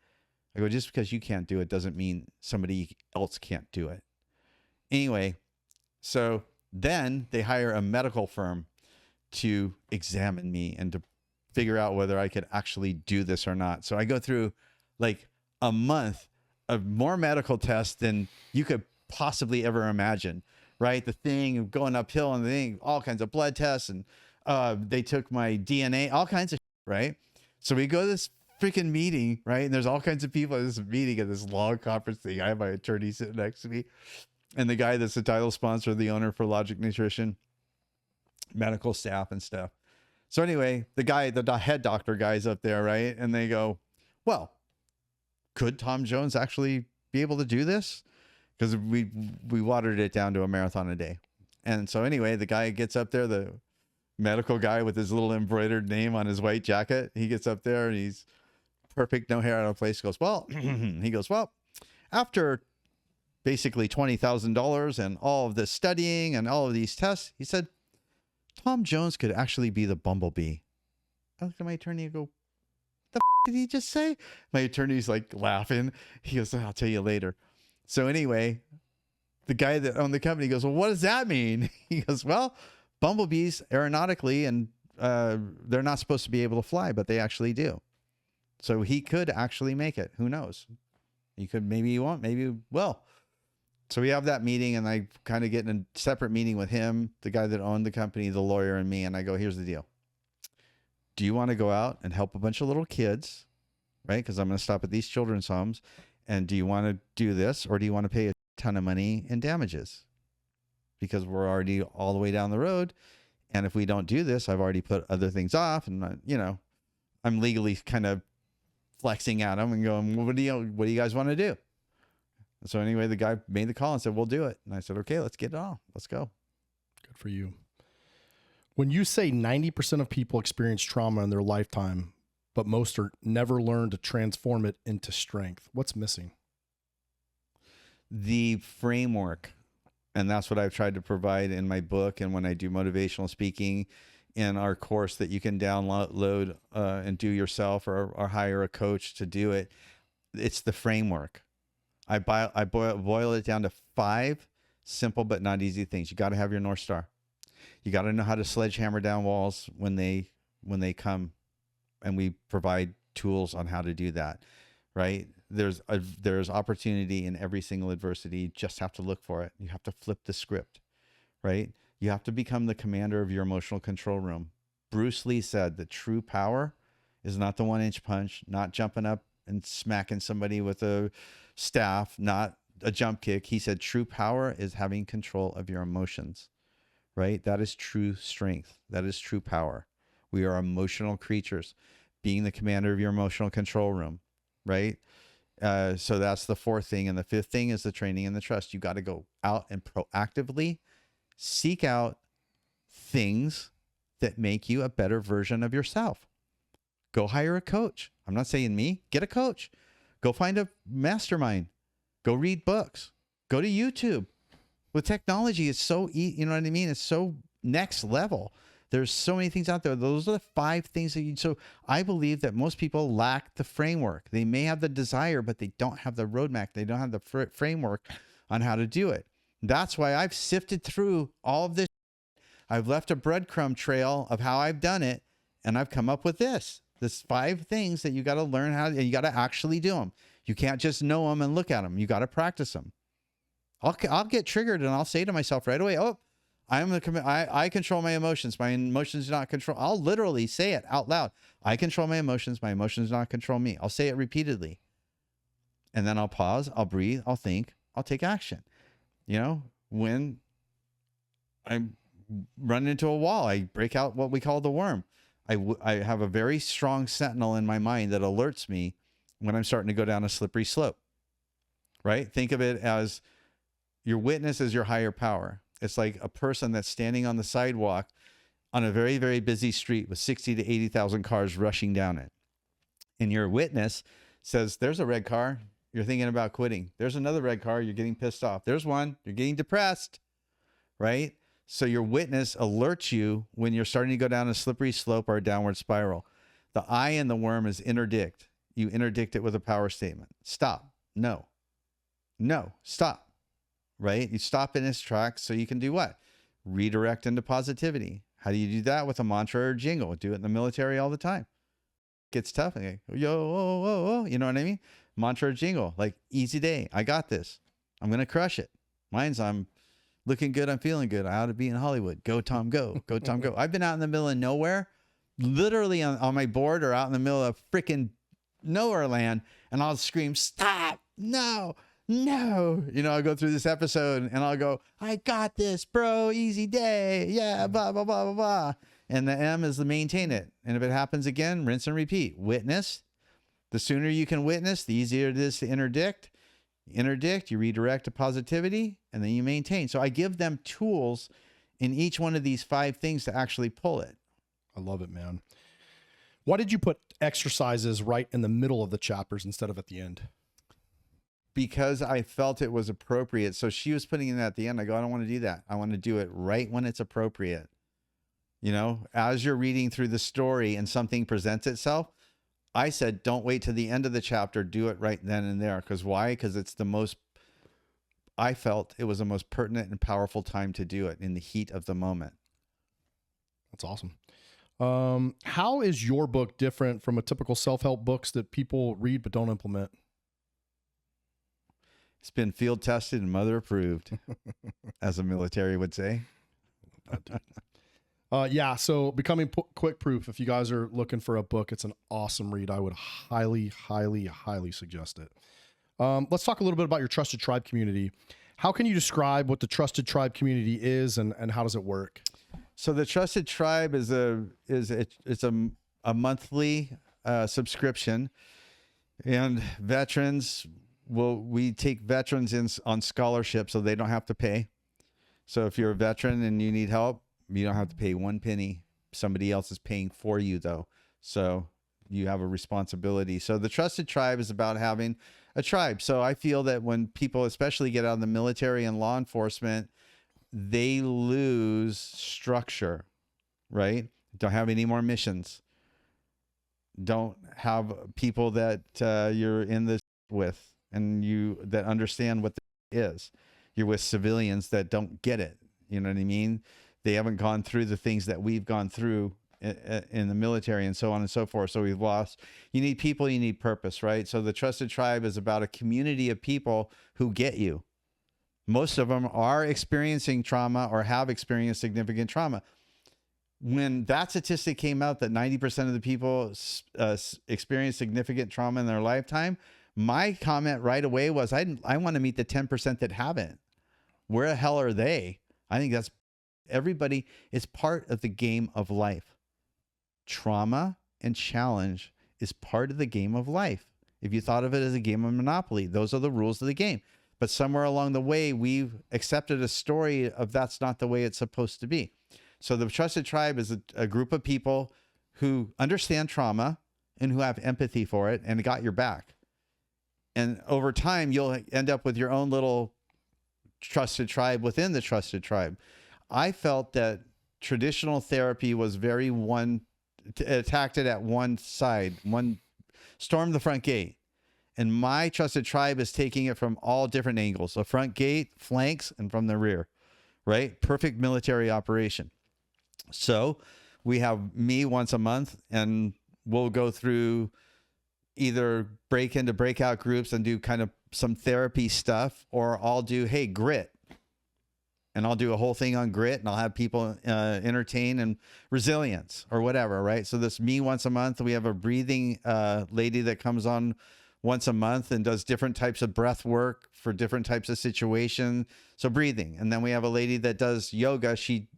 I go, just because you can't do it doesn't mean somebody else can't do it. Anyway, so then they hire a medical firm to examine me and to figure out whether I could actually do this or not. So I go through like a month of more medical tests than you could possibly ever imagine, right? The thing of going uphill and the thing, all kinds of blood tests, and they took my DNA, all kinds of shit, right? So we go to this freaking meeting, right? And there's all kinds of people at this meeting, at this long conference thing. I have my attorney sitting next to me, and the guy that's the title sponsor, the owner for Logic Nutrition, medical staff and stuff. So anyway, the head doctor guy's up there, right? And they go, well, could Tom Jones actually be able to do this? Because we watered it down to a marathon a day. And so anyway, the guy gets up there, the medical guy with his little embroidered name on his white jacket. He gets up there and he's perfect, no hair out of place. He goes, well, after basically $20,000 and all of this studying and all of these tests, he said, Tom Jones could actually be the bumblebee. I looked at my attorney and go, the did he just say? My attorney's like laughing. He goes, I'll tell you later. So anyway, the guy that owned the company goes, well, what does that mean? He goes, well, bumblebees aeronautically, and they're not supposed to be able to fly, but they actually do. So he could actually make it. Who knows? He could, maybe he won't, maybe he will. So we have that meeting, and I kind of get in a separate meeting with him, the guy that owned the company, the lawyer, and me. And I go, here's the deal. Do you want to go out and help a bunch of little kids, right? Because I'm going to stop at these children's homes. And do you want to do this, or do you want to pay a ton of money in damages? Because we're already all the way down the road. And if we don't do this, I've already put other things off. And, you know, I'm legally kind of flexing at him and going, well, what do you guys want to do? So anyway, the guy made the call and said, we'll do it. And I said, okay, let's get it on. Let's go. Good for you. When you say 90% of people experience trauma in their lifetime, but most are never learn to transform it into strength, what's missing? The framework. And that's what I've tried to provide in my book. And when I do motivational speaking in our course that you can download and do yourself, or hire a coach to do it, it's the framework. I boil it down to 5 simple but not easy things. You got to have your North Star. You got to know how to sledgehammer down walls when they come, and we provide tools on how to do that, right? There's opportunity in every single adversity. You just have to look for it. You have to flip the script, right? You have to become the commander of your emotional control room. Bruce Lee said that true power is not the 1-inch punch, not jumping up and smacking somebody with a staff, not a jump kick. He said true power is having control of your emotions, right? That is true strength. That is true power. We are emotional creatures. Being the commander of your emotional control room, right? So that's the 4th thing. And the 5th thing is the training and the trust. You got to go out and proactively seek out things that make you a better version of yourself. Go hire a coach. I'm not saying me. Get a coach. Go find a mastermind. Go read books. Go to YouTube. With technology, it's so you know what I mean? It's so next level. There's so many things out there. Those are the 5 things that so I believe that most people lack the framework. They may have the desire, but they don't have the roadmap. They don't have the framework on how to do it. That's why I've sifted through all of this. I've left a breadcrumb trail of how I've done it, and I've come up with this 5 things that you got to learn how, and you got to actually do them. You can't just know them and look at them. You got to practice them. I'll get triggered, and I'll say to myself right away, oh, I control my emotions. My emotions do not control. I'll literally say it out loud. I control my emotions. My emotions do not control me. I'll say it repeatedly. And then I'll pause. I'll breathe. I'll think. I'll take action. You know, when I run into a wall, I break out what we call the worm. I have a very strong sentinel in my mind that alerts me when I'm starting to go down a slippery slope, right? Think of it as your witness is your higher power. It's like a person that's standing on the sidewalk on a very, very busy street with 60 to 80,000 cars rushing down it. And your witness says, there's a red car. You're thinking about quitting. There's another red car. You're getting pissed off. There's one. You're getting depressed, right? So your witness alerts you when you're starting to go down a slippery slope or a downward spiral. The I in the worm is interdict. You interdict it with a power statement. Stop. No. No. Stop. right? You stop in its tracks so you can do what? Redirect into positivity. How do you do that? With a mantra or jingle. Do it in the military all the time. Gets tough. And yo, whoa, whoa, whoa. You know what I mean? Mantra or jingle, like easy day. I got this. I'm going to crush it. Mine's I'm looking good. I'm feeling good. I ought to be in Hollywood. Go, Tom, go. Go, Tom, go. I've been out in the middle of nowhere, literally on my board or out in the middle of freaking nowhere land. And I'll scream, stop. No, no. You know, I'll go through this episode and I'll go, I got this, bro. Easy day. Yeah, blah, blah, blah, blah, blah. And the M is to maintain it. And if it happens again, rinse and repeat. Witness. The sooner you can witness, the easier it is to interdict. Interdict, you redirect to positivity, and then you maintain. So I give them tools in each one of these 5 things to actually pull it. I love it, man. Why did you put exercises right in the middle of the chapters instead of at the end? Because I felt it was appropriate. So she was putting it at the end. I go, I don't want to do that. I want to do it right when it's appropriate. You know, as you're reading through the story and something presents itself, I said, don't wait to the end of the chapter. Do it right then and there. Because why? Because it's the most, I felt it was the most pertinent and powerful time to do it in the heat of the moment. That's awesome. How is your book different from a typical self-help books that people read but don't implement? It's been field tested and mother approved, as a military would say. Yeah, so Becoming Quick Proof, if you guys are looking for a book, it's an awesome read. I would highly, highly, highly suggest it. Let's talk a little bit about your Trusted Tribe community. How can you describe what the Trusted Tribe community is and how does it work? So the Trusted Tribe is a monthly subscription, and veterans we take veterans in on scholarship so they don't have to pay. So if you're a veteran and you need help, you don't have to pay 1 penny. Somebody else is paying for you though. So you have a responsibility. So the Trusted Tribe is about having a tribe. So I feel that when people especially get out of the military and law enforcement, they lose structure, right? Don't have any more missions. Don't have people that you're in this with and that understand what this is. You're with civilians that don't get it. You know what I mean? They haven't gone through the things that we've gone through in the military and so on and so forth. So we've lost. You need people, you need purpose, right? So the Trusted Tribe is about a community of people who get you. Most of them are experiencing trauma or have experienced significant trauma. When that statistic came out that 90% of the people experience significant trauma in their lifetime, my comment right away was, I want to meet the 10% that haven't. Where the hell are they? I think that's everybody is part of the game of life. Trauma and challenge is part of the game of life. If you thought of it as a game of Monopoly, those are the rules of the game. But somewhere along the way, we've accepted a story of that's not the way it's supposed to be. So the Trusted Tribe is a group of people who understand trauma and who have empathy for it and got your back. And over time, you'll end up with your own little Trusted Tribe within the Trusted Tribe. I felt that traditional therapy was very attacked it at one side, storm the front gate. And my Trusted Tribe is taking it from all different angles. The front gate, flanks, and from the rear, right? Perfect military operation. So we have me once a month, and we'll go through either break into breakout groups and do kind of some therapy stuff, or I'll do, hey, grit. And I'll do a whole thing on grit, and I'll have people entertain and resilience or whatever, right? So this me once a month. We have a breathing lady that comes on once a month and does different types of breath work for different types of situations. So breathing. And then we have a lady that does yoga. She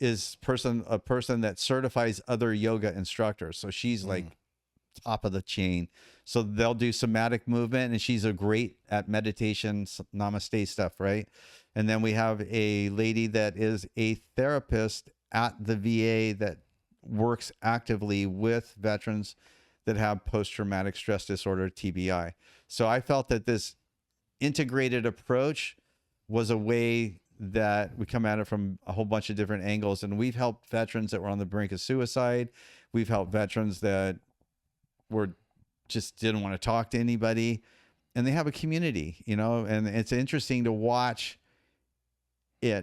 is a person that certifies other yoga instructors. So she's like top of the chain. So they'll do somatic movement, and she's a great at meditation, namaste stuff, right? And then we have a lady that is a therapist at the VA that works actively with veterans that have post-traumatic stress disorder, TBI. So I felt that this integrated approach was a way that we come at it from a whole bunch of different angles. And we've helped veterans that were on the brink of suicide. We've helped veterans that just didn't want to talk to anybody. and they have a community, you know, and it's interesting to watch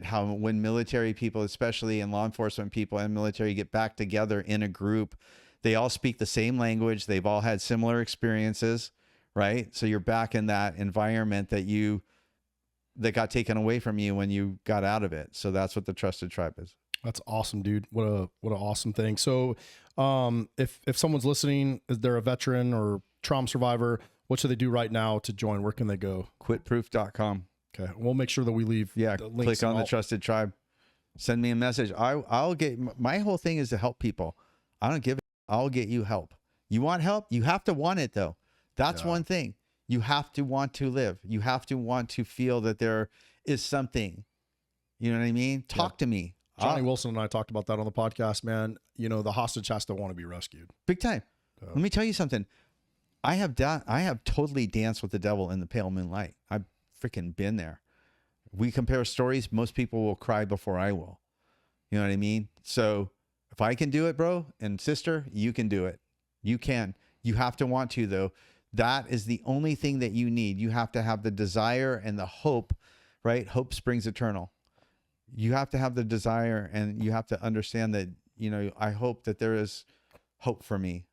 how when military people, especially in law enforcement people and military, get back together in a group, they all speak the same language. They've all had similar experiences, right? So you're back in that environment that got taken away from you when you got out of it. So that's what the Trusted Tribe is. That's awesome, dude. What an awesome thing. So if someone's listening, is they're a veteran or trauma survivor, what should they do right now to join? Where can they go? Quitproof.com. Okay. We'll make sure that we leave the links. Click on the Trusted Tribe. Send me a message. I'll get, my whole thing is to help people. I don't give it. I'll get you help. You want help? You have to want it though. That's one thing. You have to want to live. You have to want to feel that there is something. You know what I mean? Talk to me. Johnny Wilson and I talked about that on the podcast, man. You know, the hostage has to want to be rescued. Big time. Let me tell you something. I have totally danced with the devil in the pale moonlight. I've freaking been there. We compare stories. Most people will cry before I will. You know what I mean? So if I can do it, bro and sister, you can do it. You can. You have to want to, though. That is the only thing that you need. You have to have the desire and the hope, right? Hope springs eternal. You have to have the desire, and you have to understand that, you know, I hope that there is hope for me.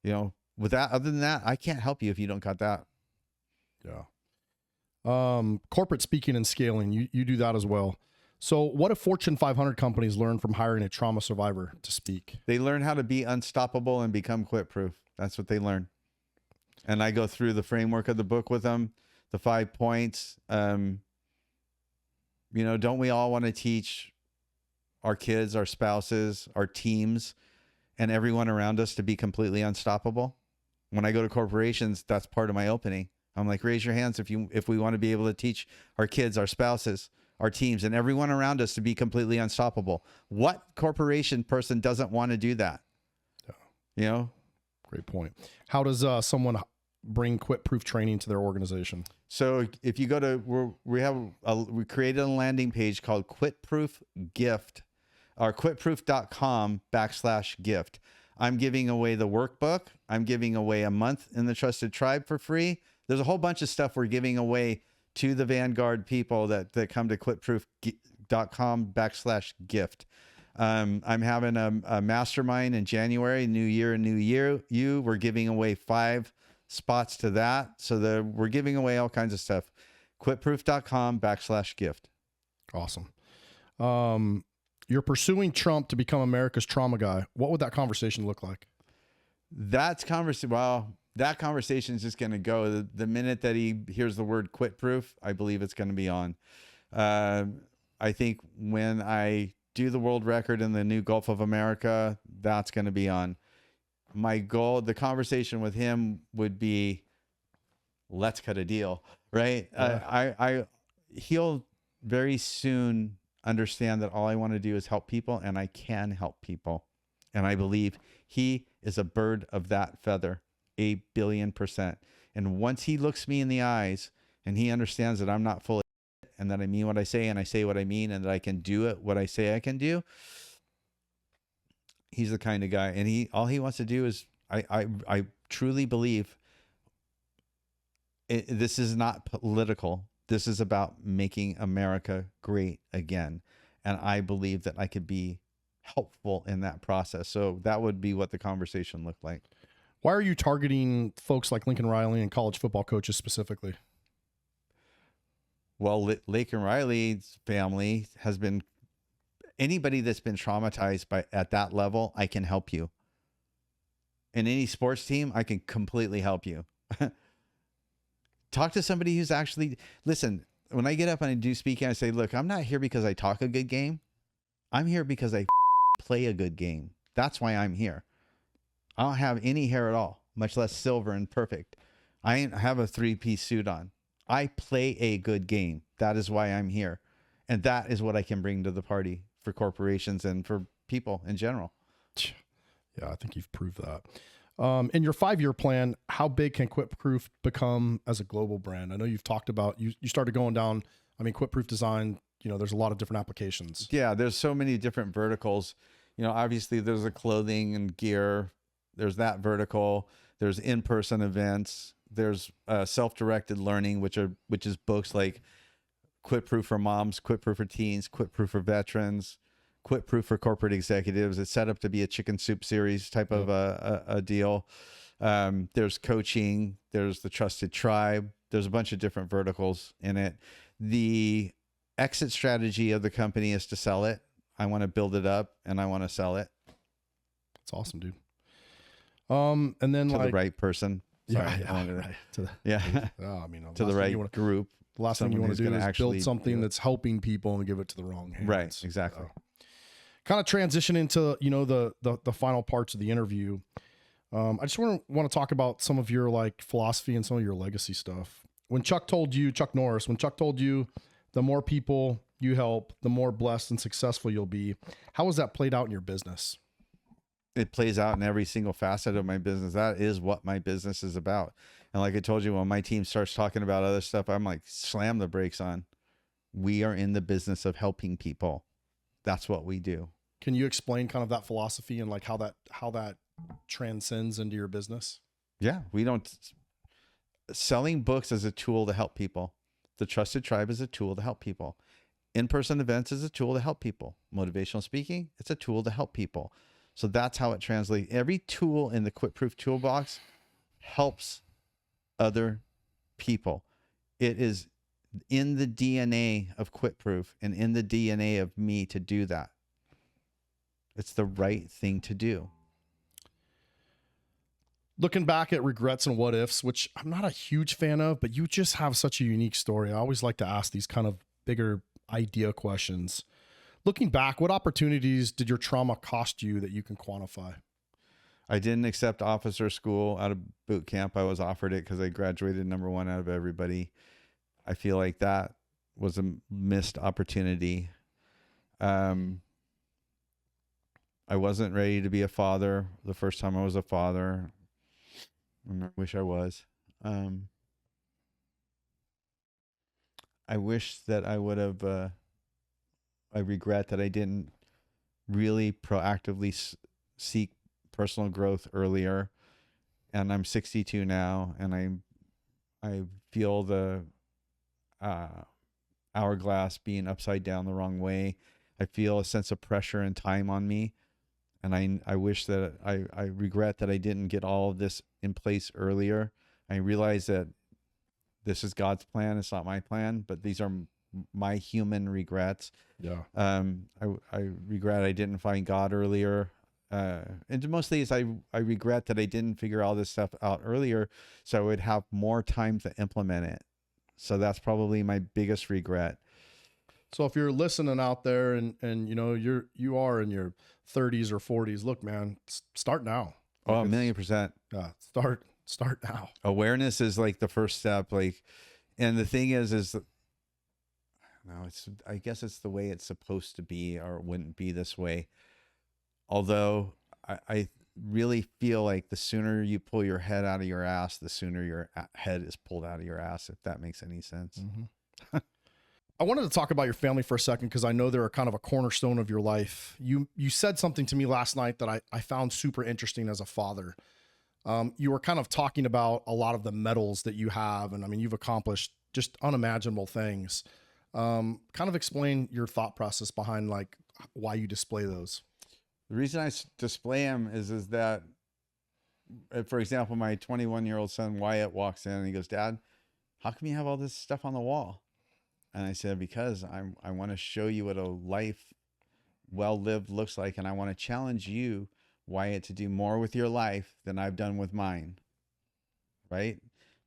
You know, with that, other than that, I can't help you if you don't got that. Yeah. Corporate speaking and scaling, you do that as well. So what if Fortune 500 companies learn from hiring a trauma survivor to speak? They learn how to be unstoppable and become quit proof. That's what they learn. And I go through the framework of the book with them, the 5 points. You know, don't we all want to teach our kids, our spouses, our teams, and everyone around us to be completely unstoppable? When I go to corporations, that's part of my opening. I'm like, raise your hands if we want to be able to teach our kids, our spouses, our teams, and everyone around us to be completely unstoppable. What corporation person doesn't want to do that? Yeah. You know? Great point. How does someone bring quit proof training to their organization? So if you go to, we created a landing page called Quit Proof Gift, or quitproof.com/gift. I'm giving away the workbook. I'm giving away a month in the Trusted Tribe for free. There's a whole bunch of stuff we're giving away to the Vanguard people that come to quitproof.com/gift. I'm having a mastermind in January, New Year, New Year. We're giving away 5 spots to that. So we're giving away all kinds of stuff. Quitproof.com/gift. Awesome. You're pursuing Trump to become America's trauma guy. What would that conversation look like? That conversation is just going to go the minute that he hears the word quit proof. I believe it's going to be on. I think when I do the world record in the new Gulf of America, that's going to be on. My goal, the conversation with him would be, let's cut a deal, right? He'll very soon understand that all I want to do is help people, and I can help people. And I believe he is a bird of that feather, 1,000,000,000%. And once he looks me in the eyes and he understands that I'm not full of shit, and that I mean what I say and I say what I mean, and that I can do what I say I can do, he's the kind of guy. And all he wants to do is, I truly believe this is not political. This is about making America great again. And I believe that I could be helpful in that process. So that would be what the conversation looked like. Why are you targeting folks like Lincoln Riley and college football coaches specifically? Well, Lincoln Riley's family has been, anybody that's been traumatized at that level, I can help you. In any sports team, I can completely help you. Talk to somebody who's actually, listen, when I get up and I do speaking, I say, look, I'm not here because I talk a good game. I'm here because I play a good game. That's why I'm here. I don't have any hair at all, much less silver and perfect. I have a 3-piece suit on. I play a good game. That is why I'm here. And that is what I can bring to the party for corporations and for people in general. Yeah, I think you've proved that. In your 5-year plan, how big can Quit Proof become as a global brand? I know you've talked about, you started going down, I mean, Quit Proof design, you know, there's a lot of different applications. Yeah, there's so many different verticals. You know, obviously there's a clothing and gear. There's that vertical. There's in-person events. There's self-directed learning, which is books like Quit Proof for Moms, Quit Proof for Teens, Quit Proof for Veterans, Quit Proof for Corporate Executives. It's set up to be a chicken soup series type of a deal. There's coaching. There's the Trusted Tribe. There's a bunch of different verticals in it. The exit strategy of the company is to sell it. I want to build it up and I want to sell it. That's awesome, dude. And then to like the right person. Sorry, right. To the, I mean, to the right group. The last thing you want to do is actually build something that's helping people and give it to the wrong hands. Right. Exactly. Kind of transition into, you know, the final parts of the interview. I just want to talk about some of your like philosophy and some of your legacy stuff. When Chuck Norris, told you the more people you help, the more blessed and successful you'll be, how has that played out in your business? It plays out in every single facet of my business. That is what my business is about. And like I told you, when my team starts talking about other stuff, I'm like, slam the brakes on. We are in the business of helping people. That's what we do. Can you explain kind of that philosophy and like how that transcends into your business? Yeah, we don't. Selling books is a tool to help people. The Trusted Tribe is a tool to help people. In-person events is a tool to help people. Motivational speaking, it's a tool to help people. So that's how it translates. Every tool in the Quit Proof toolbox helps other people. It is in the DNA of Quit Proof and in the DNA of me to do that. It's the right thing to do. Looking back at regrets and what ifs, which I'm not a huge fan of, but you just have such a unique story. I always like to ask these kind of bigger idea questions. Looking back, what opportunities did your trauma cost you that you can quantify? I didn't accept officer school out of boot camp. I was offered it because I graduated #1 out of everybody. I feel like that was a missed opportunity. I wasn't ready to be a father the first time I was a father. I wish I was. I wish that I would have, I regret that I didn't really proactively seek personal growth earlier. And I'm 62 now, and I feel the hourglass being upside down the wrong way. I feel a sense of pressure and time on me. And I wish that I regret that I didn't get all of this in place earlier. I realize that this is God's plan. It's not my plan, but these are my human regrets. Yeah. I regret I didn't find God earlier. And mostly is I regret that I didn't figure all this stuff out earlier, so I would have more time to implement it. So that's probably my biggest regret. So if you're listening out there and you know, you are in your 30s or 40s, look, man, start now. Oh, 1,000,000%. Start now. Awareness is like the first step. Like, and the thing is no, I guess it's the way it's supposed to be, or it wouldn't be this way. Although I really feel like the sooner you pull your head out of your ass, the sooner your head is pulled out of your ass, if that makes any sense. Mm-hmm. I wanted to talk about your family for a second, because I know they're kind of a cornerstone of your life. You said something to me last night that I found super interesting as a father. You were kind of talking about a lot of the medals that you have, and I mean, you've accomplished just unimaginable things. Kind of explain your thought process behind like why you display those. The reason I display them is that, for example, my 21-year-old son Wyatt walks in and he goes, "Dad, how come you have all this stuff on the wall?" And I said, "Because I want to show you what a life well lived looks like, and I want to challenge you, Wyatt, to do more with your life than I've done with mine." Right?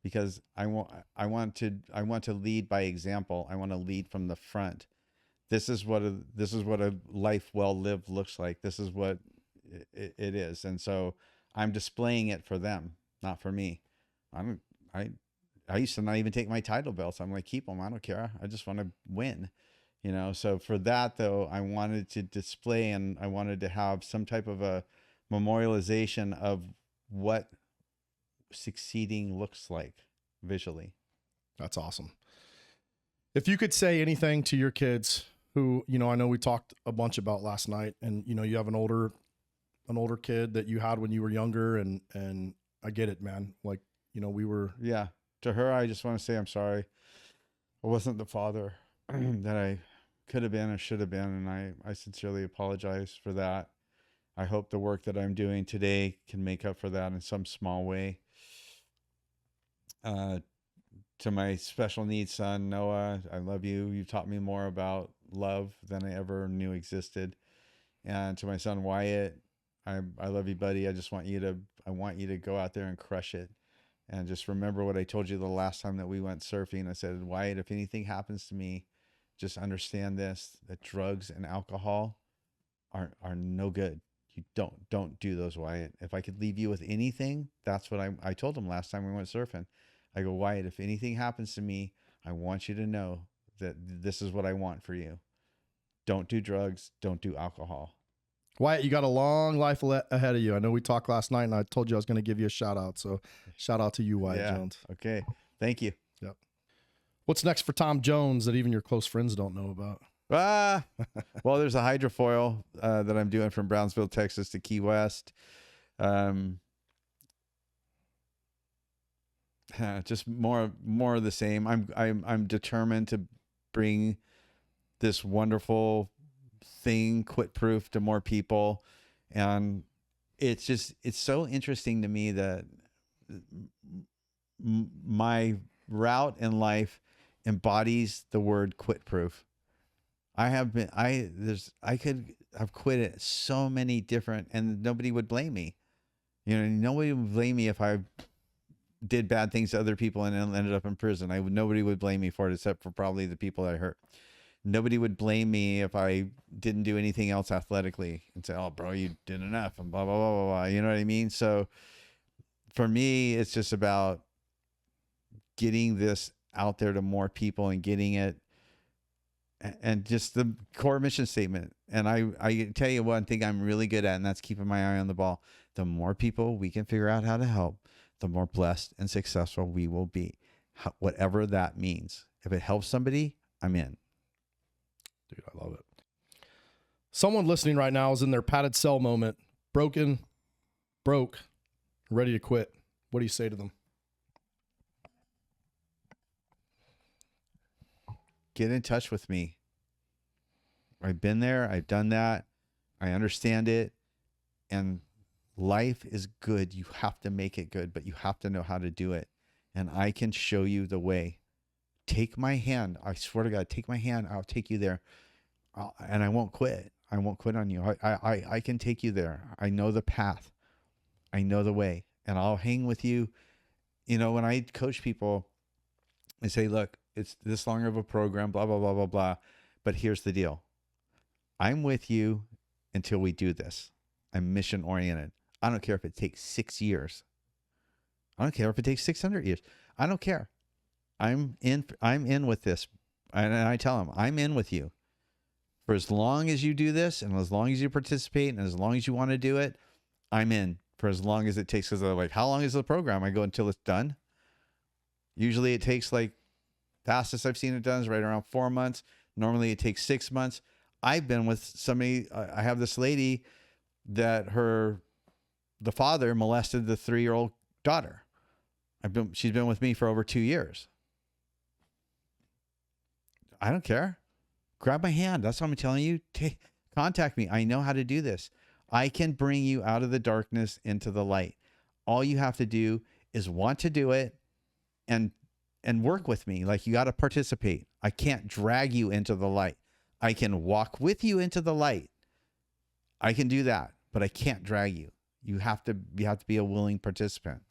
Because I want to lead by example. I want to lead from the front. This is what a life well lived looks like. This is what it is. And so I'm displaying it for them, not for me. I used to not even take my title belts. I'm like, keep them. I don't care. I just want to win, you know? So for that though, I wanted to display, and I wanted to have some type of a memorialization of what succeeding looks like visually. That's awesome. If you could say anything to your kids who, you know, I know we talked a bunch about last night, and, you know, you have an older kid that you had when you were younger, and I get it, man. Like, we were. Yeah. To her, I just want to say I'm sorry. I wasn't the father that I could have been or should have been, and I sincerely apologize for that. I hope the work that I'm doing today can make up for that in some small way. To my special needs son, Noah, I love you. You've taught me more about love than I ever knew existed. And to my son, Wyatt, I love you, buddy. I want you to go out there and crush it. And just remember what I told you the last time that we went surfing. I said, Wyatt, if anything happens to me, just understand this, that drugs and alcohol are no good. You don't do those, Wyatt. If I could leave you with anything, that's what I told him last time we went surfing. I go, Wyatt, if anything happens to me, I want you to know that this is what I want for you. Don't do drugs. Don't do alcohol. Wyatt, you got a long life ahead of you. I know we talked last night, and I told you I was going to give you a shout out. So shout out to you, Wyatt Jones. Okay. Thank you. Yep. What's next for Tom Jones that even your close friends don't know about? Well, there's a hydrofoil that I'm doing from Brownsville, Texas to Key West. Just more of the same. I'm determined to bring this wonderful thing, Quit Proof, to more people. And it's so interesting to me that my route in life embodies the word quit proof. I could have quit it so many different, and nobody would blame me. Nobody would blame me if I did bad things to other people and ended up in prison. Nobody would blame me for it, except for probably the people I hurt. Nobody would blame me if I didn't do anything else athletically and say, oh, bro, you did enough and blah, blah, blah, blah, blah. You know what I mean? So for me, it's just about getting this out there to more people and getting it, and just the core mission statement. And I tell you one thing I'm really good at, and that's keeping my eye on the ball. The more people we can figure out how to help, the more blessed and successful we will be. Whatever that means. If it helps somebody, I'm in. Dude, I love it. Someone listening right now is in their padded cell moment, broke, ready to quit. What do you say to them? Get in touch with me. I've been there. I've done that. I understand it. And life is good. You have to make it good, but you have to know how to do it. And I can show you the way. Take my hand. I swear to God, take my hand. I'll take you there. And I won't quit. I won't quit on you. I can take you there. I know the path. I know the way. And I'll hang with you. When I coach people, I say, look, it's this long of a program, blah, blah, blah, blah, blah. But here's the deal. I'm with you until we do this. I'm mission oriented. I don't care if it takes 6 years. I don't care if it takes 600 years. I don't care. I'm in with this. And I tell them, I'm in with you. For as long as you do this, and as long as you participate, and as long as you want to do it, I'm in for as long as it takes. Because they're like, how long is the program? I go, until it's done. Usually it takes, like, fastest I've seen it done is right around 4 months. Normally it takes 6 months. I've been with somebody. I have this lady that the father molested the 3-year-old daughter. She's been with me for over 2 years. I don't care. Grab my hand. That's what I'm telling you. Contact me. I know how to do this. I can bring you out of the darkness into the light. All you have to do is want to do it and work with me. Like, you got to participate. I can't drag you into the light. I can walk with you into the light. I can do that, but I can't drag you. You have to be a willing participant.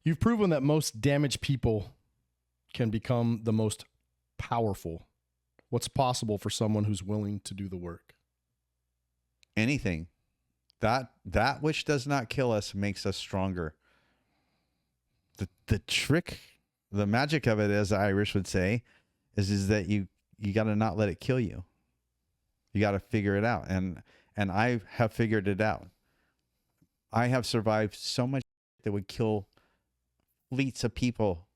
You've proven that most damaged people can become the most powerful. What's possible for someone who's willing to do the work? Anything. That which does not kill us makes us stronger. The trick, the magic of it, as the Irish would say, is that you got to not let it kill you. You got to figure it out. And I have figured it out. I have survived so much that would kill fleets of people.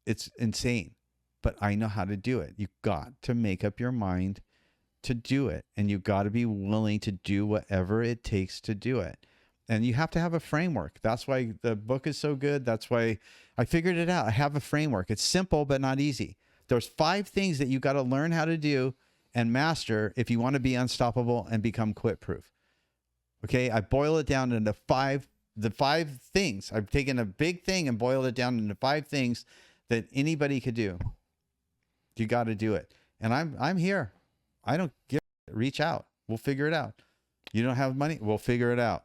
It's insane, but I know how to do it. You got to make up your mind to do it, and you got to be willing to do whatever it takes to do it. And you have to have a framework. That's why the book is so good. That's why I figured it out. I have a framework. It's simple, but not easy. There's 5 things that you got to learn how to do and master if you want to be unstoppable and become quit proof. Okay. I boil it down into the 5 things. I've taken a big thing and boiled it down into 5 things that anybody could do. You got to do it. And I'm here. I don't give a shit. Reach out. We'll figure it out. You don't have money? We'll figure it out.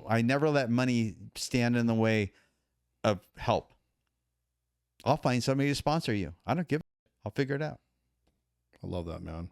I never let money stand in the way of help. I'll find somebody to sponsor you. I don't give a shit. I'll figure it out. I love that, man.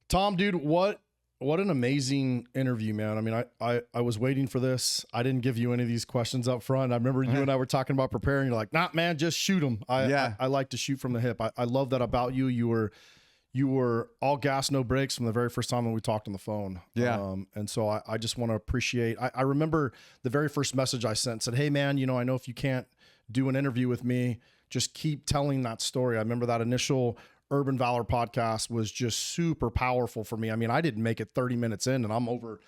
Tom, dude, what an amazing interview, man. I mean, I was waiting for this. I didn't give you any of these questions up front. I remember you and I were talking about preparing. You're like, nah, man, just shoot them. I like to shoot from the hip. I love that about you. You were all gas, no brakes from the very first time when we talked on the phone. Yeah. And so I just want to appreciate, I remember the very first message I sent said, hey man, I know if you can't do an interview with me, just keep telling that story. I remember that initial Urban Valor podcast was just super powerful for me. I mean, I didn't make it 30 minutes in and I'm over,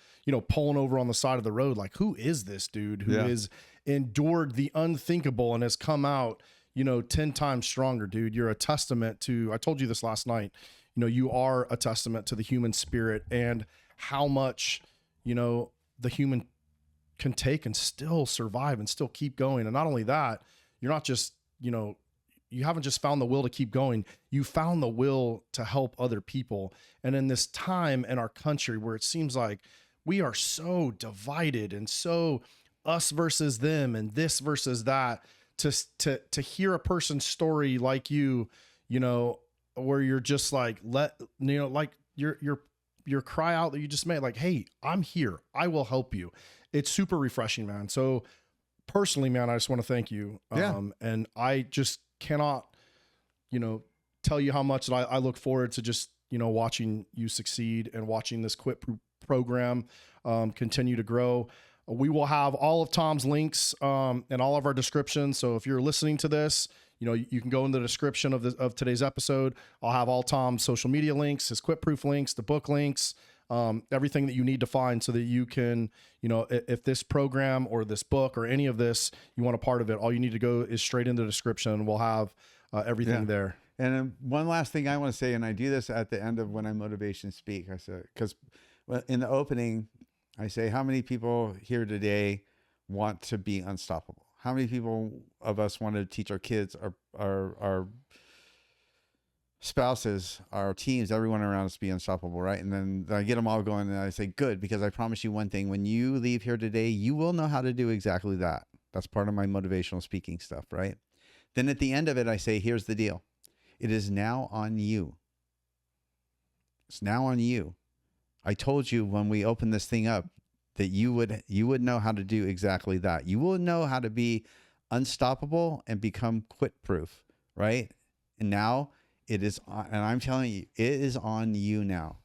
pulling over on the side of the road. Like, who is this dude who has endured the unthinkable and has come out, 10 times stronger, dude? You're a testament to, I told you this last night, you are a testament to the human spirit and how much, the human can take and still survive and still keep going. And not only that, you're not just, you haven't just found the will to keep going. You found the will to help other people. And in this time in our country where it seems like we are so divided and so us versus them and this versus that, to hear a person's story like you, where you're just like, like your cry out that you just made, like, hey, I'm here. I will help you. It's super refreshing, man. So personally, man, I just want to thank you. And I just cannot, tell you how much that I look forward to just, watching you succeed and watching this quit program continue to grow. We will have all of Tom's links in all of our descriptions. So if you're listening to this, you can go in the description of today's episode. I'll have all Tom's social media links, his quit proof links, the book links, everything that you need to find so that you can, if this program or this book or any of this, you want a part of it, all you need to go is straight into the description. We'll have everything there. And one last thing I want to say, and I do this at the end of when I motivation speak. I said, because in the opening, I say, how many people here today want to be unstoppable? How many people of us want to teach our kids, our spouses, our teams, everyone around us to be unstoppable, right? And then I get them all going and I say, good, because I promise you one thing, when you leave here today, you will know how to do exactly that. That's part of my motivational speaking stuff, right? Then at the end of it, I say, here's the deal. It is now on you. It's now on you. I told you when we opened this thing up that you would know how to do exactly that. You will know how to be unstoppable and become quit proof, right? And now it is on, and I'm telling you, it is on you now.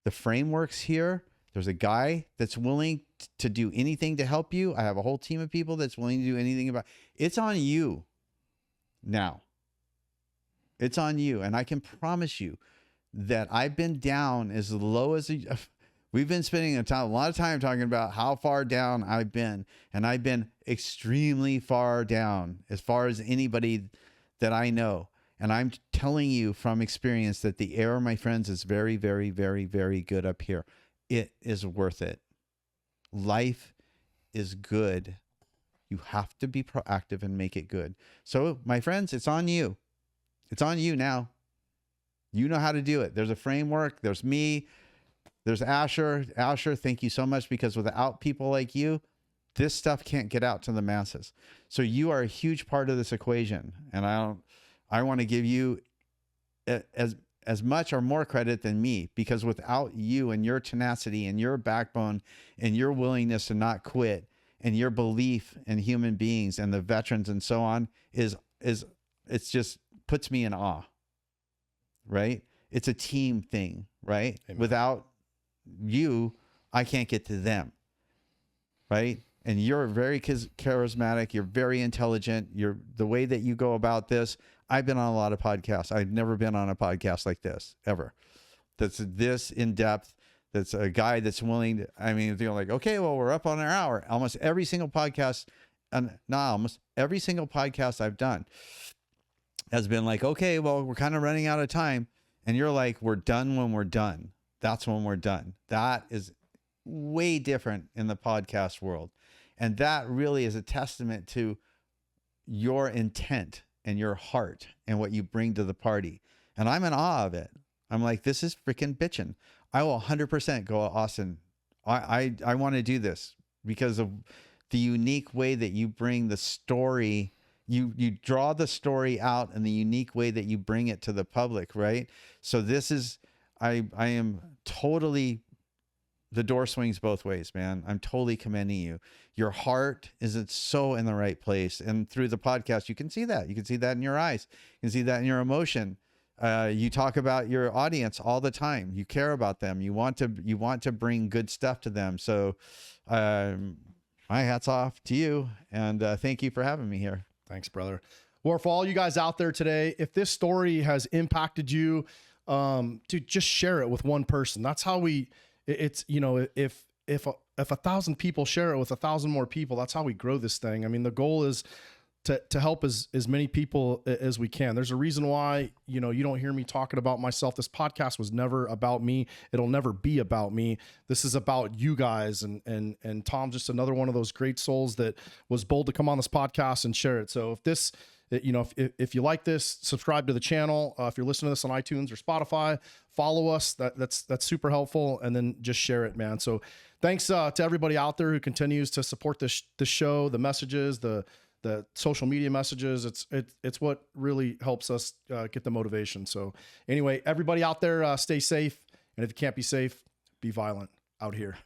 The framework's here. There's a guy that's willing to do anything to help you. I have a whole team of people that's willing to do anything about it. It's on you now. It's on you. And I can promise you that I've been down as low as we've been spending a lot of time talking about how far down I've been, and I've been extremely far down as far as anybody that I know. And I'm telling you from experience that the air, my friends, is very, very, very, very good up here. It is worth it. Life is good. You have to be proactive and make it good. So my friends, it's on you. It's on you now. You know how to do it. There's a framework. There's me. There's Asher. Asher, thank you so much, because without people like you, this stuff can't get out to the masses. So you are a huge part of this equation. And I want to give you as much or more credit than me, because without you and your tenacity and your backbone and your willingness to not quit and your belief in human beings and the veterans and so on it's just puts me in awe. Right? It's a team thing, right? Amen. Without you, I can't get to them. Right? And you're very charismatic. You're very intelligent. The way that you go about this. I've been on a lot of podcasts. I've never been on a podcast like this ever. That's this in depth. that's a guy that's willing to, I mean, they're like, okay, well, we're up on our hour. Almost every single podcast, and not almost every single podcast I've done has been like, okay, well, we're kind of running out of time. And you're like, we're done when we're done. That's when we're done. That is way different in the podcast world. And that really is a testament to your intent and your heart and what you bring to the party. And I'm in awe of it. I'm like, this is freaking bitching. I will 100% go, Austin. I want to do this because of the unique way that you bring the story. You draw the story out in the unique way that you bring it to the public, right? So this is, I am totally, the door swings both ways, man. I'm totally commending you. Your heart is so in the right place. And through the podcast, you can see that. You can see that in your eyes. You can see that in your emotion. You talk about your audience all the time. You care about them. You want to bring good stuff to them. So my hat's off to you. And thank you for having me here. Thanks, brother. Well, for all you guys out there today, if this story has impacted you, dude, just share it with one person. That's how it's, you know, if 1,000 people share it with 1,000 more people, that's how we grow this thing. I mean, the goal is to help as many people as we can. There's a reason why, you know, you don't hear me talking about myself. This podcast was never about me. It'll never be about me. This is about you guys. And Tom's just another one of those great souls that was bold to come on this podcast and share it. So if this, you know, if you like this, subscribe to the channel. If you're listening to this on iTunes or Spotify, follow us. That's super helpful. And then just share it, man. So thanks to everybody out there who continues to support this show, the messages, the social media messages. It's what really helps us get the motivation. So anyway, everybody out there, stay safe. And if you can't be safe, be violent out here.